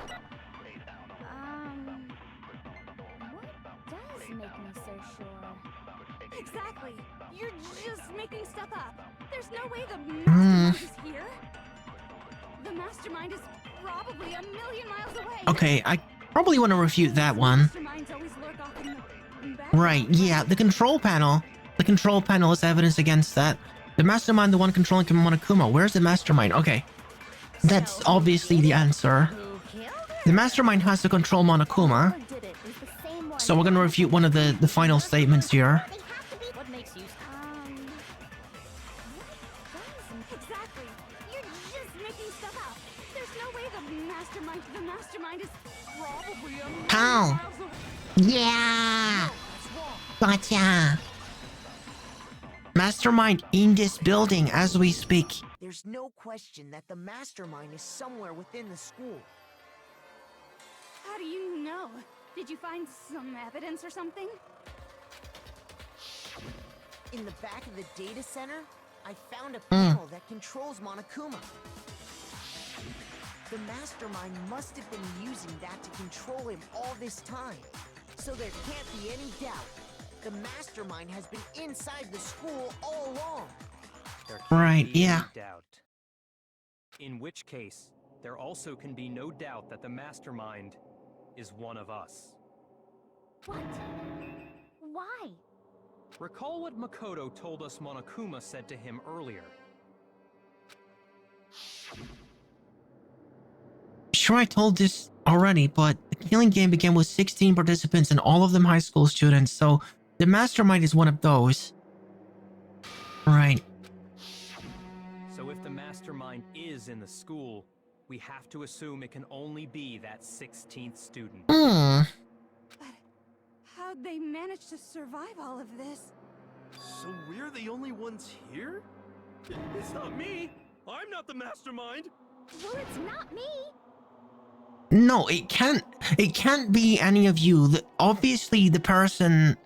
D: What does make me so sure?
B: Exactly! You're just making stuff up. There's no way the mastermind is here. The mastermind is probably a million miles away.
A: Okay, I probably want to refute that one.
B: Masterminds always lurk off in the back.
A: Right, yeah, the control panel. The control panel is evidence against that. The mastermind, the one controlling Monokuma. Where's the mastermind? Okay. That's obviously the answer.
H: Who killed her?
A: The mastermind has to control Monokuma.
B: Whoever did it is the same one.
A: So we're gonna refute one of the final statements here.
D: They have to be.
H: What makes you
B: Exactly. You're just making stuff up. There's no way the mastermind is probably a million
A: How?
B: miles away.
A: Yeah! Gotcha! Mastermind in this building as we speak.
G: There's no question that the mastermind is somewhere within the school.
D: How do you know? Did you find some evidence or something?
G: In the back of the data center, I found a panel that controls Monokuma. The mastermind must have been using that to control him all this time. So there can't be any doubt. The mastermind has been inside the school all along.
I: There can't
A: Right,
I: be any
A: yeah.
I: doubt. In which case, there also can be no doubt that the mastermind is one of us.
D: What? Why?
I: Recall what Makoto told us Monokuma said to him earlier.
A: Sure, I told this already, but the killing game began with 16 participants and all of them high school students, so the mastermind is one of those. Right.
I: So if the mastermind is in the school, we have to assume it can only be that 16th student.
B: But how'd they manage to survive all of this?
E: So we're the only ones here? It's not me! I'm not the mastermind!
D: Well, it's not me.
A: No, it can't be any of you. Obviously, the person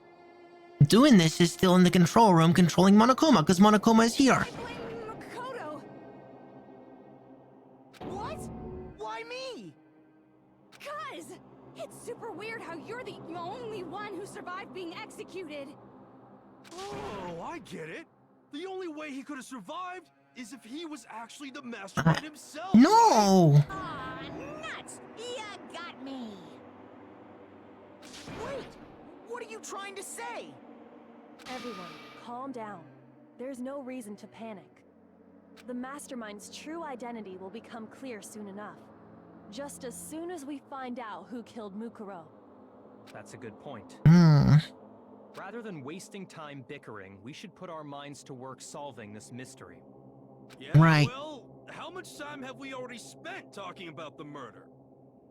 A: doing this is still in the control room controlling Monokuma, because Monokuma is here.
B: I blame Makoto.
G: What? Why me?
B: Cuz it's super weird how you're the only one who survived being executed.
E: Oh, I get it. The only way he could have survived is if he was actually the mastermind himself.
A: No!
H: Aw, nuts! You got me!
G: Wait! What are you trying to say?
B: Everyone, calm down. There's no reason to panic. The Mastermind's true identity will become clear soon enough. Just as soon as we find out who killed Mukuro.
I: That's a good point.
A: Hmm.
I: Rather than wasting time bickering, we should put our minds to work solving this mystery.
E: Yeah,
A: Right.
E: Well, how much time have we already spent talking about the murder?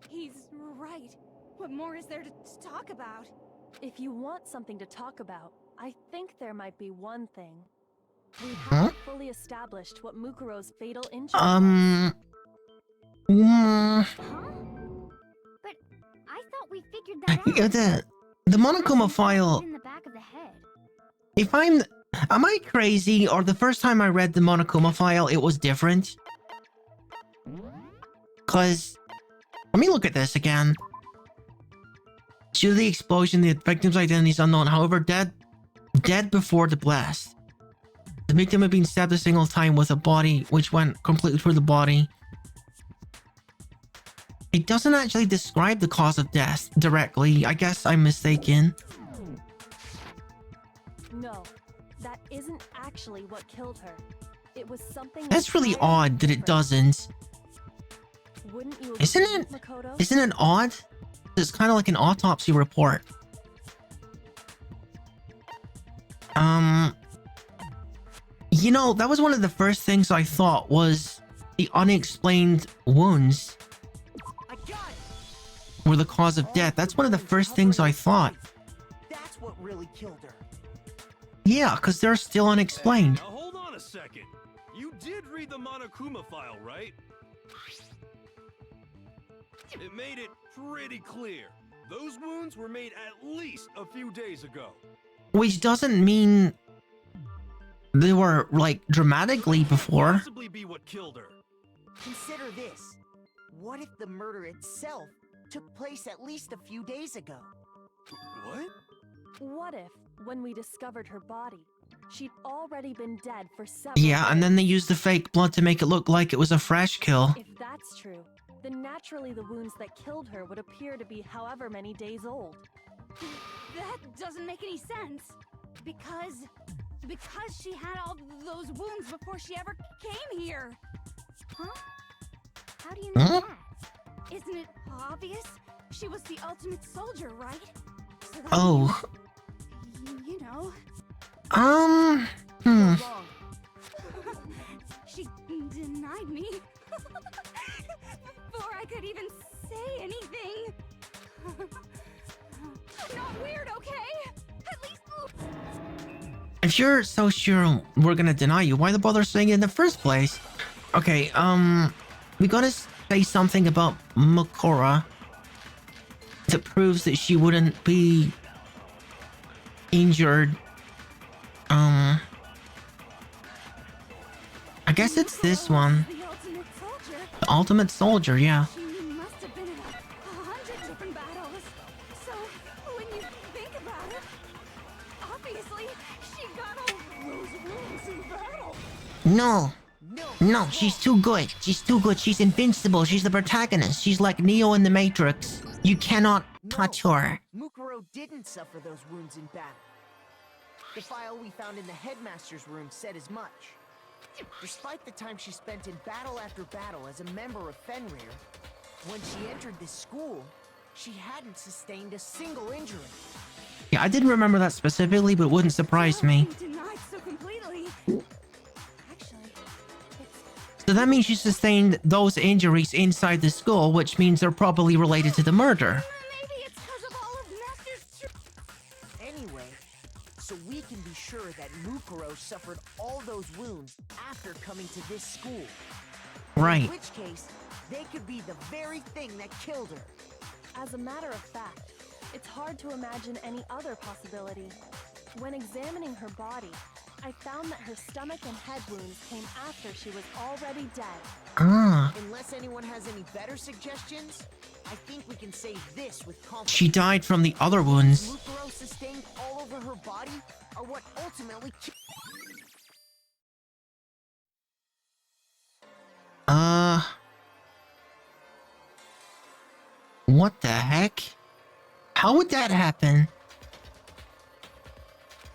B: He's right. What more is there to talk about? If you want something to talk about, I think there might be one thing. We haven't fully established what Mukuro's fatal injury was.
A: Mm,
D: Huh? But I thought we figured that out.
A: the Monokuma file.
D: In the back of the head.
A: If am I crazy, or the first time I read the Monokuma file, it was different? Cause, let me look at this again. Due to the explosion, the victim's identity is unknown. However, dead before the blast. The victim had been stabbed a single time with a body which went completely through the body. It doesn't actually describe the cause of death directly. I guess I'm mistaken.
B: No, that isn't actually what killed her. It was something
A: That's really
B: entirely
A: odd that it
B: different.
A: doesn't.
B: Wouldn't you
A: Isn't
B: agree,
A: it?
B: Makoto?
A: Isn't it odd? It's kind of like an autopsy report. You know, that was one of the first things I thought was the unexplained wounds
G: I got it!
A: were the cause of death. That's one of the first things I thought.
G: That's what really killed her.
A: Yeah, because they're still unexplained.
E: Now hold on a second. You did read the Monokuma file, right? It made it pretty clear. Those wounds were made at least a few days ago.
A: Which doesn't mean they were, like, dramatically before.
E: Possibly be what killed her.
G: Consider this. What if the murder itself took place at least a few days ago?
E: What?
B: What if, when we discovered her body, she'd already been dead for several
A: Yeah, and then they
B: days?
A: used the fake blood to make it look like it was a fresh kill.
B: If that's true, then naturally the wounds that killed her would appear to be however many days old.
D: That doesn't make any sense. Because she had all those wounds before she ever came here. Huh? How do you know
A: Huh?
D: that? Isn't it obvious? She was the ultimate soldier, right? So that
A: Oh.
D: means, you know.
A: Hmm.
G: Wrong.
D: She denied me. Before I could even say anything. Not weird, okay? At least
A: If you're so sure we're gonna deny you, why the bother saying it in the first place? Okay, we gotta say something about Makora that proves that she wouldn't be injured. I guess it's this one.
D: the ultimate soldier.
A: The ultimate soldier, yeah.
D: She must have been in 100 different battles. So, when you think about it, obviously, she got all those wounds in battle.
A: No. No, she's too good. She's too good. She's invincible. She's the protagonist. She's like Neo in the Matrix. You cannot touch her.
G: Mukuro didn't suffer those wounds in battle. The file we found in the headmaster's room said as much. Despite the time she spent in battle after battle as a member of Fenrir, when she entered this school, she hadn't sustained a single injury.
A: Yeah, I didn't remember that specifically, but it wouldn't surprise me.
D: Denied so completely. Actually,
A: So that means she sustained those injuries inside the school, which means they're probably related to the murder.
D: maybe it's because of all of Master's
G: Anyway, so we can be sure that Mukuro suffered all those wounds after coming to this school.
A: Right.
G: In which case, they could be the very thing that killed her.
B: As a matter of fact, it's hard to imagine any other possibility. When examining her body, I found that her stomach and head wounds came after she was already dead.
A: Ah.
G: Unless anyone has any better suggestions, I think we can say this with confidence.
A: She died from the other wounds.
G: Mukuro sustained all over her body are what ultimately
A: What the heck? How would that happen?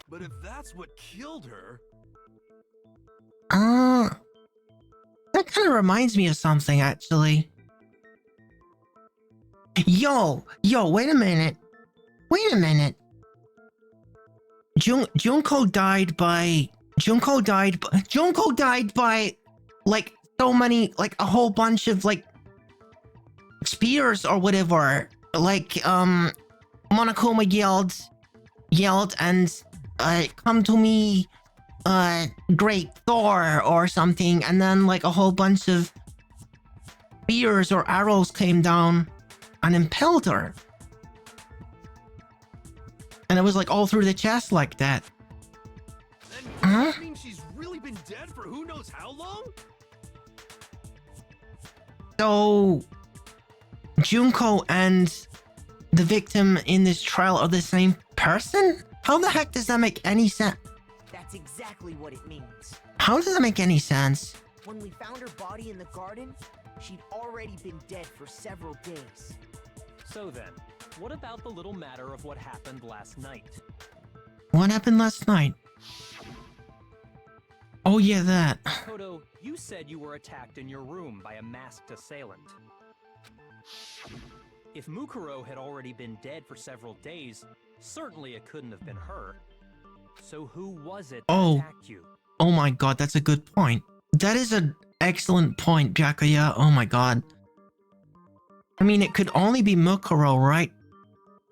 E: But if that's what killed her,
A: That kind of reminds me of something, actually. Yo, wait a minute. Junko died by, like, so many, like, a whole bunch of, like, spears or whatever. Like, Monokuma yelled and, come to me, Great Thor or something, and then, like, a whole bunch of spears or arrows came down and impaled her. And it was, like, all through the chest like that.
E: then does that mean she's really been dead for who knows how long?
A: So, Junko and the victim in this trial are the same person? How the heck does that make any sense?
G: That's exactly what it means.
A: How does that make any sense?
G: When we found her body in the garden, she'd already been dead for several days.
I: So then, what about the little matter of what happened last night?
A: What happened last night? Oh yeah, that.
I: Kodo, you said you were attacked in your room by a masked assailant. If Mukuro had already been dead for several days, certainly it couldn't have been her. So who was it that attacked you?
A: Oh my god, that's a good point. That is an excellent point, Byakuya. Oh my god. I mean, it could only be Mukuro, right?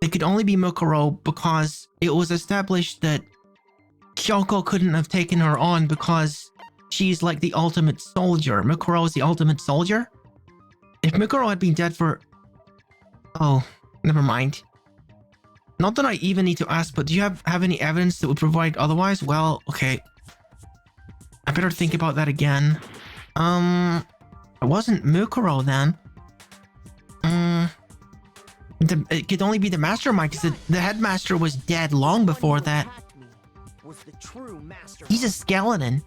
A: It could only be Mukuro because it was established that Kyoko couldn't have taken her on because she's like the ultimate soldier. Mukuro is the ultimate soldier? If Mukuro had been dead for... Oh, never mind. Not that I even need to ask, but do you have any evidence that would provide otherwise? Well, okay. I better think about that again. It wasn't Mukuro then. It could only be the mastermind because the headmaster was dead long before that.
G: Was the true master.
A: He's a skeleton.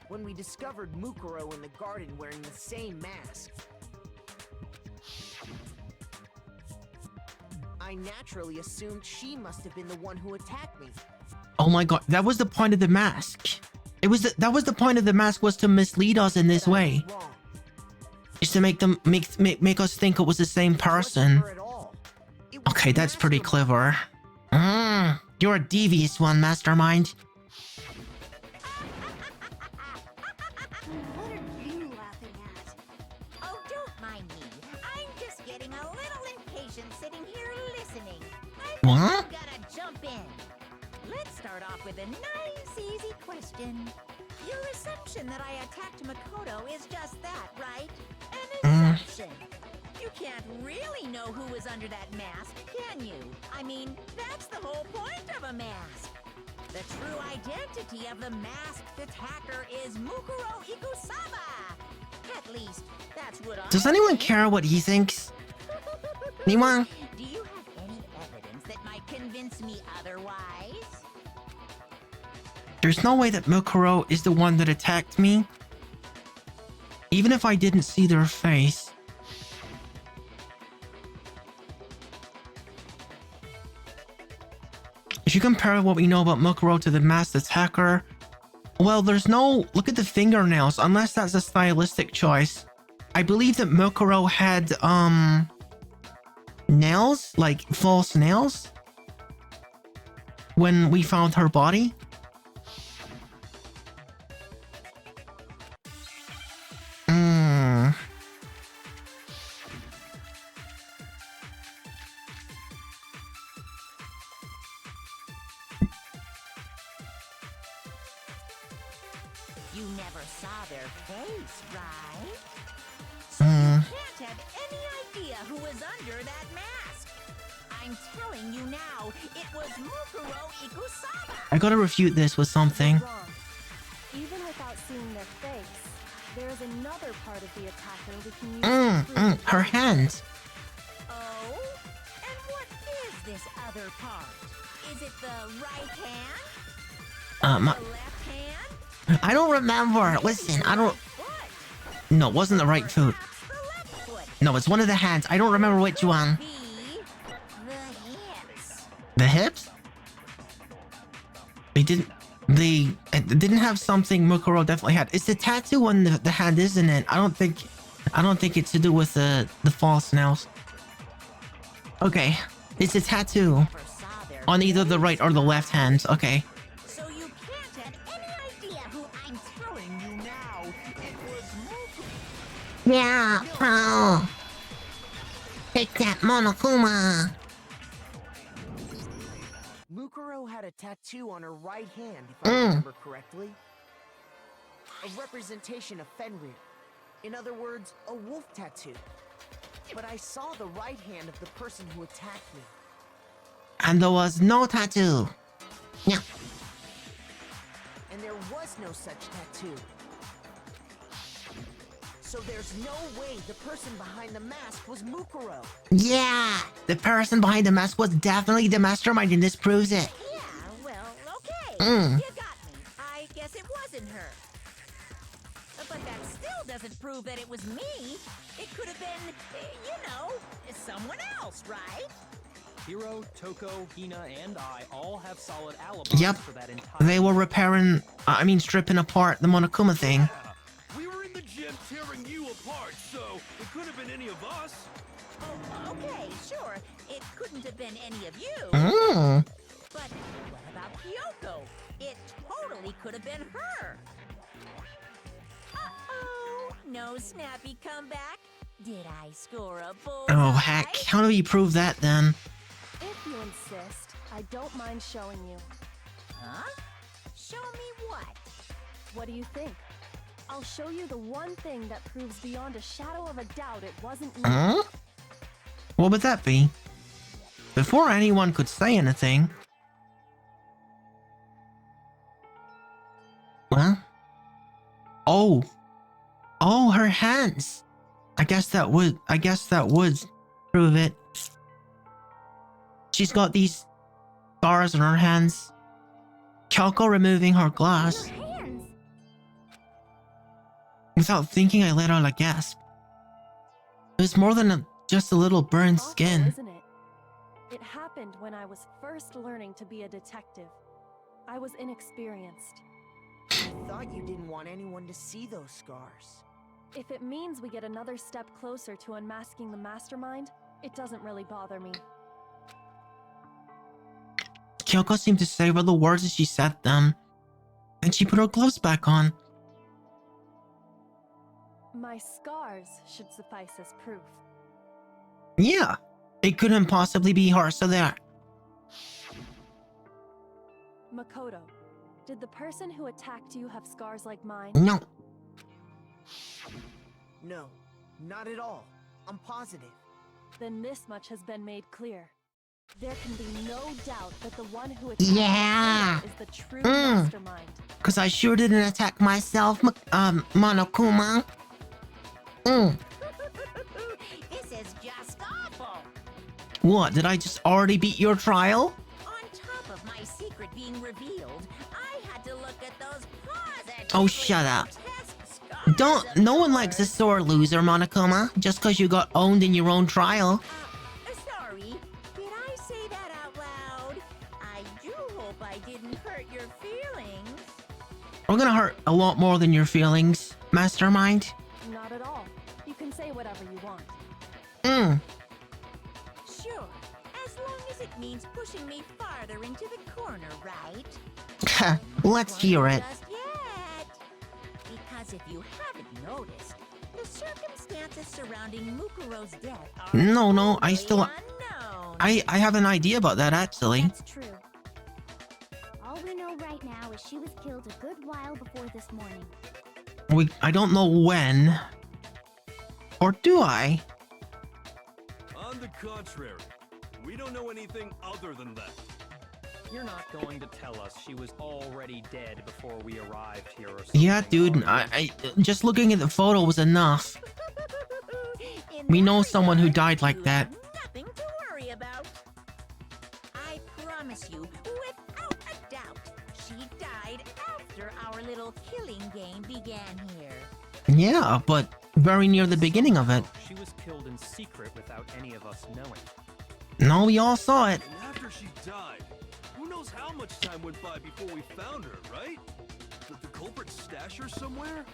G: When we discovered Mukuro in the garden wearing the same mask, I naturally assumed she must have been the one who attacked me.
A: Oh my god, that was the point of the mask. That was the point of the mask, was to mislead us in this way. Is to make them make us think it was the same person. Okay, that's pretty clever. You're a devious one, Mastermind.
D: What are you laughing at?
H: Oh, don't mind me. I'm just getting a little impatient sitting here listening.
A: What?
H: Gotta jump in. Let's start off with a nice, easy question. Your assumption that I attacked Makoto is just that, right? An assumption. You can't really know who was under that mask, can you? I mean, that's the whole point of a mask. The true identity of the masked attacker is Mukuro Ikusaba. At least, that's what I
A: Does anyone
H: think.
A: care what he thinks? Anyone?
H: Do you have any evidence that might convince me otherwise?
A: There's no way that Mukuro is the one that attacked me. Even if I didn't see their face. If you compare what we know about Mukuro to the masked attacker, well, there's no... Look at the fingernails, unless that's a stylistic choice. I believe that Mukuro had, nails? Like, false nails? When we found her body?
H: You never saw their face, right? So you can't have any idea who was under that mask. I'm telling you now, it was Mukuro Ikusaba.
A: I gotta refute this with something.
B: Wrong. Even without seeing their face, There's another part of the attacker we can use to prove
A: Her hands.
H: Oh? And what is this other part? Is it the right hand?
A: My,
H: The left hand?
A: I don't remember. Listen, I don't.
H: Foot?
A: No, it wasn't the right foot.
H: Perhaps the left foot?
A: No, it's one of the hands. I don't remember which one.
H: Be the hips.
A: The hips? They didn't. It didn't have something Mukuro definitely had. It's the tattoo on the hand, isn't it? I don't think it's to do with the false nails. Okay, it's a tattoo
H: Never saw their
A: on either the
H: face.
A: right or the left hands. Okay.
H: So you can't have any idea who I'm telling you now. It was
A: Yeah, bro. Take that, Monokuma.
G: Mukuro had a tattoo on her right hand, if I remember correctly. A representation of Fenrir. In other words, a wolf tattoo. But I saw the right hand of the person who attacked me.
A: And there was no tattoo. Yeah.
G: And there was no such tattoo. So there's no way the person behind the mask was Mukuro.
A: Yeah. The person behind the mask was definitely the mastermind, and this proves it.
H: Yeah, well, okay.
A: Mm.
H: You got me. I guess it wasn't her. But that still doesn't prove that it was me. It could have been, you know, someone else, right?
I: Hiro, Toko, Hina, and I all have solid alibis
A: Yep.
I: for that entire.
A: They were stripping apart the Monokuma thing.
E: Yeah, we were in the gym tearing you apart, so it could have been any of us.
H: Oh, okay, sure. It couldn't have been any of you.
A: Mm.
H: But what about Kyoko? It totally could have been her. Uh-oh. No snappy comeback. Did I score a bullseye?
A: Oh heck! How do you prove that then?
B: If you insist, I don't mind showing you.
H: Huh? Show me what?
B: What do you think? I'll show you the one thing that proves beyond a shadow of a doubt it wasn't me.
A: Huh? What would that be? Before anyone could say anything. Well. Oh, her hands. I guess that would prove it. She's got these scars on her hands. Kyoko removing her glass.
D: Your hands!
A: Without thinking, I let out a gasp. It was more than just a little burned
B: Awful,
A: skin.
B: isn't it? It happened when I was first learning to be a detective. I was inexperienced.
G: I thought you didn't want anyone to see those scars.
B: If it means we get another step closer to unmasking the mastermind, it doesn't really bother me.
A: Kyoko seemed to savor the words as she said them. And she put her gloves back on.
B: My scars should suffice as proof.
A: Yeah, it couldn't possibly be her, so there.
B: Makoto, did the person who attacked you have scars like mine?
A: No.
G: No, not at all. I'm positive.
B: Then this much has been made clear. There can be no doubt that the one who attacked
A: Yeah.
B: Makoto is the true
A: Mm.
B: mastermind.
A: Cause I sure didn't attack myself, Monokuma.
H: This is just awful.
A: What, did I just already beat your trial?
H: On top of my secret being revealed, I had to look at those positive.
A: Oh, shut up. No one likes a sore loser, Monokuma, just cause you got owned in your own trial.
H: Sorry, did I say that out loud? I do hope I didn't hurt your feelings.
A: We're gonna hurt a lot more than your feelings, Mastermind.
B: Not at all. You can say whatever you want.
H: Sure, as long as it means pushing me farther into the corner, right?
A: Let's hear it.
H: Just yet. Because if you haven't noticed, the circumstances surrounding Mukuro's death are
A: No, I still...
H: unknown.
A: I have an idea about that, actually.
B: That's true.
D: All we know right now is she was killed a good while before this morning.
A: I don't know when. Or do I?
E: On the contrary, we don't know anything other than that.
I: You're not going to tell us she was already dead before we arrived here or something?
A: Yeah, dude. I just looking at the photo was enough.
H: In
A: We
H: that
A: know someone who
H: regard,
A: died like
H: you
A: that.
H: have nothing to worry about. I promise you, without a doubt, she died after our little killing game began here.
A: Yeah, but very near the beginning of it.
I: She was killed in secret without any of us knowing.
A: No, we all saw it.
E: And after she died, who knows how much time went by before we found her, right? Did the culprit stash her somewhere?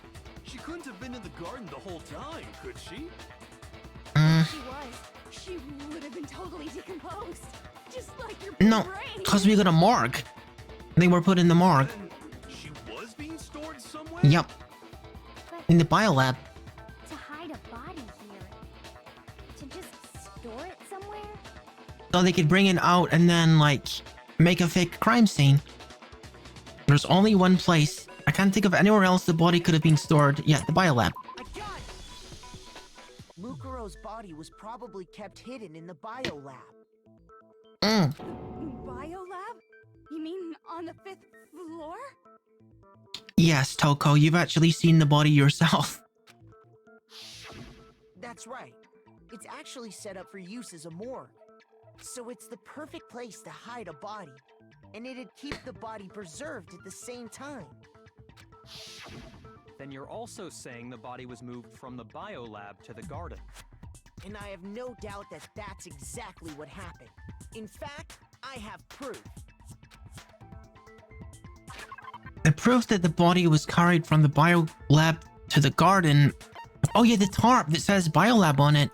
E: She couldn't have been in the garden the whole time, could she?
D: She was. She would have been totally decomposed. Just like your
A: No,
D: brain.
A: because we got a morgue. They were put in the morgue.
E: Then she was being stored somewhere?
A: Yep. In the biolab.
D: To hide a body here. To just store it somewhere?
A: So they could bring it out and then, like, make a fake crime scene. There's only one place. I can't think of anywhere else the body could have been stored. Yeah, the biolab.
G: I got it! Mukuro's body was probably kept hidden in the biolab.
D: Biolab? You mean on the 5th floor?
A: Yes, Toko, you've actually seen the body yourself.
G: That's right. It's actually set up for use as a morgue. So it's the perfect place to hide a body. And it'd keep the body preserved at the same time.
I: Then you're also saying the body was moved from the biolab to the garden.
G: And I have no doubt that that's exactly what happened. In fact, I have proof.
A: The proof that the body was carried from the biolab to the garden. Oh yeah, the tarp that says biolab on it.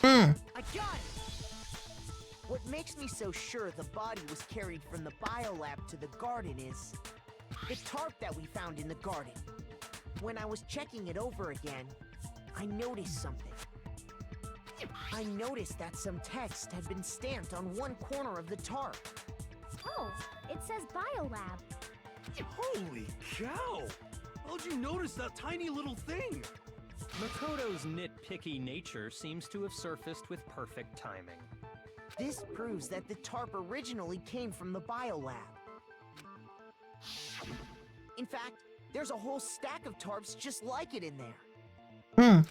G: I got it! What makes me so sure the body was carried from the biolab to the garden is the tarp that we found in the garden. When I was checking it over again, I noticed something. I noticed that some text had been stamped on one corner of the tarp.
D: Oh, it says biolab.
E: Holy cow! How'd you notice that tiny little thing?
I: Makoto's nitpicky nature seems to have surfaced with perfect timing.
G: This proves that the tarp originally came from the biolab. In fact, there's a whole stack of tarps just like it in there.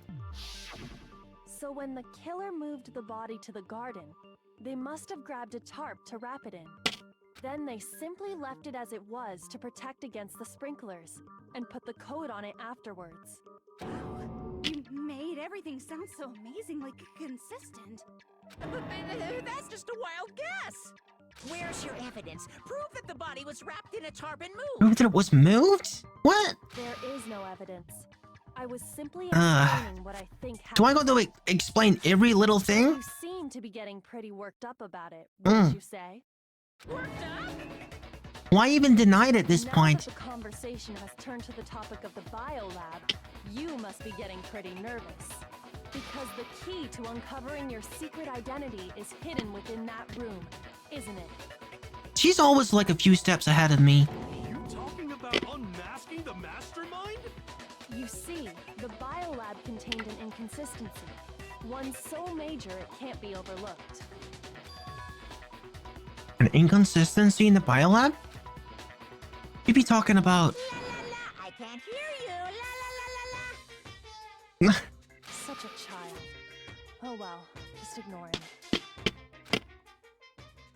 B: So when the killer moved the body to the garden, they must have grabbed a tarp to wrap it in. Then they simply left it as it was to protect against the sprinklers, and put the coat on it afterwards.
D: You made everything sound so amazingly consistent.
H: That's just a wild guess. Where's your evidence? Prove that the body was wrapped in a tarp and moved.
A: Proof that it was moved? What?
B: There is no evidence. I was simply
A: Ugh.
B: explaining what I think happened.
A: Do I go to explain every little thing?
B: You seem to be getting pretty worked up about it, wouldn't you say?
H: Worked up?
A: Why even deny it at this
B: Now
A: point?
B: that the conversation has turned to the topic of the biolab, you must be getting pretty nervous. Because the key to uncovering your secret identity is hidden within that room, isn't it?
A: She's always like a few steps ahead of me.
E: You talking about unmasking the mastermind?
B: You see, the biolab contained an inconsistency. One so major it can't be overlooked.
A: An inconsistency in the biolab? You be talking about...
H: La la la, I can't hear you. La la la la la.
B: Such a child. Oh well, just ignore him.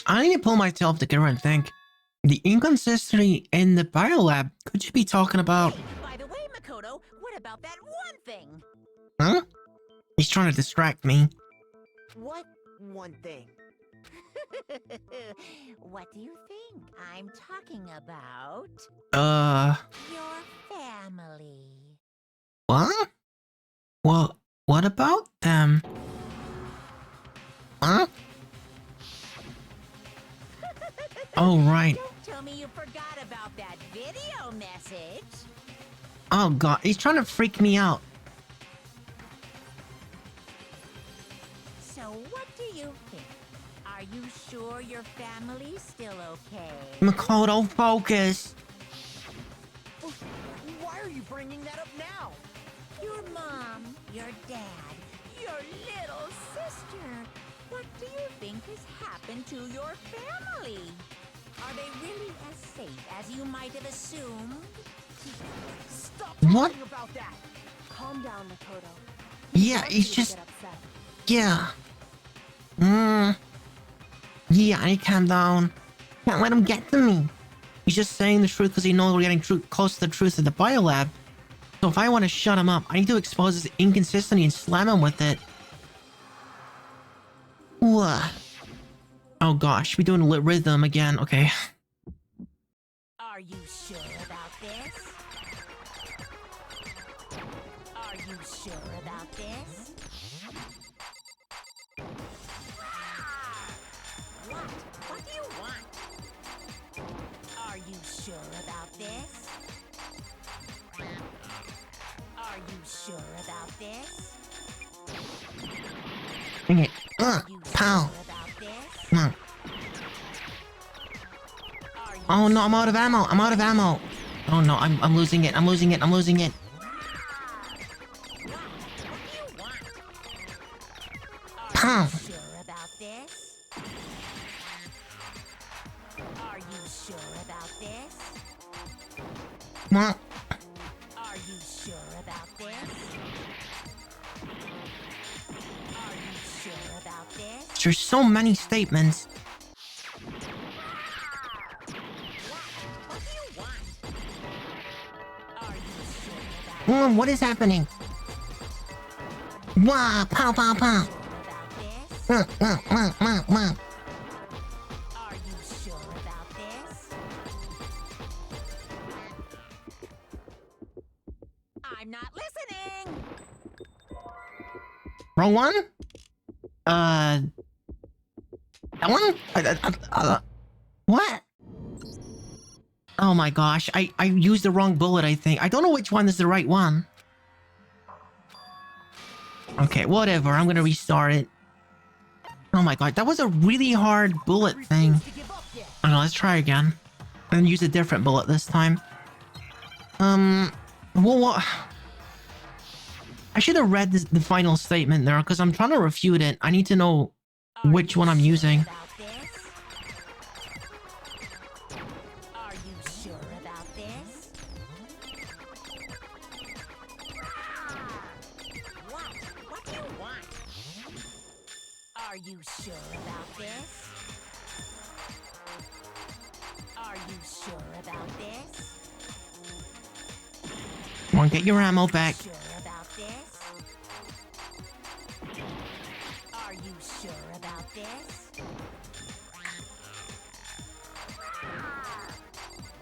A: I need to pull myself together and think. The inconsistency in the biolab? Could you be talking about...
H: Hey, by the way, Makoto, what about that one thing?
A: Huh? He's trying to distract me.
G: What one thing?
H: What do you think I'm talking about? Your family.
A: What? Well, what about them? Huh? Oh, right.
H: Don't tell me you forgot about that video message.
A: Oh, God. He's trying to freak me out.
H: So what do you think? Are you sure your family's still okay?
A: Makoto, focus.
G: Why are you bringing that up now?
H: Your mom, your dad, your little sister. What do you think has happened to your family? Are they really as safe as you might have assumed?
G: Stop
A: What?
G: talking about that!
B: Calm down, Makoto.
A: Yeah,
B: Wants
A: it's
B: you to
A: just...
B: get upset.
A: Yeah. Yeah, I need to calm down. Can't let him get to me. He's just saying the truth because he knows we're getting close to the truth of the biolab. So if I want to shut him up, I need to expose his inconsistency and slam him with it. What? Oh gosh, we're doing rhythm again. Okay.
H: Are you sure about this? Are you sure about this? What? What do you want? Are you sure about this? Are you sure about this?
A: Bring it.
H: Are you
A: Pow.
H: sure about this?
A: Come on.
H: Are you
A: Oh no, I'm out of ammo. I'm out of ammo. Oh no, I'm losing it. I'm losing it. I'm losing it.
H: What do you want?
A: Pow.
H: Are you sure about this? Are you sure about this?
A: Come on.
H: Are you sure about this? Are you sure about this?
A: There's so many statements.
H: What do you want? Are you sure about
A: What is happening? Wow, pow, pow, pow.
H: this?
A: Wow.
H: Are you sure about this? I'm not listening.
A: Wrong one? That one? What? Oh my gosh, I used the wrong bullet, I think. I don't know which one is the right one. Okay, whatever, I'm gonna restart it. Oh my god, that was a really hard bullet thing.
G: Refuse to give up yet.
A: I don't know, let's try again. And use a different bullet this time. Well, what? I should have read the final statement there, because I'm trying to refute it. I need to know which one I'm using.
H: About this? Are you sure about this? What? What do you want? Are you sure about this? Are you sure about this?
A: Come on, get your ammo back.
H: Sure about this? Are you sure about this?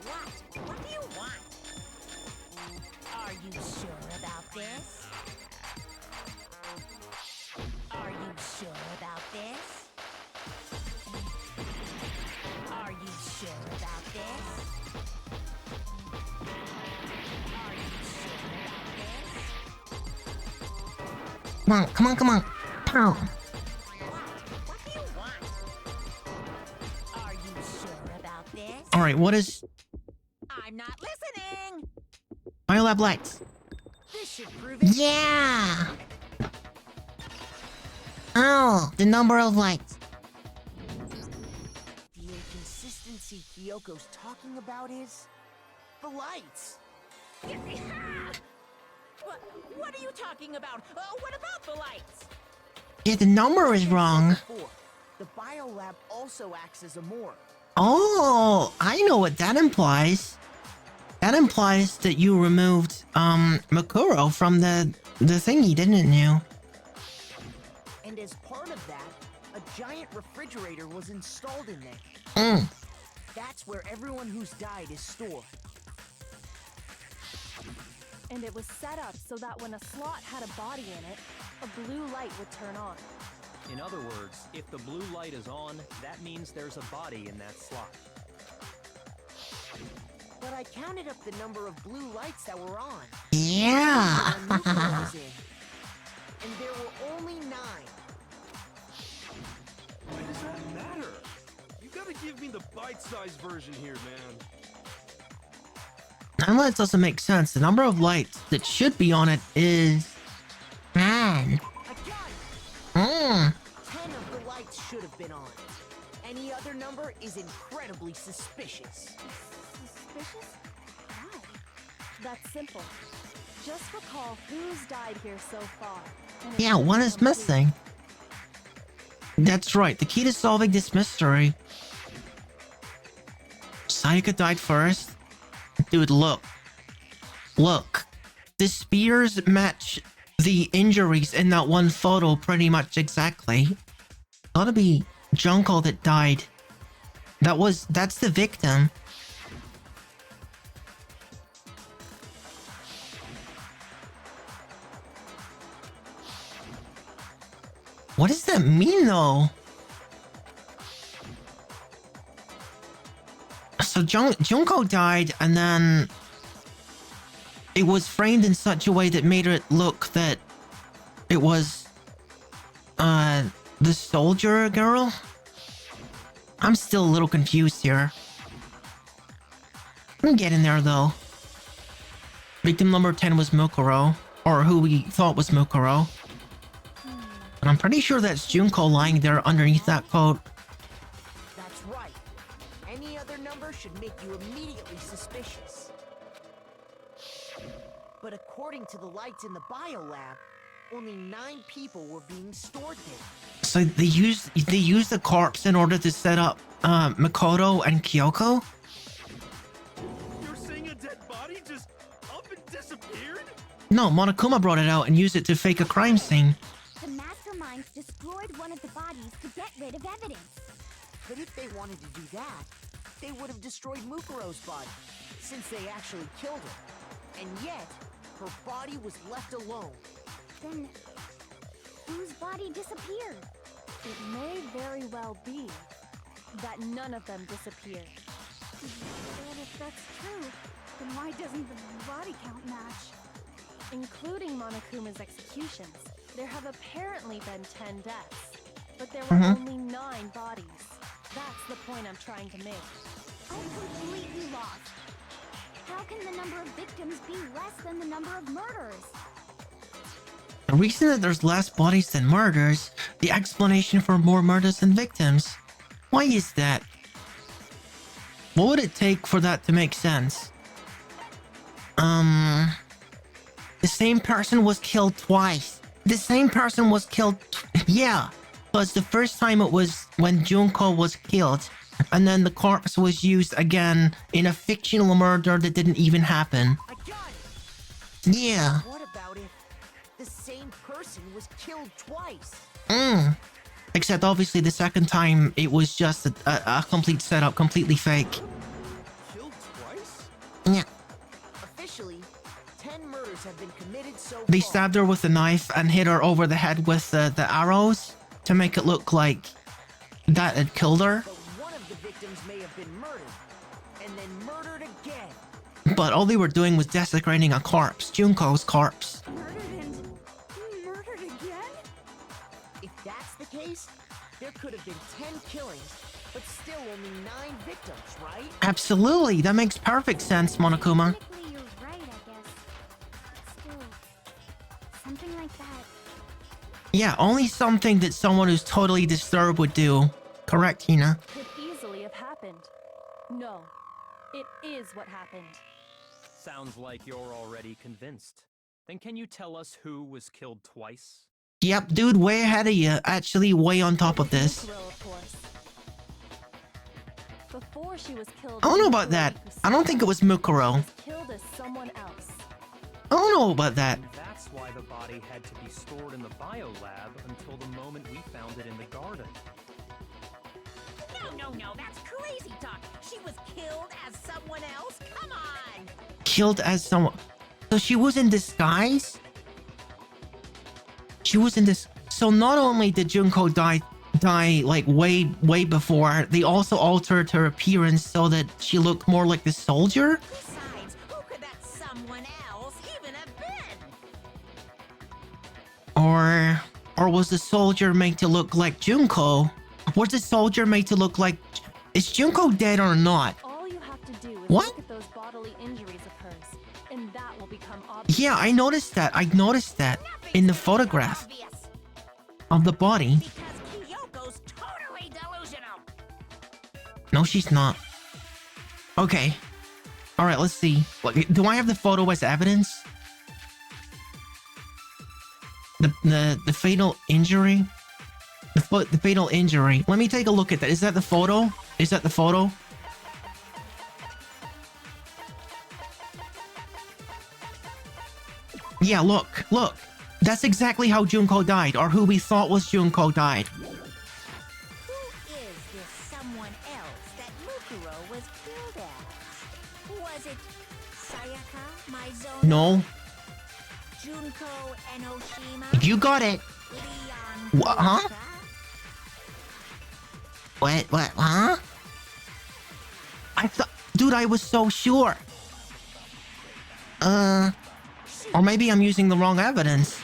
H: What? What do you want? Are you sure about this? Are you sure about this? Are you sure about this? Are you sure about this?
A: Come on, come on, come on. Pow.
H: What do you want? Are you sure about this?
A: Alright, what is
H: I'm not listening!
A: Biolab lights?
G: This should prove it.
A: Yeah! Oh, the number of lights.
G: The inconsistency Kyoko's talking about is the lights.
H: What are you talking about? What about the lights?
A: Yeah, the number is wrong.
G: Before, the biolab also acts as a morgue.
A: Oh, I know what that implies. That implies that you removed, Makuro from the thingy, didn't you?
G: And as part of that, a giant refrigerator was installed in there. That's where everyone who's died is stored.
B: And it was set up so that when a slot had a body in it, a blue light would turn on.
I: In other words, if the blue light is on, that means there's a body in that slot.
G: But I counted up the number of blue lights that were on.
A: Yeah.
G: When Mukuro was in. And there were only 9.
E: Why does that matter? You gotta give me the bite-sized version here, man.
A: Unless it doesn't make sense. The number of lights that should be on it is... Man.
G: I got it!
A: 10
G: 10 of the lights should have been on. Any other number is incredibly suspicious.
B: Suspicious? Why? That's simple. Just recall who's died here so far. and
A: Yeah,
B: it's
A: one is
B: complete.
A: missing. That's right. The key to solving this mystery. Sayaka died first. Dude, look. Look. The spears match the injuries in that one photo pretty much exactly. Gotta be Junko that died. That's the victim. What does that mean though? So Junko died and then it was framed in such a way that made it look that it was the soldier girl? I'm still a little confused here. I'm getting there though. Victim number 10 was Mukuro, or who we thought was Mukuro. And I'm pretty sure that's Junko lying there underneath that coat.
G: That's right. Any other number should make you immediately suspicious. But according to the lights in the biolab, only 9 people were being stored there.
A: So they used the corpse in order to set up Makoto and Kyoko?
E: You're saying a dead body just up and disappeared?
A: No, Monokuma brought it out and used it to fake a crime scene.
D: The masterminds destroyed one of the bodies to get rid of evidence.
G: But if they wanted to do that, they would have destroyed Mukuro's body, since they actually killed her. And yet, her body was left alone.
D: Then, whose body disappeared?
B: It may very well be that none of them disappeared.
D: But if that's true, then why doesn't the body count match?
B: Including Monokuma's executions, there have apparently been 10 deaths, but there were only 9 bodies. That's the point I'm trying to make.
D: I'm completely lost. How can the number of victims be less than the number of murders?
A: The reason that there's less bodies than murders, the explanation for more murders than victims. Why is that? What would it take for that to make sense? The same person was killed twice. The same person was killed yeah. Because the first time it was when Junko was killed, and then the corpse was used again in a fictional murder that didn't even happen.
G: I got it!
A: Yeah.
G: What about if the same person was killed twice?
A: Except obviously the second time it was just a complete setup, completely fake.
E: Killed twice?
A: Yeah.
G: Officially, 10 murders have been committed so
A: They
G: far.
A: stabbed her with a knife and hit her over the head with the arrows to make it look like that had killed her.
G: But one of the victims may have been murdered, and then murdered again.
A: But all they were doing was desecrating a corpse, Junko's corpse.
D: Murdered and murdered again?
G: If that's the case, there could have been 10 killings, but still only 9 victims, right?
A: Absolutely, that makes perfect sense, Monokuma.
D: Technically, you're right, I guess. But still, something like that.
A: Yeah, only something that someone who's totally disturbed would do. Correct, Hina?
B: Could easily have happened. No, it is what happened.
I: Sounds like you're already convinced. Then can you tell us who was killed twice?
A: Yep, dude, way ahead of you. Actually, way on top of this.
B: Mukuro, of course. Before she was killed,
A: I don't know about that. I don't think it was Mukuro.
B: was killed as someone else.
A: I don't know about that.
I: And that's why the body had to be stored in the biolab until the moment we found it in the garden.
H: No, that's crazy talk. She was killed as someone else? Come on!
A: Killed as someone. So she was in disguise? She was in this. So not only did Junko die like way before, they also altered her appearance so that she looked more like the soldier?
H: Besides, who could that someone else even have been?
A: Or was the soldier made to look like Junko? Was the soldier made to look like... Is Junko dead or not?
B: All you have to do is
A: What?
B: look at those bodily injuries of hers, and that will become obvious.
A: Yeah, I noticed that. I noticed that in the photograph
H: Obvious,
A: of the body.
H: because Kyoko's totally delusional.
A: No, she's not. Okay. All right, let's see. Do I have the photo as evidence? The fatal injury? The fatal injury. Let me take a look at that. Is that the photo? Is that the photo? Yeah, look. That's exactly how Junko died, or who we thought was Junko died.
H: Who is this someone else that Mukuro was killed as? Was it Sayaka, Maizono?
A: No.
H: Junko Enoshima?
A: You got it.
H: Leon
A: Huh?
H: Kuwata?
A: What, huh? I thought... Dude, I was so sure. Or maybe I'm using the wrong evidence.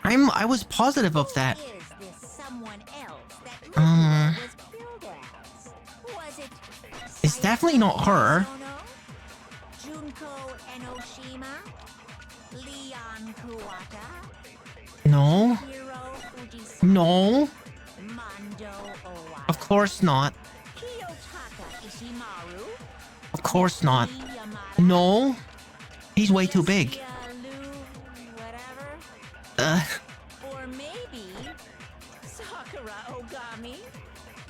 A: I was positive of that.
H: Who is this someone else that Mukuro was killed as? Was it
A: It's definitely not her.
H: Maizono? Junko Enoshima? Leon Kuwata?
A: No.
H: Hiro Fujisaki?
A: No.
H: Mondo Owada?
A: Of course not.
H: Kiyotaka Ishimaru?
A: Of course not.
H: Lee Yamada?
A: No. He's way too big.
H: Whatever. Or maybe Sakura Ogami?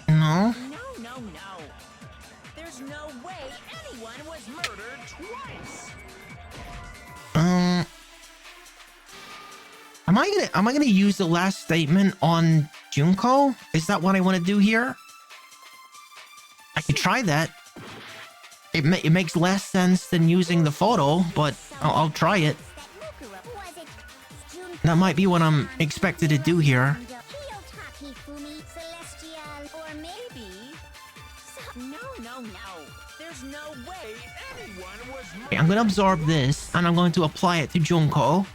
A: No.
H: No. There's no way anyone was murdered twice.
A: Am I gonna use the last statement on Junko? Is that what I want to do here? I could try that. It makes less sense than using the photo, but I'll try it. That might be what I'm expected to do here.
H: Kiyotaki Fumi Celestial, or maybe No. There's no way anyone was murdered.
A: Okay, I'm gonna absorb this, and I'm going to apply it to Junko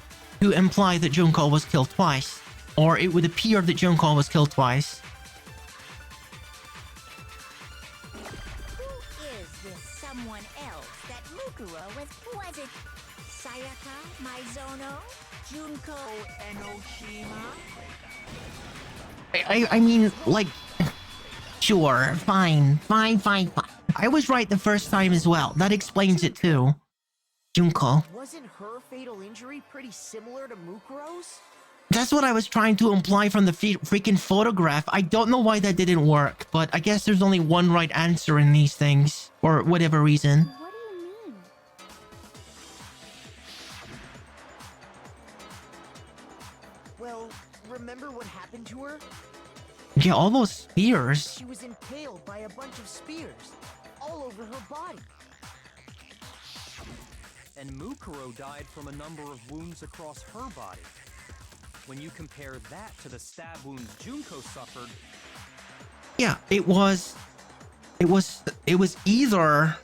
A: to imply that Junko was killed twice. Or it would appear that Junko was killed twice.
H: Who is this someone else that Mukuro was it Sayaka, Maizono, Junko Enoshima?
A: I mean, like... Sure, fine. I was right the first time as well. That explains it too. Junko.
G: Wasn't her fatal injury pretty similar to Mukuro's?
A: That's what I was trying to imply from the freaking photograph. I don't know why that didn't work, but I guess there's only one right answer in these things. For whatever reason.
B: What do you mean?
G: Well, remember what happened to her?
A: Yeah, all those spears.
G: She was impaled by a bunch of spears, all over her body.
I: And Mukuro died from a number of wounds across her body. When you compare that to the stab wounds Junko suffered...
A: Yeah, it was either...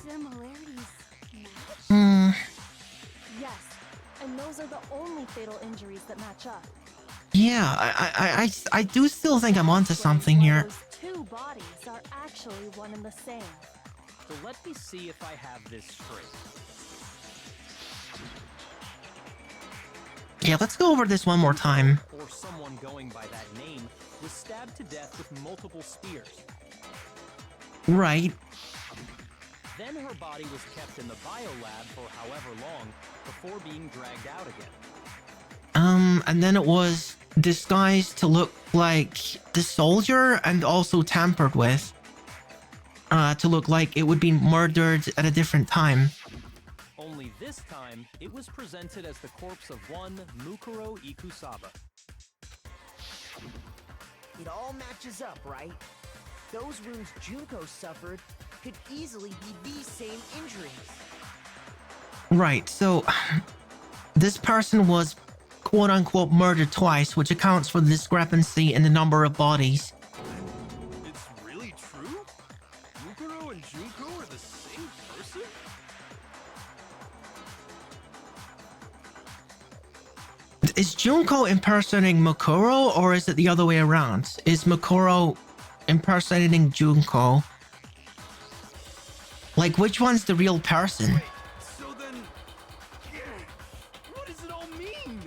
B: Similarities match? Yes, and those are the only fatal injuries that match up.
A: Yeah, I do still think I'm onto something here.
B: Those two bodies are actually one and the same.
I: So let me see if I have this straight.
A: Yeah, let's go over this one more time.
I: Or someone going by that name was stabbed to death with multiple spears.
A: Right.
I: Then her body was kept in the biolab for however long before being dragged out again.
A: And then it was disguised to look like the soldier and also tampered with. To look like it would be murdered at a different time.
I: Only this time, it was presented as the corpse of one Mukuro Ikusaba.
G: It all matches up, right? Those wounds Junko suffered could easily be these same injuries.
A: Right, so... This person was quote-unquote murdered twice, which accounts for the discrepancy in the number of bodies.
E: It's really true? Mukuro and Junko are the same person?
A: Is Junko impersonating Mukuro, or is it the other way around? Is Mukuro impersonating Junko? Like, which one's the real person?
E: So then... What does it all mean?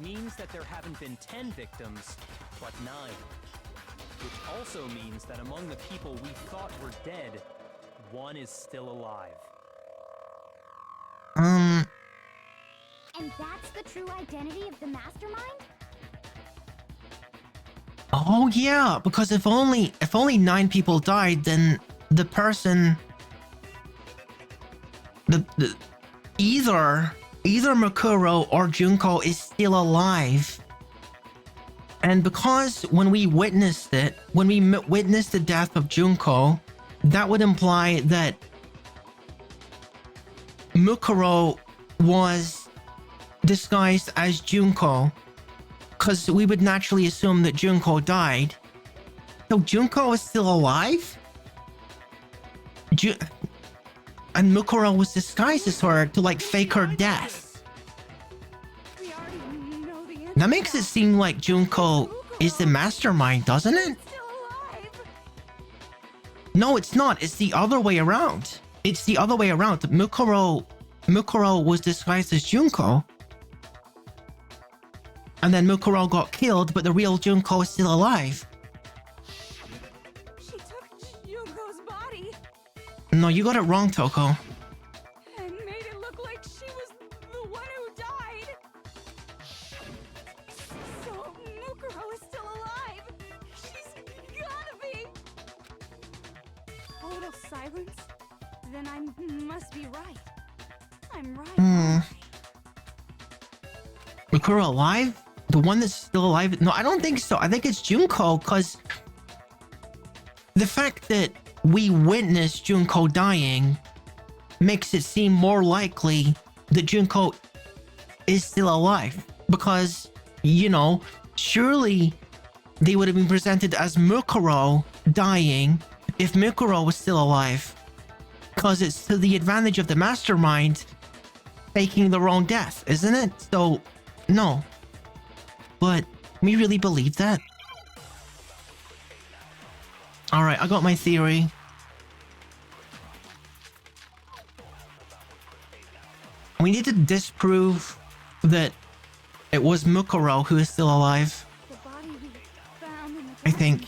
I: means that there haven't been 10 victims, but 9. Which also means that among the people we thought were dead, one is still alive.
D: And that's the true identity of the mastermind?
A: Oh yeah, because if only 9 people died, then the person, either Mukuro or Junko is still alive. And because when we witnessed the death of Junko, that would imply that Mukuro was disguised as Junko, because we would naturally assume that Junko died. So Junko is still alive? And Mukuro was disguised as her to like fake her death.
D: We already know the answer.
A: That makes it seem like Junko is the mastermind, doesn't it?
D: Still alive.
A: No, it's not. It's the other way around. It's the other way around. Mukuro was disguised as Junko. And then Mukuro got killed, but the real Junko is still alive.
D: She took Junko's body
A: No, you got it wrong, Toko.
D: and made it look like she was the one who died. So Mukuro is still alive. She's gotta be. Total silence? Then I must be right. I'm right.
A: Mukuro alive? The one that's still alive? No, I don't think so. I think it's Junko, because the fact that we witnessed Junko dying makes it seem more likely that Junko is still alive. Because, you know, surely they would have been presented as Mukuro dying if Mukuro was still alive. Because it's to the advantage of the mastermind faking their own death, isn't it? So, no. But we really believe that? Alright, I got my theory. We need to disprove that it was Mukuro who is still alive.
D: The body we found in the
A: I think.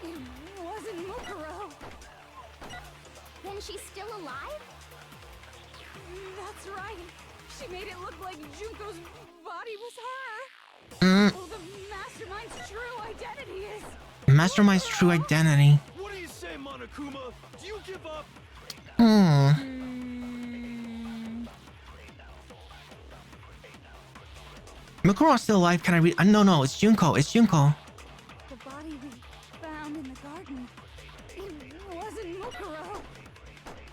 D: It wasn't Mukuro. Then she's still alive? That's right. She made it look like Junko's body was her. Oh, the mastermind's true identity is...
A: Mastermind's true identity.
E: What do you say, Monokuma? Do you give up?
A: Mukuro's still alive. Can I read? No, it's Junko. It's Junko.
D: The body we found in the garden. It wasn't Mukuro.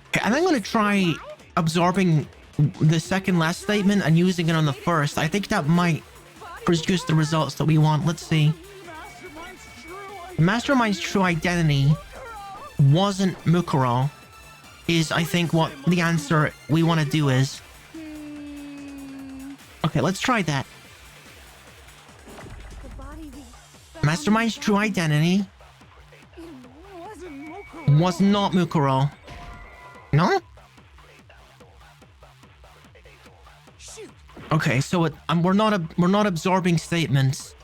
A: Okay, and I'm gonna try absorbing the second last statement and using it on the first. I think that might produce the results that we want. Let's see. Mastermind's true identity wasn't Mukuro, is I think what the answer we want to do is. Okay, let's try that.
D: The body we
A: Mastermind's true identity
D: wasn't Mukuro.
A: was not Mukuro. No?
G: Shoot!
A: Okay, so we're not absorbing statements.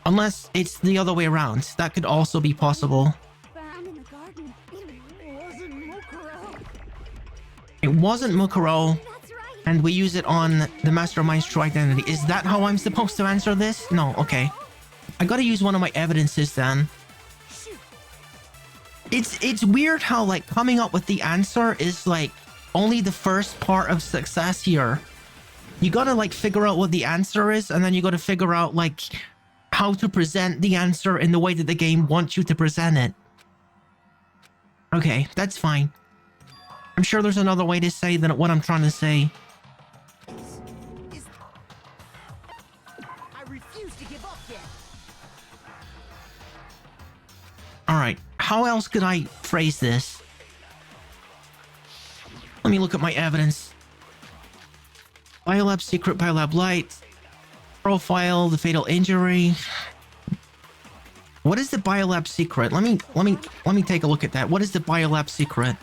A: Unless it's the other way around. That could also be possible.
D: Found in the garden. It wasn't Mukuro.
A: It wasn't Mukuro,
D: That's right.
A: and we use it on the Mastermind's true identity. Is that how I'm supposed to answer this? No, okay. I gotta use one of my evidences then.
G: Shoot!
A: It's weird how like coming up with the answer is like only the first part of success here. You gotta like figure out what the answer is, and then you gotta figure out like how to present the answer in the way that the game wants you to present it. Okay, that's fine. I'm sure there's another way to say than what I'm trying to say.
G: I refuse to give up yet.
A: Alright, how else could I phrase this? Let me look at my evidence. Biolab secret, biolab light. Profile, the fatal injury. What is the biolab secret? Let me take a look at that. What is the biolab secret?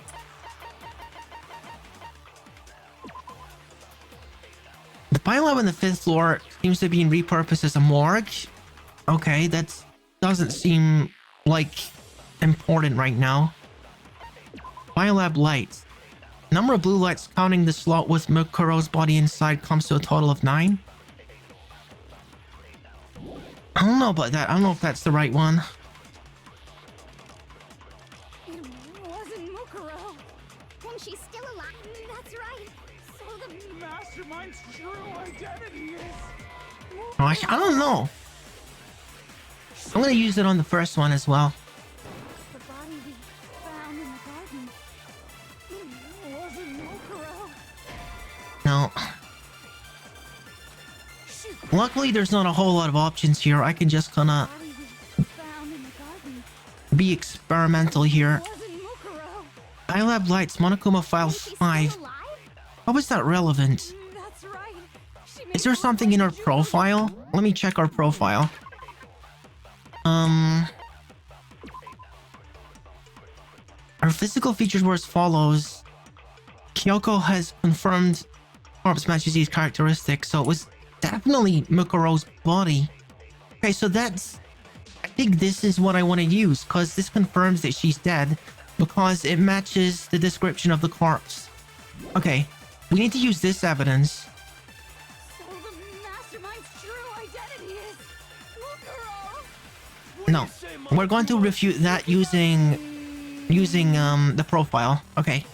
A: The File lab on the 5th floor seems to be repurposed as a morgue. Okay, that doesn't seem like important right now. Biolab lights. Number of blue lights counting the slot with Mukuro's body inside comes to a total of 9. I don't know about that. I don't know if that's the right one.
D: It wasn't Mukuro. Then she's still alive. That's right. So the mastermind's true identity is...
A: Gosh, I don't know. I'm gonna use it on the first one as well.
D: The body we found in the garden. It wasn't Mukuro.
A: No. Luckily, there's not a whole lot of options here. I can just kind of
D: The body we found in the garden.
A: be experimental here.
D: It wasn't Mukuro.
A: iLab Lights, Monokuma File
D: Then she's
A: 5.
D: still alive?
A: How is that relevant?
D: That's right. She made
A: Is there
D: it look
A: something
D: like
A: in our
D: Juno.
A: profile? Let me check our profile. Our physical features were as follows. Kyoko has confirmed corpse matches these characteristics, so it was definitely Mukuro's body. Okay, so that's... I think this is what I want to use, because this confirms that she's dead, because it matches the description of the corpse. Okay, we need to use this evidence.
D: So the mastermind's true identity is Mukuro.
A: No, we're going to refute that using the profile. Okay.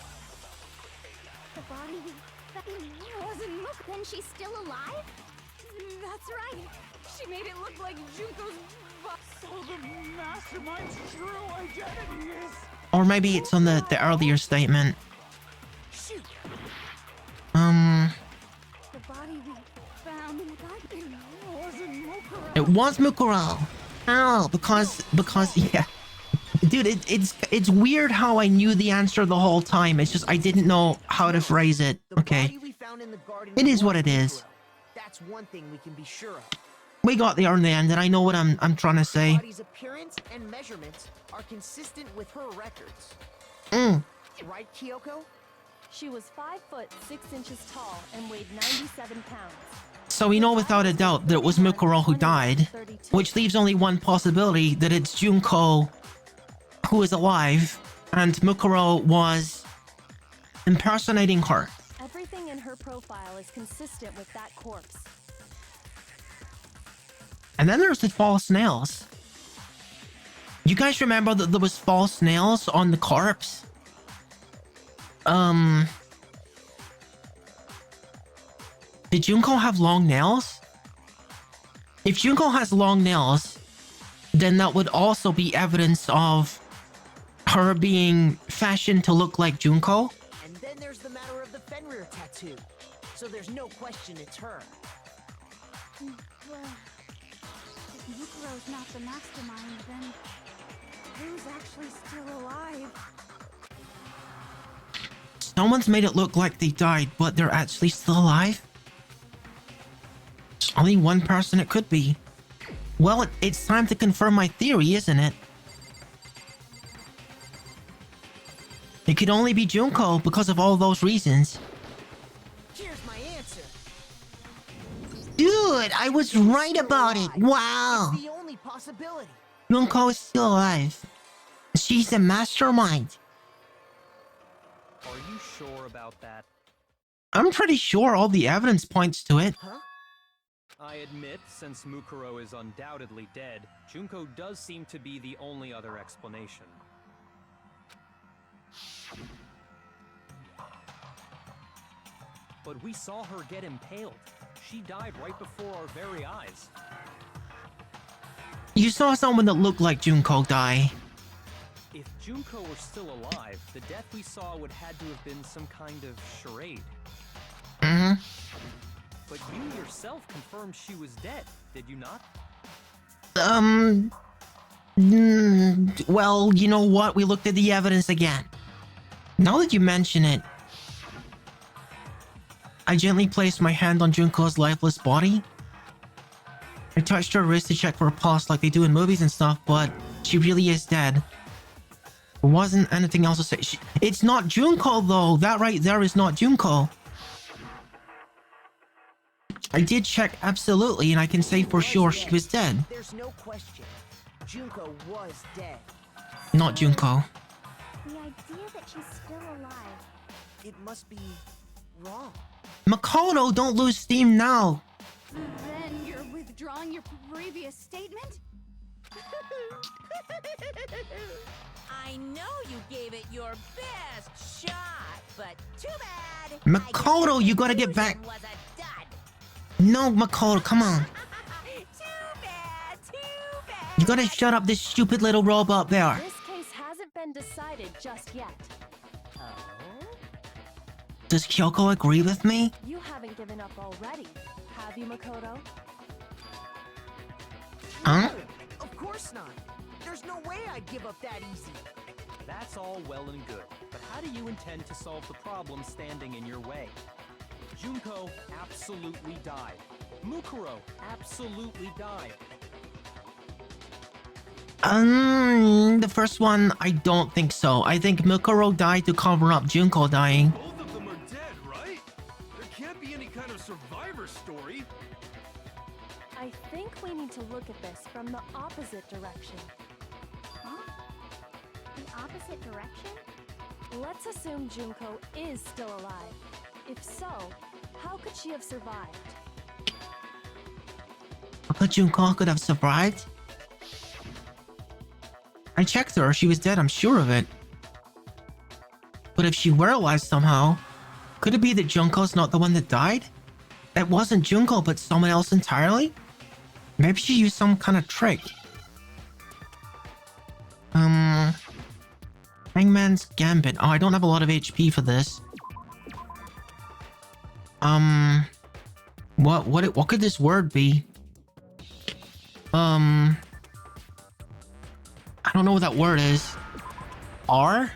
D: The body it wasn't Muk. Then she's still alive? That's right. She made it look like Junko's so the mastermind's true identity is...
A: Or maybe it's on the earlier statement.
D: Shoot. The body we found in the garden wasn't Mukuro.
A: It was Mukuro. Oh, because yeah. Dude, it's weird how I knew the answer the whole time. It's just I didn't know how to phrase it.
G: The
A: Okay.
G: body we found in the garden
A: It is what
G: was
A: it is.
G: Mukuro. That's one thing we can be sure of.
A: We got there in the end, and I know what I'm trying to
G: The
A: say.
G: body's appearance and measurements are consistent with her records. Right, Kyoko?
B: She was 5 foot 6 inches tall and weighed 97 pounds.
A: So we know without a doubt that it was Mukuro who died, which leaves only one possibility, that it's Junko who is alive, and Mukuro was impersonating her.
B: Everything in her profile is consistent with that corpse.
A: And then there's the false nails. You guys remember that there was false nails on the corpse? Did Junko have long nails? If Junko has long nails, then that would also be evidence of her being fashioned to look like Junko.
G: And then there's the matter of the Fenrir tattoo. So there's no question it's her.
D: Well, if Mukuro's not the mastermind, then who's actually still alive?
A: Someone's made it look like they died, but they're actually still alive? There's only one person it could be. Well, it's time to confirm my theory, isn't it? It could only be Junko because of all those reasons.
G: Here's my answer.
A: Dude, I was right about it. Wow.
G: It's the only possibility.
A: Junko is still alive. She's a mastermind.
I: Are you sure about that?
A: I'm pretty sure all the evidence points to it.
G: Huh?
I: I admit, since Mukuro is undoubtedly dead, Junko does seem to be the only other explanation. But we saw her get impaled. She died right before our very eyes.
A: You saw someone that looked like Junko die.
I: If Junko were still alive, the death we saw would had to have been some kind of charade. But you yourself confirmed she was dead, did you not?
A: Well, you know what? We looked at the evidence again. Now that you mention it, I gently placed my hand on Junko's lifeless body. I touched her wrist to check for a pulse like they do in movies and stuff, but she really is dead. There wasn't anything else to say. It's not Junko, though. That right there is not Junko. I did check absolutely, and I can say for sure she was dead.
G: There's no question. Junko was dead.
A: Not Junko.
D: The idea that she's still alive.
G: It must be wrong.
A: Makoto, don't lose steam now.
D: Then you're withdrawing your previous statement?
H: I know you gave it your best shot, but too bad.
A: Makoto, you gotta get back.
H: Was a dud.
A: No, Makoto, come on.
H: Too bad, too bad.
A: You gotta shut up this stupid little robot there.
B: This case hasn't been decided just yet.
A: Does Kyoko agree with me?
B: You haven't given up already, have you, Makoto?
A: Huh?
G: Of course not. There's no way I'd give up that easy.
I: That's all well and good, but how do you intend to solve the problem standing in your way? Junko absolutely died. Mukuro absolutely died.
A: The first one, I don't think so. I think Mukuro died to cover up Junko dying.
E: Both of them are dead, right? There can't be any kind of survivor story.
B: I think we need to look at this from the opposite direction.
D: Huh? The opposite direction?
B: Let's assume Junko is still alive. If so, how could she have survived?
A: But Junko could have survived. I checked her, she was dead, I'm sure of it. But if she were alive somehow, could it be that Junko's not the one that died? It wasn't Junko, but someone else entirely? Maybe she used some kind of trick. Hangman's Gambit. Oh, I don't have a lot of HP for this. What could this word be? I don't know what that word is. R?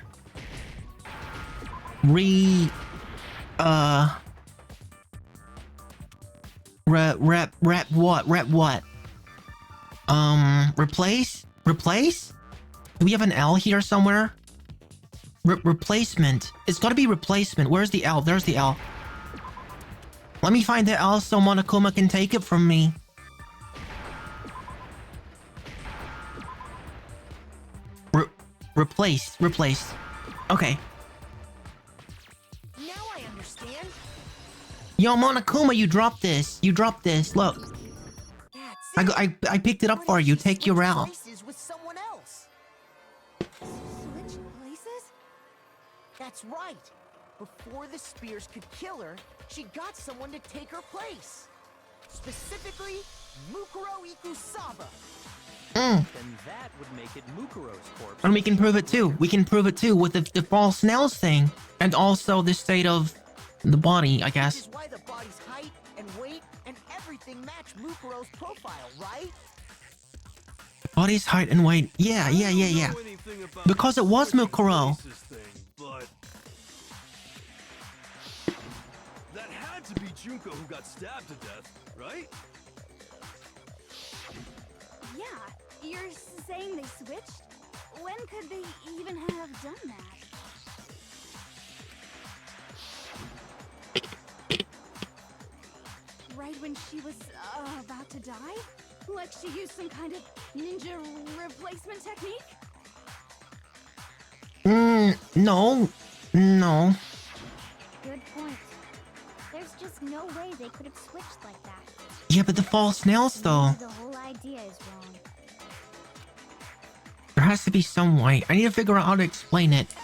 A: Rep what? Replace? Replace? Do we have an L here somewhere? Replacement. It's gotta be replacement. Where's the L? There's the L. Let me find the L so Monokuma can take it from me. Replaced. Okay.
G: Now I understand.
A: Yo, Monokuma, you dropped this. Look.
G: That's it.
A: I picked it up for you. Take your L.
G: Places with someone else.
D: Switch places?
G: That's right. Before the spears could kill her, she got someone to take her place. Specifically, Mukuro Ikusaba.
I: Then that would make it Mukuro's corpse.
A: And we can prove it too. With the false snails thing. And also the state of the body, I
G: Which
A: guess.
G: is why the body's height and weight and everything match Mukuro's profile, right?
A: Body's height and weight. Yeah.
E: I don't know anything about
A: Because it was
E: switching
A: Mukuro.
E: places thing, but that had to be Junko who got stabbed to death, right?
D: Yeah, you're saying they switched? When could they even have done that? Right when she was about to die? Like she used some kind of ninja replacement technique?
A: No.
D: Good point. There's just no way they could have switched like that.
A: Yeah, but the false snails though.
D: The whole idea is wrong.
A: There has to be some way. I need to figure out how to explain it.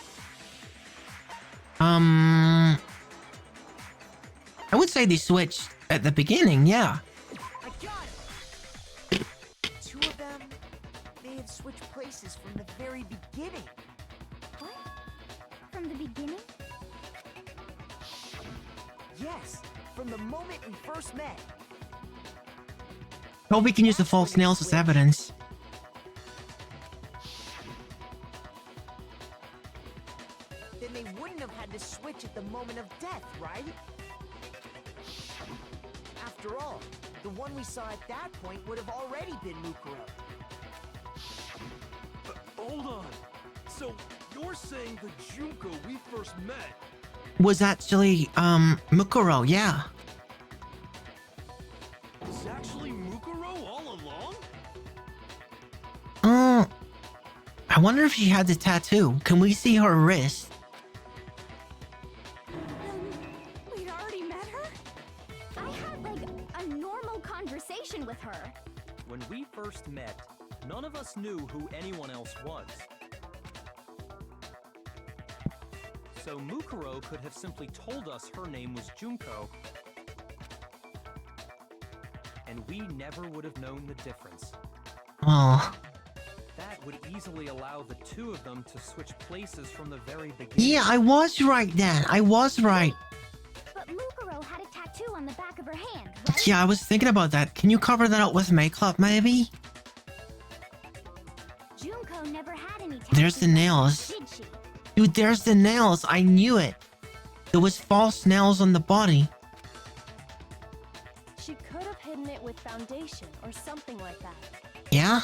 A: I would say they switched at the beginning, yeah.
G: I got it! Two of them may have switched places from the very beginning.
D: What? From the beginning?
G: Yes, from the moment we first met.
A: Hope we can use the false snails as evidence.
G: Then they wouldn't have had to switch at the moment of death, right? After all, the one we saw at that point would have already been Mukuro.
E: Hold on. So you're saying the Junko we first met?
A: Was actually, Mukuro, yeah.
E: Mukuro all along?
A: I wonder if she had the tattoo. Can we see her wrist?
D: We'd already met her? I had, like, a normal conversation with her.
I: When we first met, none of us knew who anyone else was. So Mukuro could have simply told us her name was Junko, and we never would have known the difference.
A: Oh.
I: That would easily allow the two of them to switch places from the very beginning.
A: Yeah, I was right then. I was right.
D: But Mukuro had a tattoo on the back of her hand, right?
A: Yeah, I was thinking about that. Can you cover that up with makeup, maybe?
D: Junko never had any tattoos.
A: There's the nails.
D: Did she?
A: Dude, there's the nails. I knew it. There was false nails on the body.
B: She could have hidden it with foundation or something like that.
A: Yeah?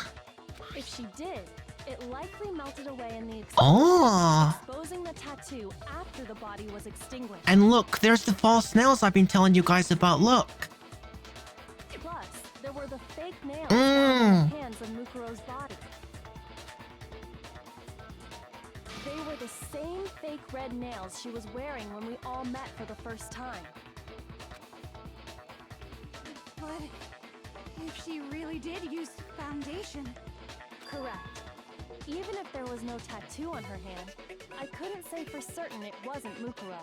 B: If she did, it likely melted away in the
A: Oh.
B: exposing the tattoo after the body was extinguished.
A: And look, there's the false nails I've been telling you guys about. Look.
B: Plus, there were the fake nails found on the hands of Mukuro's body. They were the same fake red nails she was wearing when we all met for the first time.
D: But if she really did use foundation...
B: Correct. Even if there was no tattoo on her hand, I couldn't say for certain it wasn't Mukuro.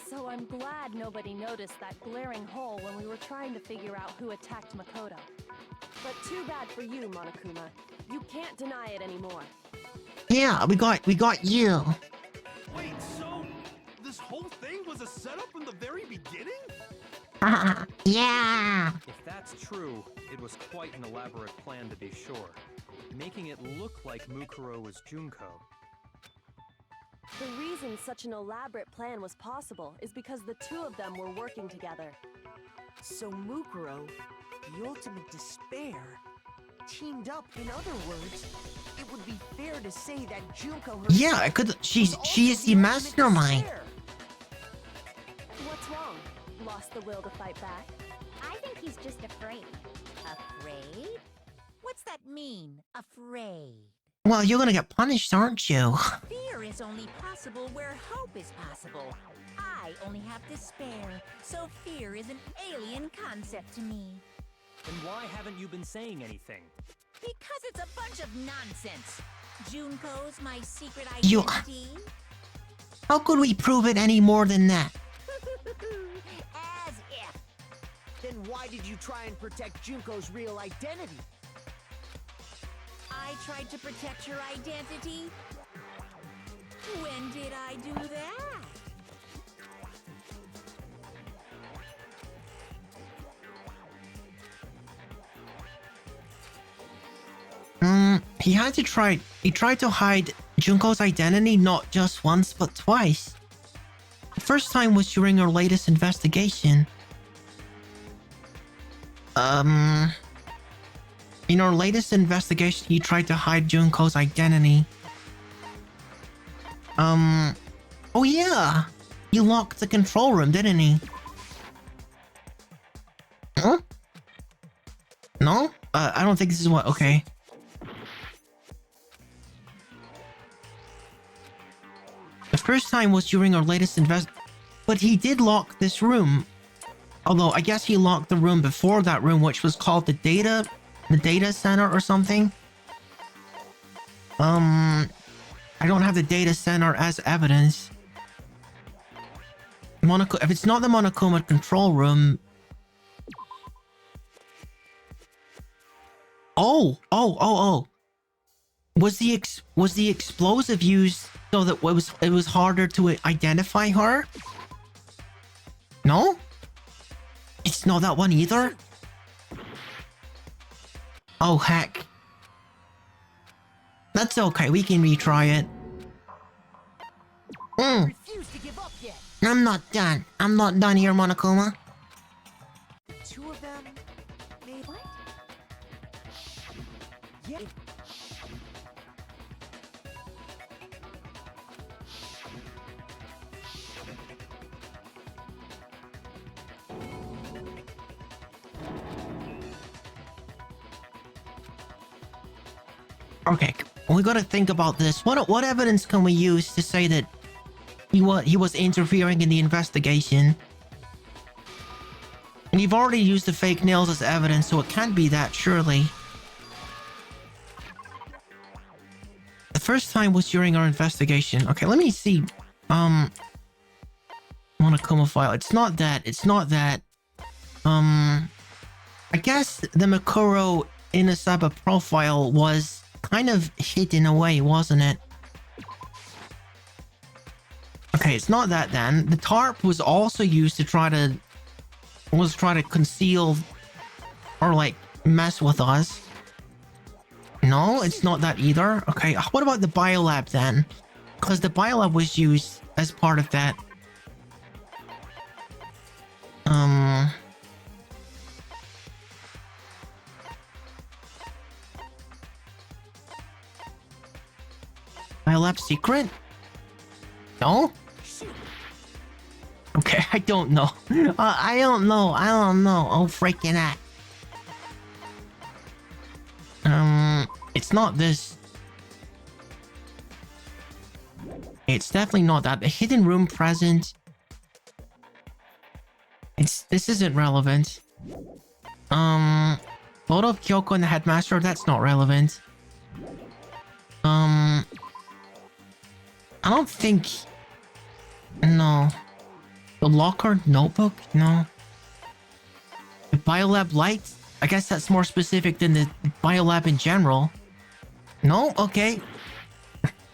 B: So I'm glad nobody noticed that glaring hole when we were trying to figure out who attacked Makoto. But too bad for you, Monokuma. You can't deny it anymore.
A: Yeah, we got you.
E: Wait, so this whole thing was a setup from the very beginning?
A: Yeah.
I: If that's true, it was quite an elaborate plan to be sure, making it look like Mukuro was Junko.
B: The reason such an elaborate plan was possible is because the two of them were working together.
G: So Mukuro, the ultimate despair, teamed up. In other words, it would be fair to say that Junko herself
A: Yeah, I could. She is the mastermind.
G: despair.
B: What's wrong? Lost the will to fight back?
D: I think he's just afraid.
H: Afraid? What's that mean, afraid?
A: Well, you're gonna get punished, aren't you?
H: Fear is only possible where hope is possible. I only have despair, so fear is an alien concept to me.
I: Then why haven't you been saying anything?
H: Because it's a bunch of nonsense. Junko's my secret
A: You-
H: identity.
A: How could we prove it any more than that?
H: As if.
G: Then why did you try and protect Junko's real identity?
H: I tried to protect your identity. When did I do that?
A: He tried to hide Junko's identity not just once, but twice. The first time was during our latest investigation. In our latest investigation, he tried to hide Junko's identity. Oh yeah! He locked the control room, didn't he? Huh? No? I don't think this is what... Okay. The first time was during our latest but he did lock this room. Although, I guess he locked the room before that room, which was called the data center or something. I don't have the data center as evidence. If it's not the Monokuma control room... Oh! Was the explosive used so that it was harder to identify her? No? It's not that one either? Oh heck. That's okay, we can retry it.
G: Refuse to give up yet.
A: I'm not done. I'm not done here, Monokuma.
G: The two of them, maybe. What? Yeah.
A: Okay, we gotta think about this. What evidence can we use to say that he was interfering in the investigation? And you've already used the fake nails as evidence, so it can't be that, surely. The first time was during our investigation. Okay, let me see. Monokuma file. It's not that. It's not that. I guess the Makuro Inasaba profile was kind of hidden away, wasn't it? Okay, it's not that then. The tarp was also used to try to conceal or like mess with us. No, it's not that either. Okay, what about the biolab then? Because the biolab was used as part of that. Biolab secret? No? Okay, I don't know. I don't know. Oh, freaking heck. It's not this. It's definitely not that. The hidden room present. This isn't relevant. Photo of Kyoko and the headmaster, that's not relevant. I don't think... No. The locker notebook? No. The biolab light? I guess that's more specific than the biolab in general. No? Okay.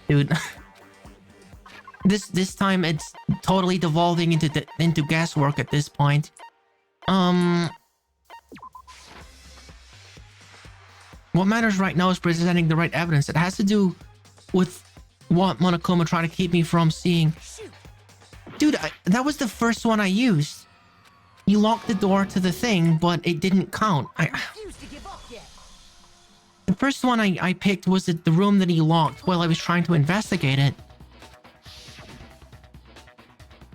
A: Dude. This time it's totally devolving into guesswork at this point. What matters right now is presenting the right evidence. It has to do with what Monokuma tried to keep me from seeing. Dude, that was the first one I used. You locked the door to the thing, but it didn't count. The first one I picked was the room that he locked while I was trying to investigate it.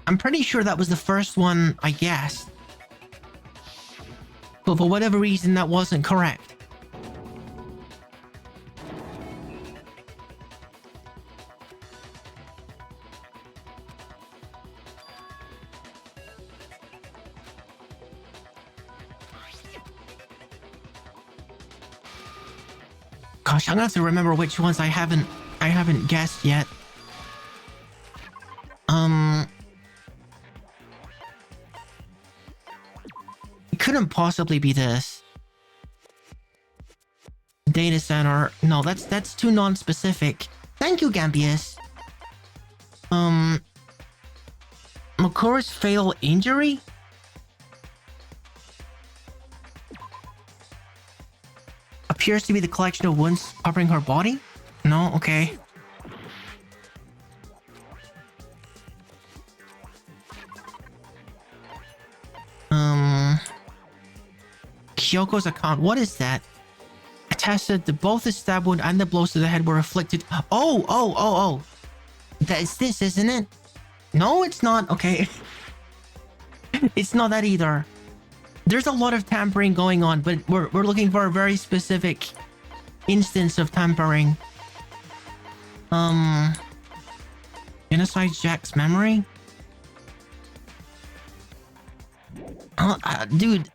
A: I'm pretty sure that was the first one I guessed. But for whatever reason, that wasn't correct. Gosh, I'm gonna have to remember which ones I haven't guessed yet. It couldn't possibly be this. Data center. No, that's too non-specific. Thank you, Gambius. Makora's fatal injury? Appears to be the collection of wounds covering her body? No? Okay. Kyoko's account. What is that? Attested that both the stab wound and the blows to the head were afflicted. Oh. That's this, isn't it? No, it's not. Okay. It's not that either. There's a lot of tampering going on, but we're looking for a very specific instance of tampering. Genocide Jack's memory? Dude.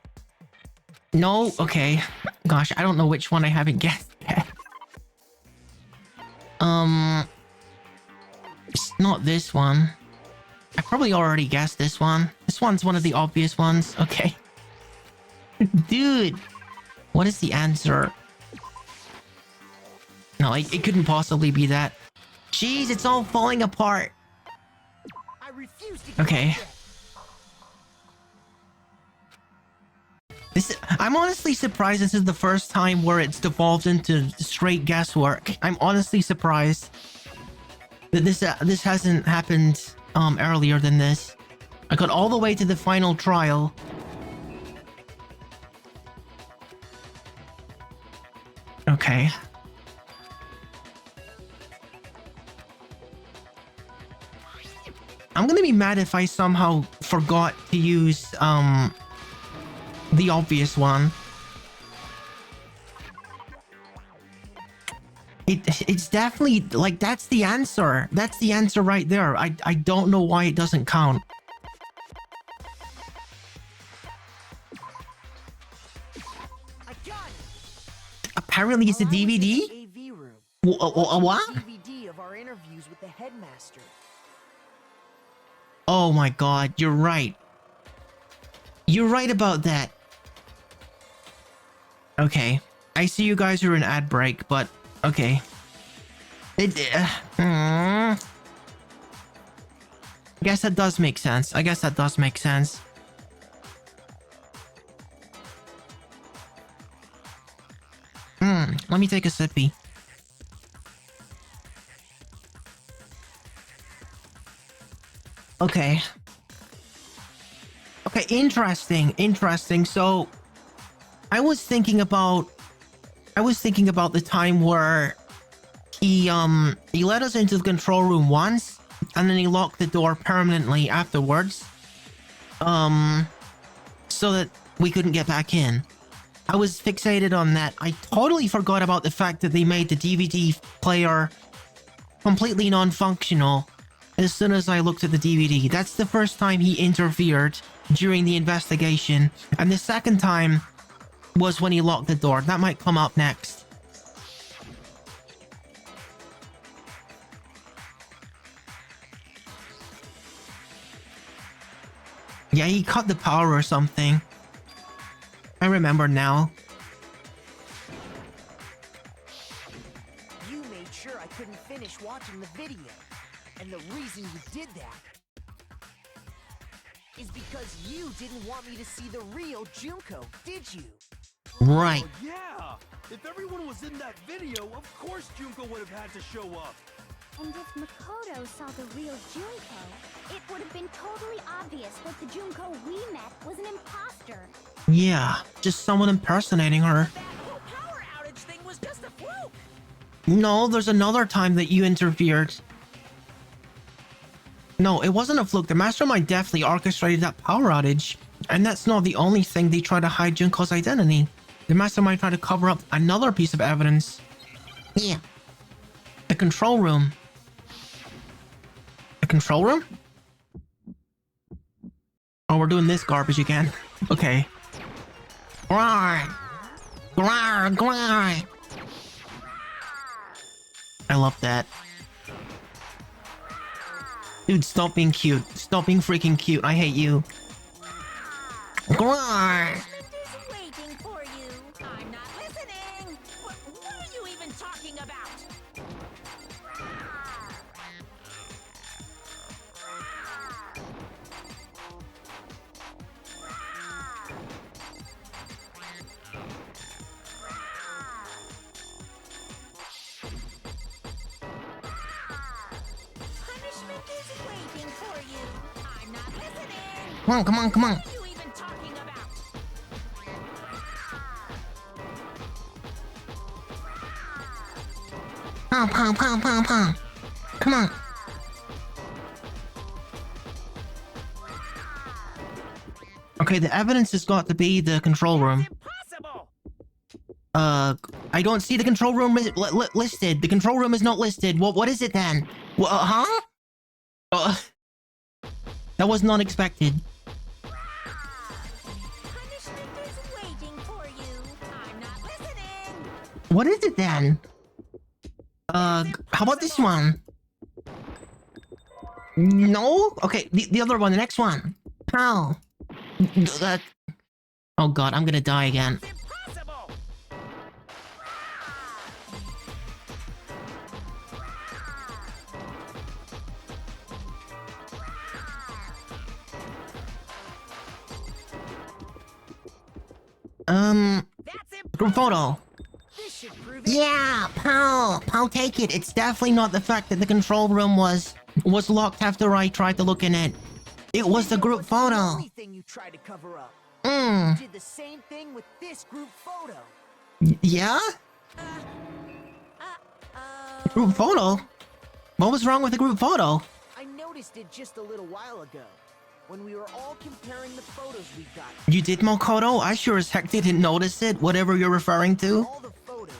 A: No? Okay. Gosh, I don't know which one I haven't guessed yet. It's not this one. I probably already guessed this one. This one's one of the obvious ones. Okay. Dude. What is the answer? No, it couldn't possibly be that. Jeez, it's all falling apart.
G: I refuse to
A: Okay. I'm honestly surprised this is the first time where it's devolved into straight guesswork. I'm honestly surprised that this hasn't happened earlier than this. I got all the way to the final trial. Okay. I'm gonna be mad if I somehow forgot to use the obvious one. It's definitely like that's the answer. That's the answer right there. I don't know why it doesn't count.
G: I got it.
A: Apparently it's a
G: While I was in
A: DVD.
G: the AV room,
A: A what?
G: watching the DVD of our interviews with the headmaster.
A: Oh my god, you're right. You're right about that. Okay. I see you guys are in ad break, but okay. I guess that does make sense. I guess that does make sense. Let me take a sippy. Okay. Okay, interesting. So I was thinking about the time where he let us into the control room once and then he locked the door permanently afterwards. So that we couldn't get back in. I was fixated on that. I totally forgot about the fact that they made the DVD player completely non-functional as soon as I looked at the DVD. That's the first time he interfered during the investigation, and the second time was when he locked the door. That might come up next. Yeah, he cut the power or something. I remember now.
G: You made sure I couldn't finish watching the video. And the reason you did that is because you didn't want me to see the real Junko, did you?
A: Right.
E: Oh, yeah! If everyone was in that video, of course Junko would have had to show up.
D: And if Makoto saw the real Junko, it would have been totally obvious that the Junko we met was an imposter.
A: Yeah, just someone impersonating her.
H: That whole power outage thing was just a fluke.
A: No, there's another time that you interfered. No, it wasn't a fluke. The mastermind definitely orchestrated that power outage. And that's not the only thing they tried to hide Junko's identity. The mastermind tried to cover up another piece of evidence. Yeah. The control room. The control room? Oh, we're doing this garbage again. Okay. Grar! Grar! Grar! I love that. Dude, stop being cute. Stop being freaking cute. I hate you. Grar!
H: Is waiting for you. I'm not listening. What are you even talking about? Punishment is waiting for you. I'm not listening.
A: Come on, come on, come on.
H: What are you even talking about?
A: Pow, pow, pow, pow, pow. Come on. Okay, the evidence has got to be the control room.
H: Impossible.
A: I don't see the control room listed. The control room is not listed. What is it then? Huh? That was not expected.
H: Punishment is waiting for you. I'm not listening.
A: What is it then? How about this one? No? Okay, the other one, the next one. How? Oh god, I'm gonna die again.
H: Impossible. That's
A: Group photo.
G: This should prove it.
A: Yeah, Pow, take it. It's definitely not the fact that the control room was locked after I tried to look in it. It was the group
G: The
A: photo.
G: only thing you tried to cover up.
A: Hmm.
G: You did the same thing with this group photo.
A: Yeah? Group photo? What was wrong with the group photo?
G: I noticed it just a little while ago, when we were all comparing the photos we got.
A: You did, Makoto? I sure as heck didn't notice it, whatever you're referring to.
G: All the photos,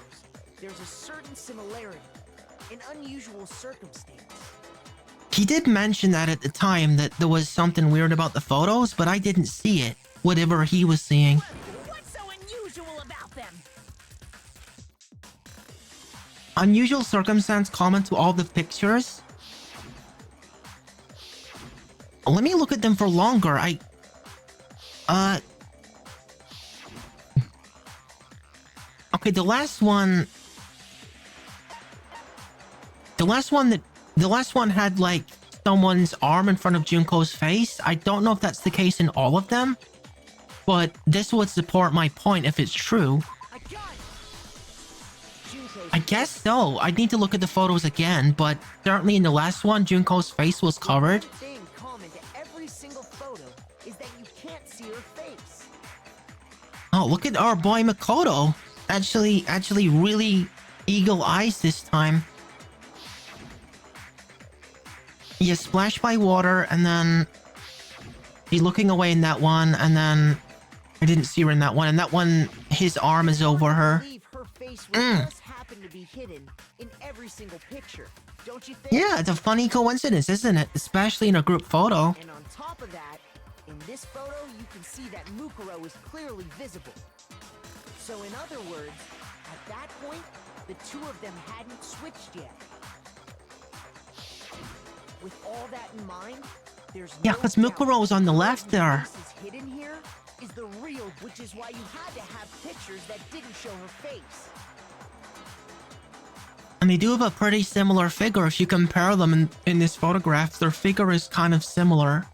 G: there's a certain similarity, an unusual circumstance.
A: He did mention that at the time that there was something weird about the photos, but I didn't see it. Whatever he was seeing.
H: What's so unusual about them?
A: Unusual circumstance common to all the pictures. Let me look at them for longer. Okay, the last one had like someone's arm in front of Junko's face. I don't know if that's the case in all of them, but this would support my point if it's true. I guess so. I'd need to look at the photos again, but certainly in the last one, Junko's face was covered.
G: One thing common to every single photo is that you can't see her face.
A: Oh, look at our boy Makoto. Actually really eagle eyes this time. He is splashed by water, and then he's looking away in that one, and then I didn't see her in that one, and that one, his arm is over her.
G: Her face would just happen to be hidden in every single picture, don't you think?
A: Yeah, it's a funny coincidence, isn't it? Especially in a group photo.
G: And on top of that, in this photo, you can see that Mukuro is clearly visible. So in other words, at that point, the two of them hadn't switched yet. With all that in mind, there's
A: Yeah,
G: no
A: because
G: doubt
A: Mukuro's on the left there.
G: face is hidden here is the real, which is why you had to have pictures that didn't show her face.
A: And they do have a pretty similar figure. If you compare them in this photograph, their figure is kind of similar.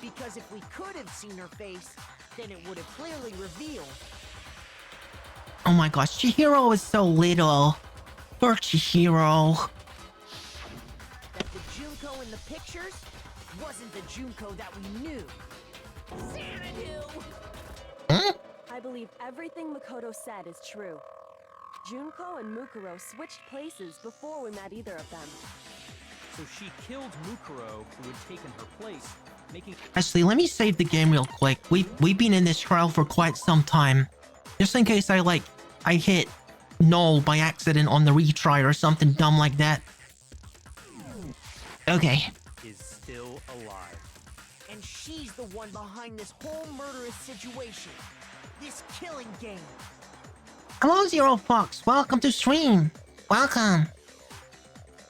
G: Because if we could have seen her face, then it would have clearly revealed.
A: Oh my gosh, Chihiro is so little. Poor Chihiro.
G: That the Junko in the pictures wasn't the Junko that we knew.
A: Hmm?
B: I believe everything Makoto said is true. Junko and Mukuro switched places before we met either of them.
I: So she killed Mukuro, who had taken her place, making...
A: Actually, let me save the game real quick. We've been in this trial for quite some time. Just in case I hit null by accident on the retry or something dumb like that. Okay.
I: is still alive.
G: And she's the one behind this whole murderous situation. This killing game.
A: Hello, Zero Fox. Welcome to stream. Welcome.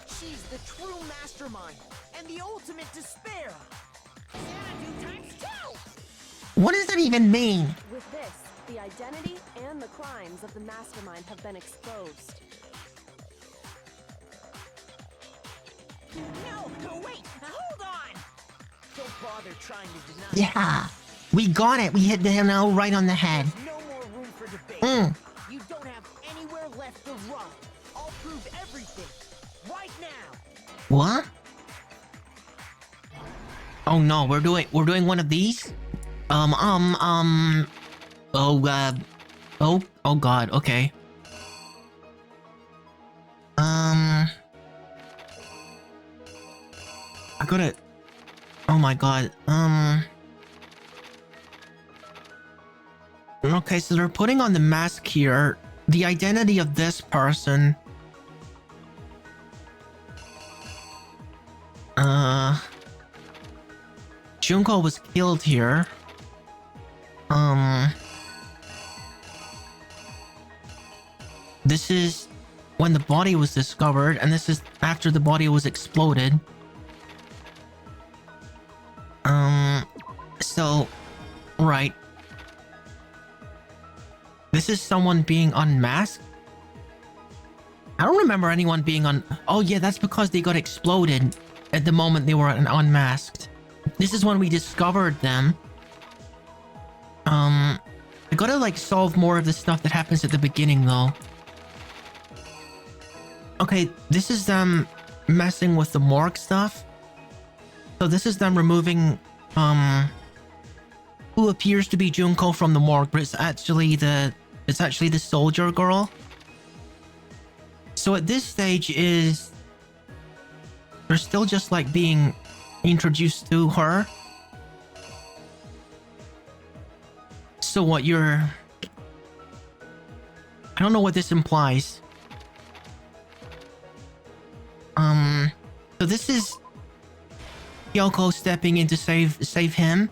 G: She's the true mastermind and the ultimate despair.
A: What does that even mean?
B: With this, the identity and the crimes of the mastermind have been exposed.
H: No, wait, hold on!
G: Don't bother trying to deny.
A: Yeah. We got it. We hit the nail right on the head.
G: There's no more room for debate. You don't have anywhere left to run. I'll prove everything right now.
A: What? Oh no, we're doing one of these? Oh god, okay. I gotta... Oh my god, okay, so they're putting on the mask here. The identity of this person... Junko was killed here. This is when the body was discovered, and this is after the body was exploded. So, right. This is someone being unmasked? I don't remember anyone being Oh yeah, that's because they got exploded at the moment they were unmasked. This is when we discovered them. I gotta like solve more of the stuff that happens at the beginning though. Okay, this is them messing with the morgue stuff. So this is them removing who appears to be Junko from the morgue, but it's actually the soldier girl. So at this stage they're still just like being introduced to her. So what I don't know what this implies. So this is Kyoko stepping in to save him.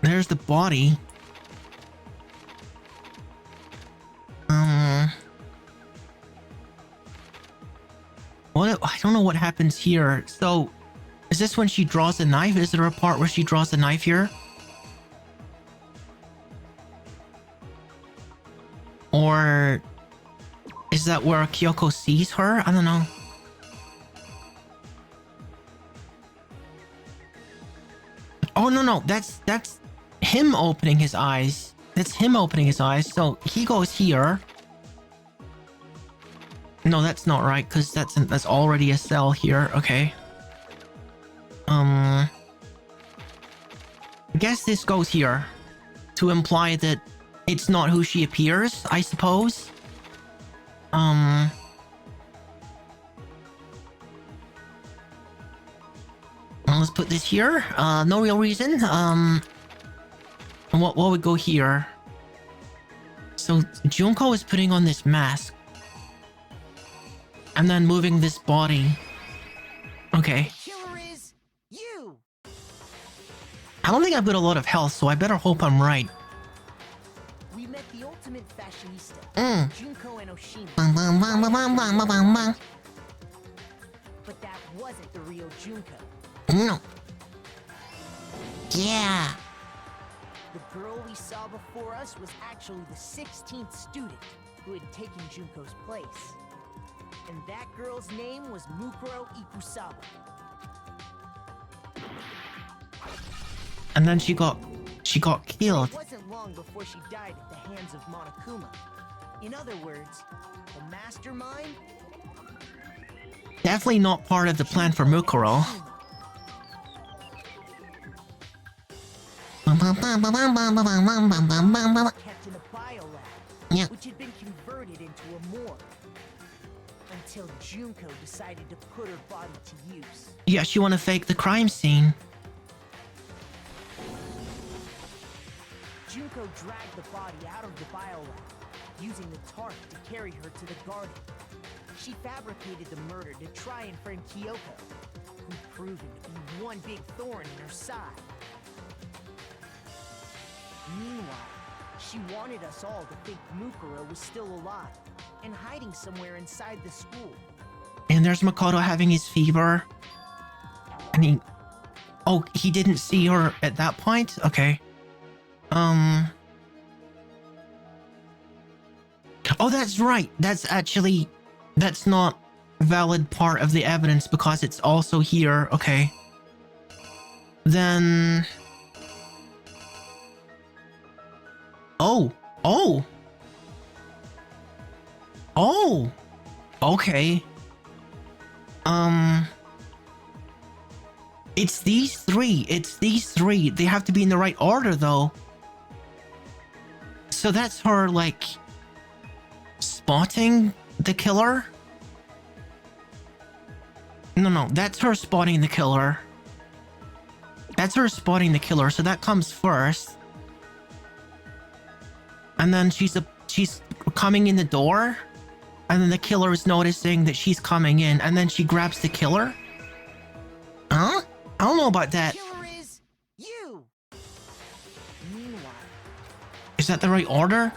A: There's the body. What? I don't know what happens here. So, is this when she draws the knife? Is there a part where she draws the knife here? Or is that where Kyoko sees her? I don't know. Oh, no. That's him opening his eyes. That's him opening his eyes. So he goes here. No, that's not right, because that's already a cell here. Okay. I guess this goes here to imply that it's not who she appears, I suppose. Well, let's put this here. No real reason. And what would go here? So Junko is putting on this mask. And then moving this body. Okay.
G: Killer is you.
A: I don't think I've got a lot of health, so I better hope I'm right.
G: We met the ultimate fashionista, Junko and Oshima. But that wasn't the real Junko.
A: No. Yeah.
G: The girl we saw before us was actually the 16th student who had taken Junko's place. And that girl's name was Mukuro Ikusawa.
A: And then she got killed.
G: It wasn't long before she died at the hands of Monokuma. In other words, the mastermind?
A: Definitely not part of the plan for Mukuro.
G: Kept in a biolab,
A: Yeah.
G: which had been converted into a morgue. Until Junko decided to put her body to use.
A: Yeah, she want to fake the crime scene.
G: Junko dragged the body out of the biolab, using the tarp to carry her to the garden. She fabricated the murder to try and frame Kyoko, who proven to be one big thorn in her side. Meanwhile, she wanted us all to think Mukuro was still alive and hiding somewhere inside the school.
A: And there's Makoto having his fever. And he didn't see her at that point? Okay. Oh, that's right. That's not valid part of the evidence because it's also here. Okay. Then... Oh. Okay. It's these three. They have to be in the right order, though. So that's her, like, spotting the killer? No, that's her spotting the killer. That's her spotting the killer, so that comes first. And then she's coming in the door. And then the killer is noticing that she's coming in, and then she grabs the killer? Huh? I don't know about that.
G: Killer is you. Meanwhile,
A: Is that the right order?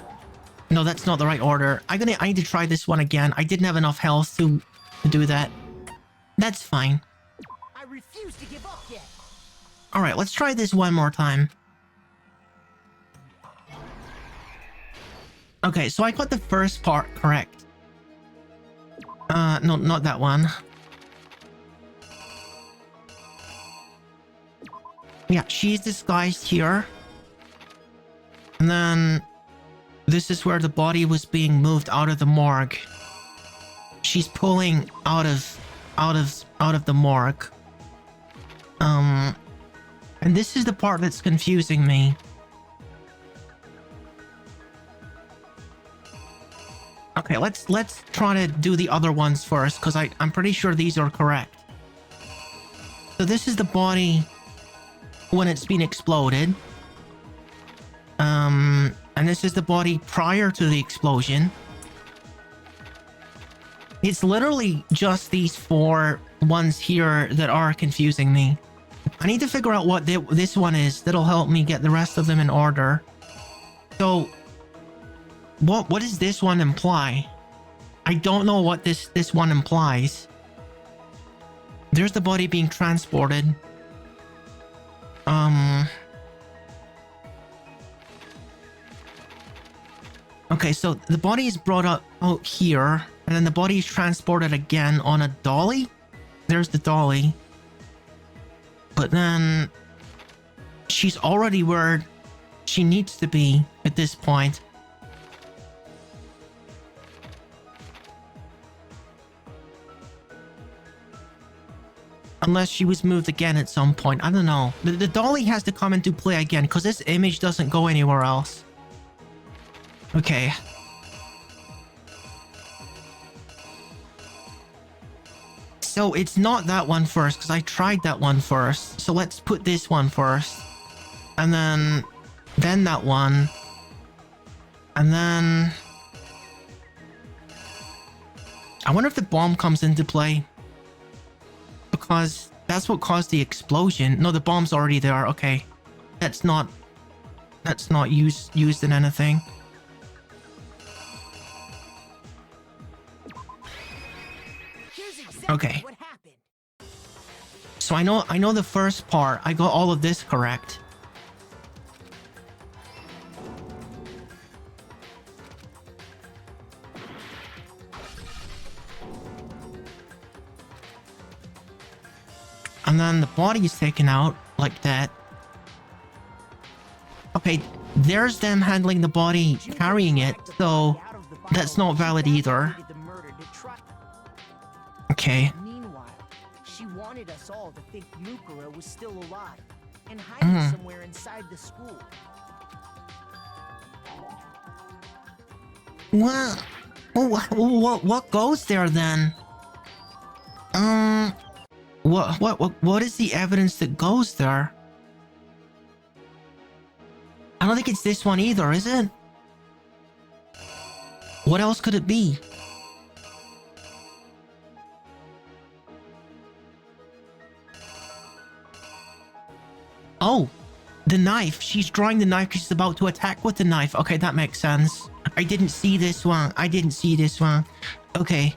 A: No, that's not the right order. I need to try this one again. I didn't have enough health to do that. That's fine.
G: I refuse to give up yet.
A: Alright, let's try this one more time. Okay, so I got the first part correct. No, not that one. Yeah, she's disguised here. And then this is where the body was being moved out of the morgue. She's pulling out of the morgue. And this is the part that's confusing me. Okay, let's try to do the other ones first, because I'm pretty sure these are correct. So this is the body when it's been exploded. And And this is the body prior to the explosion. It's literally just these 4 ones here that are confusing me. I need to figure out what this one is. That'll help me get the rest of them in order. So, what does this one imply? I don't know what this one implies. There's the body being transported. Okay, so the body is brought up out here, and then the body is transported again on a dolly. There's the dolly. But then she's already where she needs to be at this point. Unless she was moved again at some point. I don't know. The dolly has to come into play again because this image doesn't go anywhere else. Okay. So it's not that one first because I tried that one first. So let's put this one first. And then that one. And then I wonder if the bomb comes into play. Because that's what caused the explosion. No, the bomb's already there. Okay. That's not used in anything. Okay. So I know the first part. I got all of this correct. And then the body is taken out like that. Okay, there's them handling the body, carrying it, so that's not valid either. Okay.
G: Meanwhile, she wanted us all to think Mukuro was still alive and hiding somewhere inside the school.
A: What goes there then? What is the evidence that goes there? I don't think it's this one either, is it? What else could it be? Oh, the knife. She's drawing the knife because she's about to attack with the knife. Okay, that makes sense. I didn't see this one. Okay.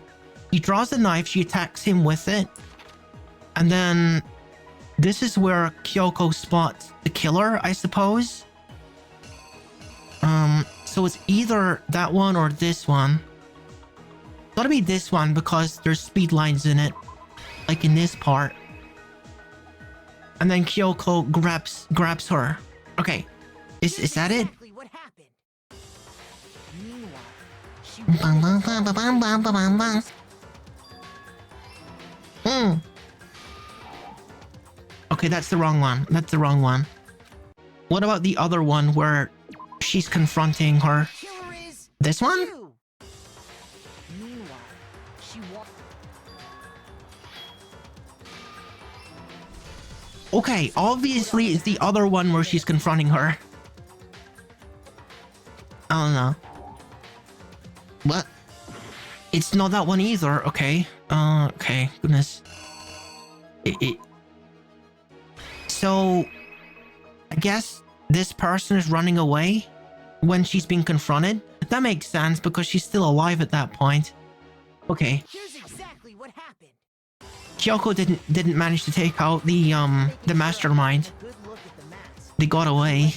A: He draws the knife. She attacks him with it. And then this is where Kyoko spots the killer, I suppose. So it's either that one or this one. It's gotta be this one because there's speed lines in it. Like in this part. And then Kyoko grabs her. Okay. Is that it?
G: What happened?
A: Okay, that's the wrong one. What about the other one where she's confronting her? This one? Okay, obviously it's the other one where she's confronting her. I don't know. What? It's not that one either. Okay. Okay. Goodness. So, I guess this person is running away when she's being confronted. That makes sense because she's still alive at that point. Okay.
G: Here's exactly what happened.
A: Kyoko didn't manage to take out the mastermind. They got away.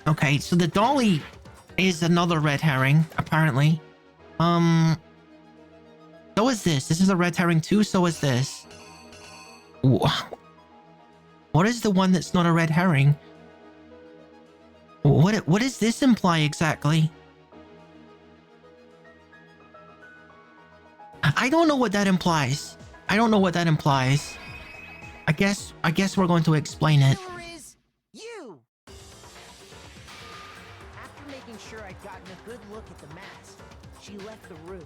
A: Okay, so the dolly is another red herring, apparently. So is this. This is a red herring too, so is this. What is the one that's not a red herring? What does this imply exactly? I don't know what that implies. I guess we're going to explain it.
G: You. After making sure I'd gotten a good look at the mask, she left the room.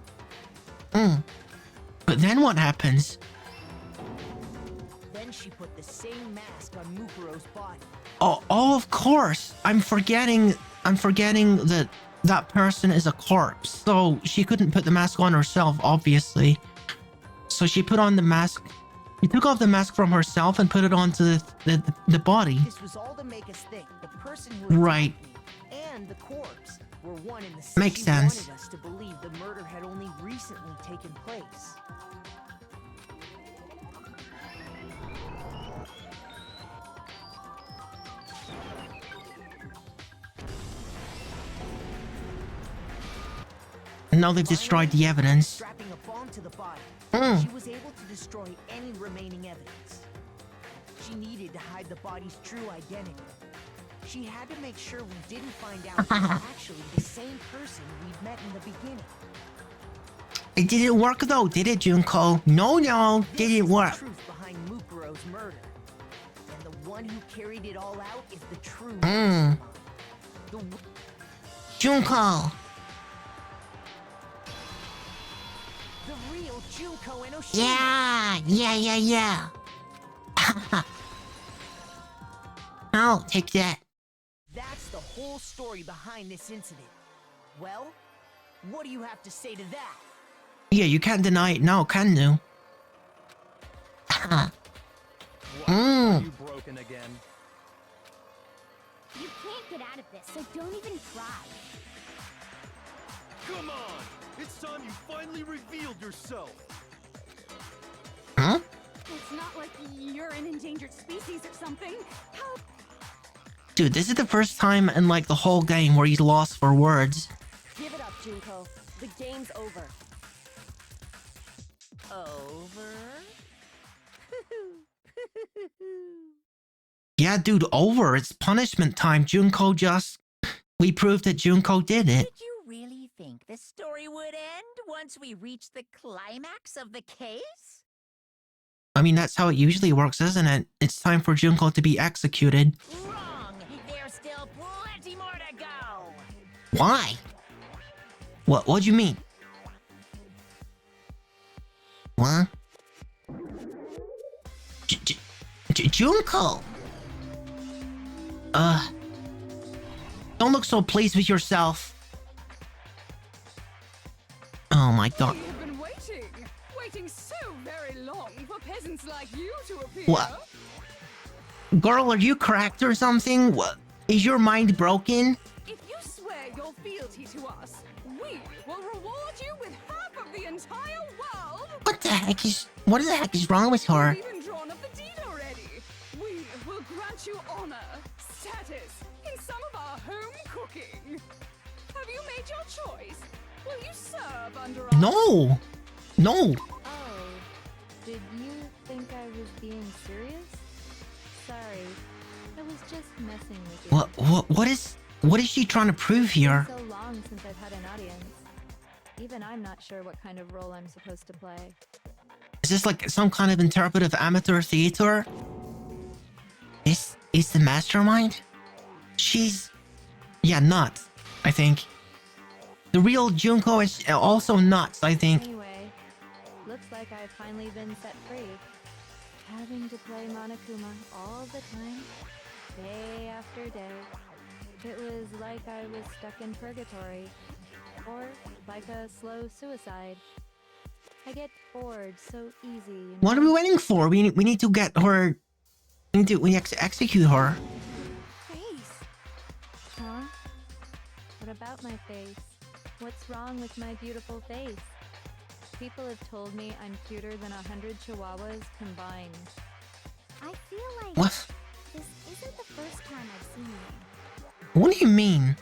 A: But then what happens?
G: Then Then she put the same mask on Mukuro's body.
A: Oh, of course. I'm forgetting that that person is a corpse. So she couldn't put the mask on herself, obviously. So she put on the mask. She took off the mask from herself and put it onto the body.
G: This was all to make us think the person who
A: Right.
G: attacked me and the corpse were one and the same.
A: Makes
G: She
A: sense.
G: wanted us to believe the murder had only recently taken place.
A: Now they've destroyed the evidence.
G: Strapping a bomb to the body, she was able to destroy any remaining evidence. She needed to hide the body's true identity. She had to make sure we didn't find out it was actually the same person we'd met in the beginning.
A: It didn't work though, did it, Junko? No, didn't work.
G: The truth behind Mukuro's murder. And the one who carried it all out is the true mastermind. The
A: Junko!
G: real Junko Enoshima.
A: Yeah. I'll take that.
G: That's the whole story behind this incident. Well, what do you have to say to that?
A: Yeah, you can't deny it now, can you?
I: What? Are you broken again?
D: You can't get out of this, so don't even try.
E: Come on! It's time you finally revealed yourself!
A: Huh?
B: It's not like you're an endangered species or something. How?
A: Dude, this is the first time in like the whole game where he's lost for words.
B: Give it up, Junko. The game's over.
H: Over?
A: Yeah, dude, over. It's punishment time. Junko just... We proved that Junko did it.
H: Did you really think the story would end once we reached the climax of the case?
A: I mean, that's how it usually works, isn't it? It's time for Junko to be executed.
H: Wrong! There's still plenty more to go!
A: Why? What do you mean? What? Junko! Don't look so pleased with yourself. Oh my god.
B: We have been waiting so very long for peasants like you to appear.
A: What? Girl, are you cracked or something? What? Is your mind broken?
B: If you swear your fealty to us, we will reward you with half of the entire world.
A: What the heck is wrong with her?
B: We've even drawn up the deed already. We will grant you honor, status, in some of our home cooking. Have you made your choice? Will you serve under our...
A: No!
J: Oh, did you think I was being serious? Sorry, I was just messing with you.
A: What is she trying to prove here?
J: It's been so long since I've had an audience. Even I'm not sure what kind of role I'm supposed to play.
A: Is this like some kind of interpretive amateur theater? This is the mastermind? She's... yeah, nuts, I think. The real Junko is also nuts, I think.
J: Anyway, looks like I've finally been set free. Having to play Monokuma all the time, day after day. It was like I was stuck in purgatory. Or like a slow suicide. I get bored so easy. You know?
A: What are we waiting for? We need to get her... We execute her.
J: Face? Huh? What about my face? What's wrong with my beautiful face? People have told me I'm cuter than 100 chihuahuas combined.
D: I feel like
A: What?
D: this isn't the first time I've seen you.
A: What do you mean?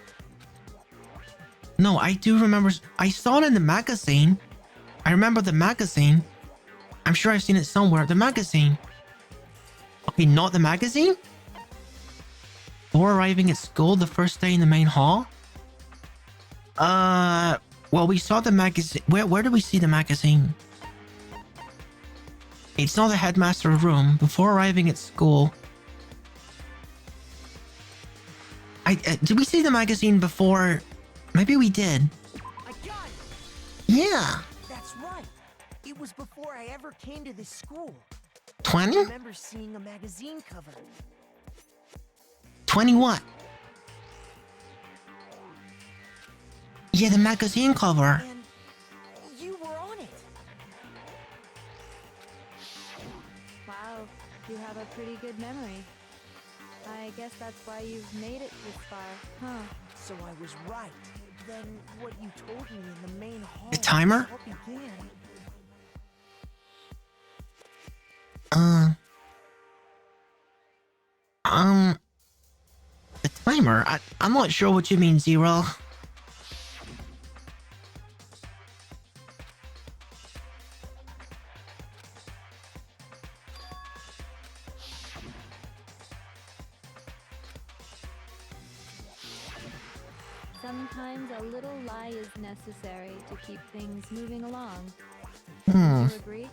A: No, I do remember... I saw it in the magazine. I remember the magazine. I'm sure I've seen it somewhere. The magazine. Okay, not the magazine? Before arriving at school the first day in the main hall? Well, we saw the magazine. Where did we see the magazine? It's not the headmaster room. Before arriving at school. Did we see the magazine before? Maybe we did.
G: I got it!
A: Yeah.
G: That's right. It was before I ever came to this school.
A: 20?
G: I remember seeing a magazine cover.
A: 20 what? Yeah, the magazine cover.
G: And you were on it.
J: Wow, you have a pretty good memory. I guess that's why you've made it this far, huh?
G: So I was right. Then what you told me in the main hall.
A: The timer?
G: All began.
A: The timer? I'm not sure what you mean, Zero.
J: Sometimes a little lie is necessary to keep things moving along.
A: Hmm.
J: Do you agree?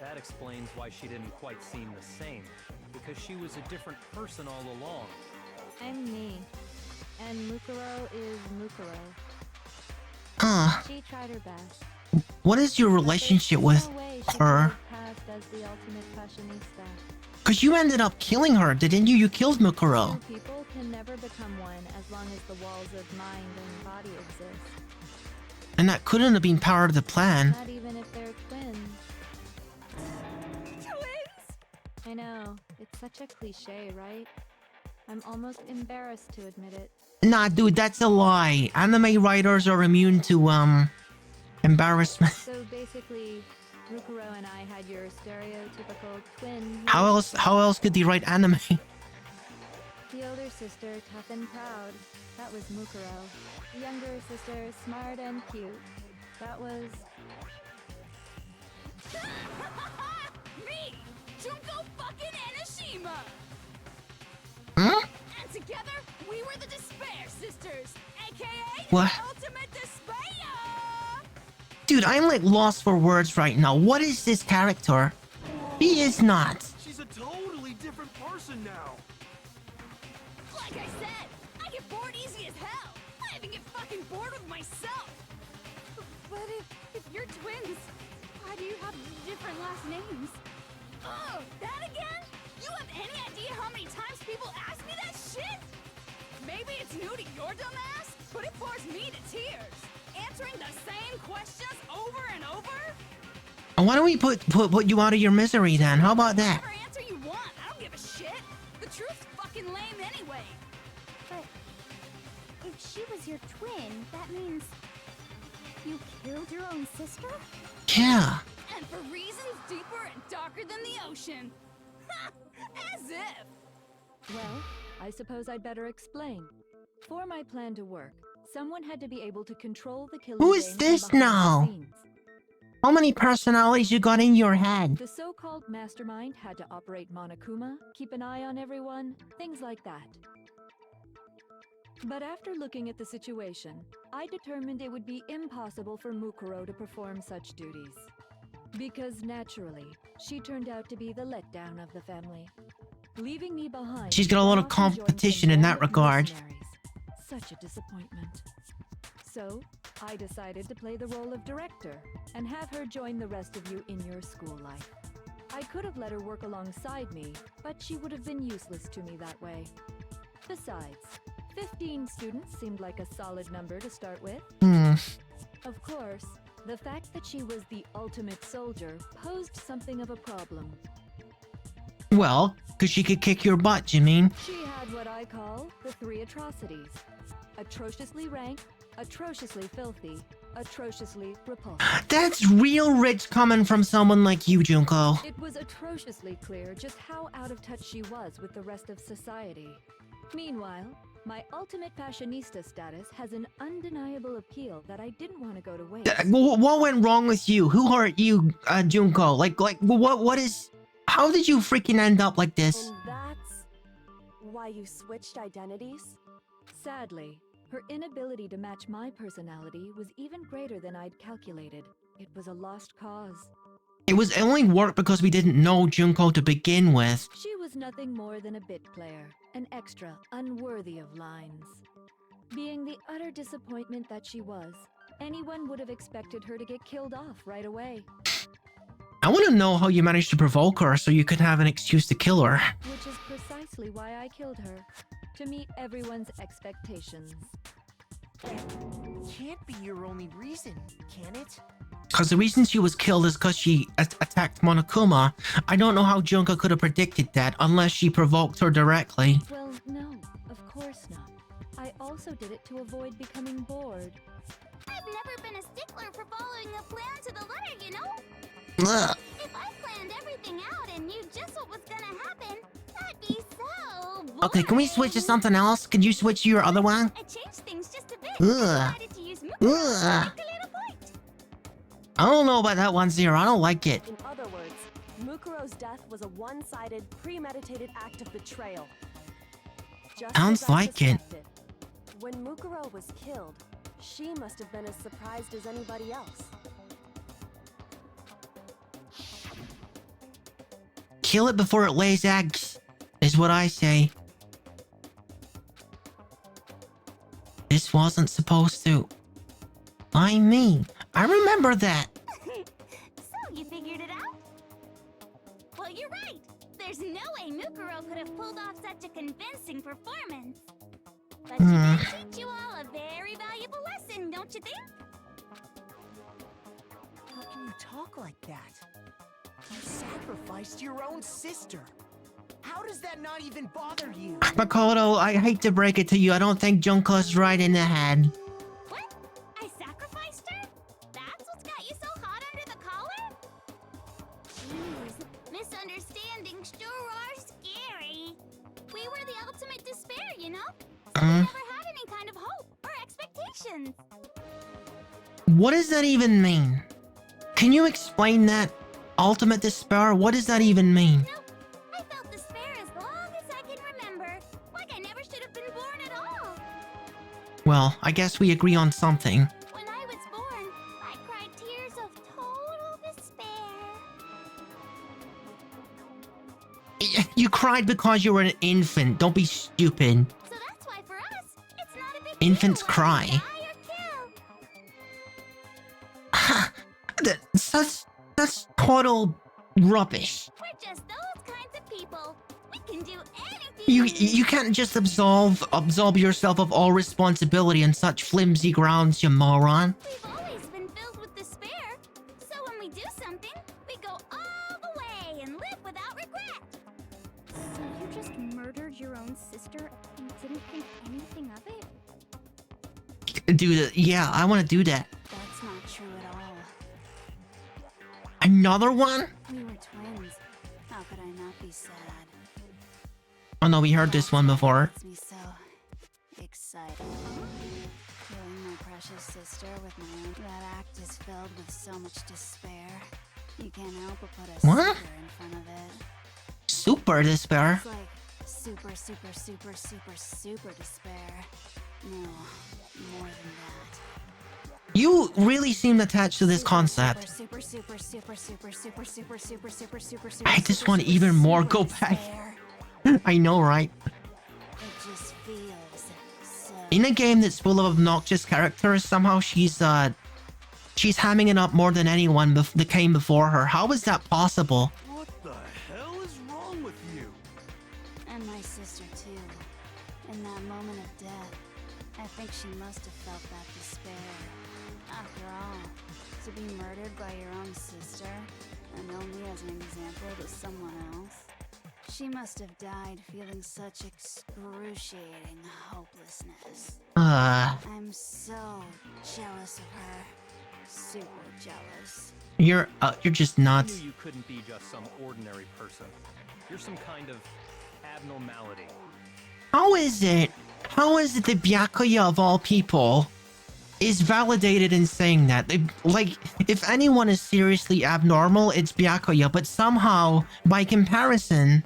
I: That explains why she didn't quite seem the same. Because she was a different person all along.
J: I'm me. And Mukuro is Mukuro. She tried her best.
A: What is your relationship with
J: No way she
A: her?
J: could have passed as the ultimate fashionista.
A: Because you ended up killing her, didn't you? You killed Mukuro.
J: Two people can never become one as long as the walls of mind and body exist.
A: And that couldn't have been part of the plan.
J: Not even if they're twins.
B: Twins?
J: I know. It's such a cliche, right? I'm almost embarrassed to admit it.
A: Nah, dude, that's a lie. Anime writers are immune to, embarrassment.
J: So basically, Mukuro and I had your stereotypical twin.
A: How else could they write anime?
J: The older sister, tough and proud. That was Mukuro. The younger sister, smart and cute. That was...
D: Me! Junko fucking Enoshima!
A: Huh?
D: And together, we were the Despair Sisters, aka
A: What?
D: the Ultimate Despair!
A: Dude, I'm like lost for words right now. What is this character? He is not.
E: She's a totally different person now.
D: Like I said, I get bored easy as hell. I even get fucking bored with myself.
B: But if you're twins, why do you have different last names?
D: Oh, that again? You have any idea how many times people ask me that shit? Maybe it's new to your dumb ass, but it bores me to tears. Answering the same questions over and over?
A: Why don't we put you out of your misery then? How about that?
D: Whatever answer you want, I don't give a shit. The truth's fucking lame anyway.
K: But if she was your twin, that means you killed your own sister?
A: Yeah.
D: And for reasons deeper and darker than the ocean. Ha! As if.
B: Well, I suppose I'd better explain. For my plan to work, someone had to be able to control the killing
A: Who is
B: game from
A: this
B: behind the
A: now?
B: scenes.
A: How many personalities you got in your head?
B: The so-called mastermind had to operate Monokuma, keep an eye on everyone, things like that. But after looking at the situation, I determined it would be impossible for Mukuro to perform such duties. Because naturally, she turned out to be the letdown of the family. Leaving me behind.
A: She's got a lot of
B: went off and joined
A: competition
B: some
A: in that
B: bandit
A: regard.
B: mercenaries. Such a disappointment. So, I decided to play the role of director and have her join the rest of you in your school life. I could have let her work alongside me, but she would have been useless to me that way. Besides, 15 students seemed like a solid number to start with. Of course, the fact that she was the ultimate soldier posed something of a problem.
A: Well, because she could kick your butt, you mean?
B: She had what I call the three atrocities. Atrociously rank, atrociously filthy, atrociously repulsive.
A: That's real rich coming from someone like you, Junko.
B: It was atrociously clear just how out of touch she was with the rest of society. Meanwhile, my ultimate fashionista status has an undeniable appeal that I didn't want to go to waste.
A: What went wrong with you? Who hurt you, Junko? Like, what is... How did you freaking end up like this?
B: And that's why you switched identities? Sadly, her inability to match my personality was even greater than I'd calculated. It was a lost cause.
A: It only worked because we didn't know Junko to begin with.
B: She was nothing more than a bit player, an extra unworthy of lines. Being the utter disappointment that she was, anyone would have expected her to get killed off right away.
A: I want to know how you managed to provoke her so you could have an excuse to kill her.
J: Which is precisely why I killed her. To meet everyone's expectations.
G: That can't be your only reason, can it?
A: Because the reason she was killed is because she attacked Monokuma. I don't know how Junko could have predicted that unless she provoked her directly.
J: Well, no, of course not. I also did it to avoid becoming bored.
K: I've never been a stickler for following a plan to the letter, you know?
A: Ugh.
K: If I planned everything out and knew just what was gonna happen, that'd be so boring.
A: Okay, can we switch to something else? Can you switch to your other one?
K: I changed things just a bit.
A: Ugh.
K: I decided to use Mukuro to
A: Ugh.
K: make a little point.
A: I don't know about that one, Zero. I don't like it.
B: In other words, Mukuro's death was a one-sided, premeditated act of betrayal. Just
A: Sounds
B: as I
A: like it.
B: suspected. When Mukuro was killed, she must have been as surprised as anybody else.
A: Kill it before it lays eggs, is what I say. This wasn't supposed to. I mean, I remember that.
K: So, you figured it out? Well, you're right. There's no way Mukuro could have pulled off such a convincing performance. But she did teach you all a very valuable lesson, don't you think?
G: How can you talk like that? You sacrificed your own sister. How does that not even bother you?
A: Makoto, I hate to break it to you. I don't think Junko's right in the head.
K: What? I sacrificed her? That's what's got you so hot under the collar? Jeez, misunderstandings sure are scary. We were the ultimate despair, you know? So we never had any kind of hope or expectations.
A: What does that even mean? Can you explain that? Ultimate despair? What does that even mean?
K: Nope. I felt despair as long as I can remember. Like I never should have been born at all.
A: Well, I guess we agree on something.
K: When I was born, I cried tears of total despair.
A: You cried because you were an infant. Don't be stupid.
K: So that's why for us, it's not a big
A: Infants
K: deal
A: cry.
K: whether we die or kill.
A: That's total rubbish.
K: We're just those kinds of people. We can do anything.
A: You can't just absolve yourself of all responsibility on such flimsy grounds, you moron.
K: We've always been filled with despair. So when we do something, we go all the way and live without regret. So you just murdered your own sister and didn't think anything of it?
A: Dude, yeah, I want to do that.
K: That's not true at all.
A: Another one?
K: We were twins. How could I not be sad?
A: Oh no, we heard this one before.
K: Makes me so excited. Killing my precious sister with my own. That act is filled with so much despair. You can't help but put a
A: What?
K: super in front of it.
A: Super despair.
K: It's like super, super, super, super, super despair. No, more than that.
A: You really seem attached to this concept.
K: Super, super, super, super, super, super, super, super, super, super.
A: I just want even more go back. I know, right?
K: It just feels so.
A: In a game that's full of obnoxious characters, somehow she's hamming it up more than anyone that came before her. How is that possible?
E: What the hell is wrong with you?
K: And my sister too. In that moment of death, I think she must have felt that despair. After all, to be murdered by your own sister, and only as an example to someone else, she must have died feeling such excruciating hopelessness. I'm so jealous of her. Super jealous.
A: You're just
I: I
A: nuts.
I: knew you couldn't be just some ordinary person. You're some kind of abnormality.
A: How is it that Byakuya of all people is validated in saying that? Like, if anyone is seriously abnormal, it's Byakuya, but somehow, by comparison,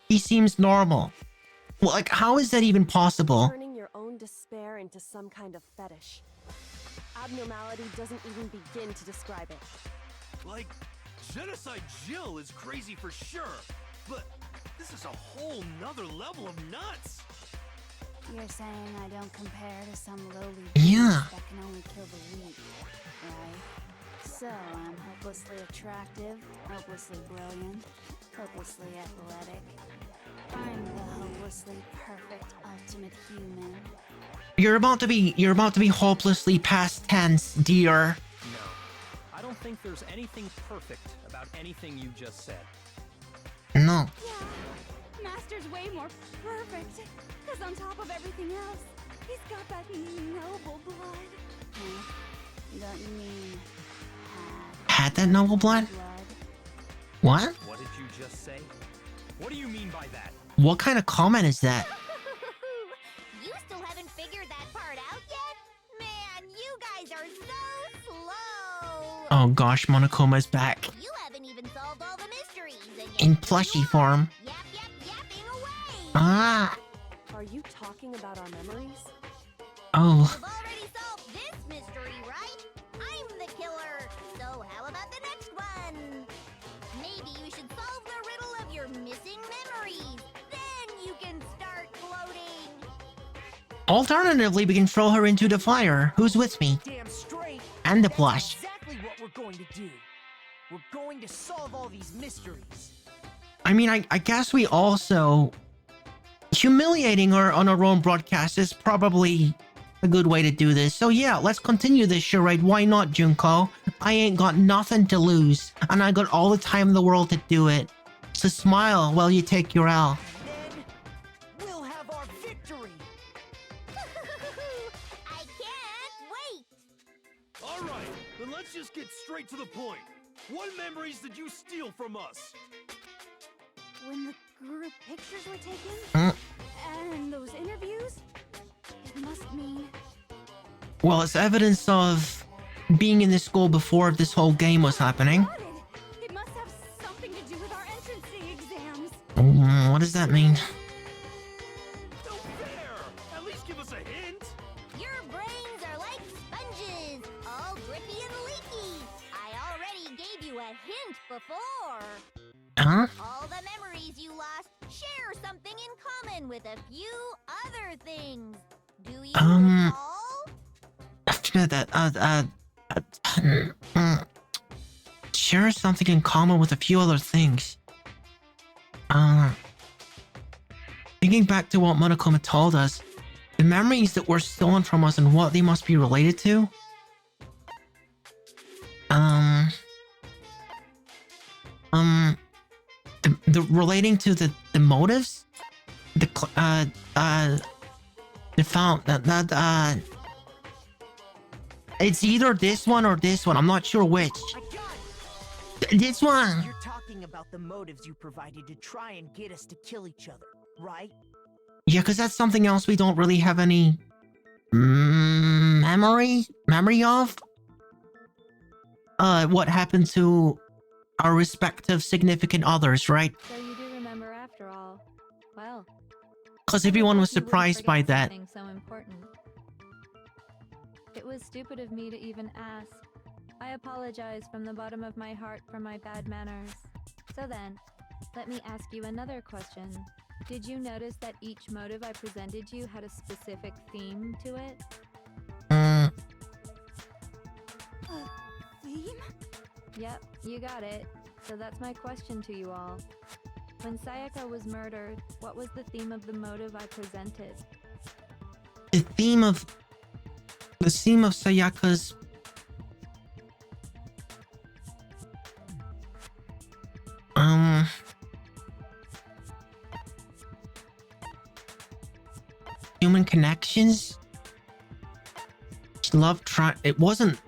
A: he seems normal. Well, like, how is that even possible?
B: Turning your own despair into some kind of fetish. Abnormality doesn't even begin to describe it.
E: Like, Genocide Jill is crazy for sure, but this is a whole nother level of nuts.
K: You're saying I don't compare to some lowly
A: Yeah.
K: beast that can only kill the weak, right? So, I'm hopelessly attractive, hopelessly brilliant, hopelessly athletic. I'm the hopelessly perfect ultimate human.
A: You're about to be hopelessly past tense, dear.
I: No, I don't think there's anything perfect about anything you just said.
A: No.
D: Yeah, Master's way more perfect. Because on top of everything else, he's got that noble blood.
K: Huh? Don't you mean
A: Had that noble blood? What?
I: What did you just say? What do you mean by that?
A: What kind of comment is that?
H: You still haven't figured that part out yet? Man, you guys are so slow.
A: Oh gosh, Monokoma's back.
H: You haven't even solved all the mysteries. And yet
A: In
H: here
A: plushy
H: you are,
A: form.
H: yapping away.
A: Ah!
B: Are you talking about our memories?
A: Oh.
H: You've already solved this mystery, right? I'm the killer. So how about the next one? Maybe you should solve the riddle of your missing memories. Then you can start floating.
A: Alternatively, we can throw her into the fire. Who's with me?
G: Damn straight.
A: And the
G: That's
A: plush.
G: exactly what we're going to do. We're going to solve all these mysteries.
A: I mean, I guess we also... Humiliating her on our own broadcast is probably a good way to do this. So yeah, let's continue this charade. Why not, Junko? I ain't got nothing to lose, and I got all the time in the world to do it. So smile while you take your L.
G: Then we'll have our victory.
H: I can't wait.
E: All right, then let's just get straight to the point. What memories did you steal from us?
B: When the group pictures were taken?
A: Mm.
B: And those interviews? It must mean...
A: Well, it's evidence of being in this school before this whole game was happening.
B: Got it! It must have something to do with our entrancing exams.
A: What does that mean?
E: No fair! At least give us a hint!
H: Your brains are like sponges, all drippy and leaky. I already gave you a hint before.
A: Huh?
H: All the memories you lost share something in common with a few other things. Do you recall?
A: Share something in common with a few other things. Thinking back to what Monokuma told us, the memories that were stolen from us and what they must be related to. The relating to the motives, it's either this one or this one. I'm not sure which.
G: I got it.
A: This one.
G: You're talking about the motives you provided to try and get us to kill each other, right?
A: Yeah, because that's something else we don't really have any memory of. What happened to our respective significant others, right?
J: So you do remember after all. Well.
A: Because everyone was
J: you wouldn't
A: surprised by
J: forget
A: that.
J: something so important. It was stupid of me to even ask. I apologize from the bottom of my heart for my bad manners. So then, let me ask you another question. Did you notice that each motive I presented you had a specific theme to it?
B: Theme?
J: Yep, you got it. So that's my question to you all. When Sayaka was murdered, what was the theme of the motive I presented?
A: The theme of Sayaka's human connections. It wasn't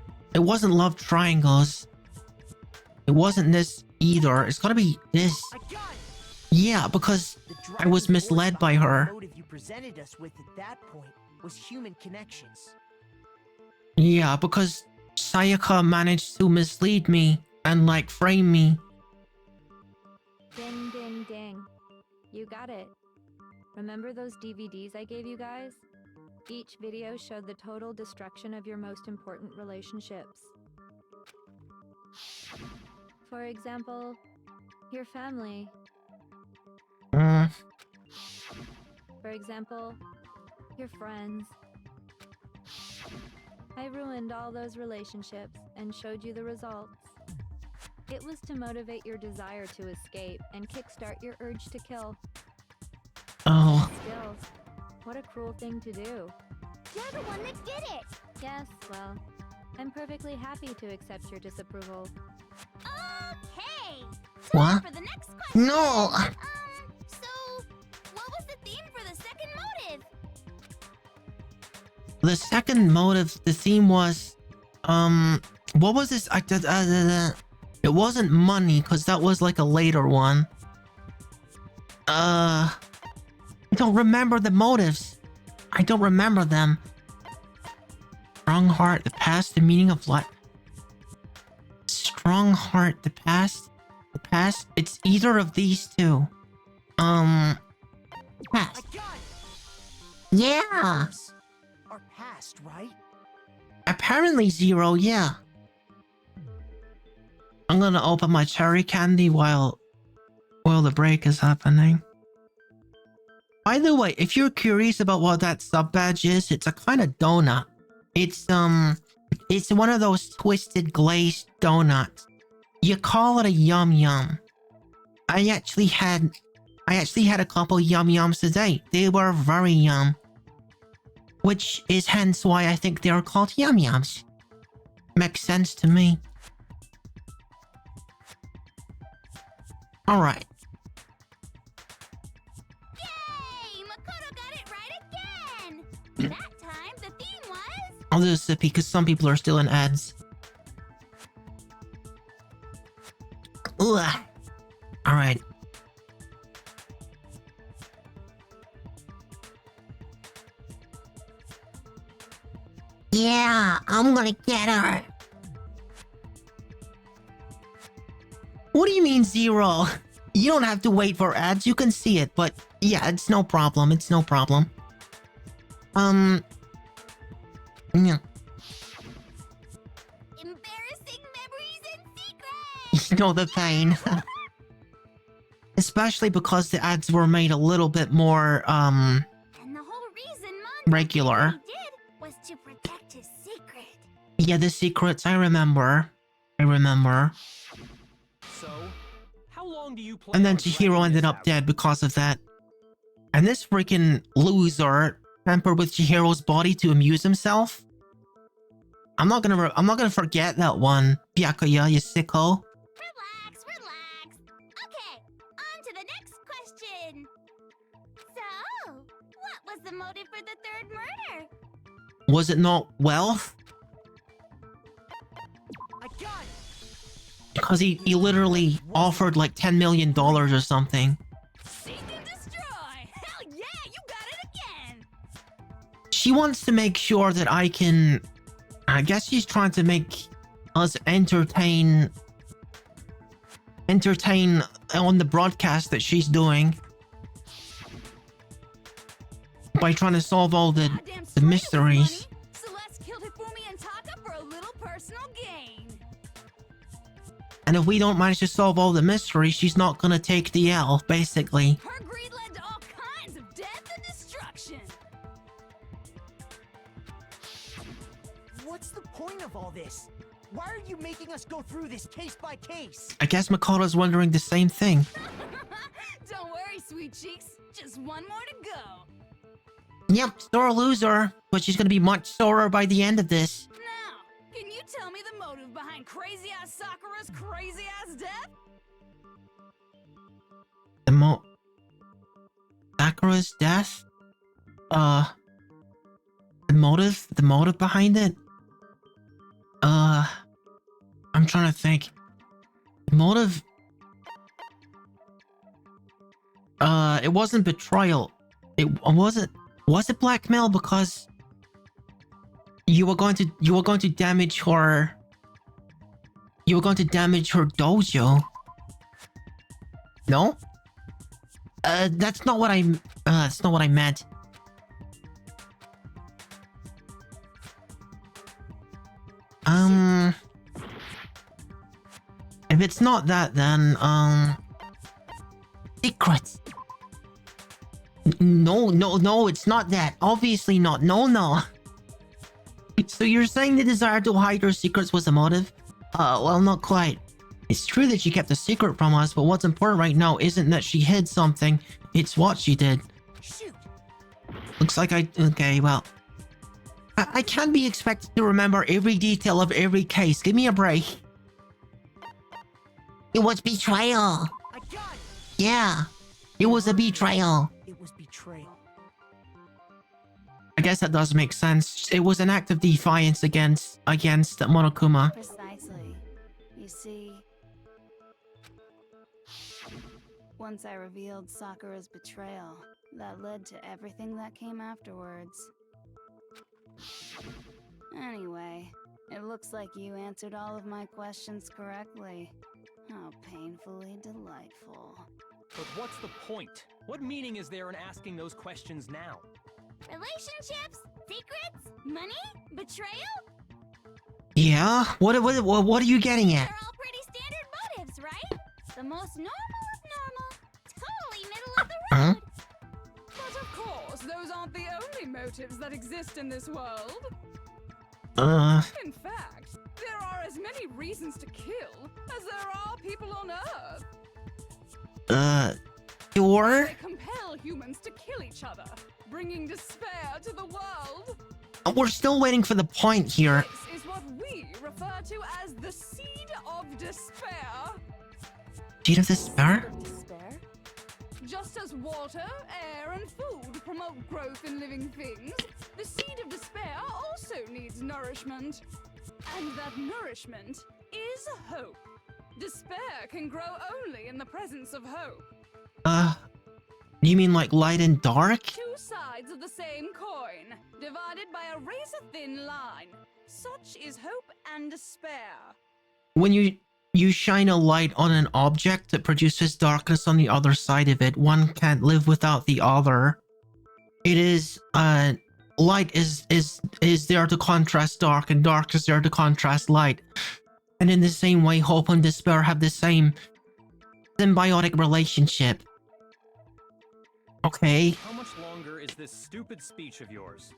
A: love triangles. It wasn't this either. It's gotta be this.
G: I got it.
A: Yeah, because I was
G: driving
A: misled
G: force
A: by
G: behind
A: her.
G: The motive you presented us with at that point was human connections.
A: Yeah, because Sayaka managed to mislead me and like frame me.
J: Ding, ding, ding. You got it. Remember those DVDs I gave you guys? Each video showed the total destruction of your most important relationships. For example, your family. For example, your friends. I ruined all those relationships and showed you the results. It was to motivate your desire to escape and kickstart your urge to kill.
A: Oh.
J: Still, what a cruel thing to do.
D: You're the one that did it!
J: Yes, well, I'm perfectly happy to accept your disapproval.
D: Okay!
A: What?
D: Time for the next question!
A: No!
D: So, what was the theme for the second motive?
A: The second motive, the theme was, what was this? It wasn't money, because that was like a later one. I don't remember the motives. I don't remember them. Strong heart, the past, the meaning of life. Strong heart, the past. The past. It's either of these two. Past.
G: I got it!
A: Yeah.
G: Our past, right?
A: Apparently Zero, yeah. I'm gonna open my cherry candy while the break is happening. By the way, if you're curious about what that sub badge is, it's a kind of donut. It's one of those twisted glazed donuts. You call it a yum yum. I actually had a couple yum yums today. They were very yum. Which is hence why I think they are called yum yums. Makes sense to me. Alright.
D: Yay! Makoto got it right again! That time, the theme was...
A: I'll do a sippy because some people are still in ads. Ugh. Alright. Yeah, I'm gonna get her. What do you mean Zero? You don't have to wait for ads, you can see it, but yeah, it's no problem, it's no problem. Yeah.
D: Embarrassing memories and secrets!
A: You know the pain. Especially because the ads were made a little bit more,
D: And the whole reason Mom
A: regular.
D: did was to protect his secret.
A: Yeah, the secrets, I remember.
I: So, how long do you plan
A: And then
I: on
A: Chihiro
I: dragging
A: ended
I: this
A: up
I: out?
A: dead because of that. And this freaking loser tampered with Chihiro's body to amuse himself. I'm not gonna forget that one, Byakuya, you sicko.
D: Relax, relax. Okay, on to the next question. So, what was the motive for the third murder?
A: Was it not wealth?
G: I got it!
A: Because he literally offered like $10 million or something.
B: Seek and destroy! Hell yeah, you got it again!
A: She wants to make sure that I can... I guess she's trying to make us entertain on the broadcast that she's doing. By trying to solve all the mysteries.
B: Celeste killed Hifumi and Taka for a little personal gain.
A: And if we don't manage to solve all the mysteries, she's not gonna take the L, basically.
B: Her greed led to all kinds of death and destruction.
G: What's the point of all this? Why are you making us go through this case by case?
A: I guess Makoto's wondering the same thing.
B: Don't worry, sweet cheeks. Just one more to go.
A: Yep, sore loser, but she's gonna be much sorer by the end of this.
B: Now, can you tell me the motive behind crazy-ass Sakura's crazy-ass death?
A: Sakura's death? The motive behind it? I'm trying to think. The motive... it wasn't betrayal. It wasn't... Was it blackmail because... You were going to damage her... You were going to damage her dojo? No? That's not what that's not what I meant. If it's not that, then, secrets. No, it's not that. Obviously not. No. So you're saying the desire to hide her secrets was the motive? Well, not quite. It's true that she kept a secret from us, but what's important right now isn't that she hid something, it's what she did.
G: Shoot!
A: Looks like okay, well... I can't be expected to remember every detail of every case. Give me a break. It was betrayal.
G: I got it!
A: Yeah, it was a betrayal.
G: It was betrayal.
A: I guess that does make sense. It was an act of defiance against Monokuma.
K: Precisely. You see, once I revealed Sakura's betrayal, that led to everything that came afterwards. Anyway, it looks like you answered all of my questions correctly. How painfully delightful.
I: But what's the point? What meaning is there in asking those questions now?
D: Relationships? Secrets? Money? Betrayal?
A: Yeah? What are you getting at?
D: They're all pretty standard motives, right? The most normal of normal. Totally middle of the road.
B: But of course, those aren't the only motives that exist in this world. In fact, there are as many reasons to kill as there are people on Earth.
A: Sure?
B: They compel humans to kill each other, bringing despair to the world.
A: We're still waiting for the point here.
B: This is what we refer to as the seed of despair.
A: Seed of despair?
B: Despair? Just as water, air, and food promote growth in living things, the seed of despair also needs nourishment. And that nourishment is hope. Despair can grow only in the presence of hope.
A: You mean like light and dark?
B: Two sides of the same coin, divided by a razor-thin line. Such is hope and despair.
A: When you shine a light on an object that produces darkness on the other side of it, one can't live without the other. It is, light is there to contrast dark, and dark is there to contrast light. And in the same way, hope and despair have the same symbiotic relationship. Okay.
I: How much longer is this stupid speech of yours?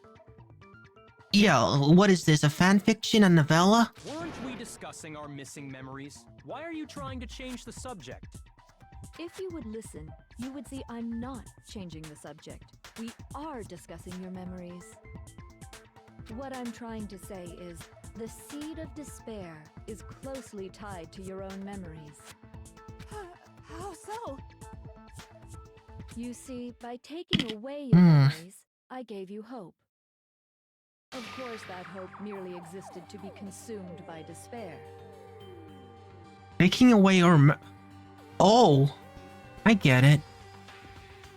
A: Yeah, what is this, a fanfiction, a novella?
I: Weren't we discussing our missing memories? Why are you trying to change the subject?
B: If you would listen, you would see I'm not changing the subject. We are discussing your memories. What I'm trying to say is, the seed of despair is closely tied to your own memories. How so? You see, by taking away your memories, I gave you hope. Of course, that hope merely existed to be consumed by despair.
A: Taking away our... Oh, I get it.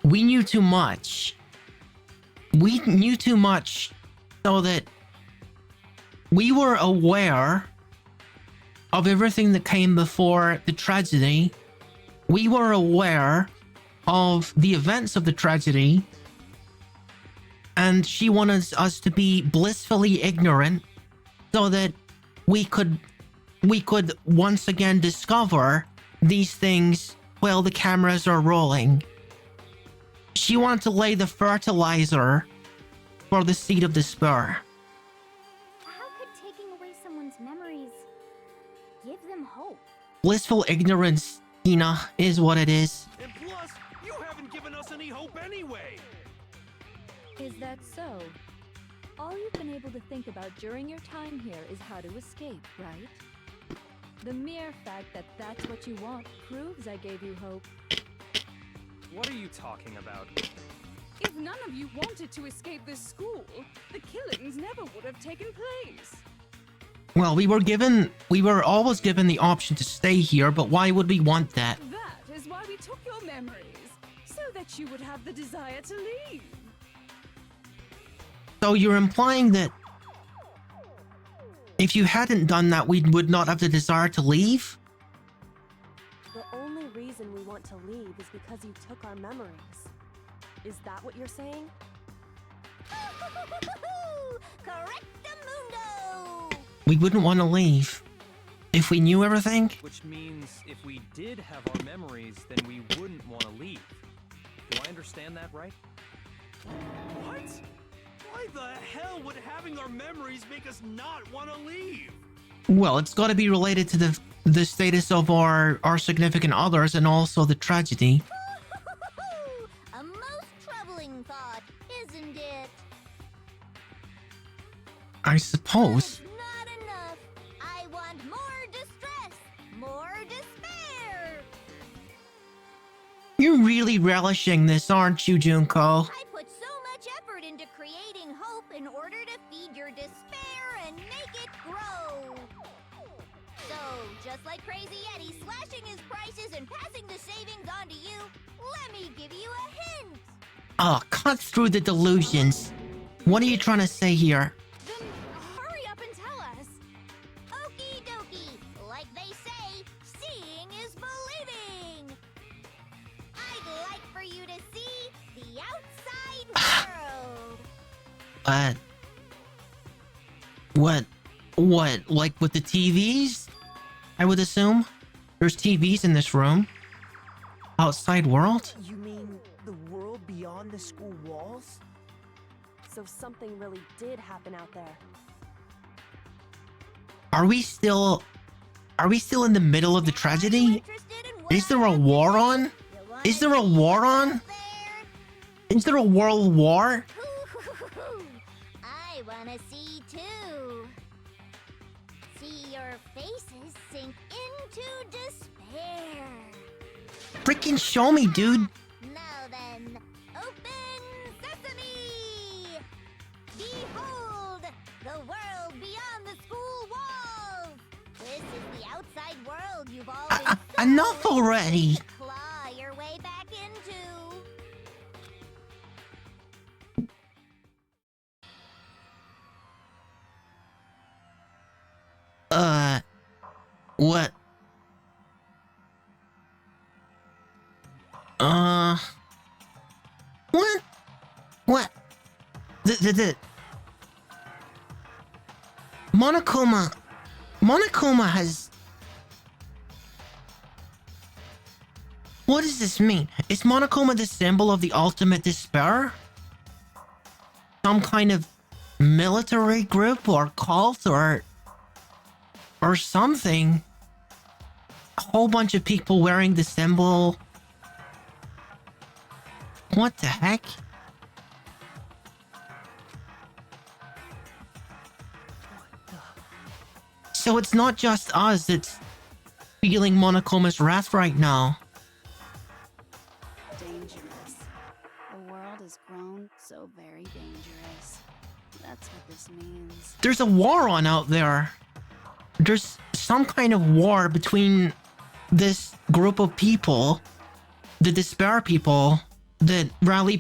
A: We knew too much. We knew too much so that we were aware of everything that came before the tragedy. We were aware of the events of the tragedy, and she wanted us to be blissfully ignorant so that we could once again discover these things while the cameras are rolling. She wanted to lay the fertilizer for the seed of despair.
D: How could taking away someone's memories give them hope?
A: Blissful ignorance, Ina, is what it is.
E: And plus, you haven't given us any hope anyway!
B: Is that so? All you've been able to think about during your time here is how to escape, right? The mere fact that that's what you want proves I gave you hope.
I: What are you talking about?
B: If none of you wanted to escape this school, the killings never would have taken place.
A: Well, we were always given the option to stay here, but why would we want that?
B: That is why we took your memories, so that you would have the desire to leave.
A: So you're implying that if you hadn't done that, we would not have the desire to leave?
L: The only reason we want to leave is because you took our memories. Is that what you're saying?
D: Correctamundo!
A: We wouldn't want to leave if we knew everything?
I: Which means if we did have our memories, then we wouldn't want to leave. Do I understand that right?
E: What? Why the hell would having our memories make us not want to leave?
A: Well, it's got to be related to the status of our significant others and also the tragedy.
D: A most troubling thought, isn't it?
A: I suppose.
D: Not enough. I want more distress, more despair.
A: You're really relishing this, aren't you, Junko?
D: I put so much effort into creating hope in order to feed your despair and make it grow. So, just like Crazy Eddie slashing his prices and passing the savings on to you, let me give you a hint.
A: Oh, cut through the delusions. What are you trying to say here?
D: Then hurry up and tell us. Okie dokie. Like they say, seeing is believing. I'd like for you to see the outside world.
A: What? Like with the TVs? I would assume? There's TVs in this room. Outside world?
G: You mean the world beyond the school walls?
L: So something really did happen out there.
A: Are we still in the middle of the tragedy? Is there a war on? Is there a war on? Is there a world war?
D: I wanna see too. See your faces sink into despair.
A: Freaking show me, dude.
D: Now then, open sesame! Behold, the world beyond the school walls! This is the outside world you've all been
A: Enough already.
D: claw your way back into.
A: What? What? What? The Monokuma has... What does this mean? Is Monokuma the symbol of the ultimate despair? Some kind of military group or cult or something? A whole bunch of people wearing the symbol. What the heck? So it's not just us that's feeling Monokoma's wrath right now.
K: Dangerous. The world has grown so very dangerous. That's what this means.
A: There's a war on out there. There's some kind of war between this group of people, the despair people, that rally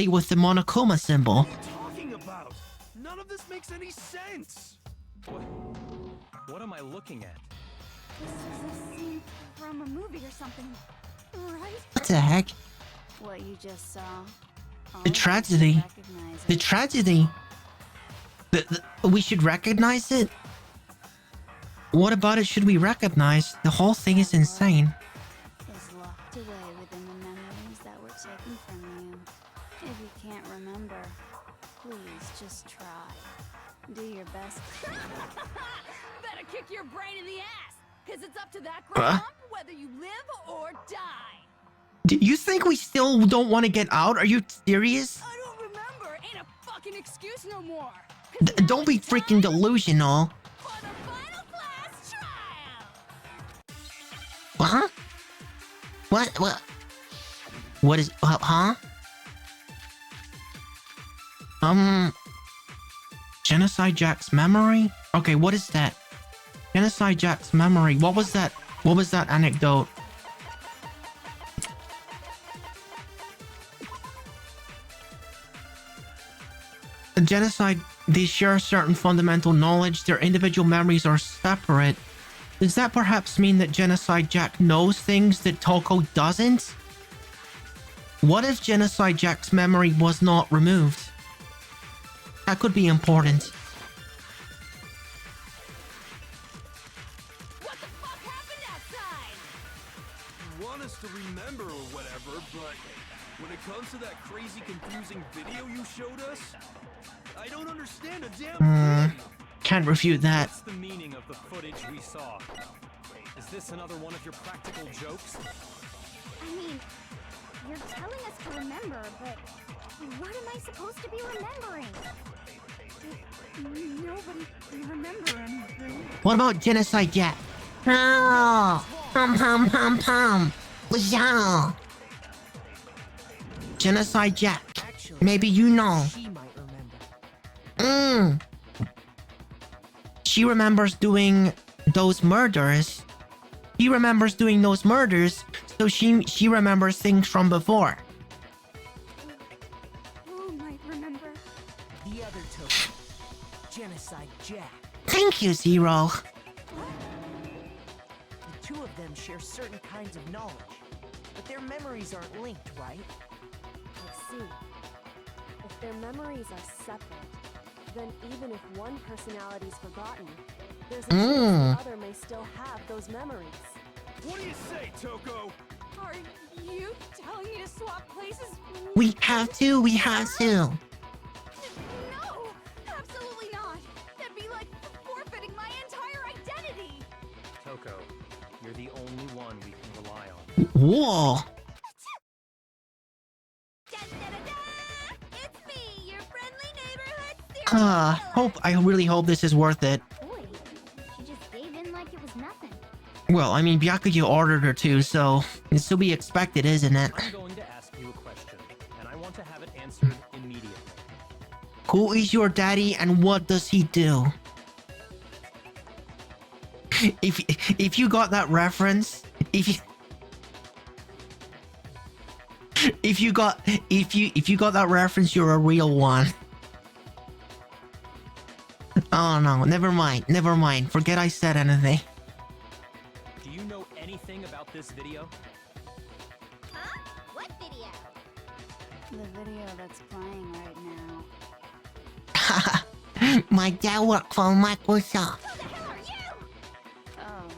A: with the Monokuma symbol.
E: What are you talking about? None of this makes any sense.
I: What am I looking at?
D: This is a scene from a movie or something, right?
A: What the heck?
K: What you just saw.
A: The tragedy. The tragedy. We should recognize it? What about it should we recognize? The whole thing is insane.
K: Is locked away within the memories that were taken from you. If you can't remember, please just try. Do your best.
B: Better kick your brain in the ass, because it's up to that grump whether you live or die.
A: Do you think we still don't want to get out? Are you serious?
B: I don't remember. Ain't a fucking excuse no more.
A: Don't be freaking delusional.
B: For the final class trial.
A: Huh? What? What is... huh? Genocide Jack's memory? Okay, what is that? Genocide Jack's memory. What was that? What was that anecdote? The genocide, they share certain fundamental knowledge. Their individual memories are separate. Does that perhaps mean that Genocide Jack knows things that Toko doesn't? What if Genocide Jack's memory was not removed? That could be important.
B: What the fuck happened outside?
E: You want us to remember or whatever, but when it comes to that crazy confusing video you showed us, I don't understand a damn thing.
A: Can't refute that.
I: What's the meaning of the footage we saw? Is this another one of your practical jokes?
D: I mean, you're telling us to remember, but what am I supposed to be remembering? Nobody can remember anything.
A: What about Genocide Jack? Oh, pum. Yeah. Genocide Jack.
G: Actually,
A: Maybe you know.
G: she might remember.
A: She remembers doing those murders. She remembers doing those murders, so she remembers things from before.
D: Who might remember?
G: The other token. Genocide Jack.
A: Thank you, Zero.
G: The two of them share certain kinds of knowledge, but their memories aren't linked, right?
L: I see. If their memories are separate, then even if one personality's forgotten, there's a chance the other may still have those memories.
E: What do you say, Toko?
D: Are you telling me to swap places?
A: We have to.
D: No! Absolutely not! That'd be like forfeiting my entire identity!
I: Toko, you're the only one we can rely on.
A: Whoa.
D: It's me, your friendly neighborhood
A: I really hope this is worth it.
D: Boy, she just gave in like it was nothing.
A: Well, I mean, Byakuya ordered her to, so it's to be expected, isn't it?
I: I'm going to ask you a question, and I want to have it answered immediately.
A: Who is your daddy and what does he do? If you got that reference, if you got that reference, you're a real one. Oh no, never mind. Forget I said anything.
I: Do you know anything about this video?
D: Huh? What video?
K: The video that's playing right now.
A: My dad worked for Microsoft.
D: Who the hell are you?
K: Oh,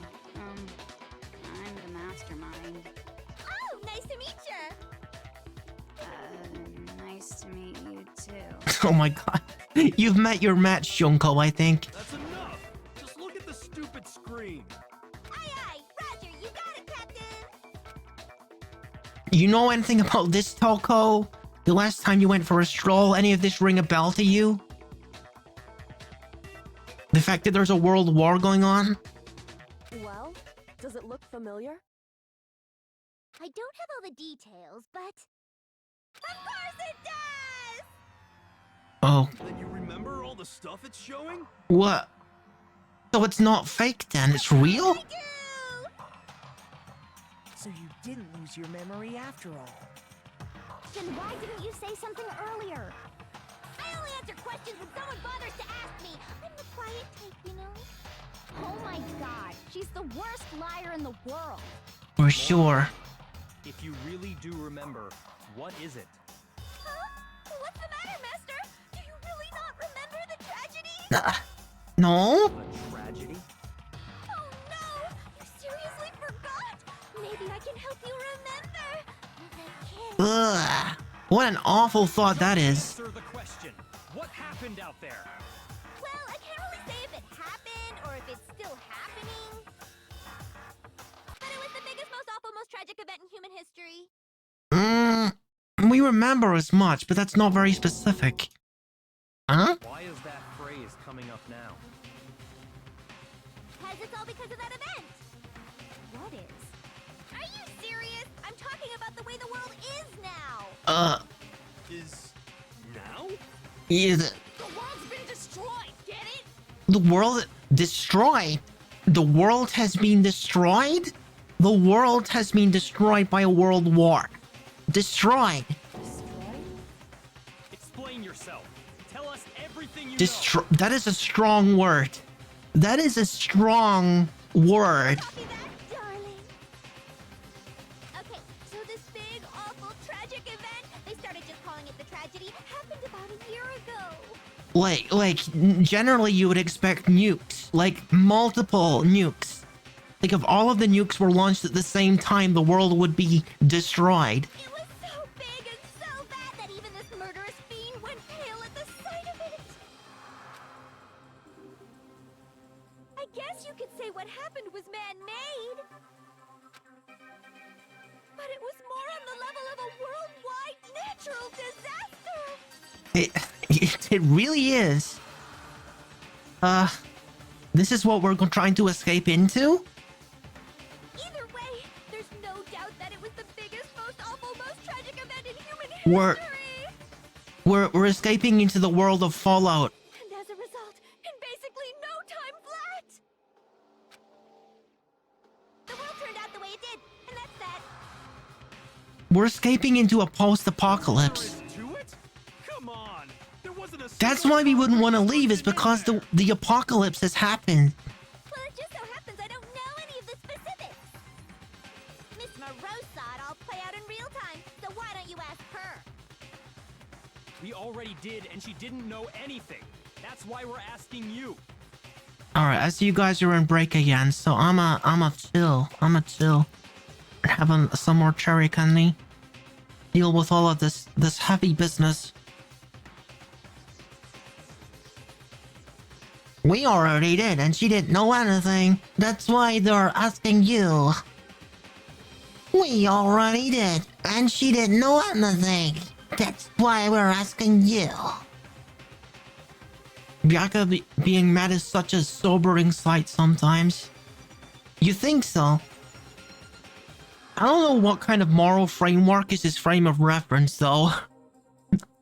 K: I'm the mastermind.
D: Oh, nice to meet you.
K: Nice to meet you too.
A: Oh my god. You've met your match, Junko, I think.
E: That's enough. Just look at the stupid screen.
D: Aye, Roger, you got it, Captain.
A: You know anything about this, Toko? The last time you went for a stroll, any of this ring a bell to you? The fact that there's a world war going on?
L: Well, does it look familiar?
D: I don't have all the details, but... Of course it does!
A: Oh.
E: Then you remember all the stuff it's showing?
A: What? So it's not fake then, it's real?
G: So you didn't lose your memory after all.
D: Then why didn't you say something earlier? I only answer questions when someone bothers to ask me. I'm the quiet type, you know? Oh my god, she's the worst liar in the world.
A: For sure.
I: If you really do remember, what is it?
D: Huh? What's the matter, Master? Do you really not remember the tragedy?
A: No?
I: A tragedy?
D: Oh no! You seriously forgot? Maybe I can help you remember. The kid.
A: Ugh. What an awful thought that is.
I: Answer the question. What happened out there?
D: Well, I can't really say if it happened or if it's still happening. But it was the biggest, most awful, most tragic event in human history.
A: We remember as much, but that's not very specific. Huh?
I: Why is that phrase coming up now?
D: Because it's all because of that event. What is? Are you serious? I'm talking about the way the world is now.
E: Is now?
A: Is
D: The world's been destroyed, get it?
A: the world destroyed? The world has been destroyed? The world has been destroyed by a world war. Destroyed.
I: Explain yourself. Tell us everything you
A: Destroy. That is a strong word. That is a strong word.
D: Copy that, darling. Okay, so this big, awful, tragic event, they started just calling it the tragedy, happened about a year ago.
A: Like, generally you would expect nukes. Like, multiple nukes. Like, if all of the nukes were launched at the same time, the world would be destroyed.
D: It was so big and so bad that even this murderous fiend went pale at the sight of it. what happened was man-made. But it was more on the level of a worldwide natural disaster.
A: It really is. This is what we're trying to escape into?
D: Either way, there's no doubt that it was the biggest, most awful, most tragic event in human history.
A: We're escaping into the world of Fallout.
D: And as a result, in basically no time flat, the world turned out the way it did, and that's that.
A: We're escaping into a post-apocalypse.
E: Come on. There wasn't a
A: That's why we wouldn't want to leave, is because the apocalypse has happened.
D: Well, it just so happens I don't know any of the specifics. Miss Moreau saw it all play out in real time, so why don't you ask her?
I: We already did, and she didn't know anything. That's why we're asking you.
A: Alright, I see you guys are in break again, so I'ma chill. Having some more cherry candy. Deal with all of this heavy business. We already did, and she didn't know anything. That's why they're asking you. We already did, and she didn't know anything. That's why we're asking you. Byakuya being mad is such a sobering sight sometimes. You think so? I don't know what kind of moral framework is his frame of reference, though.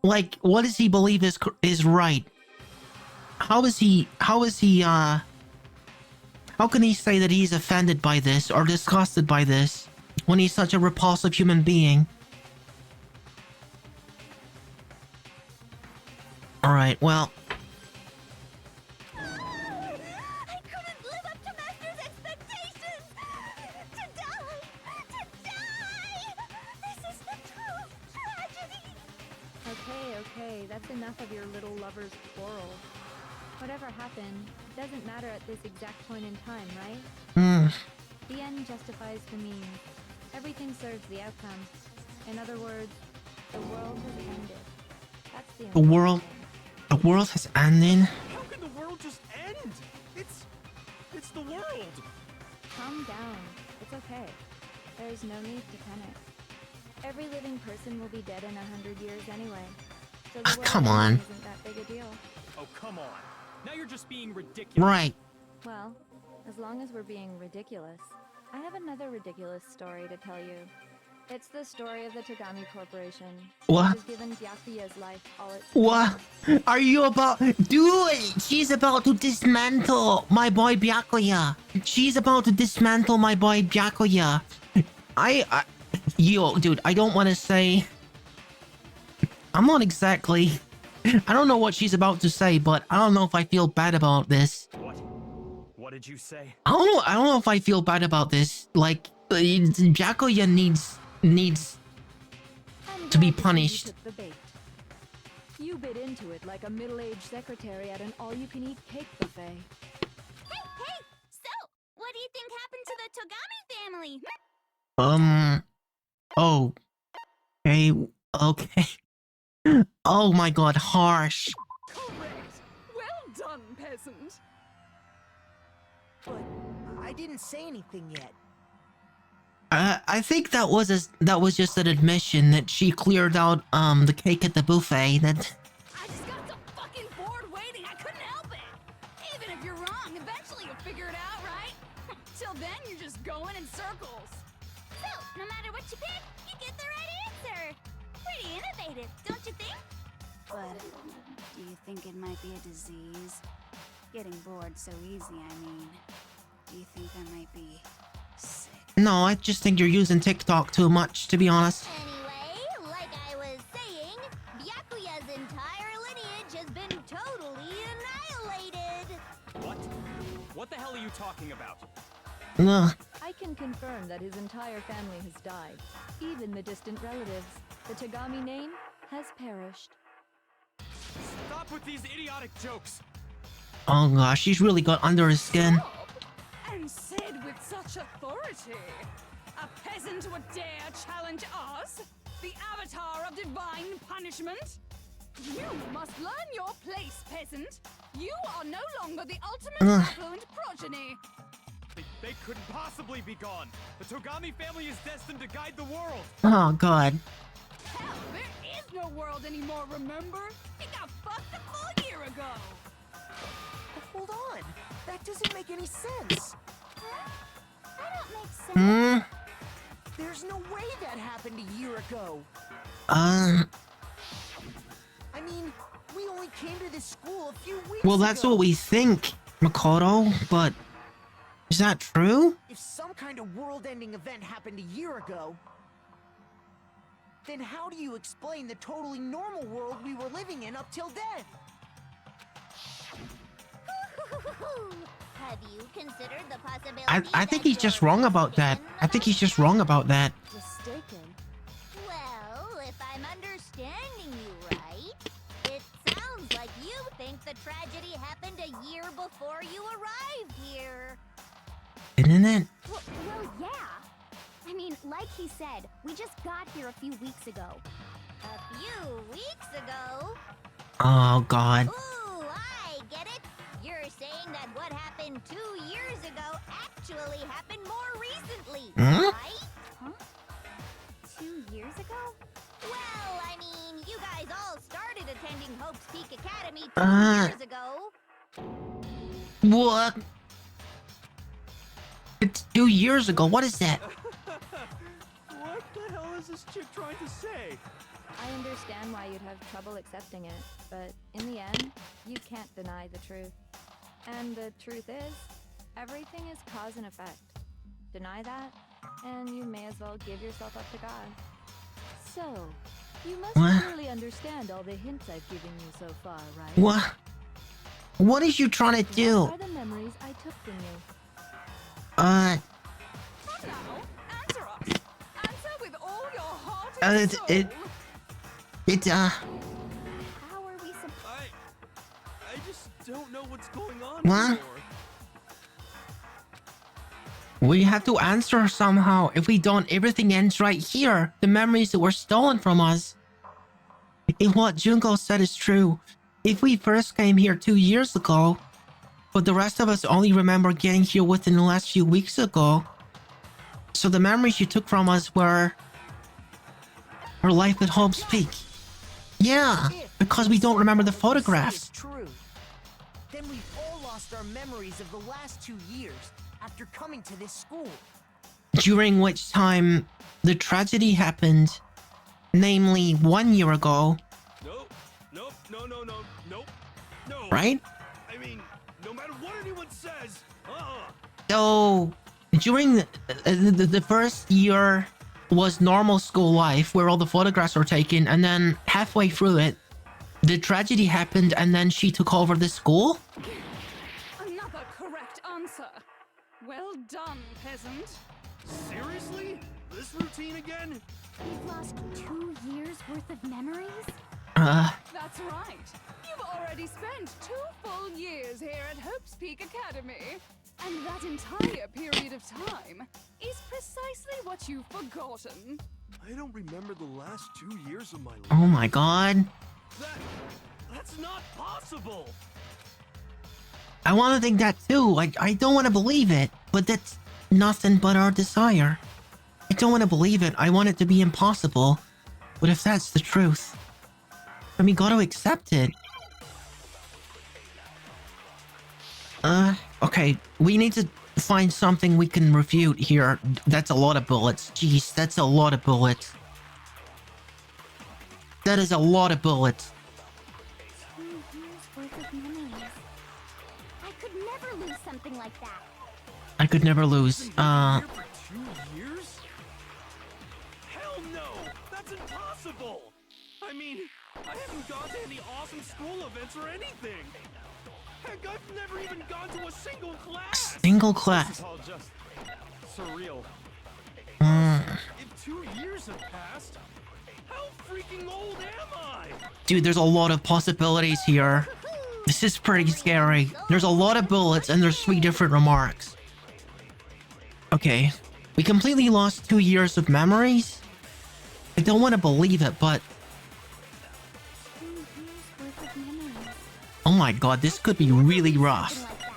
A: Like, what does he believe is right? How can he say that he's offended by this or disgusted by this when he's such a repulsive human being? Alright, well...
D: I couldn't live up to Master's expectations! To die! This is the true tragedy!
J: Okay, that's enough of your little lover's quarrel. Whatever happened, doesn't matter at this exact point in time, right? The end justifies the means. Everything serves the outcome. In other words, the world has ended. That's the
A: The world has ended?
E: How can the world just end? It's the world.
J: Calm down. It's okay. There's no need to panic. Every living person will be dead in 100 years anyway. So the world
A: come on.
J: isn't that big a deal.
I: Oh, come on. Now you're just being ridiculous.
A: Right.
J: Well, as long as we're being ridiculous, I have another ridiculous story to tell you. It's the story of the Tagami Corporation.
A: What?
J: Which has given Byakuya's life all its...
A: What? Are you about... Dude! She's about to dismantle my boy Byakuya. She's about to dismantle my boy Byakuya. Yo, dude, I don't want to say... I'm not exactly... I don't know what she's about to say, but I don't know if I feel bad about this.
I: What did you say?
A: I don't know if I feel bad about this. Like, Byakuya needs to be punished.
B: You bit into it like a middle-aged secretary at an all-you-can-eat cake buffet.
D: Hey! So, what do you think happened to the Togami family?
A: Oh. Okay. Oh my god, harsh.
L: Correct. Well done, peasant.
G: But I didn't say anything yet.
A: I think that was just an admission that she cleared out the cake at the buffet. That
L: I just got so fucking bored waiting, I couldn't help it. Even if you're wrong, eventually you'll figure it out, right? Till then, you're just going in circles.
D: So, no matter what you pick, you get the right answer. Pretty innovative, don't you think?
K: But do you think it might be a disease? Getting bored so easy, I mean. Do you think I might be sick?
A: no, I just think you're using TikTok too much, to be honest.
D: Anyway, like I was saying, Byakuya's entire lineage has been totally annihilated.
I: What? What the hell are you talking about?
B: I can confirm that his entire family has died. Even the distant relatives. The Tagami name has perished.
I: Stop with these idiotic jokes.
A: Oh gosh, she's really got under his skin.
L: And said with such authority. A peasant would dare challenge us? The avatar of divine punishment? You must learn your place, peasant. You are no longer the ultimate affluent progeny.
I: They couldn't possibly be gone. The Togami family is destined to guide the world.
A: Oh god.
D: Hell, there is no world anymore, remember? It got fucked a full year ago.
G: But hold on. That doesn't make any sense.
K: Huh? That don't make sense.
G: There's no way that happened a year ago. I mean, we only came to this school a few weeks
A: Well, that's
G: ago.
A: what we think, Makoto, but is that true?
G: If some kind of world-ending event happened a year ago, then how do you explain the totally normal world we were living in up till then?
K: Have you considered the possibility
A: I think
K: that
A: he's just
K: you're
A: wrong about that. I think he's just wrong about that.
L: Mistaken.
K: Well, if I'm understanding you right, it sounds like you think the tragedy happened a year before you arrived here.
A: Isn't it?
D: Well, yeah. I mean, like he said, we just got here a few weeks ago.
K: A few weeks ago?
A: Oh god.
K: Ooh, I get it. You're saying that what happened 2 years ago actually happened more recently,
A: Huh?
K: right?
D: Huh? 2 years ago?
K: Well, I mean, you guys all started attending Hope's Peak Academy 2 years ago.
A: What? It's 2 years ago. What is that?
I: What the hell is this chick trying to say?
J: I understand why you'd have trouble accepting it, but in the end, you can't deny the truth. And the truth is, everything is cause and effect. Deny that, and you may as well give yourself up to God. So, you must
A: What?
J: clearly understand all the hints I've given you so far, right?
A: What? What is you trying to do?
J: What are the memories I took from you?
D: Now, answer us. Answer with all your heart and soul.
B: How are we supposed?
E: I just don't know what's going on
A: What?
E: anymore.
A: We have to answer somehow. If we don't, everything ends right here. The memories that were stolen from us. If what Junko said is true, if we first came here 2 years ago, but the rest of us only remember getting here within the last few weeks ago, so the memories you took from us were her life at Hope's Peak. Yeah, because we don't remember the photographs.
G: Is true. Then we've all lost our memories of the last 2 years after coming to this school.
A: During which time the tragedy happened, namely 1 year ago,
E: Nope. Nope. Nope. No.
A: right?
E: I mean, no matter what anyone says,
A: So, during the first year was normal school life where all the photographs were taken, and then halfway through it, the tragedy happened and then she took over the school?
D: Another correct answer. Well done, peasant.
E: Seriously? This routine again?
K: We've lost 2 years worth of memories?
D: That's right. You've already spent 2 full years here at Hope's Peak Academy. And that entire period of time is precisely what you've forgotten.
E: I don't remember the last 2 years of my life.
A: Oh my god.
E: That's not possible.
A: I want to think that too. I don't want to believe it, but that's nothing but our desire. I don't want to believe it. I want it to be impossible. But if that's the truth, then we gotta accept it. Okay, we need to find something we can refute here. That's a lot of bullets. Jeez, that's a lot of bullets. That is a lot of bullets.
K: 2 years worth of memories. I could never lose something like that.
A: I could never lose.
E: Here for 2 years? Hell no! That's impossible! I mean, I haven't gone to any awesome school events or anything! Heck, I've never even gone to a single class!
A: Single
I: This
A: class.
I: is all just surreal.
E: If 2 years have passed, how freaking old am I?
A: Dude, there's a lot of possibilities here. This is pretty scary. There's a lot of bullets and there's 3 different remarks. Okay. We completely lost 2 years of memories? I don't want to believe it, but...
K: 2 years worth of memories.
A: Oh my god, this could be really rough.
K: Something like that.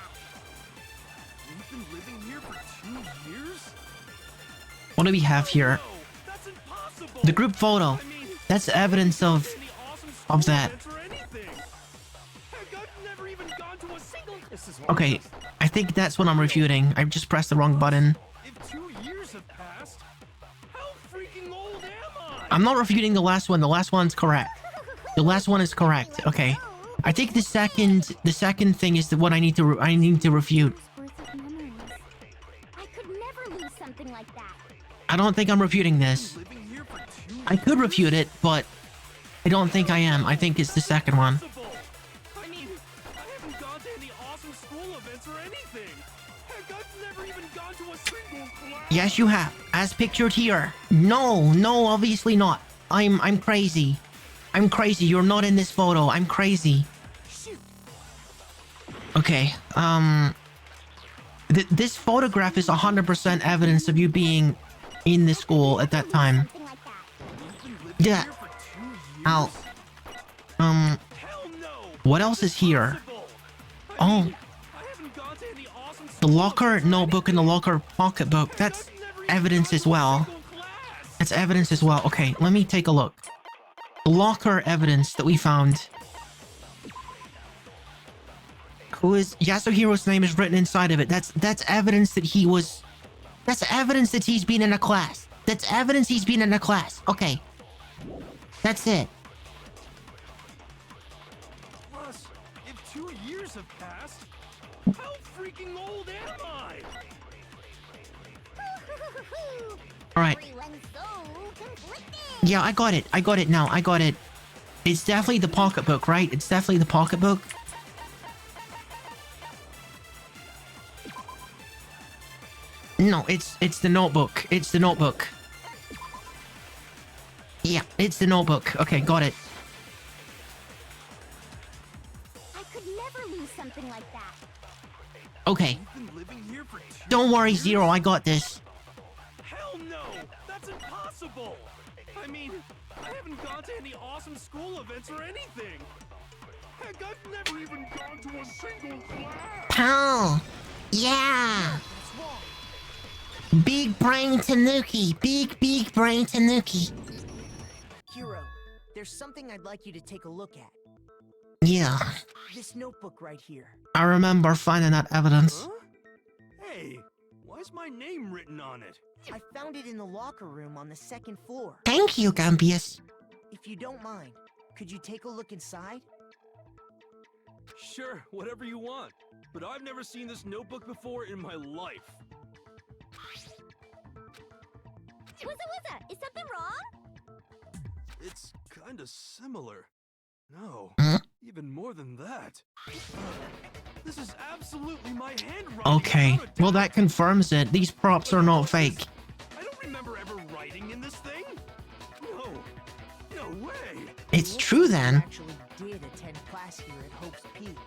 E: We've been living here for
A: What do we have here?
E: That's impossible.
A: The group photo.
E: I mean,
A: That's evidence of
E: any awesome school
A: that.
E: events or anything. Heck, I've never even gone to a single. This is
A: Okay, I think that's what I'm refuting. I just pressed the wrong button.
E: If 2 years have passed, how freaking old am I?
A: I'm not refuting the last one. The last one's correct. The last one is correct. Okay. I think the second thing is the what I need to refute.
D: Worth of memories. I could never lose something like that.
A: I don't think I'm refuting this.
E: Living here for 2
A: I could refute it, but I don't think I am. I think it's the second one.
E: Impossible. I mean, I haven't gone to any awesome school events or anything. Heck, I've never even gone to a single class.
A: Yes, you have. As pictured here. No, obviously not. I'm crazy. I'm crazy. You're not in this photo. I'm crazy. Okay. This photograph is 100% evidence of you being in the school at that time.
D: Something like that.
A: Yeah.
E: For 2 years?
A: Ow.
E: Hell no.
A: What else is here?
E: Impossible.
A: Oh,
E: I haven't gone to any awesome
A: the
E: school
A: locker
E: events or
A: notebook and the locker pocketbook. That's
E: I've never even
A: evidence
E: gone
A: as
E: to a
A: well.
E: single class.
A: That's evidence as well. Okay, let me take a look. The locker evidence that we found. Who is Yasuhiro's name is written inside of it. That's evidence that he was. That's evidence that he's been in a class. That's evidence he's been in a class. Okay. That's it.
E: Plus, if 2 years have passed, how freaking old am I?
A: All right.
D: Everyone's so conflicted.
A: Yeah, I got it. I got it now. I got it. It's definitely the pocketbook, right? It's definitely the pocketbook. No, it's the notebook. It's the notebook. Yeah, it's the notebook. Okay, got it.
D: I could never lose something like that.
A: Okay.
E: You've been living here for 2
A: Don't worry,
E: years?
A: Zero. I got this.
E: Hell no! That's impossible! I mean, I haven't gone to any awesome school events or anything. Heck, I've never even gone to a single class.
A: Pal. Yeah. Big brain Tanuki. Big brain Tanuki.
G: Hero, there's something I'd like you to take a look at.
A: Yeah.
G: This notebook right here.
A: I remember finding that evidence.
E: Huh? Hey, why's my name written on it?
G: I found it in the locker room on the 2nd floor.
A: Thank you, Gambius.
G: If you don't mind, could you take a look inside?
E: Sure, whatever you want. But I've never seen this notebook before in my life.
D: What's Is something wrong?
E: It's kinda similar. No,
A: Huh?
E: even more than that. This is absolutely my handwriting.
A: Okay.
E: without a
A: Well,
E: doubt.
A: that confirms it. These props are not fake.
E: I don't remember ever writing in this thing. No way.
A: It's
G: Looks
A: true
G: like you
A: then.
G: actually did attend class here at Hope's Peak.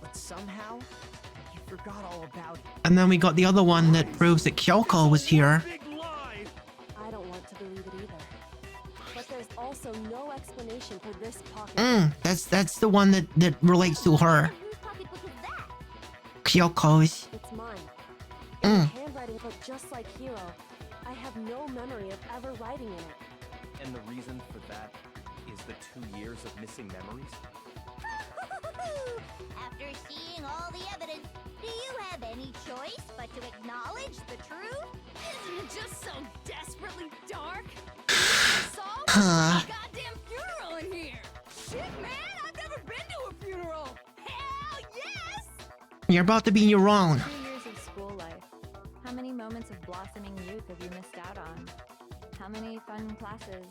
G: But somehow, you forgot all about it.
A: And then we got the other one that proves that Kyoko was here.
E: Big lie.
L: I don't want to believe it either. But there's also no explanation for this pocket.
A: That's the one that relates to her.
D: Whose pocketbook is that?
A: Kyoko's.
L: It's mine.
A: Mm.
L: Handwriting, but just like Hiro, I have no memory of ever writing in it.
I: And the reason for that is the 2 years of missing memories?
D: After seeing all the evidence, do you have any choice but to acknowledge the truth? Isn't it just so desperately dark?
A: Huh.
D: Goddamn funeral in here! Shit, man! I've never been to a funeral! Hell yes!
A: You're about to be your own.
J: 2 years of school life. How many moments of blossoming youth have you missed out on? How many fun classes?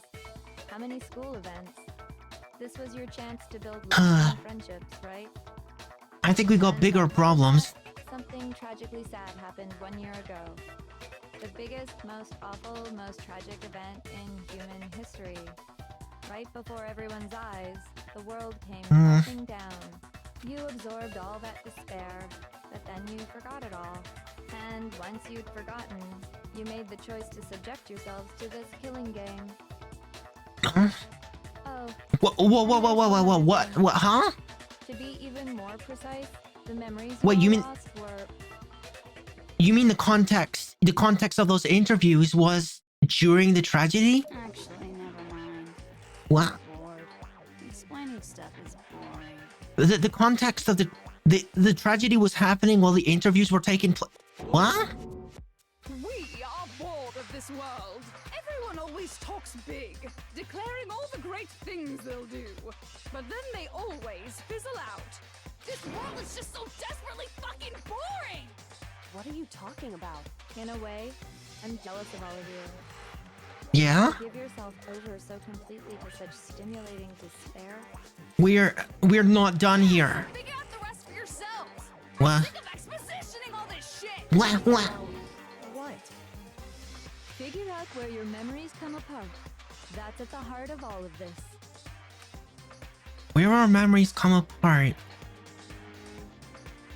J: How many school events? This was your chance to build lasting friendships, right?
A: I think we got bigger problems.
J: Something tragically sad happened 1 year ago. The biggest, most awful, most tragic event in human history. Right before everyone's eyes, the world came crashing down. You absorbed all that despair, but then you forgot it all. And once you'd forgotten, you made the choice to subject yourselves to this killing game. Oh,
A: Whoa, what, huh?
J: to be even more precise, the memories
A: What,
J: you
A: you
J: all
A: mean-
J: lost were...
A: You mean the context? The context of those interviews was during the tragedy?
K: Actually, never mind.
A: What?
K: Bored. Explaining stuff is boring.
A: The context of the tragedy was happening while the interviews were taking place. What?
L: We are bored of this world. Everyone always talks big, declaring all the great things they'll do. But then they always fizzle out. This world is just so desperately fucking boring! What are you talking about?
J: In a way, I'm jealous of all of you.
A: Yeah?
J: Give yourself over so completely to such stimulating despair.
A: We're not done here.
L: Figure out the rest for yourselves.
A: What?
L: Think of expositioning all this shit.
A: What?
L: What?
J: Figure out where your memories come apart. That's at the heart of all of this.
A: Where our memories come apart.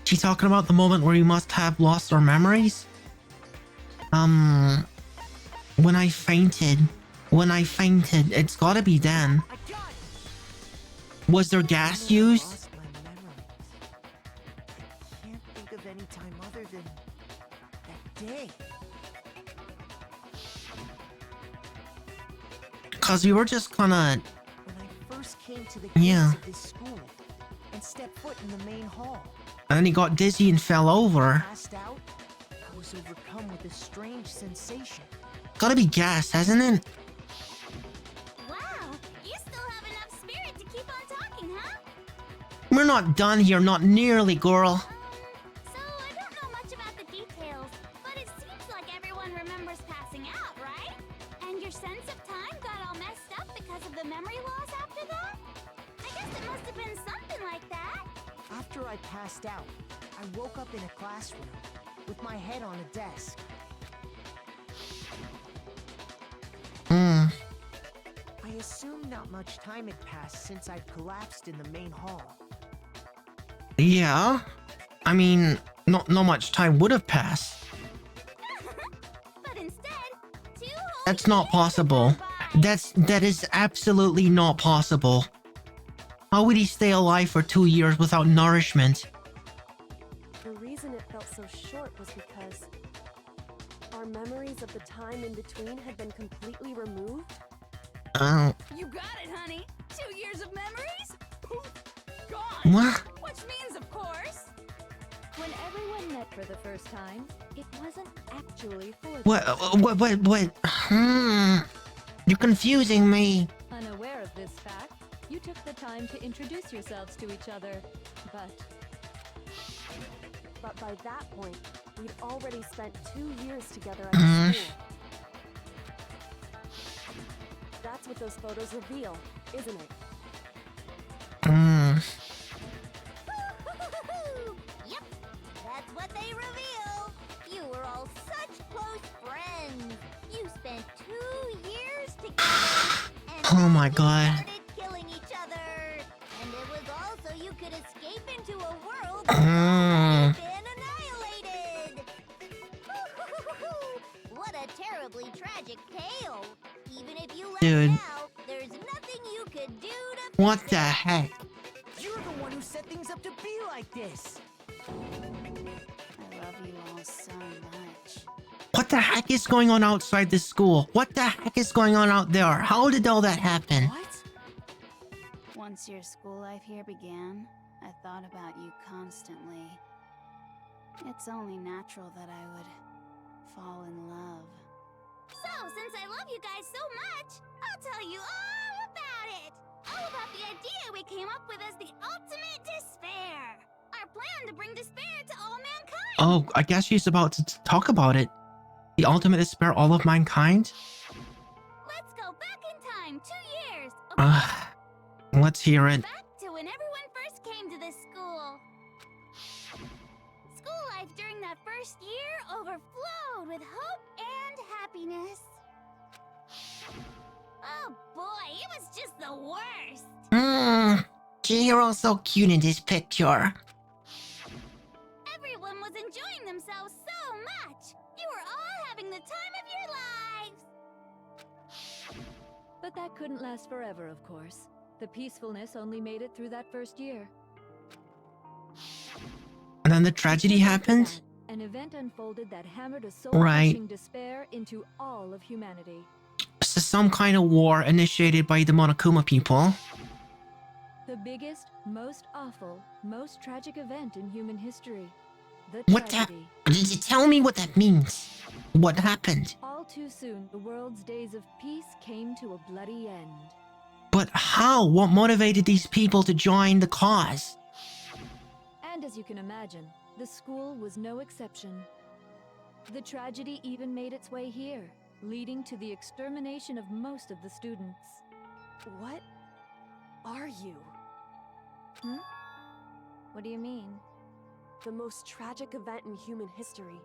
A: She talking about the moment where we must have lost our memories? When I fainted. It's gotta be then. Was there gas used?
G: Lost my memories. I can't think of any time other than that day.
A: Cause we were just kinda...
G: When I first came to the gates
A: Yeah.
G: of this school and stepped foot in the main hall.
A: And then he got dizzy and fell over.
G: Passed out, I was overcome with a strange sensation.
A: Gotta be gas, hasn't it?
D: Wow, you still have enough spirit to keep on talking, huh?
A: We're not done here, not nearly, girl.
D: So I don't know much about the details, but it seems like everyone remembers passing out, right? And your sense of time got all messed up because of the memory loss after that? I guess it must have been something like that.
G: After I passed out, I woke up in a classroom with my head on a desk. I assume not much time had passed since I'd collapsed in the main hall.
A: Yeah. I mean, not much time would have passed.
D: But instead, 2 whole
A: That's not
D: years
A: possible.
D: have gone by.
A: That is absolutely not possible. How would he stay alive for 2 years without nourishment?
L: The reason it felt so short was because our memories of the time in between had been completely removed.
A: Oh.
L: You got it, honey. 2 years of memories? Poof, gone.
A: What?
L: Which means, of course,
J: When everyone met for the first time, it wasn't actually for them.
A: What? You're confusing me.
J: Unaware of this fact, you took the time to introduce yourselves to each other.
L: but by that point, we'd already spent 2 years together at school. That's what those photos reveal, isn't it?
D: Yep, that's what they reveal. You were all such close friends. You spent 2 years together. And
A: Oh my
D: then you
A: God.
D: started killing each other. And it was all so you could escape into a world
A: Mm.
D: that's been annihilated. What a terribly tragic tale. Even if you left
A: Dude.
D: now, there's nothing you could do to
A: What
D: fix
A: the
D: it.
A: heck?
G: You're the one who set things up to be like this.
K: I love you all so much.
A: What the heck is going on outside this school? What the heck is going on out there? How did all that happen?
G: What?
K: Once your school life here began, I thought about you constantly. It's only natural that I would fall in love.
D: So, since I love you guys so much, I'll tell you all about it. All about the idea we came up with as the ultimate despair. Our plan to bring despair to all mankind.
A: Oh, I guess she's about to talk about it. The ultimate despair, all of mankind?
D: Let's go back in time 2 years.
A: Let's hear it.
D: Back to when everyone first came to this school. School life during that first year overflowed with hope and happiness. Oh boy, it was just the worst.
A: Chihiro's so cute in this picture.
D: Everyone was enjoying themselves so much. You were all having the time of your lives.
J: But that couldn't last forever, of course. The peacefulness only made it through that first year.
A: And then the tragedy happened?
J: an event unfolded that hammered a
A: Right.
J: soul-crushing despair into all of humanity.
A: So some kind of war initiated by the Monokuma people.
J: The biggest, most awful, most tragic event in human history. The
A: What that?
J: tragedy.
A: Tell me what that means. What happened?
J: All too soon, the world's days of peace came to a bloody end.
A: But how? What motivated these people to join the cause?
J: And as you can imagine, the school was no exception. The tragedy even made its way here, leading to the extermination of most of the students.
B: What are you?
J: What do you mean?
B: The most tragic event in human history,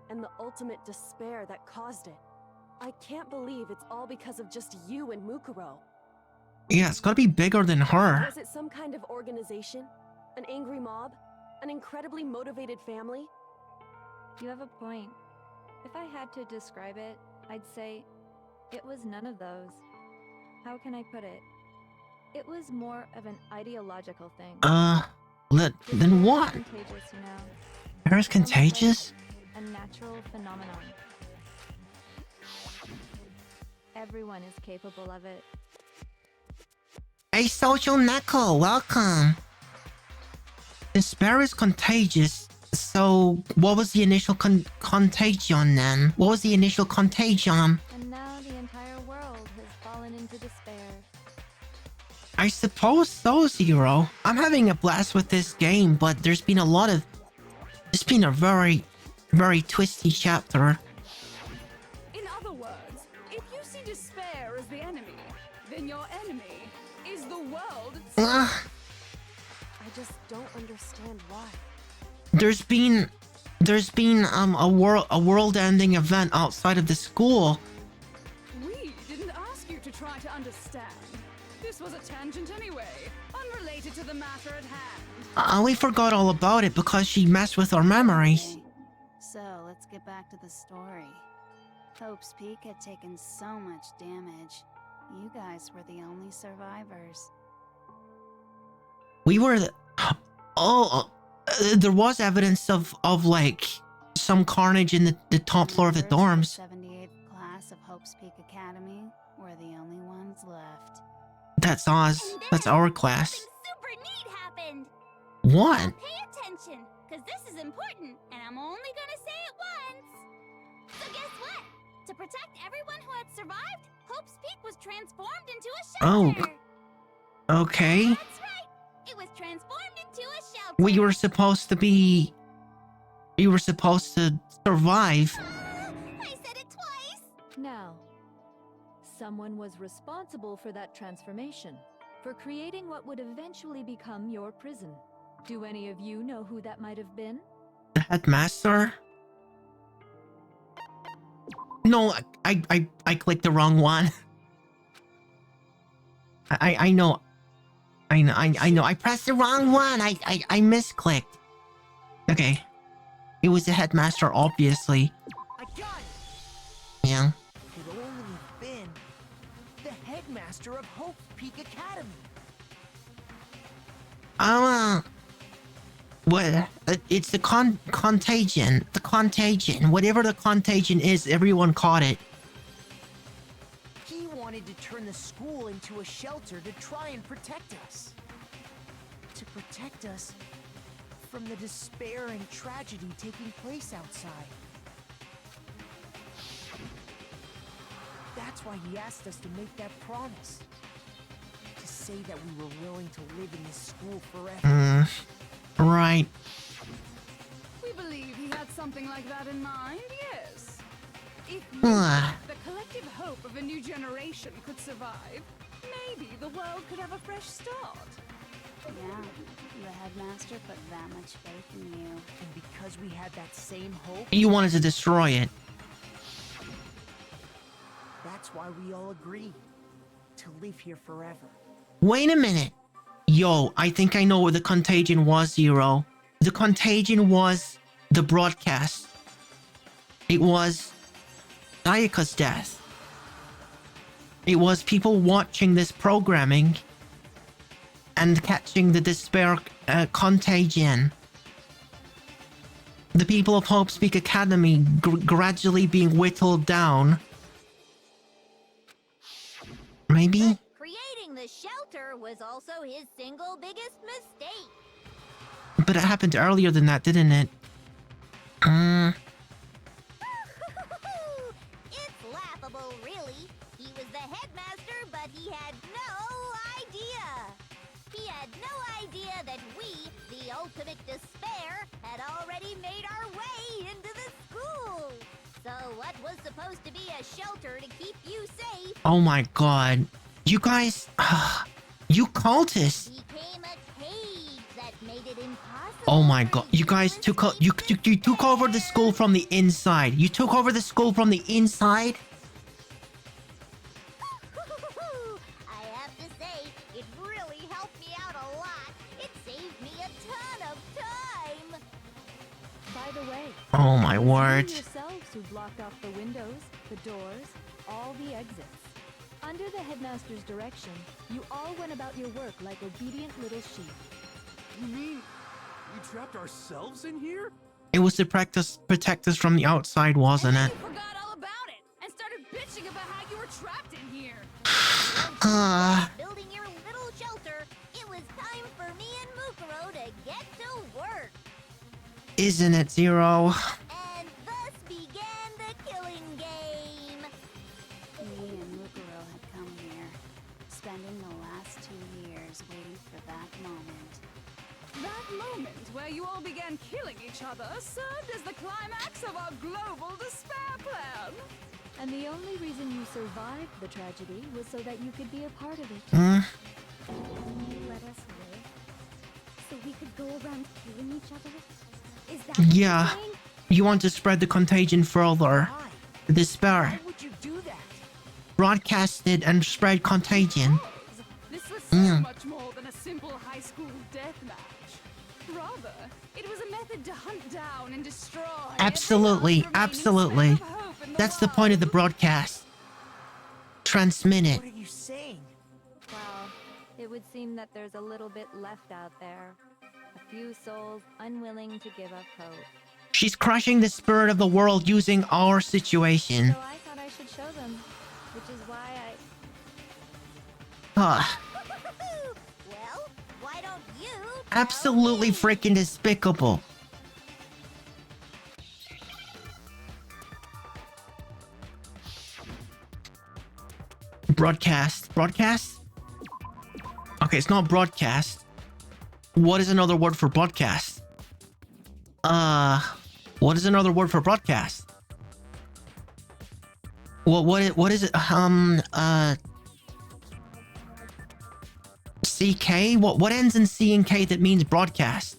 B: and the ultimate despair that caused it. I can't believe it's all because of just you and Mukuro.
A: Yeah, it's gotta be bigger than her.
B: Was it some kind of organization? An angry mob? An incredibly motivated family?
J: You have a point. If I had to describe it, I'd say it was none of those. How can I put it? It was more of an ideological thing.
A: Then what?
J: Contagious, you know.
A: Paris contagious?
J: A natural phenomenon. Everyone is capable of it.
A: Hey, Social Neko, welcome. Despair is contagious. So, what was the initial contagion then? What was the initial contagion?
J: And now the entire world has fallen into despair.
A: I suppose so, Zero. I'm having a blast with this game, but there's been a very, very twisty chapter.
L: In other words, if you see despair as the enemy, then your enemy is the world itself.
B: I just don't understand why.
A: There's been a world-ending event outside of the school.
L: We didn't ask you to try to understand. This was a tangent anyway, unrelated to the matter at hand.
A: We forgot all about it because she messed with our memories.
K: Okay. So, let's get back to the story. Hope's Peak had taken so much damage. You guys were the only survivors.
A: We were there was evidence of like some carnage in the top floor of the dorms.
K: 78th class of Hope's Peak Academy were the only ones left.
A: That's Oz. That's our class.
D: Super neat happened.
A: What?
D: Now pay attention, because this is important, and I'm only gonna say it once. So guess what? To protect everyone who had survived, Hope's Peak was transformed into a shelter.
A: Oh. Okay.
D: That's right. It was transformed into a shelter.
A: We were supposed to survive.
D: I said it twice.
J: Now, someone was responsible for that transformation, for creating what would eventually become your prison. Do any of you know who that might have been?
A: The headmaster? No, I clicked the wrong one. I know. I pressed the wrong one. I misclicked. Okay. It was the headmaster, obviously.
G: I got it!
A: Yeah.
G: Could only have been the headmaster of Hope's Peak Academy.
A: What? It's the contagion. The contagion. Whatever the contagion is, everyone caught it.
G: He wanted to turn the school into a shelter to try and protect us. To protect us from the despair and tragedy taking place outside. That's why he asked us to make that promise. To say that we were willing to live in this school forever.
A: Right.
L: We believe he had something like that in mind, yes. If you, the collective hope of a new generation, could survive, maybe the world could have a fresh start.
K: Yeah, the headmaster put that much faith in you.
G: And because we had that same hope,
A: You wanted to destroy it.
G: that's why we all agreed to live here forever.
A: Wait a minute. Yo, I think I know what the contagion was, Zero. The contagion was the broadcast. It was Ayaka's death. It was people watching this programming and catching the despair contagion. The people of Hope Speak Academy gradually being whittled down. Maybe?
H: Creating the shelter was also his single biggest mistake.
A: But it happened earlier than that, didn't it?
H: It's laughable, really. He was the headmaster, but he had no idea. He had no idea that we, the ultimate despair, had already made our way into the school. So what was supposed to be a shelter to keep you safe
A: Oh my god. You guys... you cultists!
H: became a cage that made it impossible.
A: Oh my god. You guys took... You took over the school from the inside. You took over the school from the inside?
H: I have to say, it really helped me out a lot. It saved me a ton of time.
B: By the way,
A: Oh my
B: it was you
A: word.
B: yourselves who blocked off the windows, the doors, all the exits. Under the headmaster's direction, you all went about your work like obedient little sheep.
E: You mean we trapped ourselves in here?
A: It was to protect us from the outside, wasn't it?
L: You forgot all about it and started bitching about how you were trapped in here.
H: Building your little shelter, it was time for me and Mukuro to get to work.
A: Isn't it, Zero?
H: And thus began the killing game.
K: Me and Mukuro had come here, spending the last 2 years waiting for that moment.
L: That moment where you all began killing each other served as the climax of our global despair plan.
B: And the only reason you survived the tragedy was so that you could be a part of it.
K: You let us live so we could go around killing each other? Is that what you're
A: Yeah.
K: saying?
A: You want to spread the contagion further.
G: Why?
A: Despair.
G: Why would you do that?
A: Broadcast it and spread contagion.
L: This was so much more than a simple high school death match. Rather, it was a method to hunt down and destroy
A: Absolutely,
L: every last remaining
A: absolutely.
L: speck of hope in the
A: That's the point of the
L: world.
A: broadcast. Transmit it.
G: What are you saying?
J: Well, it would seem that there's a little bit left out there. A few souls unwilling to give up hope.
A: She's crushing the spirit of the world using our situation.
J: So I thought I should show them, which is why I...
H: Well, why don't you
A: Absolutely freaking despicable. Broadcast. Broadcast? Okay, it's not broadcast. What is another word for broadcast? What is another word for broadcast? What is it? CK? What ends in C and K that means broadcast?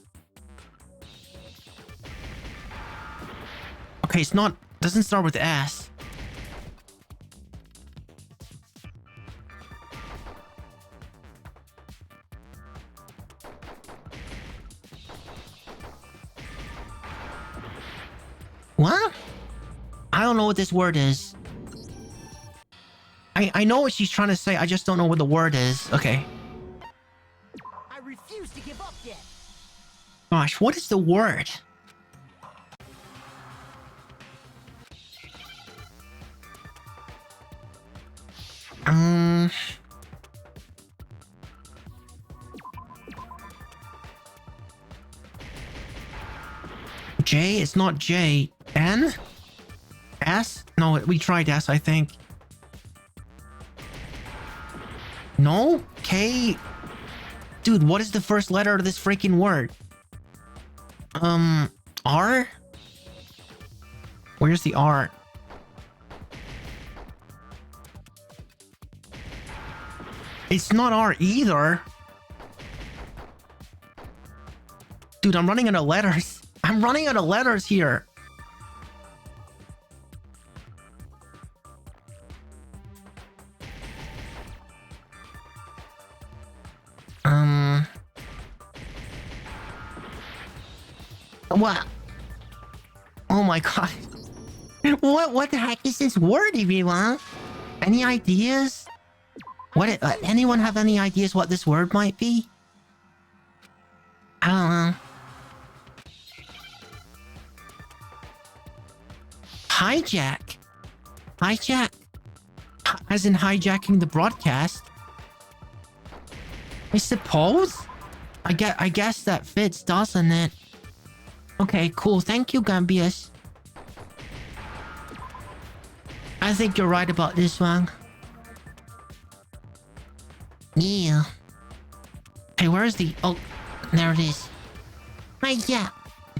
A: Okay, it's not, doesn't start with S. What? I don't know what this word is. I know what she's trying to say, I just don't know what the word is. Okay.
G: I refuse to give up yet.
A: Gosh, what is the word? J? It's not J. N? S? No, we tried S, I think. No? K? Dude, what is the first letter of this freaking word? R? Where's the R? It's not R either. Dude, I'm running out of letters. I'm running out of letters here. What? Oh my god. What the heck is this word, everyone? Any ideas? What? Anyone have any ideas what this word might be? I don't know. Hijack? Hijack? As in hijacking the broadcast? I suppose? I guess that fits, doesn't it? Okay, cool. Thank you, Gambius. I think you're right about this one. Yeah. Hey, where's the... Oh, there it is. Hey, yeah.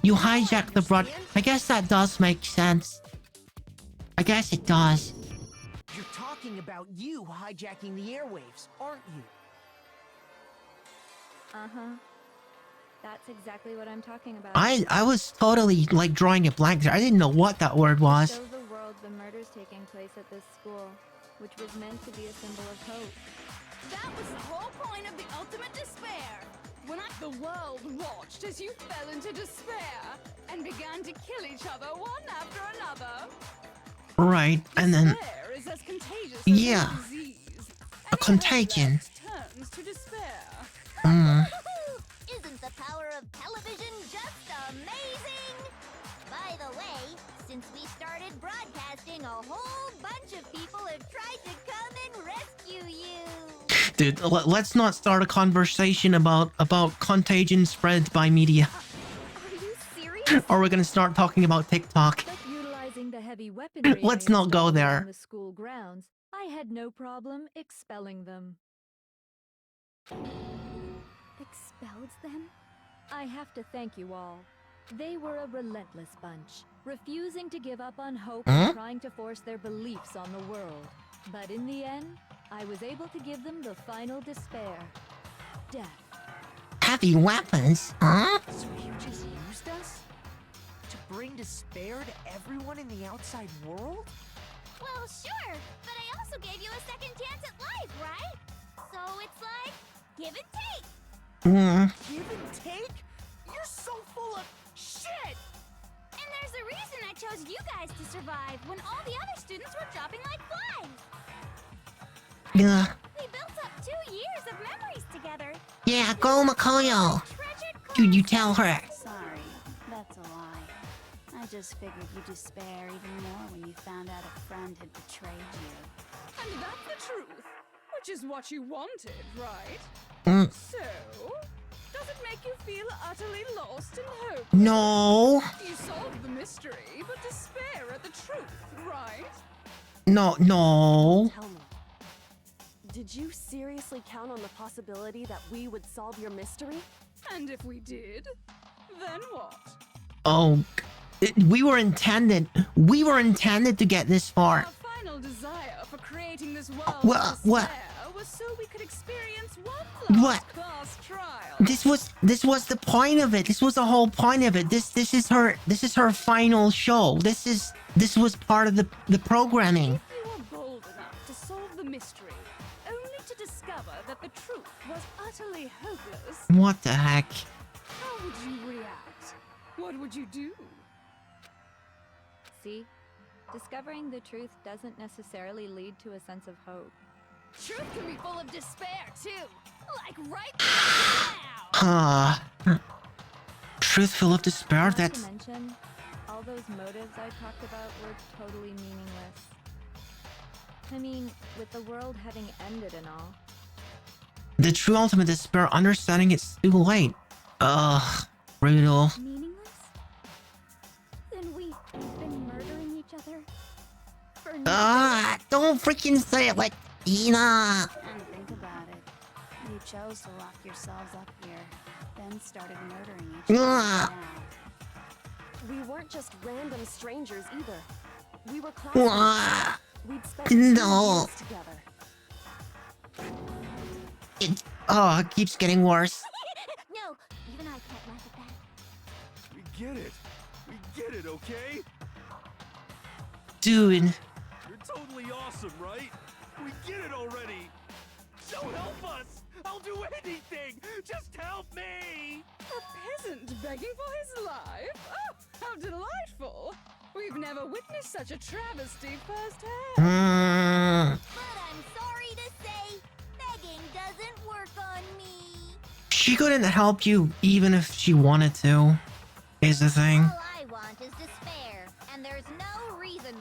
A: You hijacked the broad... I guess that does make sense. I guess it does.
G: You're talking about you hijacking the airwaves, aren't you?
J: Uh-huh. That's exactly what I'm talking about.
A: I was totally, like, drawing a blank there. I didn't know what that word was.
J: Show the world the murders taking place at this school, which was meant to be a symbol of hope.
L: That was the whole point of the ultimate despair. When the world watched as you fell into despair and began to kill each other one after another.
A: Right, and then...
L: Despair is as contagious
A: yeah.
L: as a disease.
A: A contagion.
L: Turns to despair.
D: Isn't the power of television just amazing? By the way, since we started broadcasting, a whole bunch of people have tried to come and rescue you.
A: Dude, let's not start a conversation about contagion spread by media.
J: Are you serious?
A: Or we're gonna start talking about TikTok.
J: But utilizing the heavy weaponry
A: Let's
J: I
A: not go
J: installed
A: there.
J: on the school grounds, I had no problem expelling them.
D: Expelled them?
J: I have to thank you all. They were a relentless bunch, refusing to give up on hope and trying to force their beliefs on the world. But in the end, I was able to give them the final despair. Death.
A: Heavy weapons? Huh?
G: So you just used us? To bring despair to everyone in the outside world?
D: Well, sure, but I also gave you a second chance at life, right? So it's like, give and take.
G: Give and take? You're so full of shit!
D: And there's a reason I chose you guys to survive when all the other students were dropping like flies.
A: Yeah.
D: We built up 2 years of memories together.
A: Yeah, go Makoyo. Dude, you tell her.
K: Sorry, that's a lie. I just figured you'd despair even more when you found out a friend had betrayed you.
L: And that's the truth, which is what you wanted, right? So, does it make you feel utterly lost and hopeless?
A: No.
L: You solved the mystery, but despair at the truth, right?
A: No.
B: Tell me, did you seriously count on the possibility that we would solve your mystery?
L: And if we did, then what?
A: Oh, we were intended to get this far.
L: Our final desire for creating this world
A: What?
L: was so we could experience one last class trial.
A: This was the point of it. This was the whole point of it. This is her final show. This was part of the programming.
L: If you were bold enough to solve the mystery, only to discover that the truth was utterly hopeless,
A: What the heck?
L: how would you react? What would you do?
J: See? Discovering the truth doesn't necessarily lead to a sense of hope.
L: Truth can be full of despair, too. Like right now.
A: Truthful of despair,
J: Not
A: that's...
J: to mention, all those motives I talked about were totally meaningless. I mean, with the world having ended and all.
A: The true ultimate despair, understanding it's too late. Ugh, brutal.
J: Meaningless? Then we've been murdering each other? For nothing?
A: Don't freaking say it like Tina.
K: And think about it. You chose to lock yourselves up here, then started murdering each other.
A: Ugh.
B: We weren't just random strangers either. We were classmates.
A: Ugh.
B: We'd spent 2 years
A: No.
B: together.
A: It keeps getting worse.
D: No, even I can't laugh at that.
E: We get it. We get it, okay?
A: Dude.
E: You're totally awesome, right? We get it already. So help us. I'll do anything. Just help me.
L: A peasant begging for his life? Oh, how delightful. We've never witnessed such a travesty firsthand.
D: But I'm sorry to say, begging doesn't work on me.
A: She couldn't help you even if she wanted to, is the thing.
D: All I want is despair, and there's no reason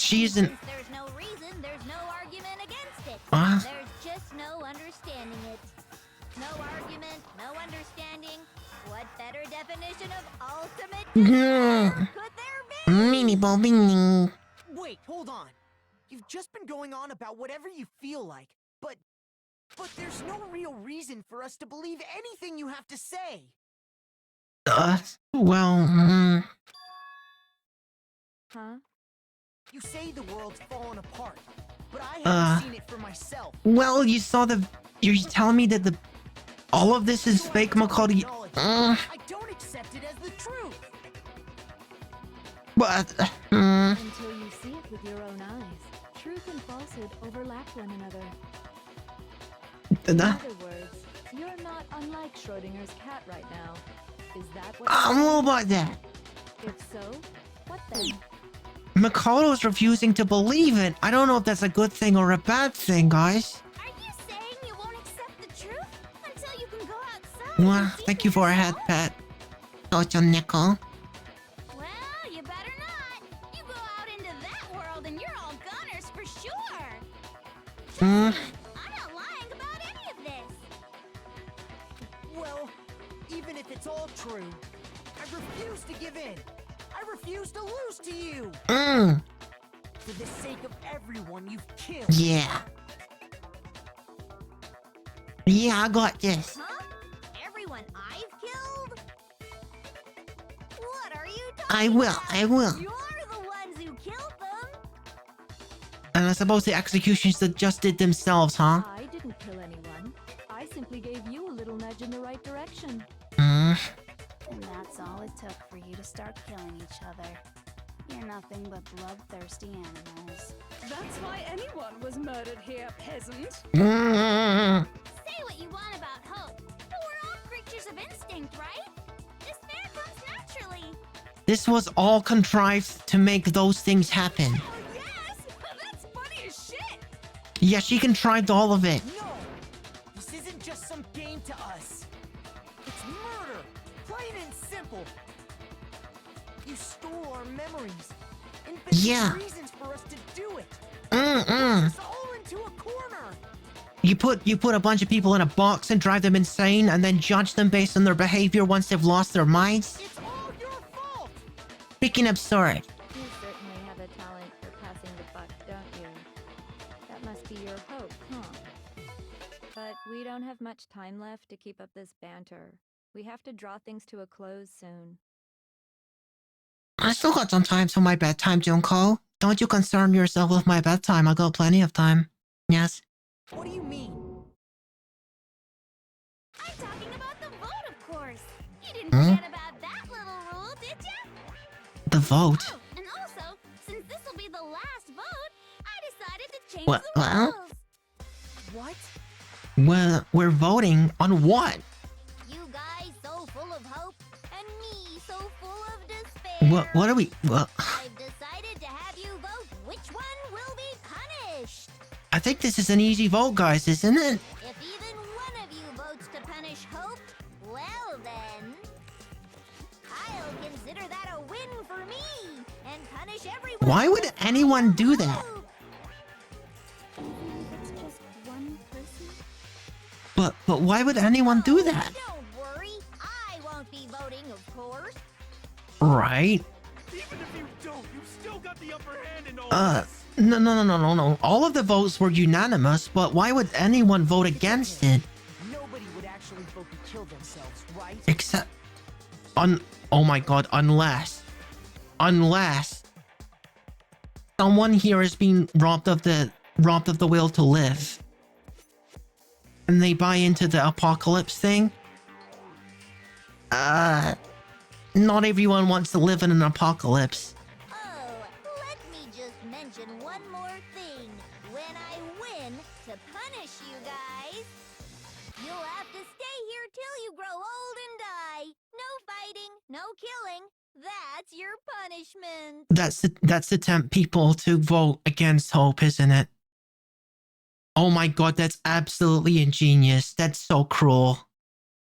A: She isn't.
D: Since there's no reason, there's no argument against it.
A: Huh?
D: There's just no understanding it. No argument, no understanding. What better definition of ultimate despair could there be?
A: Mini bobbing.
G: Wait, hold on. You've just been going on about whatever you feel like, but there's no real reason for us to believe anything you have to say.
A: Well,
J: Huh?
G: You say the world's fallen apart, but I haven't seen it for myself.
A: well, you saw the. You're telling me that all of this is
G: So I
A: fake,
G: don't
A: Macaulay?
G: acknowledge it. I don't accept it as the truth.
A: But,
J: Until you see it with your own eyes, truth and falsehood overlap one another. In other words, you're not unlike Schrodinger's cat right now. Is that what?
A: I don't know about that.
J: If so, what then?
A: Mikado's refusing to believe it. I don't know if that's a good thing or a bad thing, guys.
D: Are you saying you won't accept the truth until you can go outside?
A: Well,
D: and see
A: thank
D: for
A: you for a
D: yourself?
A: head pat. Touch a nickel.
D: Well, you better not. You go out into that world and you're all goners for sure.
A: Mm.
D: I'm not lying about any of this.
G: Well, even if it's all true, I refuse to give in. I refuse to lose to you. For the sake of everyone you've killed.
A: Yeah. Yeah, I got this.
D: Huh? Everyone I've killed? What are you talking
A: I will,
D: about?
A: I will.
D: You're the ones who killed them.
A: And I suppose the executions that just did themselves, huh?
J: I didn't kill anyone. I simply gave you a little nudge in the right direction.
K: And that's all it took for you to start killing each other. You're nothing but bloodthirsty animals.
L: That's why anyone was murdered here, peasant.
D: Say what you want about hope, but we're all creatures of instinct, right? Despair comes naturally.
A: This was all contrived to make those things happen.
L: Oh, yes! That's funny as shit!
A: Yeah, she contrived all of it.
G: No! This isn't just some game to us. It's murder! Plain and simple. You stole our memories. Invented
A: Yeah.
G: reasons for us to do it.
A: Mm-mm.
G: It's all into a corner.
A: You put a bunch of people in a box and drive them insane and then judge them based on their behavior once they've lost their minds?
G: It's all your fault.
A: Freaking absurd.
J: You certainly have a talent for passing the buck, don't you? That must be your hope, huh? But we don't have much time left to keep up this banter. We have to draw things to a close soon.
A: I still got some time till my bedtime, Junko. Don't you concern yourself with my bedtime. I got plenty of time. Yes.
G: What do you mean?
D: I'm talking about the vote, of course. You didn't
A: Hmm?
D: forget about that little rule, did you?
A: The vote.
D: Oh, and also, since this will be the last vote, I decided to change
A: What-
D: the
A: well?
D: rules.
G: What?
A: Well, we're voting on what?
D: You guys so full of hope, and me so full of despair.
A: What are we... Well,
D: I've decided to have you vote which one will be punished.
A: I think this is an easy vote, guys, isn't it?
D: If even one of you votes to punish Hope, well then, I'll consider that a win for me and punish everyone.
A: Why would anyone do that?
D: Hope.
J: It's just one person?
A: But why would anyone do that?
D: Don't worry, I won't be voting, of course.
A: Right?
E: Even if you don't, you've still got the upper hand in all
A: No.
E: this.
A: All of the votes were unanimous, but why would anyone vote against it?
G: Nobody would actually vote to kill themselves, right?
A: Except... Oh my god, unless someone here is being robbed of the will to live. And they buy into the apocalypse thing. Not everyone wants to live in an apocalypse.
D: Oh, let me just mention one more thing. When I win to punish you guys, you'll have to stay here till you grow old and die. No fighting, no killing. That's your punishment.
A: That's to tempt people to vote against hope, isn't it? Oh my god, that's absolutely ingenious. That's so cruel.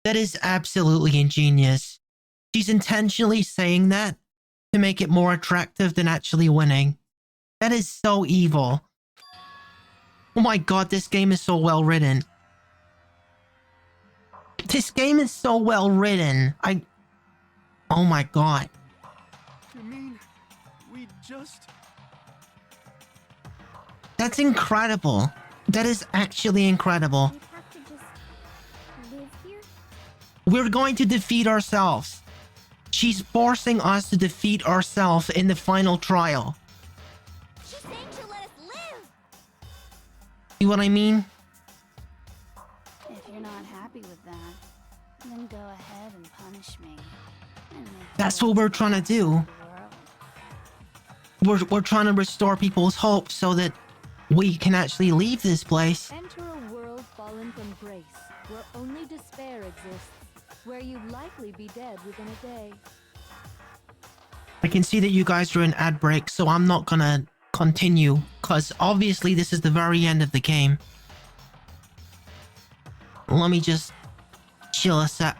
A: That is absolutely ingenious. She's intentionally saying that to make it more attractive than actually winning. That is so evil. Oh my god, this game is so well written. This game is so well written. Oh my god.
E: You mean we just...
A: That's incredible. That is actually incredible.
D: We'd have to just live here?
A: We're going to defeat ourselves. She's forcing us to defeat ourselves in the final trial.
D: She's saying she'll let us live!
A: See what I mean?
K: If you're not happy with that, then go ahead and punish me. And make
A: That's
K: the
A: what we're
K: world
A: trying to do.
K: the world.
A: We're trying to restore people's hope so that we can actually leave this place.
B: Enter a world fallen from grace, where only despair exists, where you'd likely be dead within a day.
A: I can see that you guys are in ad break, so I'm not gonna continue, because obviously this is the very end of the game. Let me just chill a sec.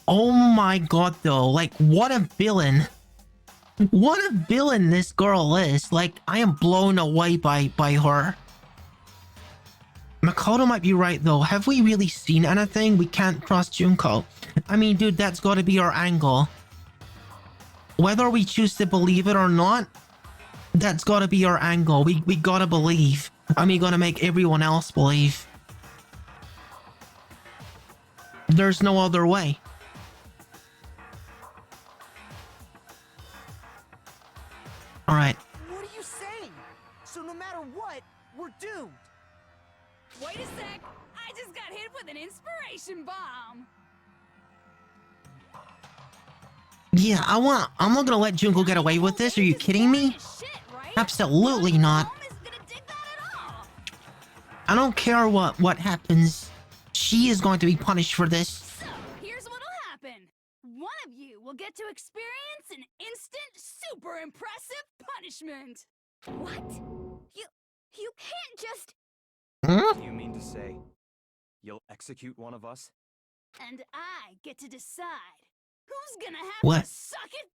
A: Oh my god, though. Like, what a villain. What a villain this girl is. Like, I am blown away by her. Makoto might be right, though. Have we really seen anything? We can't trust Junko. I mean, dude, that's gotta be our angle. Whether we choose to believe it or not, that's gotta be our angle. We gotta believe. And we gotta make everyone else believe. There's no other way. Alright.
G: What are you saying? So no matter what, we're doomed.
L: Wait a sec! I just got hit with an inspiration bomb!
A: Yeah, I'm not gonna let Junko get away with this. Are you kidding me? Absolutely not. I don't care what happens. She is going to be punished for this.
L: So, here's what'll happen. One of you will get to experience an instant, super impressive punishment.
D: What? You can't just...
A: Hmm?
I: You mean to say you'll execute one of us?
L: And I get to decide who's gonna have
A: What?
L: to suck it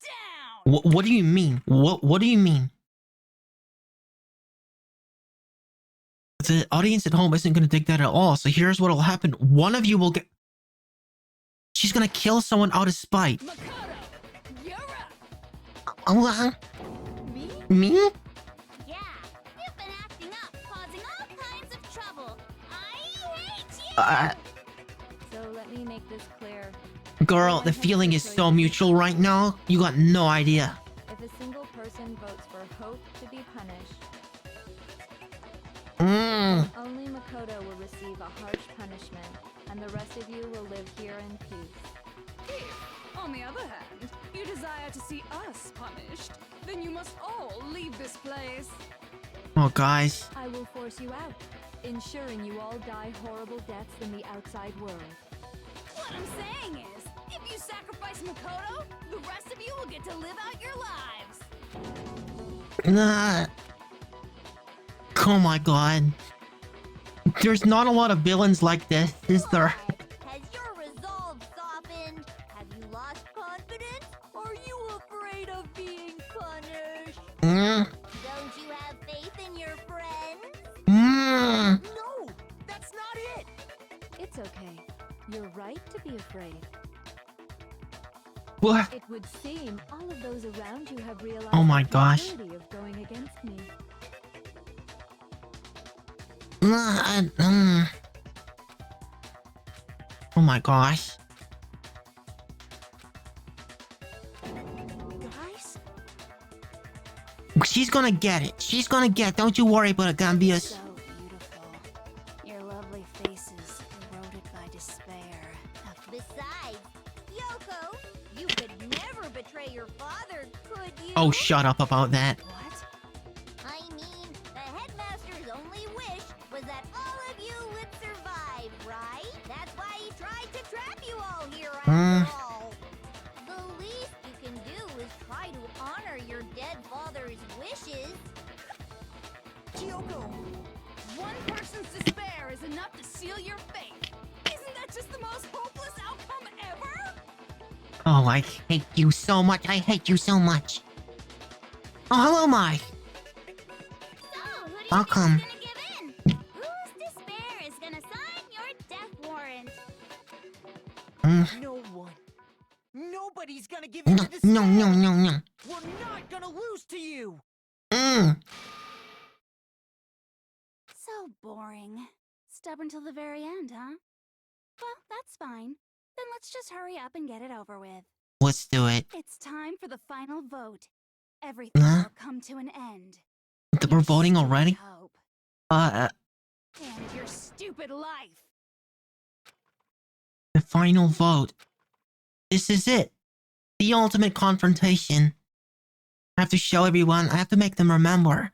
L: down!
A: What do you mean? What do you mean? The audience at home isn't gonna dig that at all, so here's what'll happen. One of you will get... She's gonna kill someone out of spite.
L: Makoto, you're up!
A: Oh,
D: Me?
A: me?
D: Yeah, you've been acting up, causing all kinds of trouble. I hate you!
J: So let me make this clear.
A: Girl, the feeling is so mutual right now. You got no idea.
J: If a single person votes for Hope to be punished, only Makoto will receive a harsh punishment, and the rest of you will live here in peace.
L: If, on the other hand, you desire to see us punished, then you must all leave this place.
A: Oh, guys.
B: I will force you out, ensuring you all die horrible deaths in the outside world.
L: What I'm saying is, if you sacrifice Makoto, the rest of you will get to live out your lives.
A: Nah. Oh my god. There's not a lot of villains like this, is there?
D: Has your resolve softened? Have you lost confidence? Are you afraid of being punished? Don't you have faith in your friends?
G: No, that's not it.
B: It's okay. You're right to be afraid.
A: What?
B: It would seem all of those around you have realized
A: Oh my
B: the
A: gosh.
B: futility of going against me.
A: Oh my gosh.
G: Guys?
A: She's gonna get it. She's gonna get it. Don't you worry about it, Gambius.
K: So beautiful. Your lovely faces eroded by despair.
D: Besides, Yoko, you could never betray your father, could you?
A: Oh, shut up about that.
D: What? I mean, the headmaster's only wish was that all of you would survive, right? That's why he tried to trap you all here after all. The least you can do is try to honor your dead father's wishes.
G: Kyoko!
L: One person's despair is enough to seal your fate. Isn't that just the most hopeless outcome ever?
A: Oh, I hate you so much. I hate you so much. Oh, hello, Mike.
D: So, who do you
A: Welcome.
D: think is gonna give in? Whose despair is gonna sign your death warrant?
G: No one. Nobody's gonna give in
A: No,
G: to despair.
A: no.
G: We're not gonna lose to you.
K: So boring. Stubborn till the very end, huh? Well, that's fine. Then let's just hurry up and get it over with.
A: Let's do it.
K: It's time for the final vote. Everything
A: Huh?
K: will come to an end.
A: We're voting
K: Stupid
A: already?
K: hope.
A: Uh,
K: And your stupid life.
A: the final vote. This is it. The ultimate confrontation. I have to show everyone. I have to make them remember.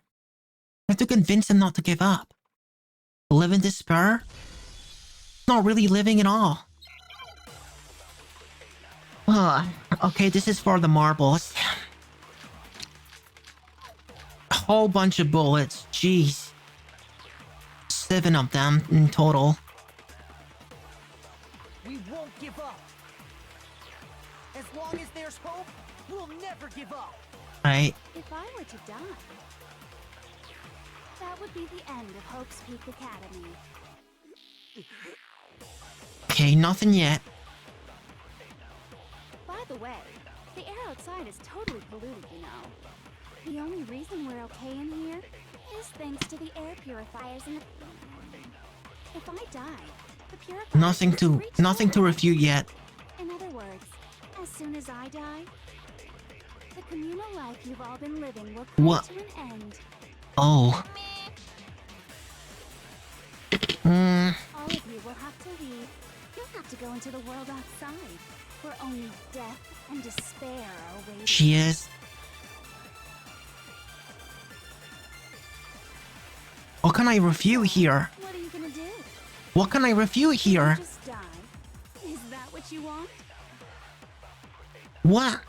A: I have to convince them not to give up. Live in despair? Not really living at all. Okay, this is for the marbles. A whole bunch of bullets. Jeez. 7 of them in total.
G: We won't give up. As long as there's hope, we'll never give up.
A: Right.
K: If I were to die, that would be the end of Hope's Peak Academy.
A: Okay, nothing yet.
K: By the way, the air outside is totally polluted, you know. The only reason we're okay in here is thanks to the air purifiers in the... If I die, the purifiers
A: Nothing to refute yet.
K: In other words, as soon as I die, the communal life you've all been living will come
A: What?
K: to an end.
A: Oh.
K: All of you will have to leave. You'll have to go into the world outside, where only death and despair are waiting.
A: She is. What can I refute here?
K: What are you gonna do?
A: What can I refute here?
K: Just die? Is that what you want?
A: What?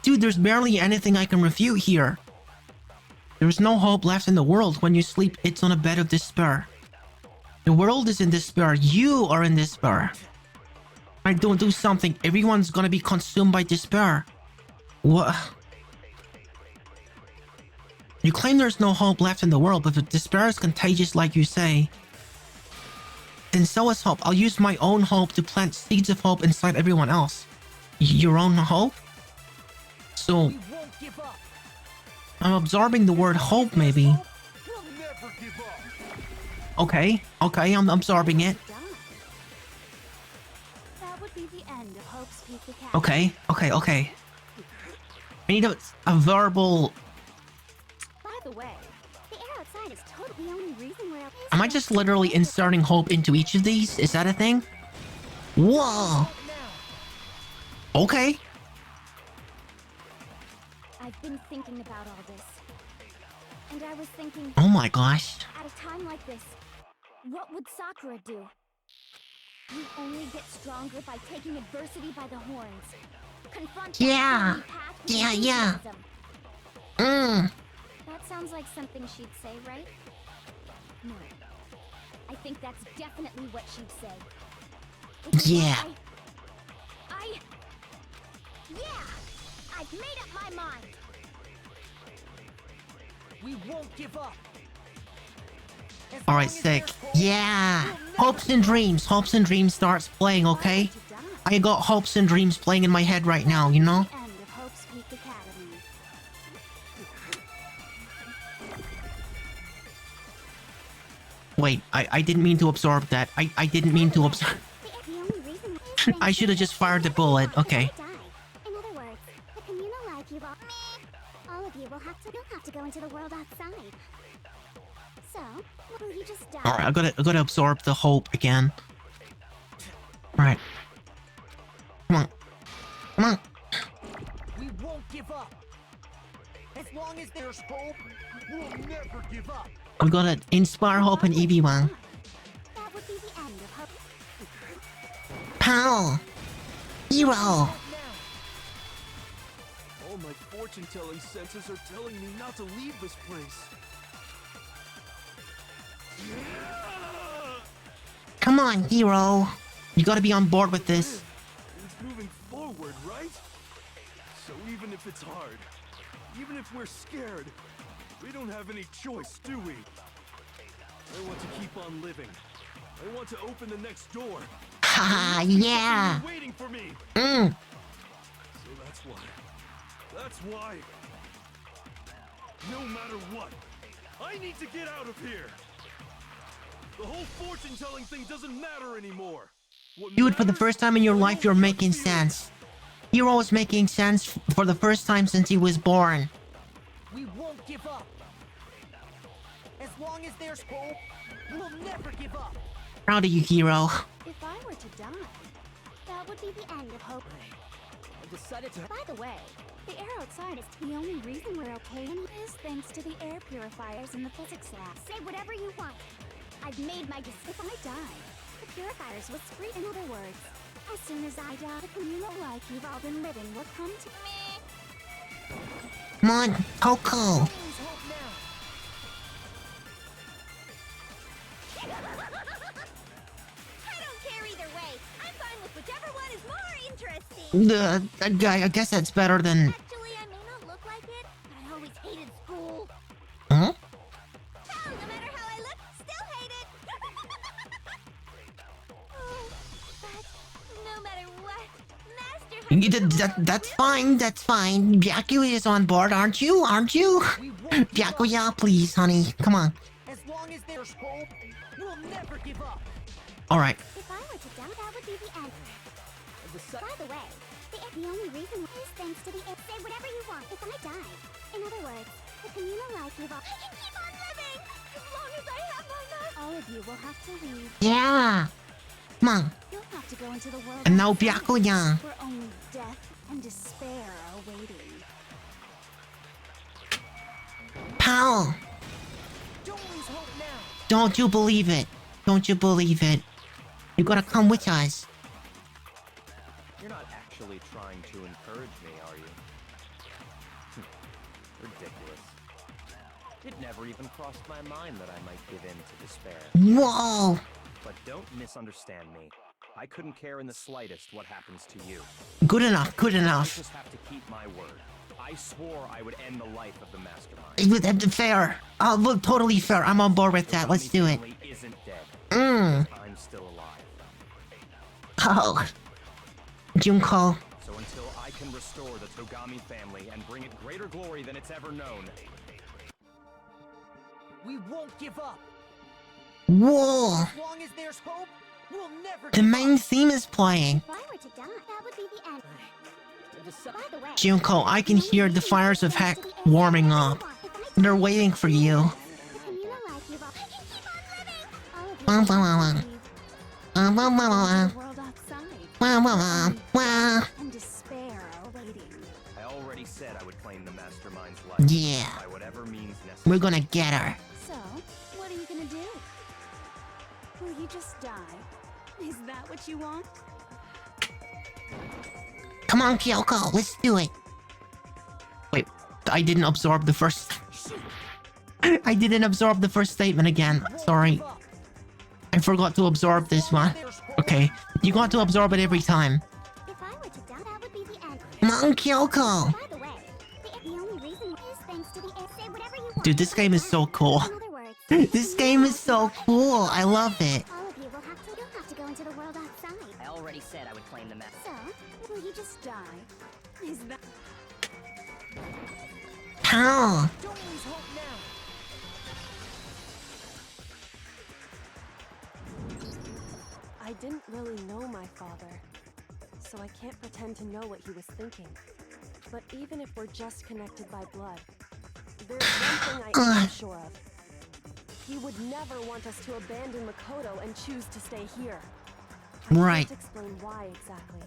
A: Dude, there's barely anything I can refute here. There's no hope left in the world. When you sleep, it's on a bed of despair. The world is in despair. You are in despair. I don't do something, everyone's gonna be consumed by despair. What? You claim there's no hope left in the world, but if despair is contagious like you say, then so is hope. I'll use my own hope to plant seeds of hope inside everyone else. Your own hope? So,
G: We won't give up.
A: I'm absorbing the word hope, maybe.
E: We'll never give up.
A: Okay, I'm absorbing it.
K: Die. That would be the end of Hope's Peak Academy.
A: Okay. I need a verbal...
K: By the way, the air outside is totally the only reason we're...
A: Am I just literally inserting hope into each of these? Is that a thing? Whoa! Okay.
D: I've been thinking about all this. And I was thinking,
A: Oh my gosh.
D: at a time like this, what would Sakura do? You only get stronger by taking adversity by the horns. Confront that
A: Yeah.
D: thorny path with
A: Yeah.
D: enthusiasm. That sounds like something she'd say, right? No. I think that's definitely what she'd say. Which is
A: Yeah.
D: why Yeah! I've made up my mind!
G: We won't give up. As long
A: Alright,
G: as
A: sick.
G: there's hope,
A: Yeah!
G: we'll never
A: Hopes and dreams. Hopes and dreams starts playing, okay? I got hopes and dreams playing in my head right now, you know?
K: End of Hope's Peak Academy.
A: Wait, I didn't mean to absorb that. I didn't mean to absorb...
D: The only reason
A: I should have just fired the bullet. Okay.
D: In other words, the communal life you've all of you will have to go into the world outside. So, will you just die?
A: Alright, I gotta absorb the hope again. Alright. Come on.
G: We won't give up. As long as there's hope, we'll never give up.
A: I'm gonna inspire hope in everyone.
D: That would be the end of hope.
A: Pal! Hero!
E: All my fortune-telling senses are telling me not to leave this place.
A: Come on, hero! You gotta be on board with this.
E: It's moving forward, right? So even if it's hard, even if we're scared, we don't have any choice, do we? I want to keep on living. I want to open the next door.
A: Haha, yeah.
E: Waiting for me.
A: Mm.
E: So that's why. That's why. No matter what, I need to get out of here. The whole fortune-telling thing doesn't matter anymore. What
A: Dude, for the
E: matters
A: first time in your
E: is
A: life, you're
E: what
A: making
E: feels.
A: sense. Hero is making sense for the first time since he was born.
G: We won't give up. As long as there's hope, we'll never give up.
A: Proud of you, Hero.
K: If I were to die, that would be the end of hope.
G: I decided to...
K: By the way, the air outside is the only reason we're okay and it is thanks to the air purifiers in the physics lab. Say whatever you want. I've made my decision. If I die, the purifiers will free. In other words, as soon as I die, the communal life you've all been living will come to me.
A: Come on, Coco.
G: Always hope now.
H: I don't care either way. I'm fine with whichever one is more interesting.
A: I guess that's better than...
H: Actually, I may not look like it, but I always hated school.
A: Huh?
H: Hell, no matter how I look, still hate it. Oh, but no matter what, Master has
A: That's fine, that's fine. Byakuya is on board, aren't you? Aren't you?
G: We won't give up.
A: Byakuya, please, honey. Come on.
G: As long as there's hope, we'll never give up.
A: Alright.
K: If I were to die, that would be the end.
G: I decided...
K: By the way, the only reason is thanks to the air. Say whatever you want if I die. In other words, the communal life you've all... I can keep on living! As long as I have my life! All of you will have to leave.
A: Yeah. Come on.
K: You'll have to go into the world
A: And now
K: outside,
A: Byakuya.
K: where only death and despair are waiting.
A: Pal.
G: Don't lose hope now.
A: Don't you believe it? Don't you believe it? You gotta come with us.
I: You're not actually trying to encourage me, are you? Ridiculous. It never even crossed my mind that I might give in to despair.
A: Whoa.
I: But don't misunderstand me. I couldn't care in the slightest what happens to you.
A: Good enough, good
I: I
A: enough.
I: just have to keep my word. I swore I would end the life of the mastermind.
A: Fair. Look, totally fair. I'm on board with that. Let's do it.
I: Family isn't dead.
A: Mm.
I: I'm still alive.
A: Oh. Junko.
I: So until I can restore the Togami family and bring it greater glory than it's ever known,
G: We won't give up.
A: Whoa.
G: As long as there's hope, we'll never
A: The
G: give
A: main
G: up.
A: theme is playing.
K: If I were to die, that would be the end.
G: I decided...
K: By the way,
A: Junko, I can hear the fires of heck warming up. They're waiting for you.
K: the communal life you've all... I can keep on living! All of you will have to leave. The world outside. And despair are waiting.
I: I already said I would claim the mastermind's life.
A: Yeah.
I: By whatever means necessary.
A: We're gonna get her.
K: So, what are you gonna do? Will you just die? Is that what you want?
A: Come on, Kyoko. Let's do it. Wait, I didn't absorb the first... I didn't absorb the first statement again. Sorry. I forgot to absorb this one. Okay, you got to absorb it every time.
K: If I were to die, that would be the end.
A: Come on, Kyoko.
K: By the way, the only reason is thanks to the air. Say whatever you want.
A: Dude, this game is so cool.
K: In other words,
A: This game is so cool. I love it.
K: all of you will have to. You'll have to go into the world outside.
H: I already said I would claim the master.
K: So, will you just die? Is that?
A: How?
G: Don't lose hope now.
B: I didn't really know my father, so I can't pretend to know what he was thinking. But even if we're just connected by blood, there's one thing I am sure of. He would never want us to abandon Makoto and choose to stay here. I
A: Right.
B: can't explain why exactly.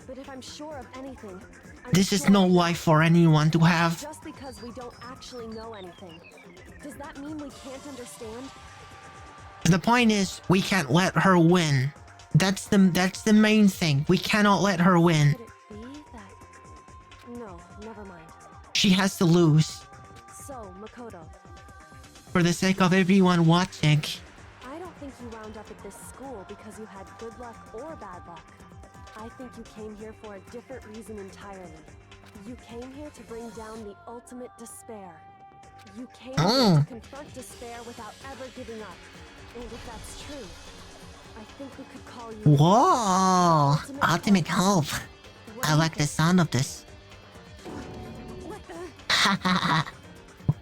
B: But if I'm sure of anything, I'm
A: This is
B: sure
A: no
B: I know.
A: life for anyone to have.
B: Just because we don't actually know anything, does that mean we can't understand?
A: The point is, we can't let her win. That's the main thing. We cannot let her win.
B: Could it be that... No, never mind.
A: She has to lose.
B: So, Makoto,
A: For the sake of everyone watching.
B: I don't think you wound up at this school because you had good luck or bad luck. I think you came here for a different reason entirely. You came here to bring down the ultimate despair. You came
A: Oh.
B: here to confront despair without ever giving up. And if that's true, I think we could call you...
A: Whoa! Ultimate hope.
B: What
A: I
B: do you
A: like the
B: think?
A: sound of this.
B: What the...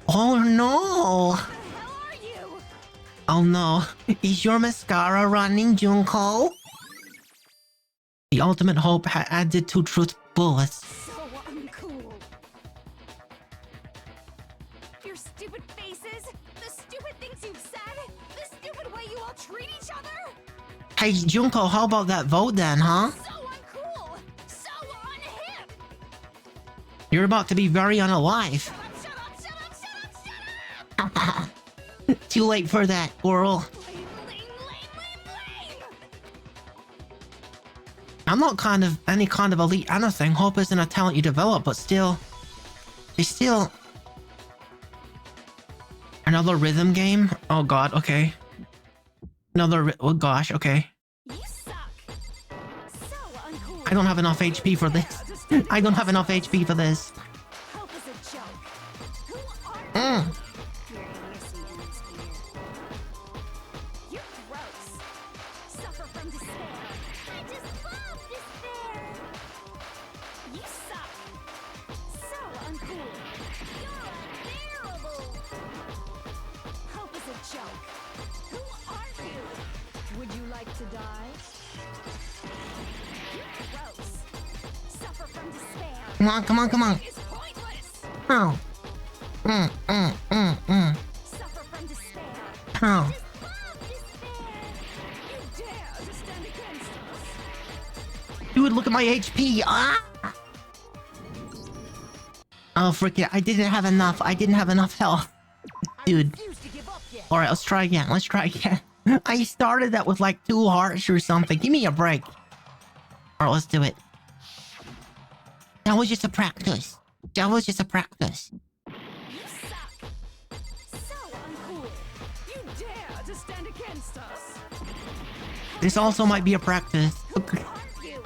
A: Oh no!
B: What the hell are you?
A: Oh no. Is your mascara running, Junko? The ultimate hope had added 2 truth bullets.
B: So uncool. Your stupid faces, the stupid things you've said, the stupid way you all treat each other.
A: Hey Junko, how about that vote then, huh?
B: So uncool, so unhip.
A: You're about to be very unalive.
B: Shut up, shut up, shut up, shut up, shut up.
A: Too late for that, girl.
B: Lame, lame, lame, lame, lame.
A: I'm not any kind of elite anything. Hope isn't a talent you develop, but still... It's still... Another rhythm game? Oh god, okay. Oh gosh, okay.
B: You suck. So uncool.
A: I don't have enough HP for this. I don't have enough HP for this.
B: Hope is a joke. Who are you?
K: Your idiocy ends here.
B: You're gross. Suffer from despair. I just love despair. You suck. So uncool. You're unbearable. Hope is a joke. Who are you?
J: Would you like to die?
B: You're gross. Suffer from despair.
A: Come on, come on, come on.
B: It's pointless.
A: Oh.
B: Suffer from despair.
A: Oh.
B: Just love despair. You dare to stand against us.
A: Dude, look at my HP. Ah! Oh, frick it. I didn't have enough. I didn't have enough health. Dude.
G: Refuse to give up yet.
A: Alright, let's try again. Let's try again. I started that with like 2 hearts or something. Give me a break. Alright, let's do it. That was just a practice. That was just a practice.
B: You suck. So uncool. You dare to stand against us.
A: This also might be a practice.
B: Who are you?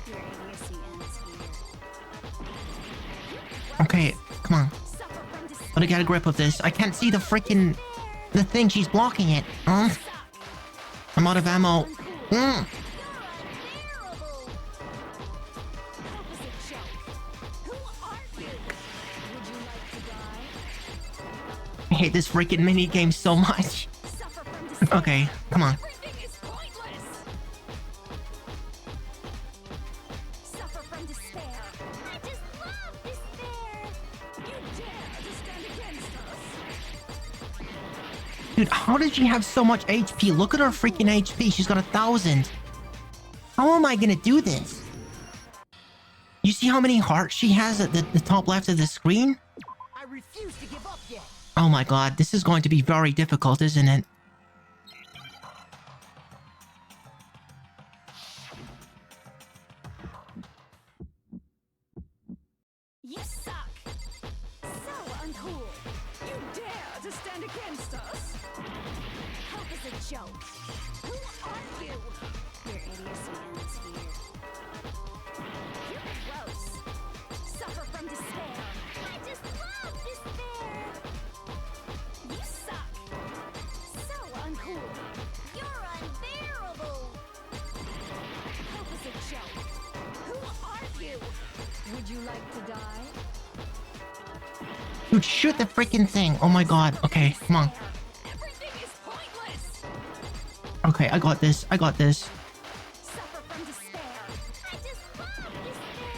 K: Your idiocy ends here.
A: Okay, come on.
B: Suffer from despair.
A: Gotta get a grip of this. I can't see the freaking... The thing, she's blocking it. Huh?
B: Suck.
A: I'm out of ammo.
B: Uncool.
A: Mm.
B: You're unbearable. Hope is a joke. Who are you?
J: Would you like to die?
A: I hate this freaking mini game so much.
B: Suffer from despair.
A: Okay, come on.
B: Everything is pointless. Suffer from despair. I just love despair. You dare to stand against us.
A: Dude, how did she have so much HP? Look at her freaking HP. She's got 1,000. How am I gonna do this? You see how many hearts she has at the top left of the screen?
G: I refuse to give up yet.
A: Oh my god, this is going to be very difficult, isn't it?
B: You suck. So uncool. You dare to stand against us. Hope is a joke. Who are you?
K: Your idiocy ends here.
B: You're gross. Suffer from despair. I just love despair. You suck. So uncool. You're unbearable. Hope is a joke. Who are you?
J: Would you like to die?
A: Dude, shoot the freaking thing. Oh my god. Okay, come on.
B: Everything is pointless.
A: Okay, I got this. I got this.
B: Suffer from despair. I just love despair.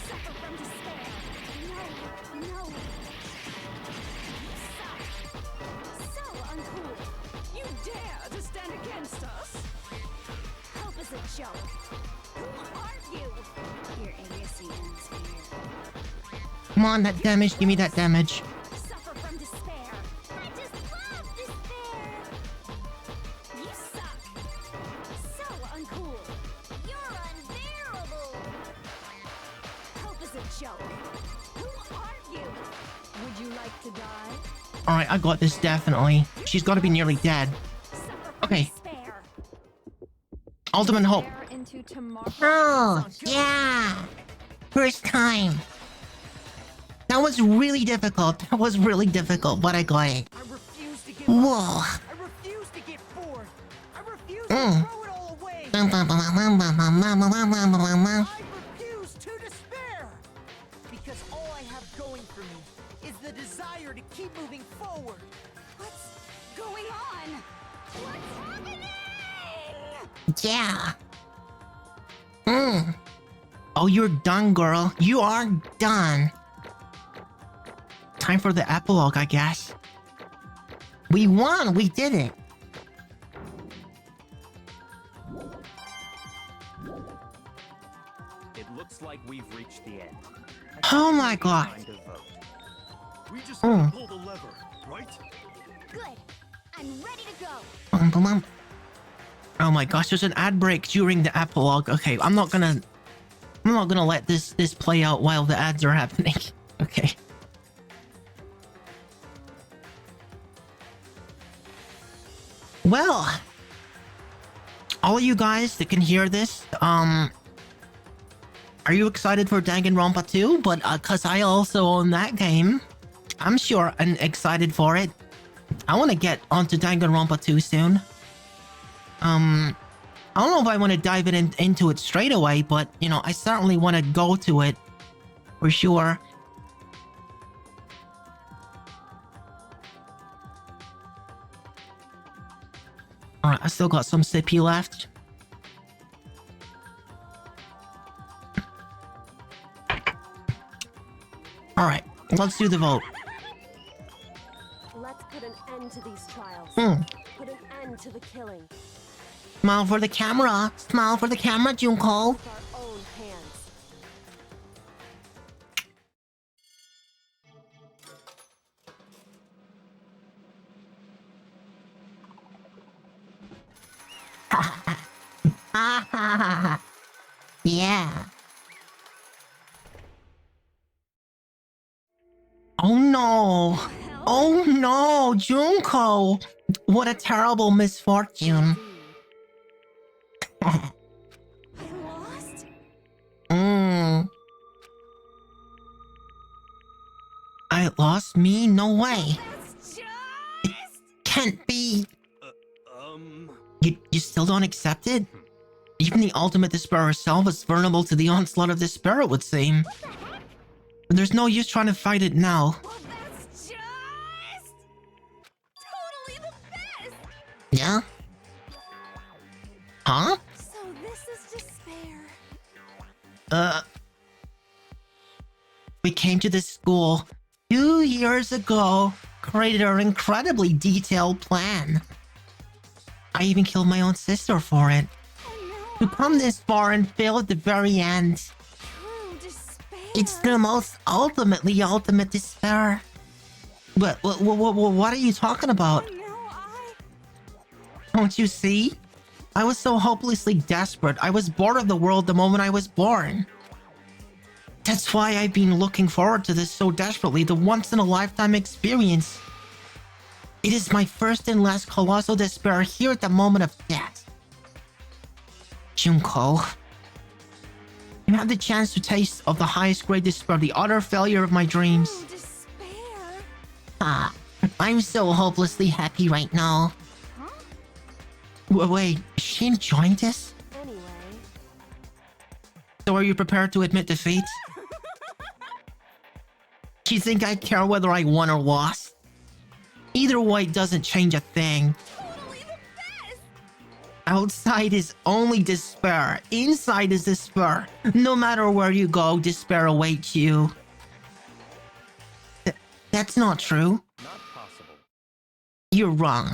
B: Suffer from despair. No, no. You suck. So uncool. You dare to stand against us? Hope is a joke. Who are you?
K: Your idiocy ends here.
A: Come on, that damage. Give me that damage.
B: Suffer from despair. I just love despair. You suck. So uncool. You're unbearable. Hope is a joke. Who are you?
J: Would you like to die?
A: Alright, I got this definitely. She's got to be nearly dead.
B: Suffer from
A: Okay.
B: despair.
A: Ultimate hope.
J: Stare into tomorrow.
A: Oh, yeah. First time. That was really difficult. That was really difficult, but I got it.
G: I refuse to give
A: Whoa.
G: up. I refuse to get bored. I refuse to
A: Mm.
G: throw it all away. I refuse to despair. Because all I have going for me is the desire to keep moving forward.
D: What's going on? What's happening?
A: Yeah. Oh, you're done, girl. You are done. Time for the epilogue, I guess. We won. We did it.
I: It looks like we've reached the end.
A: Oh my god.
I: Time to vote.
E: We just gotta pull the lever, right?
D: Good. I'm ready to go.
A: Oh my gosh, there's an ad break during the epilogue. Okay, I'm not gonna let this play out while the ads are happening. Okay. Well, all of you guys that can hear this, are you excited for Danganronpa 2? But cause I also own that game, I'm sure and excited for it. I want to get onto Danganronpa 2 soon. I don't know if I want to dive into it straight away, but you know, I certainly want to go to it for sure. Alright, I still got some sippy left. Alright, let's do the vote.
B: Let's put an end to these trials. Put an end to the killing.
A: Smile for the camera. Smile for the camera, Junko.
B: With our own hands.
A: Yeah. Oh no. Oh no, Junko. What a terrible misfortune.
D: I lost?
A: I lost me? No way.
D: That's just...
A: Can't be. You still don't accept it? Even the ultimate despair herself is vulnerable to the onslaught of despair, it would seem. But there's no use trying to fight it now.
D: Well, that's just... totally the best!
A: Yeah? Huh?
D: So this is despair.
A: We came to this school 2 years ago, created our incredibly detailed plan. I even killed my own sister for it. To come this far and fail at the very end.
D: True despair.
A: It's the most ultimate despair. But what are you talking about? Don't you see? I was so hopelessly desperate. I was bored of the world the moment I was born. That's why I've been looking forward to this so desperately, the once-in-a-lifetime experience. It is my first and last colossal despair here at the moment of death. Junko, you have the chance to taste of the highest grade despair, the utter failure of my dreams.
D: True despair.
A: Ah, I'm so hopelessly happy right now.
D: Huh?
A: Wait, is she enjoying this?
B: Anyway.
A: So are you prepared to admit defeat? Do you think I care whether I won or lost? Either way doesn't change a thing.
D: Totally the best!
A: Outside is only despair. Inside is despair. No matter where you go, despair awaits you. That's not true.
I: Not possible.
A: You're wrong.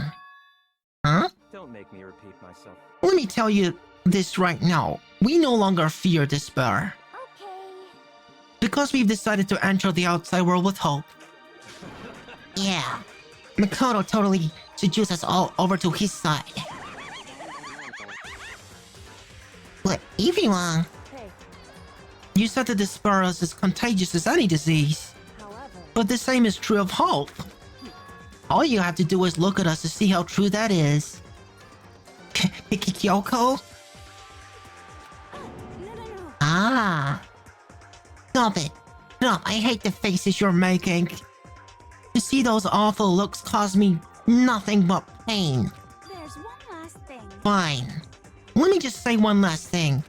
A: Huh?
I: Don't make me repeat myself.
A: Let me tell you this right now. We no longer fear despair.
D: Okay.
A: Because we've decided to enter the outside world with hope. Yeah. Makoto totally seduced us all over to his side. But everyone,
B: Hey,
A: you said that despair is as contagious as any disease.
B: however,
A: But the same is true of hope. All you have to do is look at us to see how true that is. Kyoko?
D: No.
A: Ah. Stop it. No, I hate the faces you're making. To see those awful looks cause me nothing but pain.
K: There's one last thing.
A: Fine. Let me just say one last thing.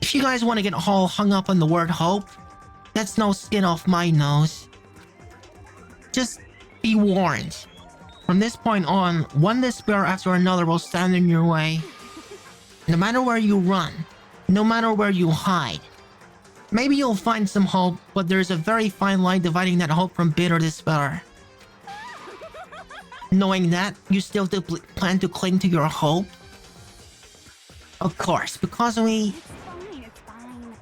A: If you guys want to get all hung up on the word hope, that's no skin off my nose. Just be warned. From this point on, one despair after another will stand in your way. No matter where you run, no matter where you hide. Maybe you'll find some hope, but there's a very fine line dividing that hope from bitter despair. Knowing that, you still plan to cling to your hope? Of course, because we...
K: It's fine.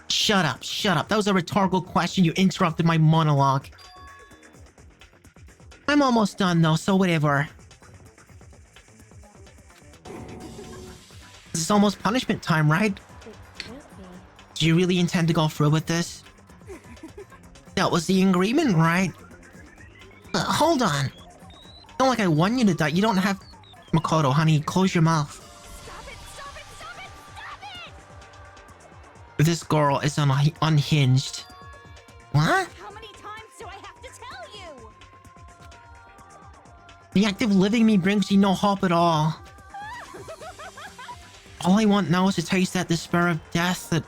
A: Shut up, shut up. That was a rhetorical question. You interrupted my monologue. I'm almost done though, so whatever. This is almost punishment time, right? Do you really intend to go through with this? That was the agreement, right? Hold on. It's not like I want you to die. You don't have... Makoto, honey, close your mouth.
D: Stop it! Stop it! Stop it! Stop it!
A: This girl is unhinged. What?
D: How many times do I have to tell you?
A: The active living me brings you no hope at all. All I want now is to taste that despair of death that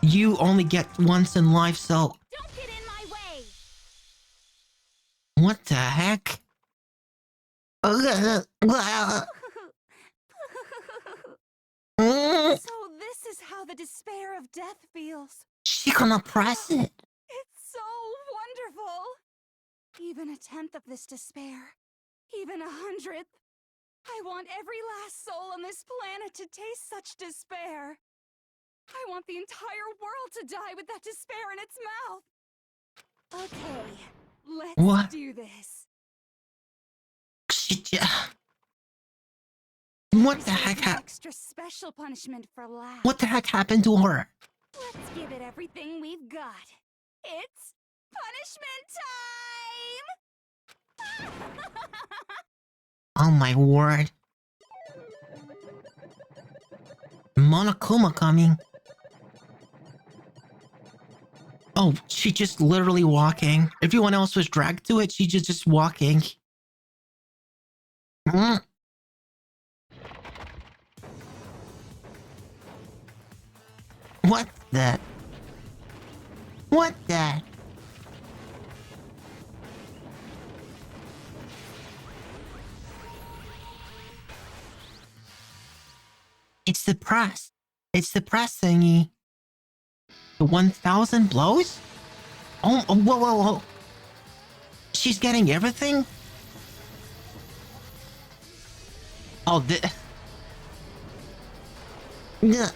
A: you only get once in life, so...
D: Don't get in my way!
A: What the heck?
D: So this is how the despair of death feels.
A: She gonna press it.
D: It's so wonderful. Even a tenth of this despair, even 100th. I want every last soul on this planet to taste such despair. I want the entire world to die with that despair in its mouth. Okay, let's do this.
A: What the heck
D: extra special punishment for last.
A: What the heck happened to her?
D: Let's give it everything we've got. It's punishment time!
A: Oh my word. Monokuma coming. Oh, she just literally walking. Everyone else was dragged to it. She just walking. What the? What the? It's the press. It's the press thingy. The 1,000 blows? Oh, whoa, whoa, whoa. She's getting everything? Oh, the... Yeah.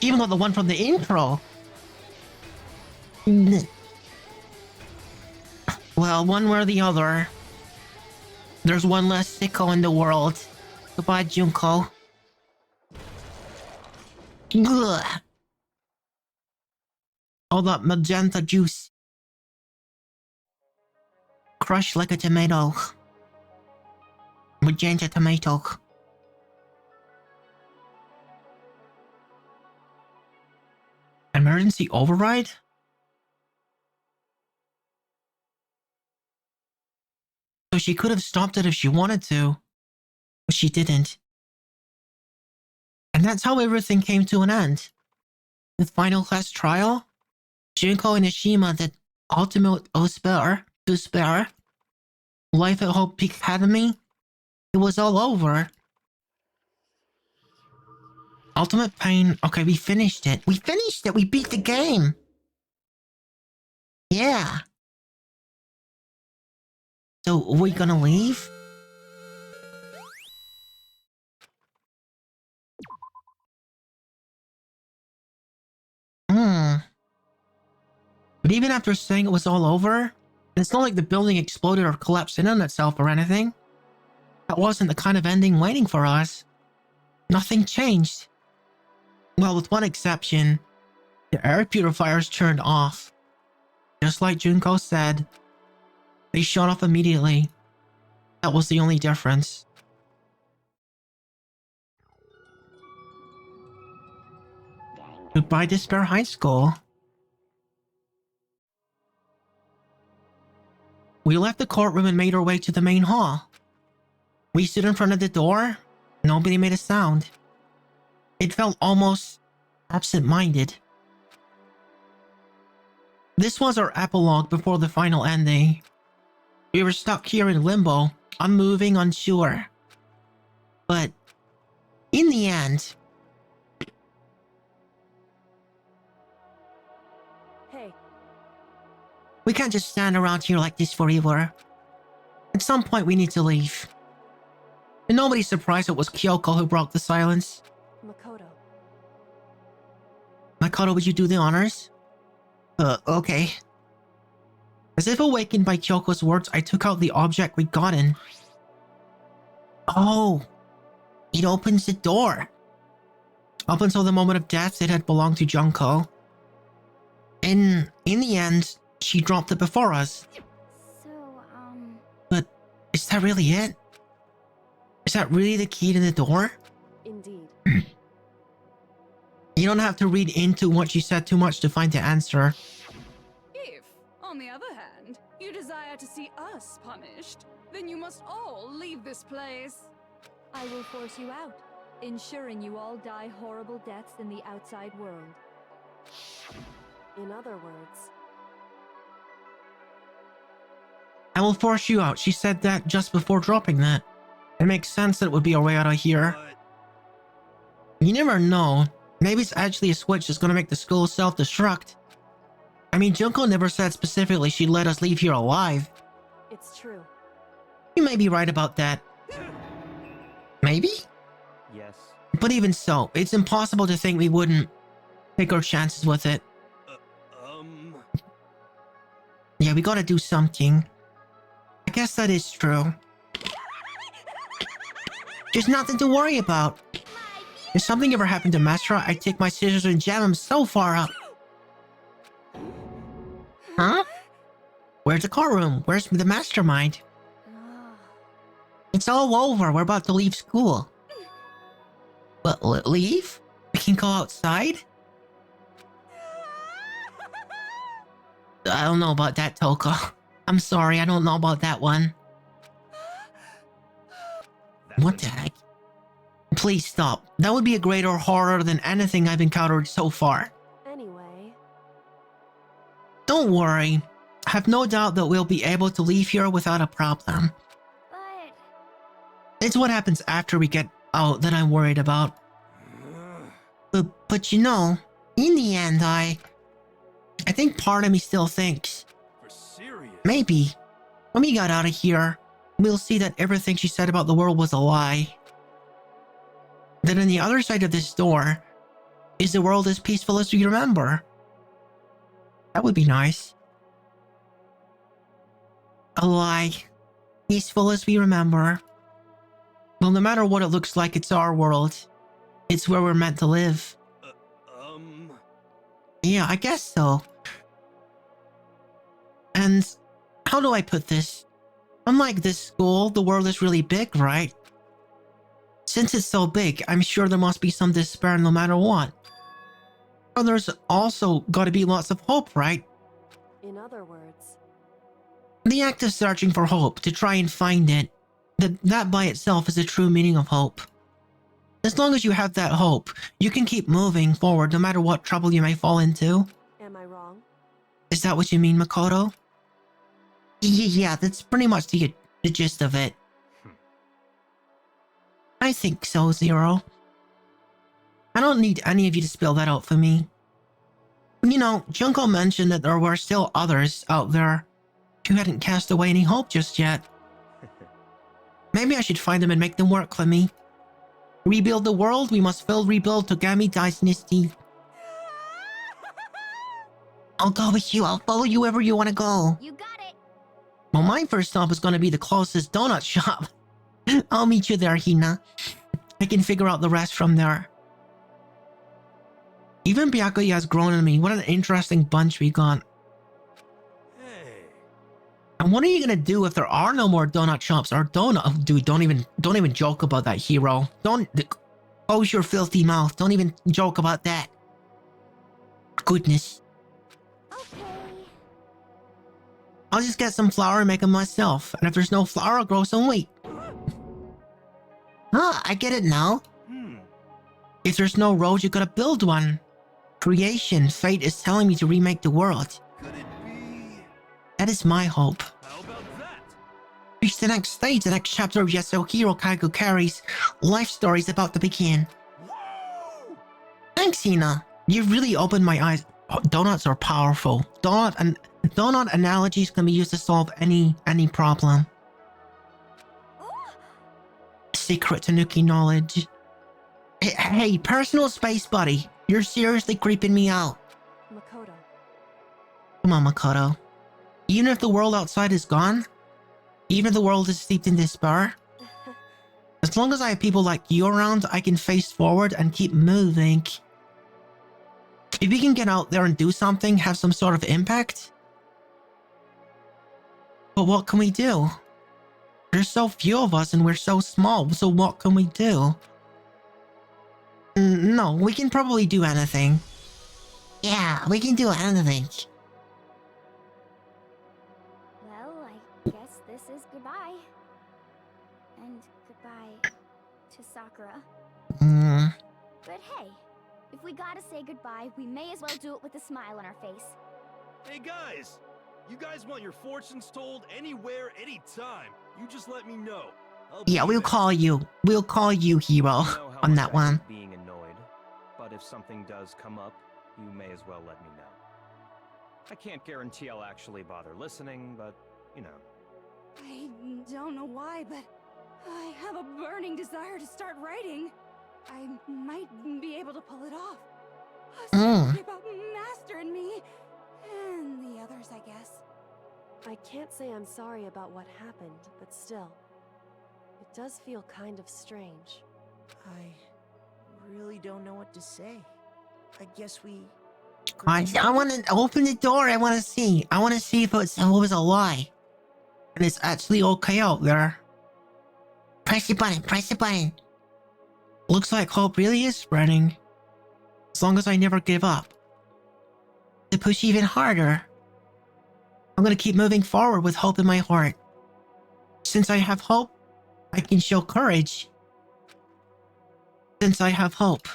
A: Even got the one from the intro. Well, one way or the other. There's one less sicko in the world. Goodbye, Junko. Ugh. All that magenta juice. Crushed like a tomato. Magenta tomato. Emergency override? So she could have stopped it if she wanted to, but she didn't. And that's how everything came to an end. The final class trial, Junko and Ishima, the ultimate despair, life at Hope Peak Academy, it was all over. Ultimate pain, okay, we finished it. We finished it, we beat the game. Yeah. So, are we gonna leave? But even after saying it was all over, it's not like the building exploded or collapsed in on itself or anything. That wasn't the kind of ending waiting for us. Nothing changed. Well, with one exception, the air purifiers turned off. Just like Junko said, they shut off immediately. That was the only difference. Goodbye, Despair High School. We left the courtroom and made our way to the main hall. We stood in front of the door. Nobody made a sound. It felt almost absent-minded. This was our epilogue before the final ending. We were stuck here in limbo, unmoving, unsure. But in the end...
B: Hey.
A: We can't just stand around here like this forever. At some point we need to leave. And nobody's surprised it was Kyoko who broke the silence.
B: Makoto.
A: Makoto, would you do the honors? Okay. As if awakened by Kyoko's words, I took out the object we'd gotten. Oh, it opens the door. Up until the moment of death, it had belonged to Junko. In the end, she dropped it before us.
K: So,
A: But is that really it? Is that really the key to the door?
B: Indeed.
A: You don't have to read into what she said too much to find the answer.
L: If, on the other hand, you desire to see us punished, then you must all leave this place.
B: I will force you out, ensuring you all die horrible deaths in the outside world. In other words...
A: I will force you out. She said that just before dropping that. It makes sense that it would be our way out of here. You never know. Maybe it's actually a switch that's gonna make the school self-destruct. I mean, Junko never said specifically she'd let us leave here alive.
B: It's true.
A: You may be right about that. Maybe?
I: Yes.
A: But even so, it's impossible to think we wouldn't take our chances with it. Yeah, we gotta do something. I guess that is true. There's nothing to worry about. If something ever happened to Mastra, I'd take my scissors and jam him so far up. Huh? Where's the courtroom? Where's the mastermind? It's all over. We're about to leave school. But leave? We can go outside? I don't know about that, Toko. I'm sorry, I don't know about that one. What the heck? Please stop. That would be a greater horror than anything I've encountered so far.
B: Anyway...
A: Don't worry. I have no doubt that we'll be able to leave here without a problem.
K: but...
A: It's what happens after we get out that I'm worried about. But you know, in the end, I think part of me still thinks...
E: For serious?
A: Maybe, when we got out of here, we'll see that everything she said about the world was a lie. That on the other side of this door, is the world as peaceful as we remember. That would be nice. A lie. Peaceful as we remember. Well, no matter what it looks like, it's our world. It's where we're meant to live. Yeah, I guess so. And how do I put this? Unlike this school, the world is really big, right? Since it's so big, I'm sure there must be some despair no matter what. But there's also got to be lots of hope, right?
B: In other words...
A: The act of searching for hope, to try and find it, that by itself is the true meaning of hope. As long as you have that hope, you can keep moving forward no matter what trouble you may fall into.
B: Am I wrong?
A: Is that what you mean, Makoto? Yeah, that's pretty much the gist of it. I think so, Zero. I don't need any of you to spell that out for me. You know, Junko mentioned that there were still others out there who hadn't cast away any hope just yet. Maybe I should find them and make them work for me. Rebuild the world, we must rebuild Togami Dynasty. I'll go with you, I'll follow you wherever you want to go.
K: You got it!
A: Well, my first stop is going to be the closest donut shop. I'll meet you there, Hina. I can figure out the rest from there. Even Byakuya has grown on me. What an interesting bunch we got.
E: Hey.
A: And what are you gonna do if there are no more donut shops or donut? Dude, don't even joke about that, hero. Don't close your filthy mouth. Don't even joke about that. Goodness.
D: Okay.
A: I'll just get some flour and make them myself. And if there's no flour, I'll grow some wheat. Ah, I get it now. If there's no road, you gotta build one. Creation, fate is telling me to remake the world.
E: Could it be?
A: That is my hope.
E: How about that?
A: Reach the next stage, the next chapter of Yasuhiro Kaigo Carry's life story is about to begin.
E: Whoa!
A: Thanks, Hina. You've really opened my eyes. Oh, donuts are powerful. Donut analogies can be used to solve any problem. Secret Tanuki knowledge. Hey, personal space buddy. You're seriously creeping me out.
B: Makoto.
A: Come on, Makoto. Even if the world outside is gone, even if the world is steeped in despair, as long as I have people like you around, I can face forward and keep moving. If we can get out there and do something, have some sort of impact. But what can we do? There's so few of us and we're so small, so what can we do? No, we can probably do anything. Yeah, we can do anything.
D: Well, I guess this is goodbye. And goodbye to Sakura. But hey, if we gotta say goodbye, we may as well do it with a smile on our face.
E: Hey guys! You guys want your fortunes told anywhere, anytime. You just let me know.
A: Yeah, we'll call you. We'll call you, hero, on that one.
I: Being annoyed, but if something does come up, you may as well let me know. I can't guarantee I'll actually bother listening, but, you know.
L: I don't know why, but I have a burning desire to start writing. I might be able to pull it off. A story about Master and me, and the others, I guess.
B: I can't say I'm sorry about what happened, but still. It does feel kind of strange.
G: I really don't know what to say. I guess we...
A: I want to open the door. I want to see. I want to see if it was a lie. And it's actually okay out there. Press the button. Press the button. Looks like hope really is spreading. As long as I never give up. To push even harder. I'm gonna keep moving forward with hope in my heart. Since I have hope, I can show courage. Since I have hope,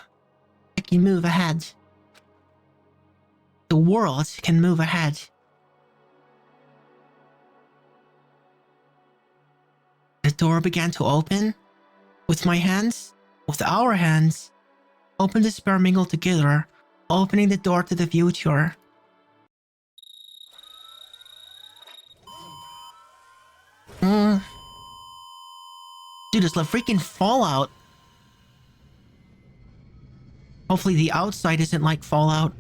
A: I can move ahead. The world can move ahead. The door began to open. With my hands, with our hands, open despair mingle together, opening the door to the future. Dude, it's like freaking Fallout. Hopefully the outside isn't like Fallout.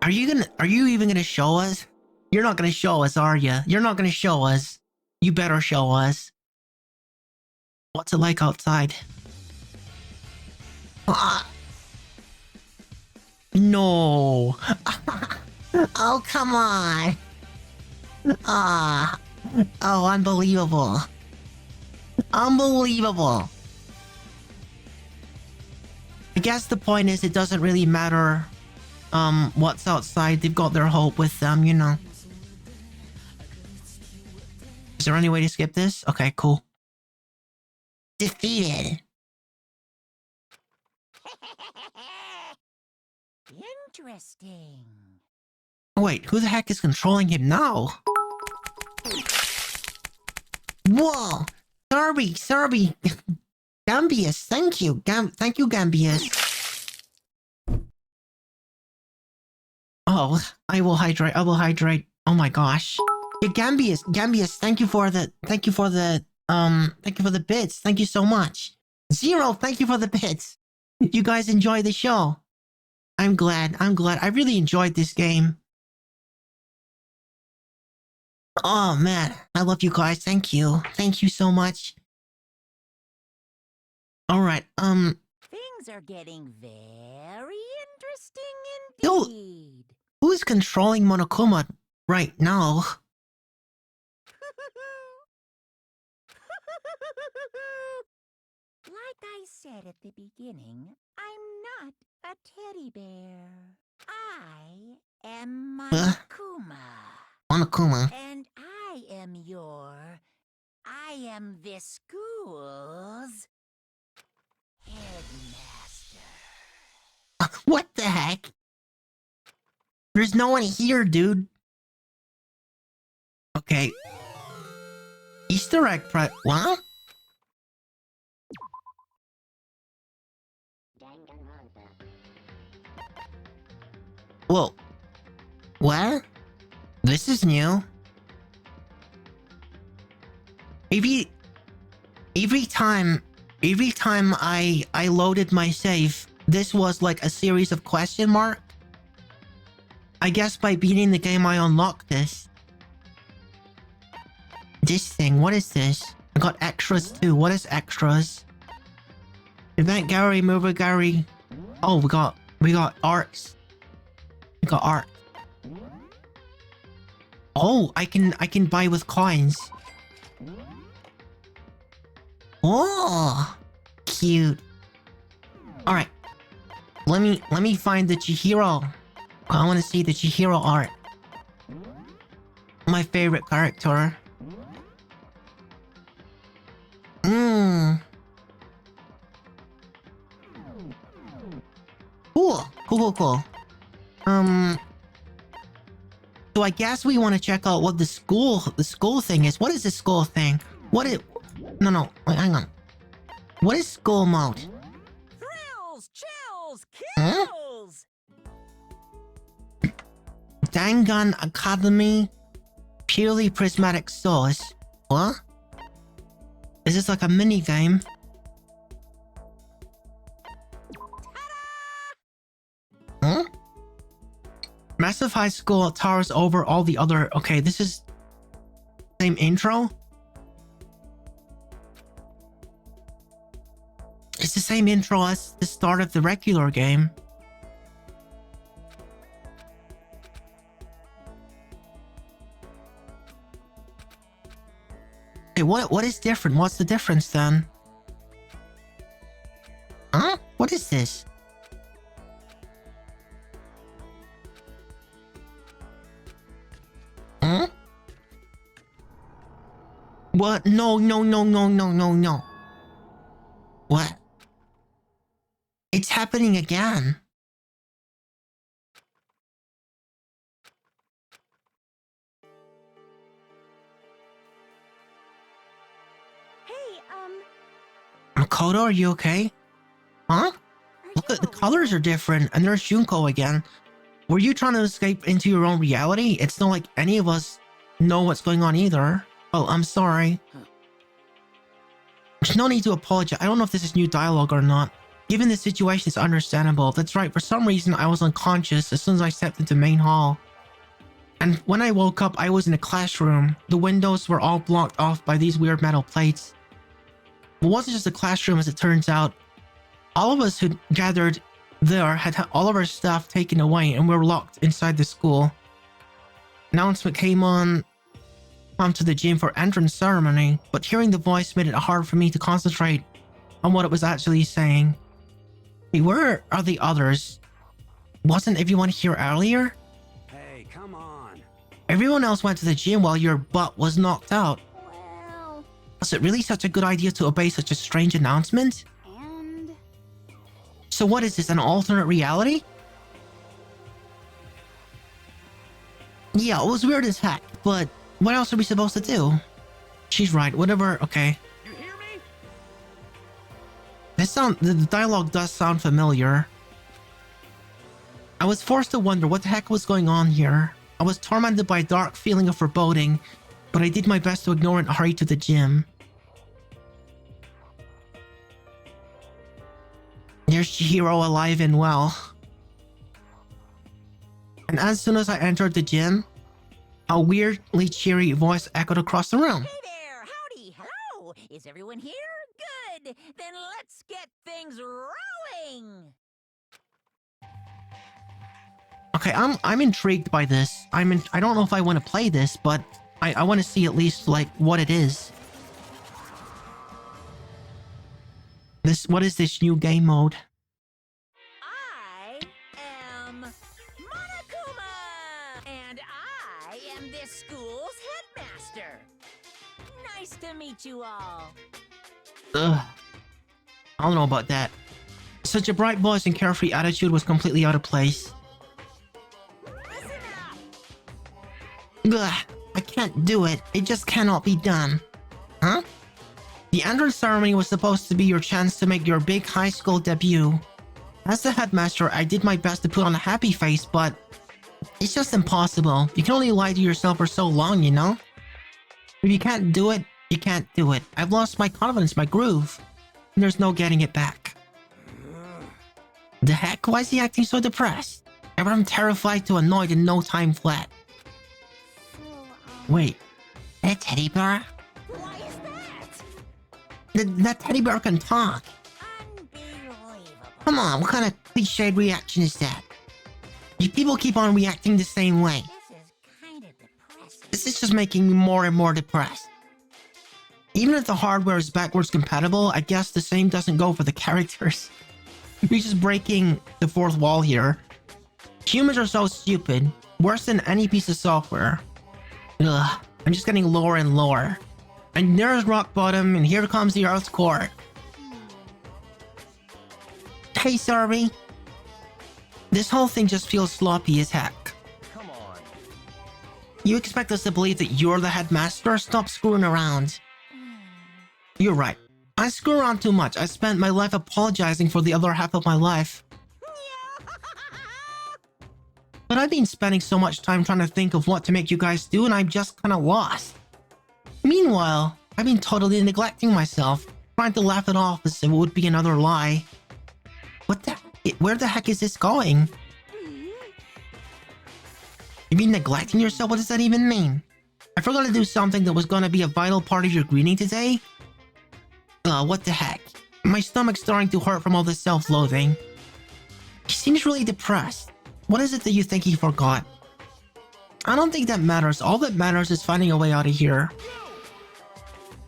A: Are you even gonna show us? You're not gonna show us, are you? You're not gonna show us. You better show us. What's it like outside? No. Oh, come on. Oh, unbelievable. Unbelievable. I guess the point is it doesn't really matter what's outside. They've got their hope with them, you know. Is there any way to skip this? Okay, cool. Defeated.
H: Interesting.
A: Wait, who the heck is controlling him now? Whoa! Sarby! Gambius, thank you. Thank you, Gambius. Oh, I will hydrate. Oh my gosh. Yeah, Gambius, thank you for the bits. Thank you so much. Zero, thank you for the bits. You guys enjoy the show. I'm glad. I really enjoyed this game. Oh man, I love you guys. Thank you. Thank you so much. Alright,
H: Things are getting very interesting
A: Yo.
H: indeed.
A: who's controlling Monokuma right now?
H: Like I said at the beginning, I'm not a teddy bear. I am Monokuma.
A: Monokuma.
H: And I am this school's headmaster.
A: What the heck? There's no one here, dude. Okay. Easter egg what? Whoa. What? This is new. Every time I loaded my save, this was like a series of question mark. I guess by beating the game I unlocked this. This thing, what is this? I got extras too. What is extras? Event gallery, movie gallery. Oh, we got arts. We got art. Oh, I can buy with coins. Oh, cute. All right, let me find the Chihiro. I want to see the Chihiro art. My favorite character. Cool. So I guess we want to check out what the school thing is. What is the school thing? No, wait, hang on. What is school mode?
H: Thrills, chills, kills!
A: Dangan Academy, purely prismatic source. What? Is this like a mini game? Huh? Massive high school towers over all the other. Okay, this is same intro. It's the same intro as the start of the regular game. Hey, what is different? What's the difference then? Huh? What is this? Huh? What? No. What? It's happening again. Makoto, are you okay? Huh? Look at the colors are different, and there's Junko again. Were you trying to escape into your own reality? It's not like any of us know what's going on either. Oh, I'm sorry. There's no need to apologize. I don't know if this is new dialogue or not. Given the situation, it's understandable. That's right, for some reason I was unconscious as soon as I stepped into main hall. And when I woke up, I was in a classroom. The windows were all blocked off by these weird metal plates. It wasn't just a classroom, as it turns out. All of us who gathered there had all of our stuff taken away, and we were locked inside the school. Announcement came on to the gym for entrance ceremony, but hearing the voice made it hard for me to concentrate on what it was actually saying. Hey, where are the others? Wasn't everyone here earlier?
F: Hey, come on.
A: Everyone else went to the gym while your butt was knocked out.
K: Well,
A: Was it really such a good idea to obey such a strange announcement?
K: and
A: So what is this, an alternate reality? Yeah, it was weird as heck, but what else are we supposed to do? She's right, whatever, okay.
E: You hear me?
A: The dialogue does sound familiar. I was forced to wonder what the heck was going on here. I was tormented by a dark feeling of foreboding, but I did my best to ignore it and hurry to the gym. There's Chihiro alive and well. And as soon as I entered the gym, a weirdly cheery voice echoed across the room.
H: Hey there! Howdy! Hello! Is everyone here? Good! good! Then let's get things rolling!
A: Okay, I'm intrigued by this. I don't know if I want to play this, but I want to see at least like what it is. What is this new game mode?
H: I am Monokuma! And I am this school's headmaster. Nice to meet you all.
A: Ugh. I don't know about that. Such a bright voice and carefree attitude was completely out of place.
H: Listen up!
A: Ugh, I can't do it. It just cannot be done. Huh? The entrance ceremony was supposed to be your chance to make your big high school debut. As the headmaster, I did my best to put on a happy face, but it's just impossible. You can only lie to yourself for so long, you know? If you can't do it, you can't do it. I've lost my confidence, my groove. And there's no getting it back. The heck? Why is he acting so depressed? I went from terrified to annoyed in no time flat. Wait, that teddy bear?
H: Why is that?
A: That teddy bear can talk.
H: Unbelievable.
A: Come on, what kind of cliched reaction is that? You people keep on reacting the same way.
H: This is kind of depressing.
A: This is just making me more and more depressed. Even if the hardware is backwards compatible, I guess the same doesn't go for the characters. You're just breaking the fourth wall here. Humans are so stupid. Worse than any piece of software. Ugh, I'm just getting lower and lower. And there's rock bottom, and here comes the Earth's core. Hey, sorry. This whole thing just feels sloppy as heck.
I: Come on.
A: You expect us to believe that you're the headmaster? Stop screwing around. You're right. I screw around too much. I spent my life apologizing for the other half of my life. But I've been spending so much time trying to think of what to make you guys do, and I'm just kinda lost. Meanwhile, I've been totally neglecting myself, trying to laugh it off as if it would be another lie. Where the heck is this going? You mean neglecting yourself? What does that even mean? I forgot to do something that was gonna be a vital part of your greeting today? What the heck? My stomach's starting to hurt from all this self-loathing. He seems really depressed. What is it that you think he forgot? I don't think that matters. All that matters is finding a way out of here.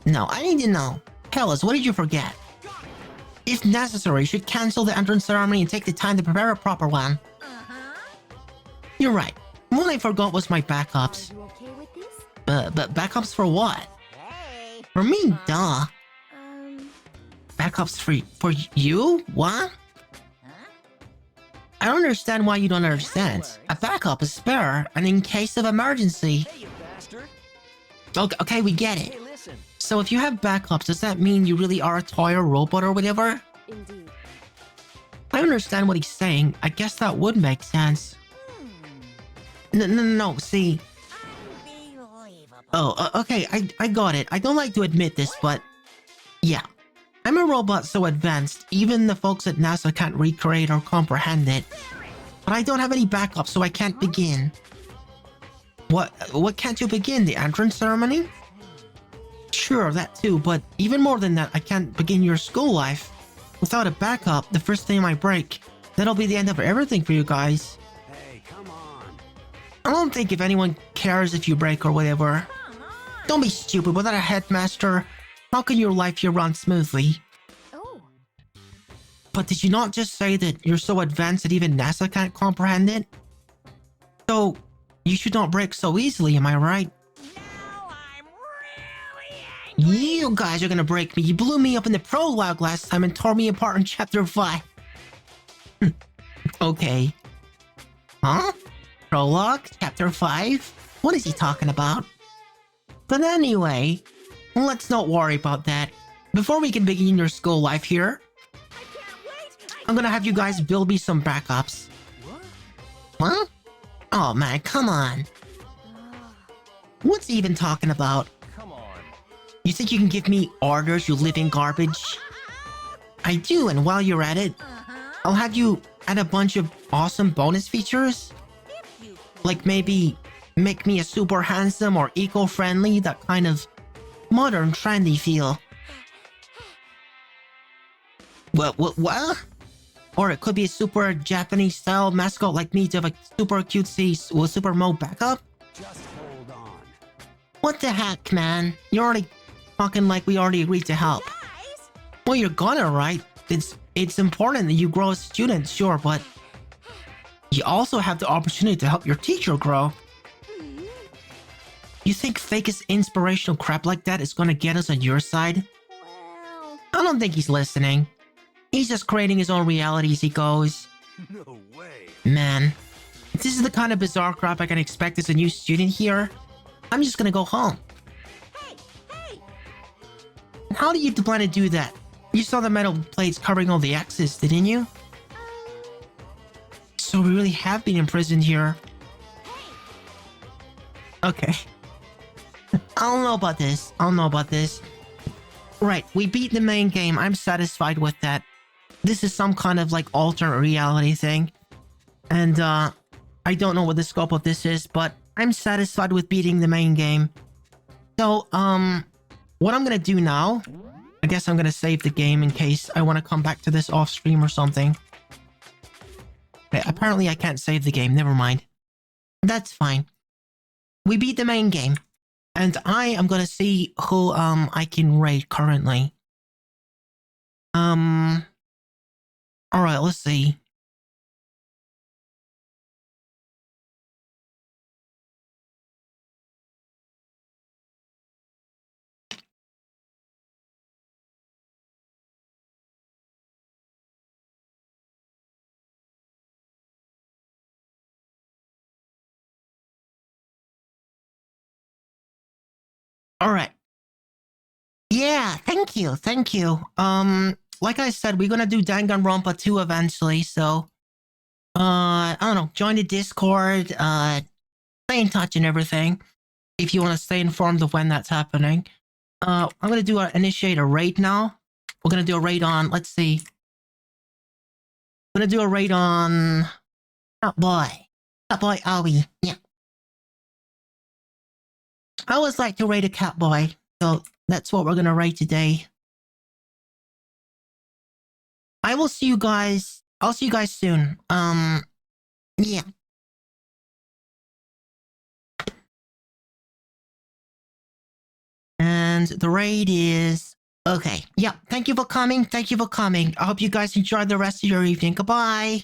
A: No, I need to know. Tell us, what did you forget? If necessary, you should cancel the entrance ceremony and take the time to prepare a proper one. You're right. What I forgot was my backups.
K: Are you okay with this?
A: But backups for what?
H: Hey.
A: For me, duh. Backups for you? What? I don't understand why you don't understand. A backup is spare, and in case of emergency.
I: Hey, you bastard.
A: Okay, we get it.
I: Hey, listen.
A: So if you have backups, does that mean you really are a toy or robot or whatever?
B: Indeed.
A: I understand what he's saying. I guess that would make sense. No, see.
H: Unbelievable.
A: Oh, okay, I got it. I don't like to admit this, but yeah. I'm a robot so advanced, even the folks at NASA can't recreate or comprehend it. But I don't have any backup, so I can't begin. What can't you begin? The entrance ceremony? Sure, that too, but even more than that, I can't begin your school life. Without a backup, the first thing might break. That'll be the end of everything for you guys.
F: Hey, come on.
A: I don't think if anyone cares if you break or whatever. Don't be stupid. Without a headmaster, how can your life here run smoothly?
B: Oh.
A: But did you not just say that you're so advanced that even NASA can't comprehend it? So, you should not break so easily, am I right?
H: Now I'm really angry.
A: You guys are gonna break me. You blew me up in the prologue last time and tore me apart in Chapter 5. Okay. Huh? Prologue? Chapter 5? What is he talking about? But anyway, let's not worry about that. Before we can begin your school life here, I'm gonna have you guys build me some backups. What? Oh man, come on. What's he even talking about?
I: Come on.
A: You think you can give me orders, you living garbage? I do, and while you're at it, I'll have you add a bunch of awesome bonus features. Like maybe make me a super handsome or eco-friendly, that kind of modern, trendy feel. What? Or it could be a super Japanese style mascot like me to have a super cutesy super mo backup?
F: Just hold on.
A: What the heck, man? You're already talking like we already agreed to help.
H: Guys,
A: Well, you're gonna, right? It's important that you grow as a student, sure, but you also have the opportunity to help your teacher grow. You think fake inspirational crap like that is gonna get us on your side?
H: well,
A: I don't think he's listening. He's just creating his own reality as he goes.
E: No way.
A: Man, if this is the kind of bizarre crap I can expect as a new student here, I'm just gonna go home.
H: hey,
A: How do you plan to do that? You saw the metal plates covering all the X's, didn't you? So we really have been imprisoned here. Okay. I don't know about this. Right, we beat the main game. I'm satisfied with that. This is some kind of like alternate reality thing. And I don't know what the scope of this is, but I'm satisfied with beating the main game. So, what I'm gonna do now, I guess I'm gonna save the game in case I want to come back to this off stream or something. Okay, apparently I can't save the game, never mind. That's fine. We beat the main game. And I am gonna see who I can raid currently. Alright, let's see. Alright. Yeah, thank you. Like I said, we're gonna do Danganronpa 2 eventually, so I don't know, join the Discord, stay in touch and everything. If you want to stay informed of when that's happening. I'm gonna initiate a raid now. We're gonna do a raid on, let's see. We're gonna do a raid on Catboy Aoi. Yeah. I always like to raid a Catboy, so that's what we're gonna raid today. I will see you guys. I'll see you guys soon. Yeah. And the raid is okay. Yeah, thank you for coming. I hope you guys enjoyed the rest of your evening. Goodbye.